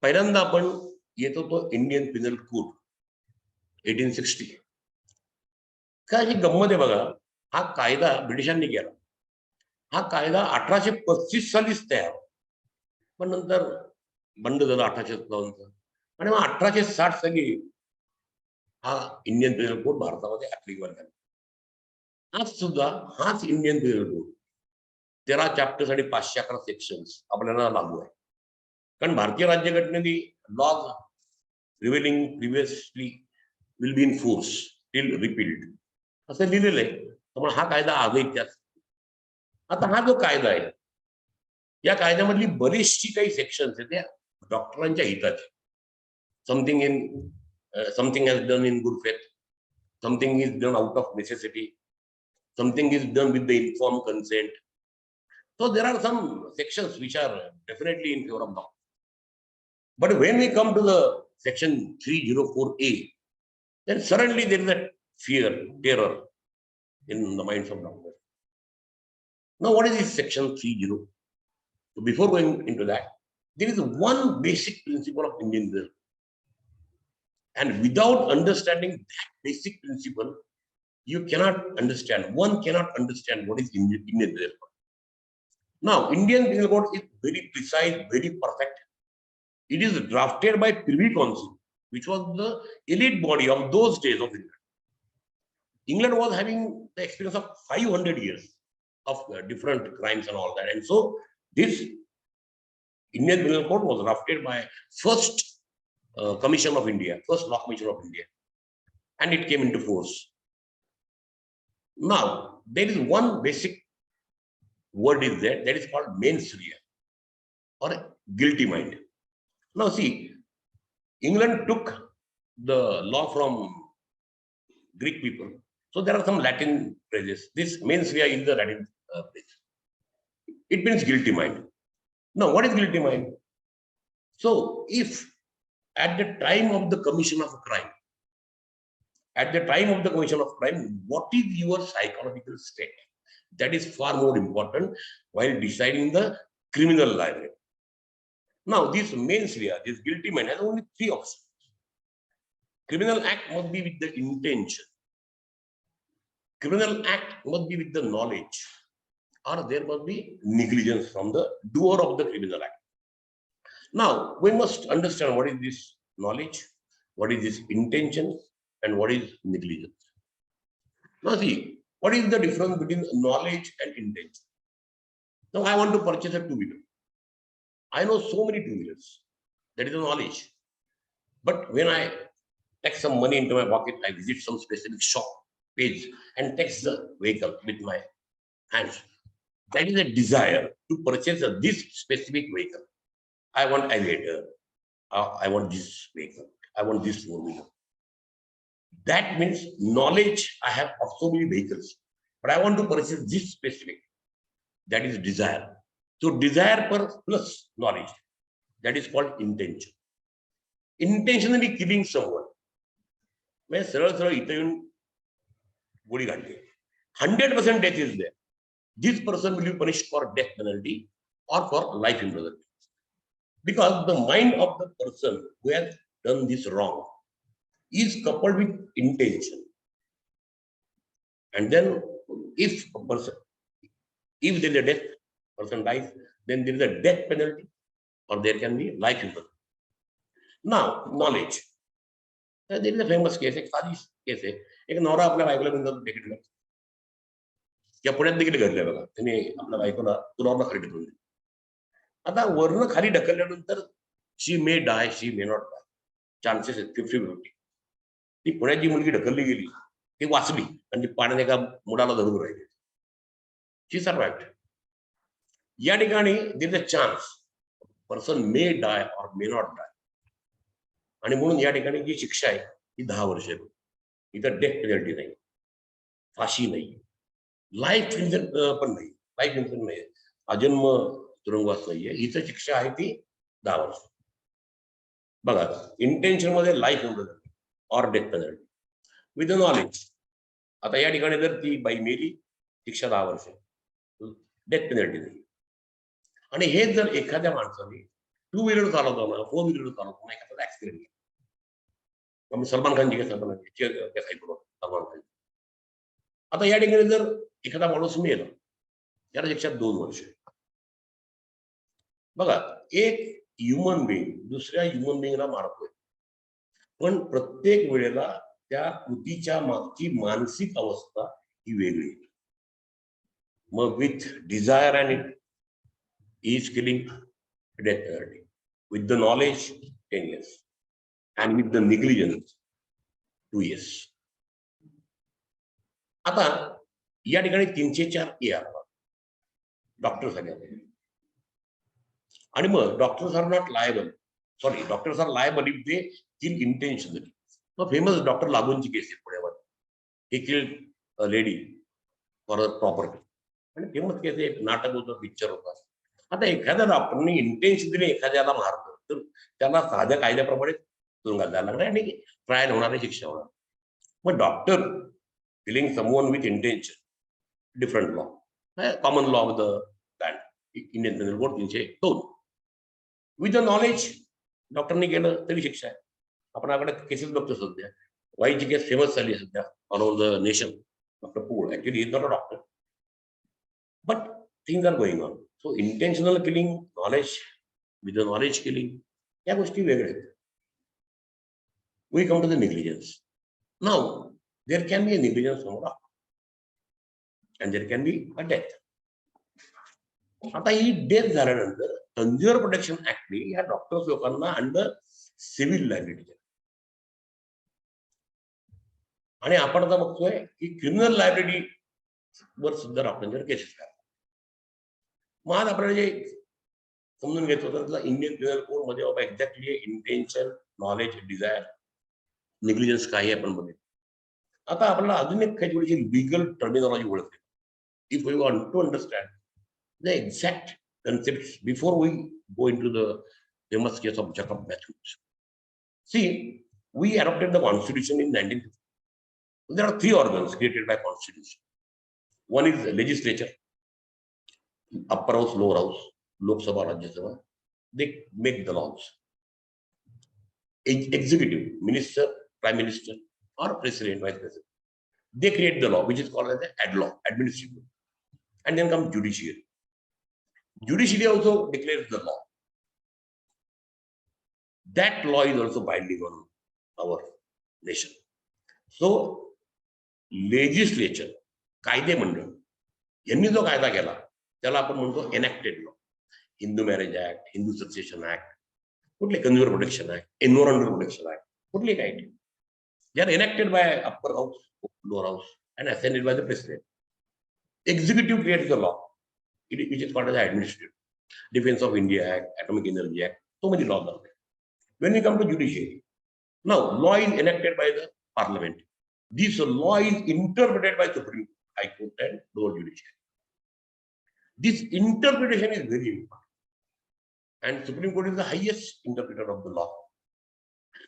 पहिल्यांदा आपण येतो तो इंडियन पिनल कोड 1860. काय ही गंमत आहे बघा, हा कायदा ब्रिटिशांनी केला. हा कायदा 1835 सालीच तयार, पण नंतर बंद झाला 1857 आणि मग 1860 साली हा इंडियन पिनल कोड भारतामध्ये ऍप्लिकेबल झाला. आज सुद्धा हाच इंडियन पिनल कोड 13 चॅप्टर्स आणि 511 सेक्शन्स आपल्याला लागू आहे. कारण भारतीय राज्यघटनेने laws prevailing previously will be in force till repealed असं लिहिलेलं आहे. त्यामुळे हा कायदा आजही त्याच. आता हा जो कायदा आहे, या कायद्यामधली बरीचशी काही सेक्शन्स आहेत त्या डॉक्टरांच्या हिताचे. Something has done in good faith, something is done out of necessity, something is done with the informed consent. So there are some sections which are definitely in favor of doctors. But when we come to the section 304A, then suddenly there is a fear, terror in the minds of doctors. Now, what is this section 30? So before going into that, there is one basic principle of Indian law. And without understanding that basic principle, you cannot understand, one cannot understand what is Indian law. Now, Indian Penal Code is very precise, very perfect. It is drafted by Privy Council, which was the elite body of those days of England. England was having the experience of 500 years of different crimes and all that. And so this Indian Penal Code was drafted by first Commission of India, first Law Commission of India, and it came into force. Now, there is one basic word is there that is called mens rea or guilty mind. Now see, England took the law from Greek people. So there are some Latin phrases. This mens rea is the Latin phrase. It means guilty mind. Now, what is guilty mind? So if at the time of the commission of a crime, what is your psychological state? That is far more important while deciding the criminal liability. Now, this mens rea, this guilty mind, has only three options. Criminal act must be with the intention. Criminal act must be with the knowledge, or there must be negligence from the doer of the criminal act. Now, we must understand what is this knowledge, what is this intention, and what is negligence. Now, see, what is the difference between knowledge and intention? Now, I want to purchase a two-wheeler. I know so many two-wheelers. That is the knowledge. But when I take some money into my pocket, I visit some specific shop page and takes the vehicle with my hands. That is a desire to purchase this specific vehicle. I want aviator. I want this vehicle. I want this four-wheeler. That means knowledge I have of so many vehicles, but I want to purchase this specific. That is desire. So desire plus knowledge. That is called intention. Intentionally killing someone. मैं सरळ इथे येऊन गोळी घालते. 100% death is there. This person will be punished for death penalty or for life imprisonment. Because the mind of the person who has done this wrong is coupled with intention. And then if there is a death, person dies, then there is a death penalty or there can be life imprisonment. Now, knowledge. There is a famous case, एक साधी case आहे. एक नवरा आपल्या बायकोला बिंदास ticket करतो. या पुण्यात देखील घडलंय बघा. त्यांनी आपल्या बायकोला तुलावरनं खाली ढकलून दिलं. आता वरनं खाली ढकलल्यानंतर she may die, she may not die. Chances आहेत 50-50. ती पुण्याची मुलगी ढकलली गेली, ती वाचली आणि ती पाण्याने एका मुलाला धरून राहिली. She survived. या ठिकाणी there is a chance person may die और मे नॉट डाय. आणि म्हणून या ठिकाणी जी शिक्षा आहे ती 10 वर्ष आहे. इथं डेथ पेनल्टी नाही, फाशी नाही, लाईफ पण नाही, लाईफ इन्सिडेंट नाही, अजन्म तुरुंगवास नाहीये. इथं शिक्षा आहे ती 10 वर्ष. बघा, इंटेन्शन मध्ये लाईफ इन्सिडेंट और डेथ पेनल्टी विथ नॉलेज. आता या ठिकाणी जर ती बाई मेली, शिक्षा 10 वर्ष, डेथ पेनल्टी नाही. आणि हे जर एखाद्या माणसाने टू व्हीलर चालवताना, फोर व्हीलर चालवताना एखादा ऍक्सिडेंट, सलमान खानची केस सलमान खान. आता या ठिकाणी जर एखादा माणूस मेला, त्याला शिक्षा 2 वर्ष. बघा, एक ह्युमन बिंग दुसऱ्या ह्युमन बिंगला मारतोय, पण प्रत्येक वेळेला त्या कृतीच्या मागची मानसिक अवस्था ही वेगळी. मग with desire and it is killing, death penalty. With the knowledge, 10 years. And with the negligence, 2 years. आता या ठिकाणी 304A आला. डॉक्टर्स आले. आणि मग doctors are not liable. Sorry, doctors are liable if they kill intentionally. Famous doctor लागूंची case आहे पुण्यामध्ये. he killed a lady for her property. आणि फेमस केस एक नाटक होतं, पिक्चर होता. आता एखाद्या डॉक्टरने इंटेन्शनली एखाद्याला मारलं तर त्याला साध्या कायद्याप्रमाणे तुरुंगात जायला लागणार आणि ट्रायल होणार, शिक्षा होणार. मग doctor killing someone with intention, different law, common law of the land, Indian penal code 302. With the knowledge डॉक्टरने केलं तरी शिक्षा आहे. आपण आपल्या केसेस बघतो सध्या. वाईची केस फेमस झाली सध्या all over the nation. Doctor Pool actually is not a doctor, but things are going on. So intentional killing, knowledge, with the knowledge killing, या गोष्टी वेगळ्या आहेत. We come to the negligence. Now there can be a negligence from doctor and there can be a death. आता ही death झाल्यानंतर consumer protection ऍक्टने या doctors लोकांना अंडर सिव्हिल लायबिलिटी, आणि आपण आता बघतोय की क्रिमिनल लायबिलिटी वर सुद्धा डॉक्टरांच्यावर केसेस करतात. मग आज आपल्याला जे समजून घ्यायचं होतं, इंडियन क्रिमिनल कोड मध्ये बाबा exactly intention, knowledge, desire, negligence काय आपण बघितलं. आता आपल्याला अजून एक काही थोडीशी लिगल टर्मिनॉलॉजी ओळखते. If we want to understand the exact concepts before we go into the famous case of Jacob Matthews. See, we adopted the constitution in 1950. There are three organs created by constitution. One is the legislature, upper house, lower house, Lok Sabha, Rajya Sabha. They make the laws. Executive, minister, prime minister, or president, vice president, they create the law, which is called as the ad law, administrative. And then comes judiciary. Judiciary also declares the law. That law is also binding on our nation. So, legislature, कायदे मंडळ यांनी जो कायदा केला त्याला आपण म्हणतो enacted law. Hindu marriage act, Hindu succession act, कुठले consumer protection act, environmental protection act, कुठले काय जे are enacted by upper house, lower house and assented by the president. Executive creates the law, which is called as administrative. Defense of India Act, Atomic Energy Act, so many laws are there. When we come to judiciary, now law is enacted by the parliament. This law is interpreted by Supreme High Court and lower judiciary. This interpretation is very important, and Supreme Court is the highest interpreter of the law.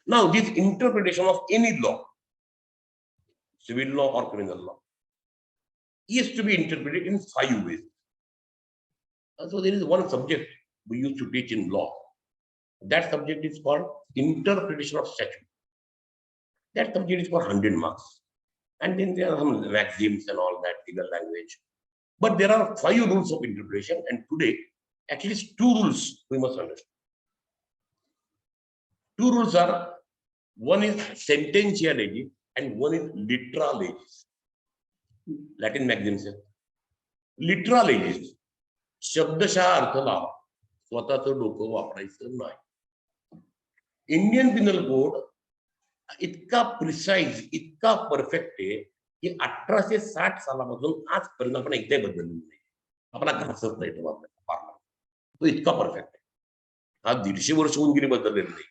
Now, this interpretation of any law, civil law or criminal law, is to be interpreted in 5 ways. So there is one subject we used to teach in law. That subject is called interpretation of statute. That subject is for 100 marks. And then there are some maxims and all that, legal language. But there are 5 rules of interpretation, and today at least 2 rules we must understand. 2 rules are, one is sententia legis and one is litera legis. Latin maxim says litera legis, शब्दशः अर्थ लावा, स्वतःचं डोकं वापरायचं नाही. Indian penal code इतका precise, इतका perfect आहे की 1860 सालापासून आजपर्यंत आपण एकदाही बदललेलं नाही. आपला घासत नाही तो आपल्याला, तो इतका परफेक्ट आहे. आज 150 वर्ष होऊन गेली बदललेलं नाही.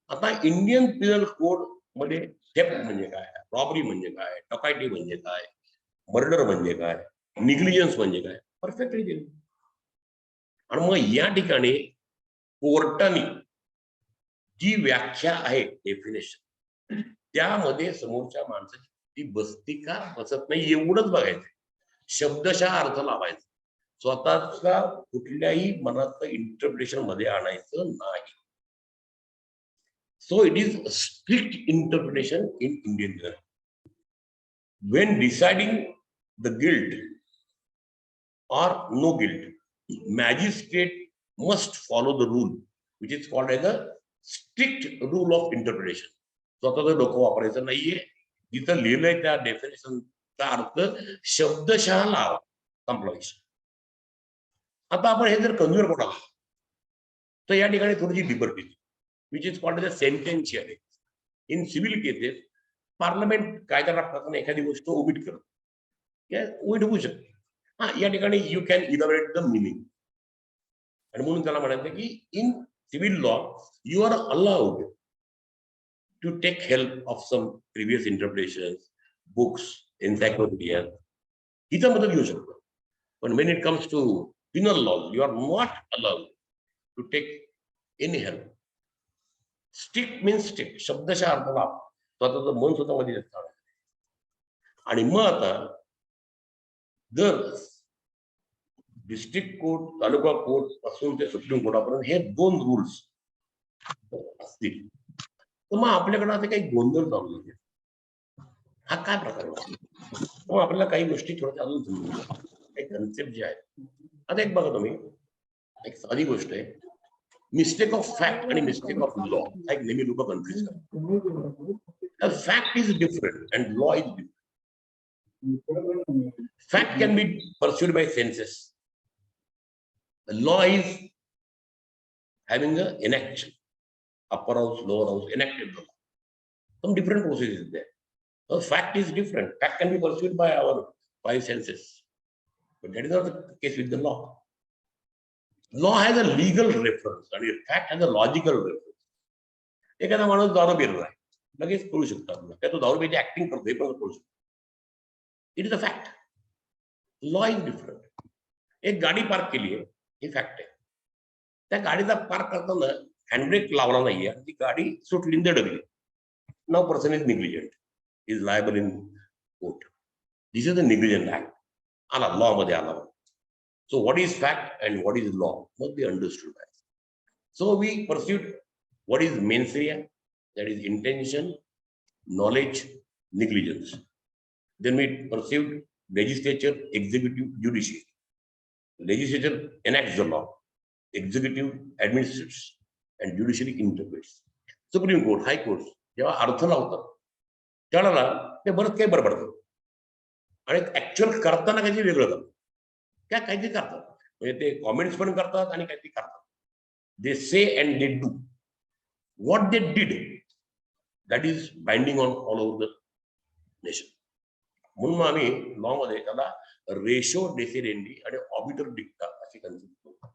आता इंडियन पिनल कोड मध्ये थेफ्ट म्हणजे काय, रॉबरी म्हणजे काय, डकॅटी म्हणजे काय, मर्डर म्हणजे काय, निग्लिजन्स म्हणजे काय, परफेक्टली दिलं. आणि मग या ठिकाणी कोर्टाने जी व्याख्या आहे, डेफिनेशन, त्यामध्ये समोरच्या माणसाची ती बसती का बसत नाही एवढंच बघायचं. शब्दशः अर्थ लावायचा, स्वतःचा कुठल्याही मनाचं इंटरप्रिटेशन मध्ये आणायचं नाही. So it is strict interpretation in Indian law. When deciding the guilt or no guilt, magistrate must follow the rule, which is called as a strict rule of interpretation. स्वतःचं डोकं वापरायचं नाहीये. जिथं लिहिलंय त्या डेफिनेशनचा अर्थ शब्दशः लावा, संपला. आता आपण हे जर कन्झ्युमर कोर्ट आला तर या ठिकाणी थोडीशी liberty, which is called as a sentential. In civil cases parliament कायदा टाकताना एखादी गोष्ट ओमिट करत, ओमिट होऊ शकते. या ठिकाणी you can elaborate the meaning, आणि म्हणून त्याला म्हणायचं की in civil law you are allowed to take help of some previous interpretations, books, encyclopedia. इथं मदत घेऊ शकतो. But when it comes to penal laws, you are not allowed to take any help. Strict means strict. शब्दशः अर्थ लाभ. स्वतःचं मन स्वतःमध्ये असतं. आणि मग आता जर डिस्ट्रिक्ट कोर्ट, तालुका कोर्ट पासून ते सुप्रीम कोर्टापर्यंत हे 2 रूल्स असतील तर मग आपल्याकडे आता काही गोंधळ चालू नाही. हा काय प्रकार आहे? मग आपल्याला काही गोष्टी थोड्या अजून समजून काही कन्सेप्ट जे आहेत. आता एक बघा तुम्ही, एक साधी गोष्ट आहे, मिस्टेक ऑफ फॅक्ट आणि मिस्टेक ऑफ लॉ. एक नेहमी लोक कन्फ्युज करतात. Fact is different and law is different. Fact can be pursued by senses. The law is having an enaction, upper house, lower house, enacted law. Some different processes is there. So fact is different. Fact can be pursued by our 5 senses, but that is not the case with the law. Law has a legal reference, and fact has a logical reference. एखादा माणूस दारू पिला आहे, लगेच कळू शकतो आपल्याला. त्या तो दारू पिण्याची ऍक्टिंग करतो हे पण कळू शकतो. It is a fact. Law is different. एक गाडी पार्क केली आहे, ही फॅक्ट आहे. त्या गाडीचा पार्क करताना हँडब्रेक लावला नाहीये आणि ती गाडी सुटली दडगली. Now person is negligent, is liable in court. This is the negligent act. आला लॉ मध्ये आला. So what is fact and what is law must be understood by us. So we pursued what is mens rea, that is intention, knowledge, negligence. Then we perceived legislature, executive, judiciary. Legislature enacts the law, executive administrates, and judiciary interprets. Supreme Court, High Court, जेव्हा अर्थ लावतात त्याला ते बरंच काही बडबडतात आणि actual करताना काहीतरी वेगळं करतात. त्या काहीतरी करतात म्हणजे ते कॉमेंट्स पण करतात आणि काहीतरी करतात. They say and they do what they did, that is binding on all over the nation. म्हणून आम्ही लॉ मध्ये त्याला रेशो डेसिडेंडी आणि ऑबिटर डिक्टा अशी कन्सेप्ट करतो.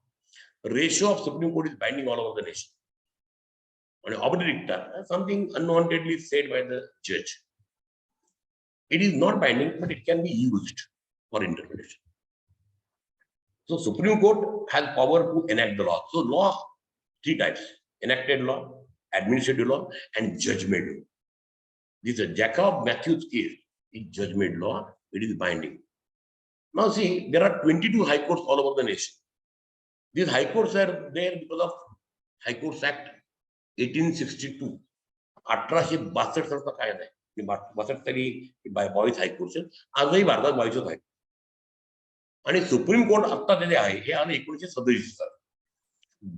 Ratio of Supreme Court is binding all over the nation आणि obiter dicta something unwantedly said by the जज. It is not binding but it can be used for interpretation. So Supreme Court has power to enact the law. So law 3 types: enacted law, administrative law, and judgment law. This is Jacob Matthews case. It's judgment law. It is binding. Now see, there are 22 high courts all over the nation. These high courts are there because of High Courts Act 1862. 1862 सालचा कायदा आहे. 62 तरी 22 हाय courts आहेत. आजही भारतात 22 आहेत. आणि supreme court आता जे आहे हे आलं 1937 साली.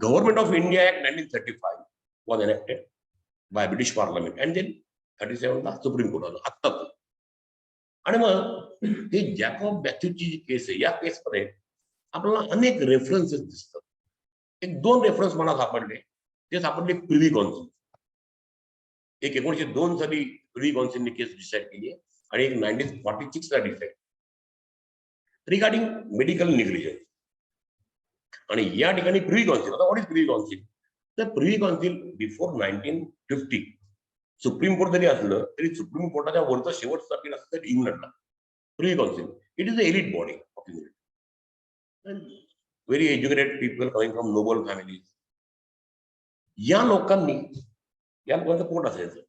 Government of India act 1935 was enacted by British parliament and then 37 ला सुप्रीम कोर्ट आलं आत्ता. आणि मग हे जॅकॉब मॅथ्यूची जी केस आहे या केसमध्ये आपल्याला अनेक रेफरन्सेस दिसतात. एक 2 रेफरन्स मला सापडले. ते सापडले प्रिव्ही कौन्सिल. एक 1902 साली प्रिव्ही कौन्सिलने केस डिसाईड केली आहे आणि एक 1946 ला डिसाईड रिगार्डिंग मेडिकल निग्लिजन्स. आणि या ठिकाणी प्रिव्ही कौन्सिल, आता व्हॉट इज प्रिव्ही कौन्सिल? तर Privy Council before 1950 Supreme Court जरी असलं तरी सुप्रीम कोर्टाच्या वरचं शेवटचं अपील असतं तर इंग्लंडला. Privy Council it is the elite body of England. Very educated people coming from noble families. या लोकांचं कोर्ट असायचं.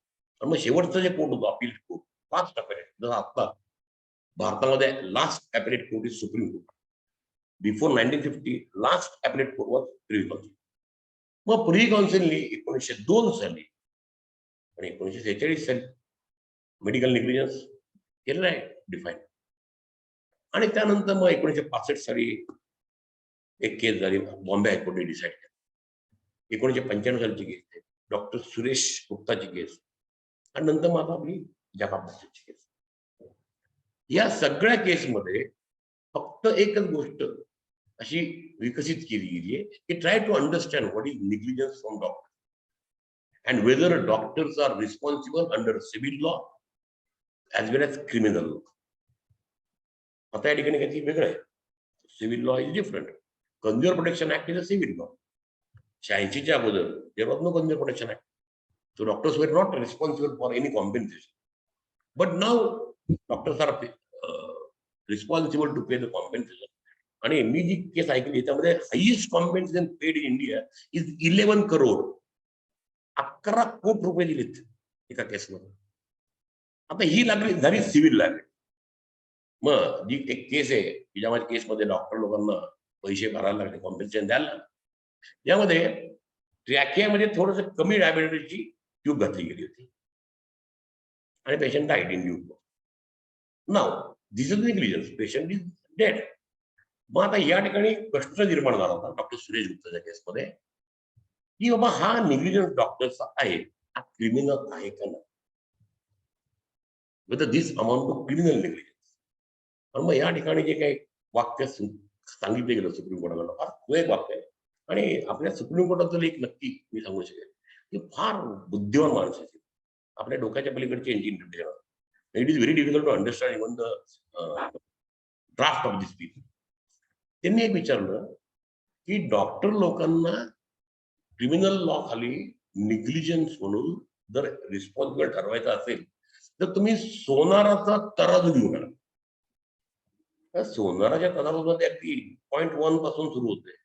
आणि मग शेवटचं जे कोर्ट होतं अपील कोर्ट 5 टप्प्यात, जसं आता भारतामध्ये last appellate court is Supreme Court. Before 1950 last appellate court was Privy Council. मग प्रिव्ही कौन्सिलने 1902 साली आणि 1946 साली मेडिकल निग्लिजन्स केलेलं आहे डिफाईन. आणि त्यानंतर मग 1965 साली एक केस झाली, बॉम्बे हायकोर्टने डिसाईड केलं. 1995 सालची केस आहे, डॉक्टर सुरेश गुप्ताची केस. आणि नंतर मग आता आपली जॅकॉब मॅथ्यूची केस. या सगळ्या केसमध्ये फक्त एकच गोष्ट अशी विकसित केली गेली आहे की try to understand what is negligence from doctor and whether doctors are responsible under civil law as well as criminal law. आता या ठिकाणी काहीतरी वेगळं आहे. Civil law is different. Consumer protection act is a civil law. 86च्या अगोदर there was no consumer protection act. So doctors were not responsible for any compensation. But now doctors are responsible to pay the compensation. आणि मी जी case ऐकली त्यामध्ये highest compensation paid in India is 11 crore. 11 कोटी रुपये दिलेत एका केसमध्ये. आता ही लागली झाली सिव्हिल लागली. मग जी एक केस आहे की ज्यामध्ये केसमध्ये डॉक्टर लोकांना पैसे भरायला लागले, कॉम्पेन्सेशन द्यायला लागले. यामध्ये ट्रॅकियामध्ये थोडस कमी डायबिटीजची ट्यूब घातली गेली होती आणि patient died in due. Now this is negligence, patient is dead. मग आता या ठिकाणी प्रश्न निर्माण झाला होता डॉक्टर सुरेश गुप्ताच्या केसमध्ये की बाबा हा निग्लिजन्स डॉक्टरचा आहे, हा क्रिमिनल आहे का नाही, with this amount of criminal negligence. पण मग या ठिकाणी जे काही वाक्य सांगितले गेलं सुप्रीम कोर्टाला फार सुरेख वाक्य आहे. आणि आपल्या सुप्रीम कोर्टाचं एक नक्की मी सांगू शकेल की फार बुद्धिवान माणूस आहे. आपल्या डोक्याच्या पलीकडचे engine. It is very difficult to understand even the draft of this people. त्यांनी एक विचारलं की डॉक्टर लोकांना क्रिमिनल लॉ खाली निग्लिजन्स म्हणून जर रिस्पॉन्सिबल ठरवायचं असेल तर तुम्ही सोनाराचा तराजू घेऊन आला. सोनाराच्या तराजूमध्ये अगदी 0.1 पासून सुरू होते.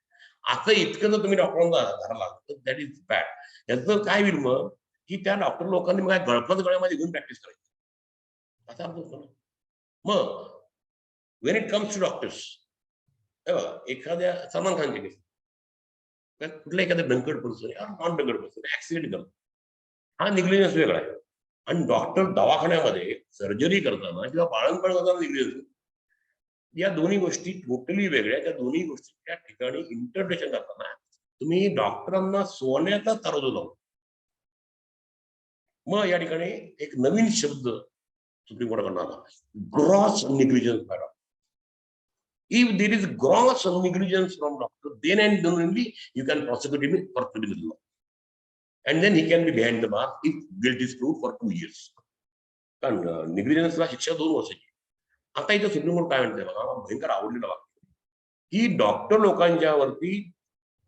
असं इतकं जर तुम्ही डॉक्टरांना धरला तर दॅट इज बॅड. याचं काय होईल मग की त्या डॉक्टर लोकांनी मग गळफास गळ्यामध्ये घेऊन प्रॅक्टिस करायची असा अर्थ होतो ना. मग when it comes to doctors, एखाद्या सलमान खानचे केस, कुठल्या एखाद्या drunken person non drunken person accident करतो, हा निग्लिजन्स वेगळा आहे. आणि डॉक्टर दवाखान्यामध्ये सर्जरी करताना किंवा बाळंतपण करताना निग्लिजन्स, या दोन्ही गोष्टी टोटली वेगळ्या. त्या दोन्ही गोष्टी त्या ठिकाणी इंटरप्रिटेशन करताना तुम्ही डॉक्टरांना सोन्याचा तराजू लावतो. मग या ठिकाणी एक नवीन शब्द सुप्रीम कोर्टाकडून आला, gross negligence by doctor. If there is gross negligence from doctor, then and only you can prosecute him for criminal law, and then he can be behind the bar if guilt is proved for 2 years. कारण निग्लिजन्सला शिक्षा 2 वर्षाची. आता इथं supreme court काय म्हणते बघा, भयंकर आवडलेलं वाक्य की डॉक्टर लोकांच्या वरती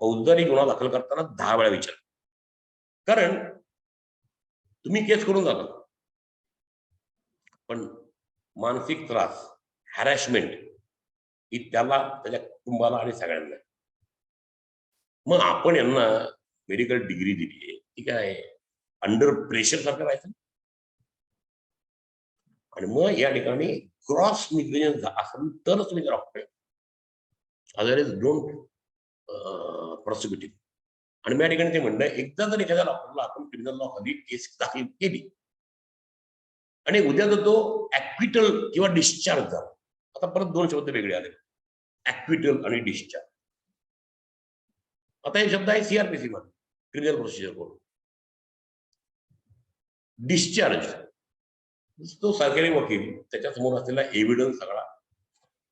फौजदारी गुन्हा दाखल करताना 10 वेळा विचार. कारण तुम्ही केस करून जाता पण मानसिक त्रास, हॅरॅसमेंट ही त्याला, त्याच्या कुटुंबाला आणि सगळ्यांना. मग आपण यांना मेडिकल डिग्री दिली आहे, ठीक आहे, अंडर प्रेशर सारखं राहायचं. आणि मग या ठिकाणी क्रॉस निग्लिजन्स असेल तरच तुम्ही डॉक्टर, अदरवाईज डोंट प्रॉसिक्यूट. आणि या ठिकाणी ते म्हणणं, एकदा जर एखाद्या डॉक्टरला आपण क्रिमिनल लॉ खाली केस दाखल केली आणि उद्या जर तो ऍक्विटल किंवा डिस्चार्ज झाला, आता परत 2 शब्द वेगळे आले, ऍक्विटल आणि डिस्चार्ज. आता हे शब्द आहे सीआरपीसी मध्ये, क्रिमिनल प्रोसिजर कोड. डिस्चार्ज तो सरकारी वकील त्याच्यासमोर असलेला एव्हिडन्स सगळा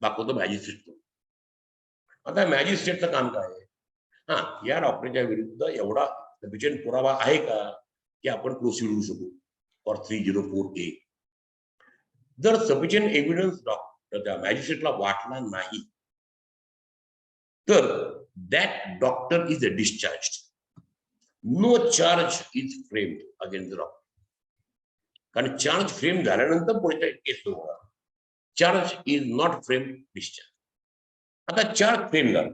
दाखवतो मॅजिस्ट्रेट. आता मॅजिस्ट्रेटचं काम काय आहे, हा या डॉक्टरच्या विरुद्ध एवढा सफिशियंट पुरावा आहे का की आपण प्रोसिड होऊ शकू फॉर 304A. जर सफिशियंट एव्हिडन्स त्या मॅजिस्ट्रेटला वाटला नाही तर that doctor is discharge. No charge is framed against the doctor. कारण चार्ज फ्रेम झाल्यानंतर पुढच्या केस सुरू होणार. Charge is not frame discharge. आता चार्ज फ्रेम झाला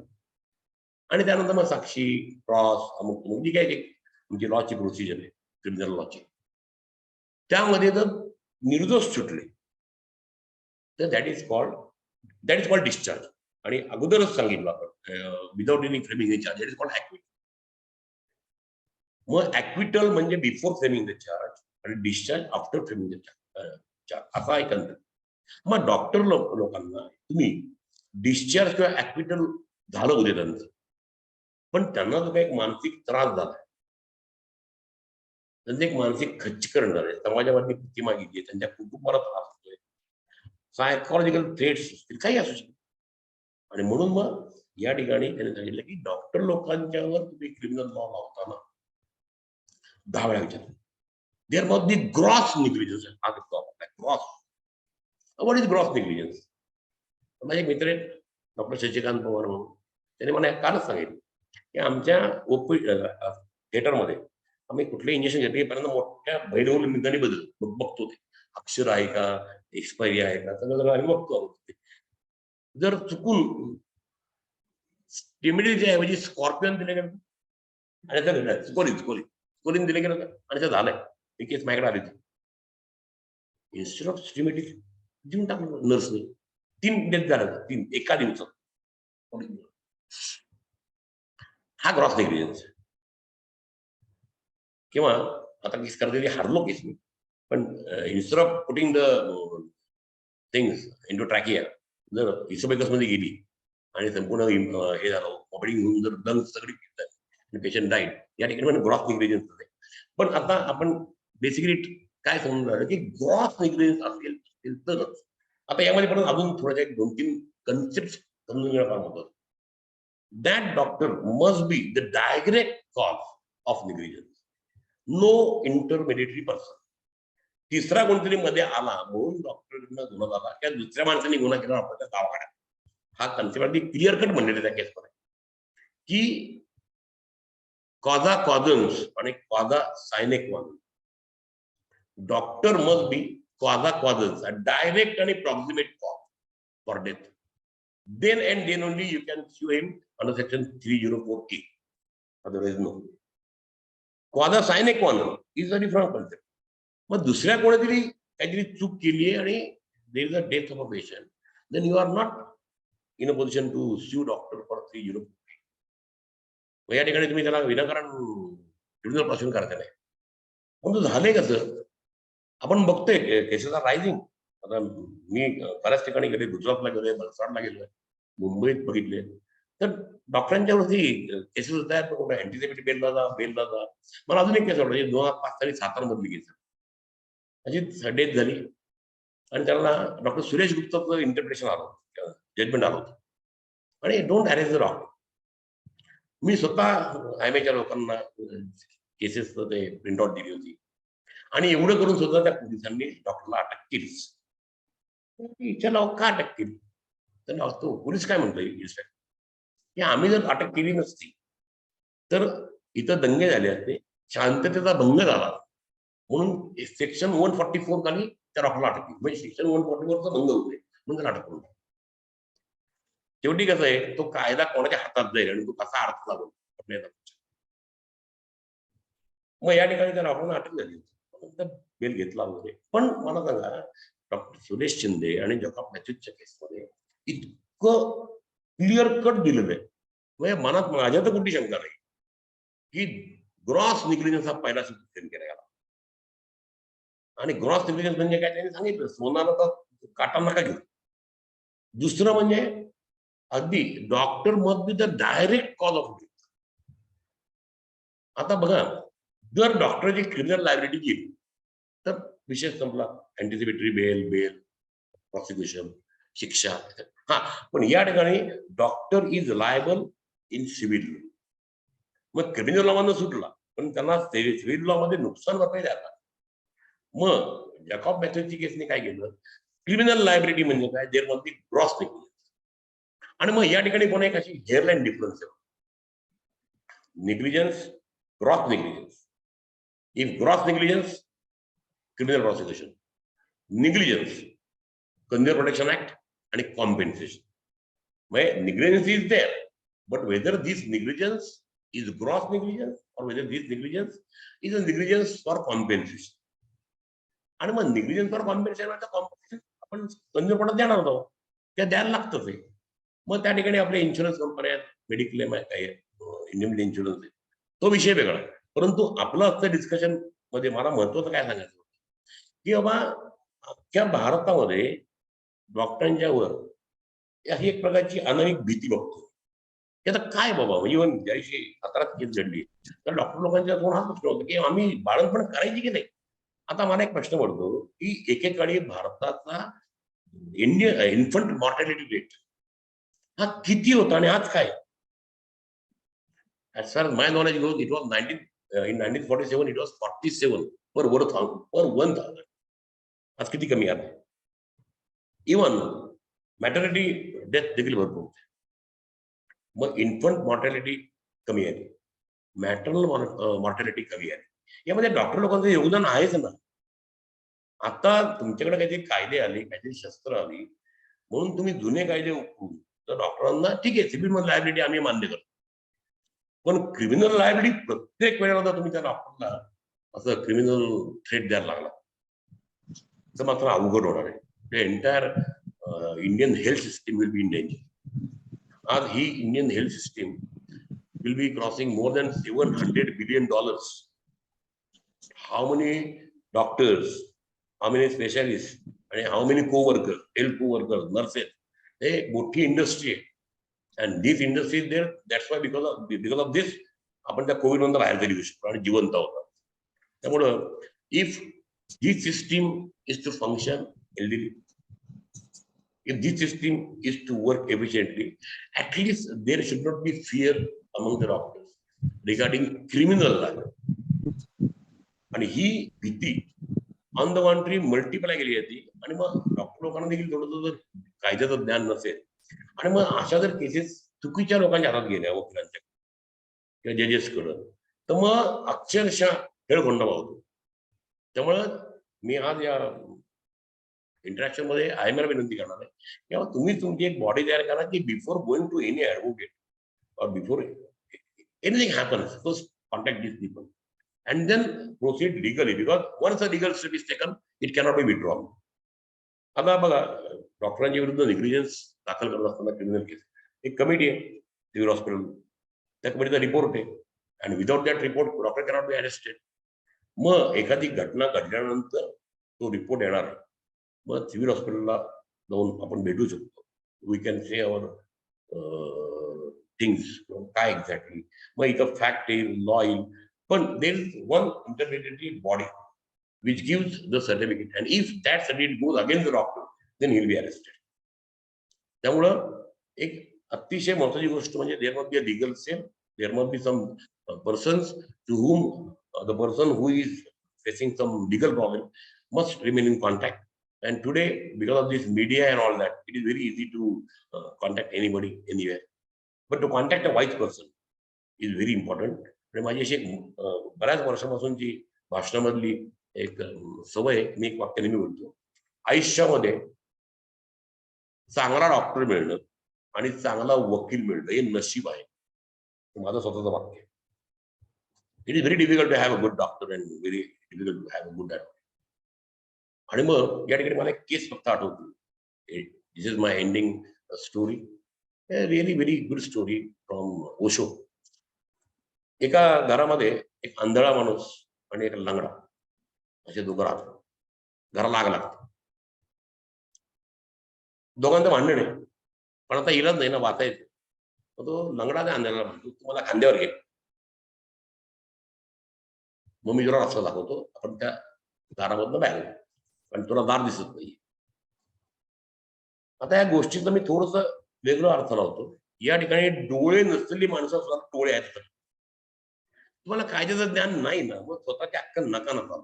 आणि त्यानंतर मग साक्षी, क्रॉस, अमुक जी काय म्हणजे लॉची प्रोसिजर आहे क्रिमिनल लॉची, त्यामध्ये जर निर्दोष सुटले तर दॅट इज कॉल्ड डिस्चार्ज. आणि अगोदरच सांगितलं आपण without any framing charge, that is called acquit. मग ऍक्विटल म्हणजे बिफोर फ्रेमिंग द चार्ज आणि discharge after framing the charge, असा एक अंतर. मग डॉक्टर लोकांना तुम्ही डिस्चार्ज किंवा ऍक्विटल झालं उद्या त्यांचं, पण त्यांना जो काही एक मानसिक त्रास झालाय, त्यांचं एक मानसिक खच्चीकरण झालंय, समाजामध्ये प्रतिमा गेली, त्यांच्या कुटुंबाला त्रास होतोय, सायकोलॉजिकल थ्रेट्स असतील, काही असू शकते. आणि म्हणून मग या ठिकाणी त्यांनी सांगितलं की डॉक्टर लोकांच्यावर तुम्ही क्रिमिनल लॉ लावताना 10 वेळा विचारलं. There must be gross negligence. Gross, what is gross negligence? माझे मित्र आहेत डॉक्टर शशिकांत पवार म्हणून, त्यांनी मला कालच सांगितलं की आमच्या थिएटरमध्ये आम्ही कुठले इंजेक्शन घेतले पर्यंत मोठ्या बहिणीवर निदानी बघतो ते अक्षर आहे का, एक्सपायरी आहे का, सगळं आम्ही बघतो. जर चुकून स्टिमिडीच्या ऐवजी स्कॉर्पियन दिले गेलं आणि त्याला स्कोलिन दिले गेलं आणि ते झालंय. ही केस माझ्याकडे आली. इन्स्टेड ऑफ स्टिमिडी देऊन टाकलं नर्सने. 3 डेथ झालं, 3 एका दिवसात. हा ग्रॉस नेग्लिजन्स. किंवा आता केस करते हारलो केस मी, पण instead of putting the things into trachea जर इसोबेकस मध्ये गेली आणि संपूर्ण हे झालं ऑपरेटिंग होऊन जर लंग्स सगळी आणि पेशंट डाईड, या ठिकाणी ग्रॉस निग्लिजन्स आहे. पण आता आपण बेसिकली काय समजून राहिलं की ग्रॉस निग्लिजन्स असेल तरच. आता यामध्ये पण अजून थोड्या 2-3 कन्सेप्ट समजून घेणं फार महत्त्वाचं. That doctor must be the direct cause of negligence, no intermediatory person. तिसरा कोणतरी मध्ये आला म्हणून डॉक्टरना गुन्हा झाला किंवा दुसऱ्या माणसाने गुन्हा केला आपल्या दवाखान्यात, हा कन्सेप्ट अगदी क्लिअर कट म्हणलेला त्या केसमध्ये की कॉझा कॉझन्स आणि causa sine causans. Doctor must be causa causans, a direct आणि proximate cause for death. Then and then only you can sue him under section 304A. Otherwise no. Causa sine qua non is a different concept. मग दुसऱ्या कोणीतरी काहीतरी चूक केली आहे आणि there is a death of a patient, then you are not in a position to sue doctor for 304A. मग या ठिकाणी तुम्ही त्याला विनाकारण ट्रिब्युनल प्रॉसिक्यूट करता नाही. पण झालंय कसं आपण बघतोय केसेस आर रायझिंग. आता मी बऱ्याच ठिकाणी गेले, गुजरातला गेलोय, वलसाडला गेलोय, मुंबईत बघितले, तर डॉक्टरांच्या वरती केसेस होत आहेत. कुठे अँटिसिपेटरी बेलला जा. मला अजून एक केस आवडला 2005 साली सातारमधली केस. त्याची डेथ झाली आणि त्याला डॉक्टर सुरेश गुप्ताचं इंटरप्रिटेशन आलं, जजमेंट आलं होतं आणि डोंट अरेंज द डॉक्टर. मी स्वतः IMAच्या लोकांना केसेस ते प्रिंट आउट दिली होती आणि एवढं करून सुद्धा त्या पोलिसांनी डॉक्टरला अटक केलीच. हिच्या नाव का अटक केली? तर तो पोलीस काय म्हणतोय इन्स्पेक्टर की आम्ही जर अटक केली नसती तर इथं दंगे झाले असते, शांततेचा भंग झाला म्हणून सेक्शन 144 खाली त्या डॉक्टरला अटक केली. म्हणजे सेक्शन 144चा भंग होते म्हणून त्याला अटक करून. शेवटी कसं आहे, तो कायदा कोणाच्या हातात जाईल आणि तो कसा अर्थ लागतो आपल्याला. मग या ठिकाणी त्या डॉक्टरला अटक झाली, बेल घेतला वगैरे. पण मला सांगा, डॉक्टर सुरेश शिंदे आणि जॉकब मॅथ्यूजच्या केसमध्ये इतकं क्लिअर कट दिलेलं आहे, म्हणजे मनात माझ्या तर कुठली शंका नाही की ग्रॉस निग्लिजन्स हा पहिला सूचना केला गेला. आणि ग्रॉस निग्लिजन्स म्हणजे काय त्यांनी सांगितलं, सोनाला तर काटा नका घेऊ. दुसरं म्हणजे अगदी doctor must be the direct cause of death. आता बघा, जर डॉक्टरची क्रिमिनल लायबिलिटी गेली तर विषय संपला. अँटिसिपेटरी बेल, प्रॉसिक्युशन, शिक्षा. हा, पण या ठिकाणी doctor is liable in civil. Mug criminal law मधून सुटला, पण त्यांना सिव्हिल लॉ मध्ये नुकसान भरपाई द्यायला. मग जॅकॉब मॅथ्यूजची केसने काय केलं, क्रिमिनल लायबिलिटी म्हणजे काय, there must be gross negligence. आणि मग या ठिकाणी कोणा एक अशी हेअरलाईन डिफरन्स आहे, negligence, gross negligence. If gross negligence, criminal prosecution. Negligence, consumer protection act आणि कॉम्पेन्सेशन. म्हणजे negligence is there, but whether this negligence is gross negligence और whether this negligence is a negligence for compensation. आणि मग negligence for compensation आपण consumer protect देणार होतो, त्या द्यायला लागतच आहे. मग त्या ठिकाणी आपल्या इन्शुरन्स कंपन्या, मेडिक्लेम आहे, इंडियन इन्शुरन्स आहे, तो विषय वेगळा आहे. परंतु आपलं आजचं डिस्कशन मध्ये मला महत्वाचं काय सांगायचं की बाबा अख्ख्या भारतामध्ये डॉक्टरांच्या वर ही एक प्रकारची अनैतिक भीती बघतो. आता काय बाबा, इव्हन ज्या दिवशी 17 केस घडली तर डॉक्टर लोकांच्या समोर हा प्रश्न होता की आम्ही बाळंतपण करायची की नाही. आता मला एक प्रश्न पडतो की एकेकाळी भारताचा इन्फंट मॉर्टॅलिटी रेट हा किती होता आणि आज काय? As far as my knowledge goes, it was in 1947 it was 47 per 1,000. आज किती कमी आहे? इव्हन मॅटर्निटी डेथ देखील भरपूर होते. मग इन्फंट मॉर्टॅलिटी कमी आहे, मॅटर्नल मॉर्टॅलिटी कमी आहे. यामध्ये डॉक्टर लोकांचं योगदान आहेच ना. आता तुमच्याकडे काहीतरी कायदे आले, काहीतरी शस्त्र आली म्हणून तुम्ही जुने कायदे उठवून तर डॉक्टरांना ठीक आहे सिव्हिल मध्ये लायबिलिटी आम्ही मान्य करतो, पण क्रिमिनल लायबिलिटी प्रत्येक वेळेला जर तुम्ही त्या डॉक्टरला असं क्रिमिनल थ्रेट द्यायला लागला तर मात्र अवघड होणार आहे. The entire Indian health system will be in danger. आज ही Indian health system will be crossing more than $700 billion. How many doctors, how many specialists, and how many co-workers, health co-workers, nurses? हे मोठी industry आहे. And this industry is there. That's why because of this आपण त्या Covid नंतर बाहेर तरी येऊ शकतो आणि जिवंत होता. त्यामुळं if this system is to function healthily, if this system is to work efficiently, at least there should not be fear among the doctors regarding criminal liability. आणि ही भीती ऑन द कॉन्ट्री मल्टिप्लाय केली जाते आणि मग डॉक्टर लोकांना देखील थोडंसं जर कायद्याचं ज्ञान नसेल आणि मग अशा जर केसेस चुकीच्या लोकांच्या हातात गेल्या वकिलांच्या किंवा जजेसकडं तर मग अक्षरशः खेळखंड होतो. त्यामुळं मी आज या इंटरॅक्शन मध्ये IMA विनंती करणार आहे किंवा तुम्ही तुमची एक बॉडी तयार करा की before going to any advocate और before anything happens first contact this people and then proceed legally because once a legal step is taken it cannot be withdrawn. आता बघा डॉक्टरांच्या विरुद्ध निग्लिजन्स दाखल करत असताना क्रिमिनल केस एक कमिटी आहे सिव्हिल हॉस्पिटल, त्या कमिटीचा रिपोर्ट आहे आणि without that report doctor cannot be arrested. मग एखादी घटना घडल्यानंतर तो रिपोर्ट येणार आहे, मग सिव्हिल हॉस्पिटलला जाऊन आपण भेटू शकतो. We can say our things काय एक्झॅक्टली. मग इथं फॅक्ट येईल, लॉ येईल, पण there is one intermediatory body which gives the certificate and if that certificate goes against the doctor then he will be arrested. त्यामुळं एक अतिशय महत्वाची गोष्ट म्हणजे there must be a legal cell, there must be some persons to whom the person who is facing some legal problem must remain in contact. And today, because of this media and all that, it is very easy to contact anybody anywhere. But to contact a wise person is very important. आणि माझी अशी बऱ्याच वर्षापासूनची भाषणामधली एक सवय, मी एक वाक्य नेहमी बोलतो, आयुष्यामध्ये चांगला डॉक्टर मिळणं आणि चांगला वकील मिळणं हे नशीब आहे. माझं स्वतःचं वाक्य. It is very difficult to have a good doctor and very difficult to have a good advocate. आणि मग या ठिकाणी मला एक केस फक्त आठवतो. This is my ending story, really very good story from Osho. एका घरामध्ये एक आंधळा माणूस आणि एक लंगडा असे दोघं राहतात. घराला आग लागतं. दोघांचं भांडण आहे, पण आता इलाज नाही ना, वाचा येते. तो लंगडा त्या आंधळ्याला म्हणतो तुम्हाला खांद्यावर घे. मग मी तुला रस्ता दाखवतो, आपण त्या दारामधनं बाहेर येऊ, पण तुला दार दिसत नाही. आता या गोष्टीचा मी थोडस वेगळा अर्थ लावतो. या ठिकाणी डोळे नसलेली माणसं सुद्धा डोळे आहेत. तुम्हाला कायद्याचं ज्ञान नाही ना, मग स्वतःच्या अक्कल नका नका.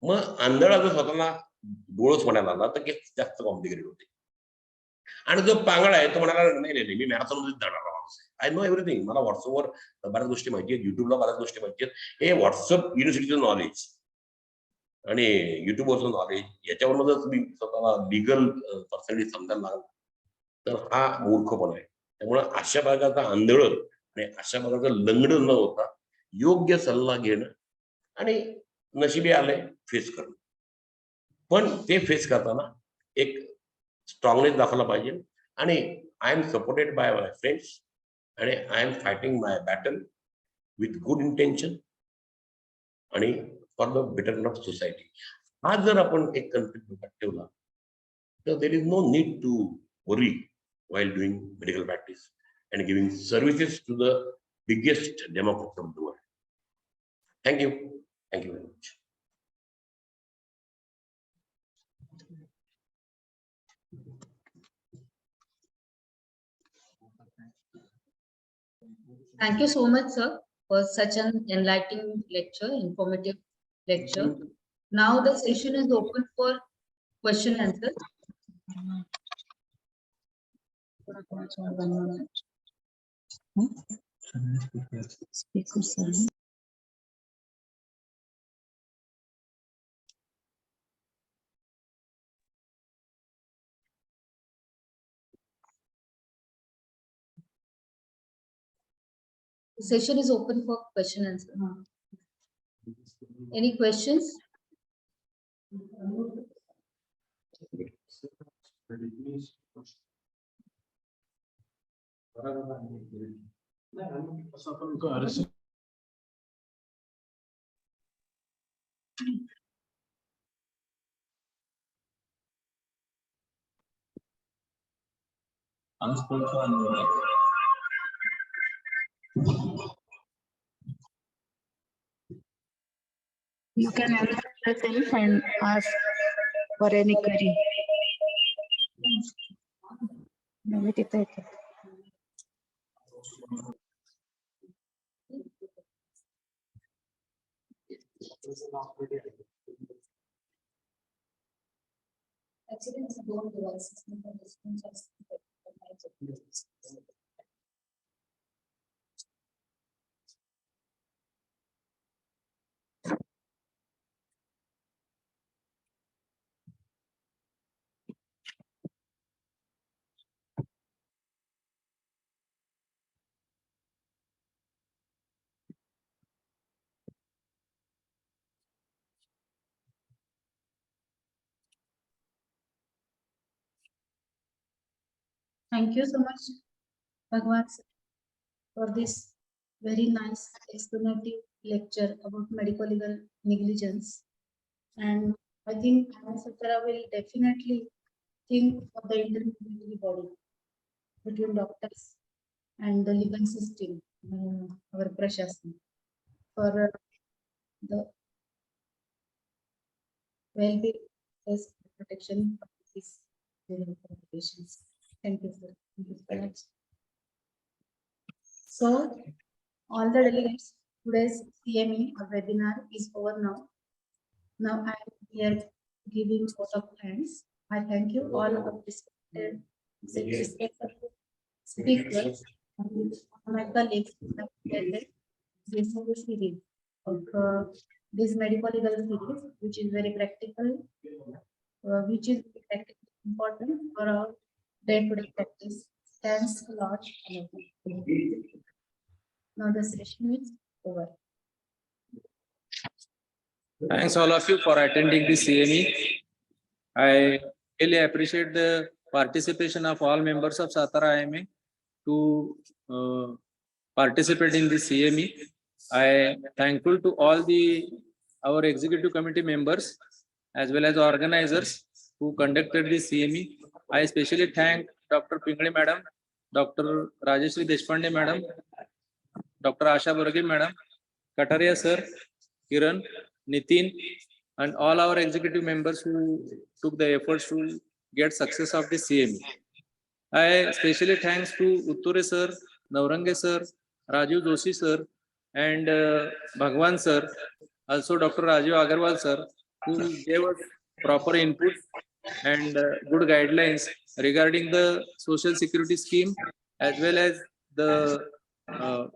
मग आंधळा जर स्वतःला डोळस म्हणायला लागला तर केस जास्त कॉम्प्लिकेटेड होते. आणि जो पांगळा आहे तो म्हणाला नाही नाही मी मॅरेथॉन मध्येच जाणार माणूस आहे. I know everything. मला व्हॉट्सअपवर बऱ्याच गोष्टी माहिती आहेत, युट्यूबला बऱ्याच गोष्टी माहिती आहेत. हे व्हॉट्सअप युनिव्हर्सिटीचं नॉलेज आणि युट्यूबवरचं नॉलेज याच्यावरून जर तुम्ही स्वतःला लिगल पर्सनॅलिटी समजायला लागला तर हा मूर्खपणा आहे. त्यामुळे अशा भागाचा आंधळ आणि अशा भागाचं लंगड न होता योग्य सल्ला घेणं आणि नशिबी आलंय फेस करणं. पण ते फेस करताना एक स्ट्रॉंगनेस दाखवला पाहिजे. आणि I am supported by my friends आणि I am fighting my battle with good intention आणि for the betterment of society. हा जर आपण एक कन्सेप्ट डोक्यात ठेवला तर there is no need to worry while doing medical practice and giving services to the biggest democracy of the world. Thank you. Thank you very much. Thank you so much, sir, for such an enlightening lecture, informative lecture. Now the session is open for question and answer. Speaker, sir. The session is open for question and answer. Any questions? You can answer yourself and ask for any query. Maybe तिथे येते. Accidents don't devices. Thank you so much, Bhagwan, sir, for this very nice explanative lecture about medical legal negligence. And I think IMA Satara will definitely think of the intermediary body between doctors and the legal system, our Prashasana, for the well-being protection of these patients. Thank you, sir. Thank you so much. So, all the delegates, today's CME or webinar is over now. Now I am here giving vote of thanks. I thank you all of this speakers, my colleagues, this series of this medical legal series, which is very practical, which is important for our day-to-day practice. Thanks a lot. Now the session is over. Thanks all of you for attending the CME. I really appreciate the participation of all members of Satara IMA to participate in the CME. I am thankful to all our executive committee members as well as organizers who conducted the CME. I especially thank Dr. Pingle Madam, Dr. Rajeshri Deshpande Madam, Dr. Asha Burge Madam, Kataria Sir, Kiran, Nitin, and all our executive members who took the efforts to get success of the CME. I especially thanks to Utture Sir, Naurange Sir, Raju Joshi Sir, and Bhagwan Sir, also Dr. Raju Agarwal Sir, who gave us proper input and good guidelines regarding the social security scheme as well as the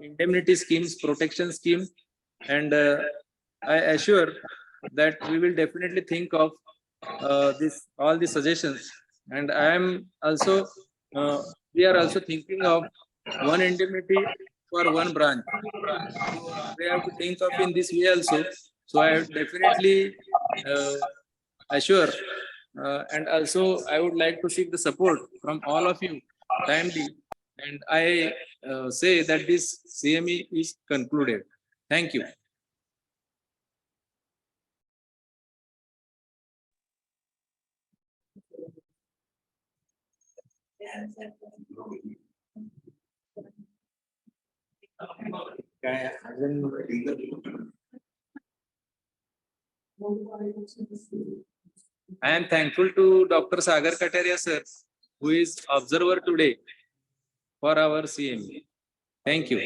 indemnity schemes, protection scheme, and I assure that we will definitely think of all the suggestions, and I am also we are also thinking of one indemnity for one branch. We have to think of in this way also. So I would definitely assure and also I would like to seek the support from all of you timely, and I say that this CME is concluded. Thank you. I am thankful to Dr. Sagar Kataria sir, who is observer today for our CME. Thank you.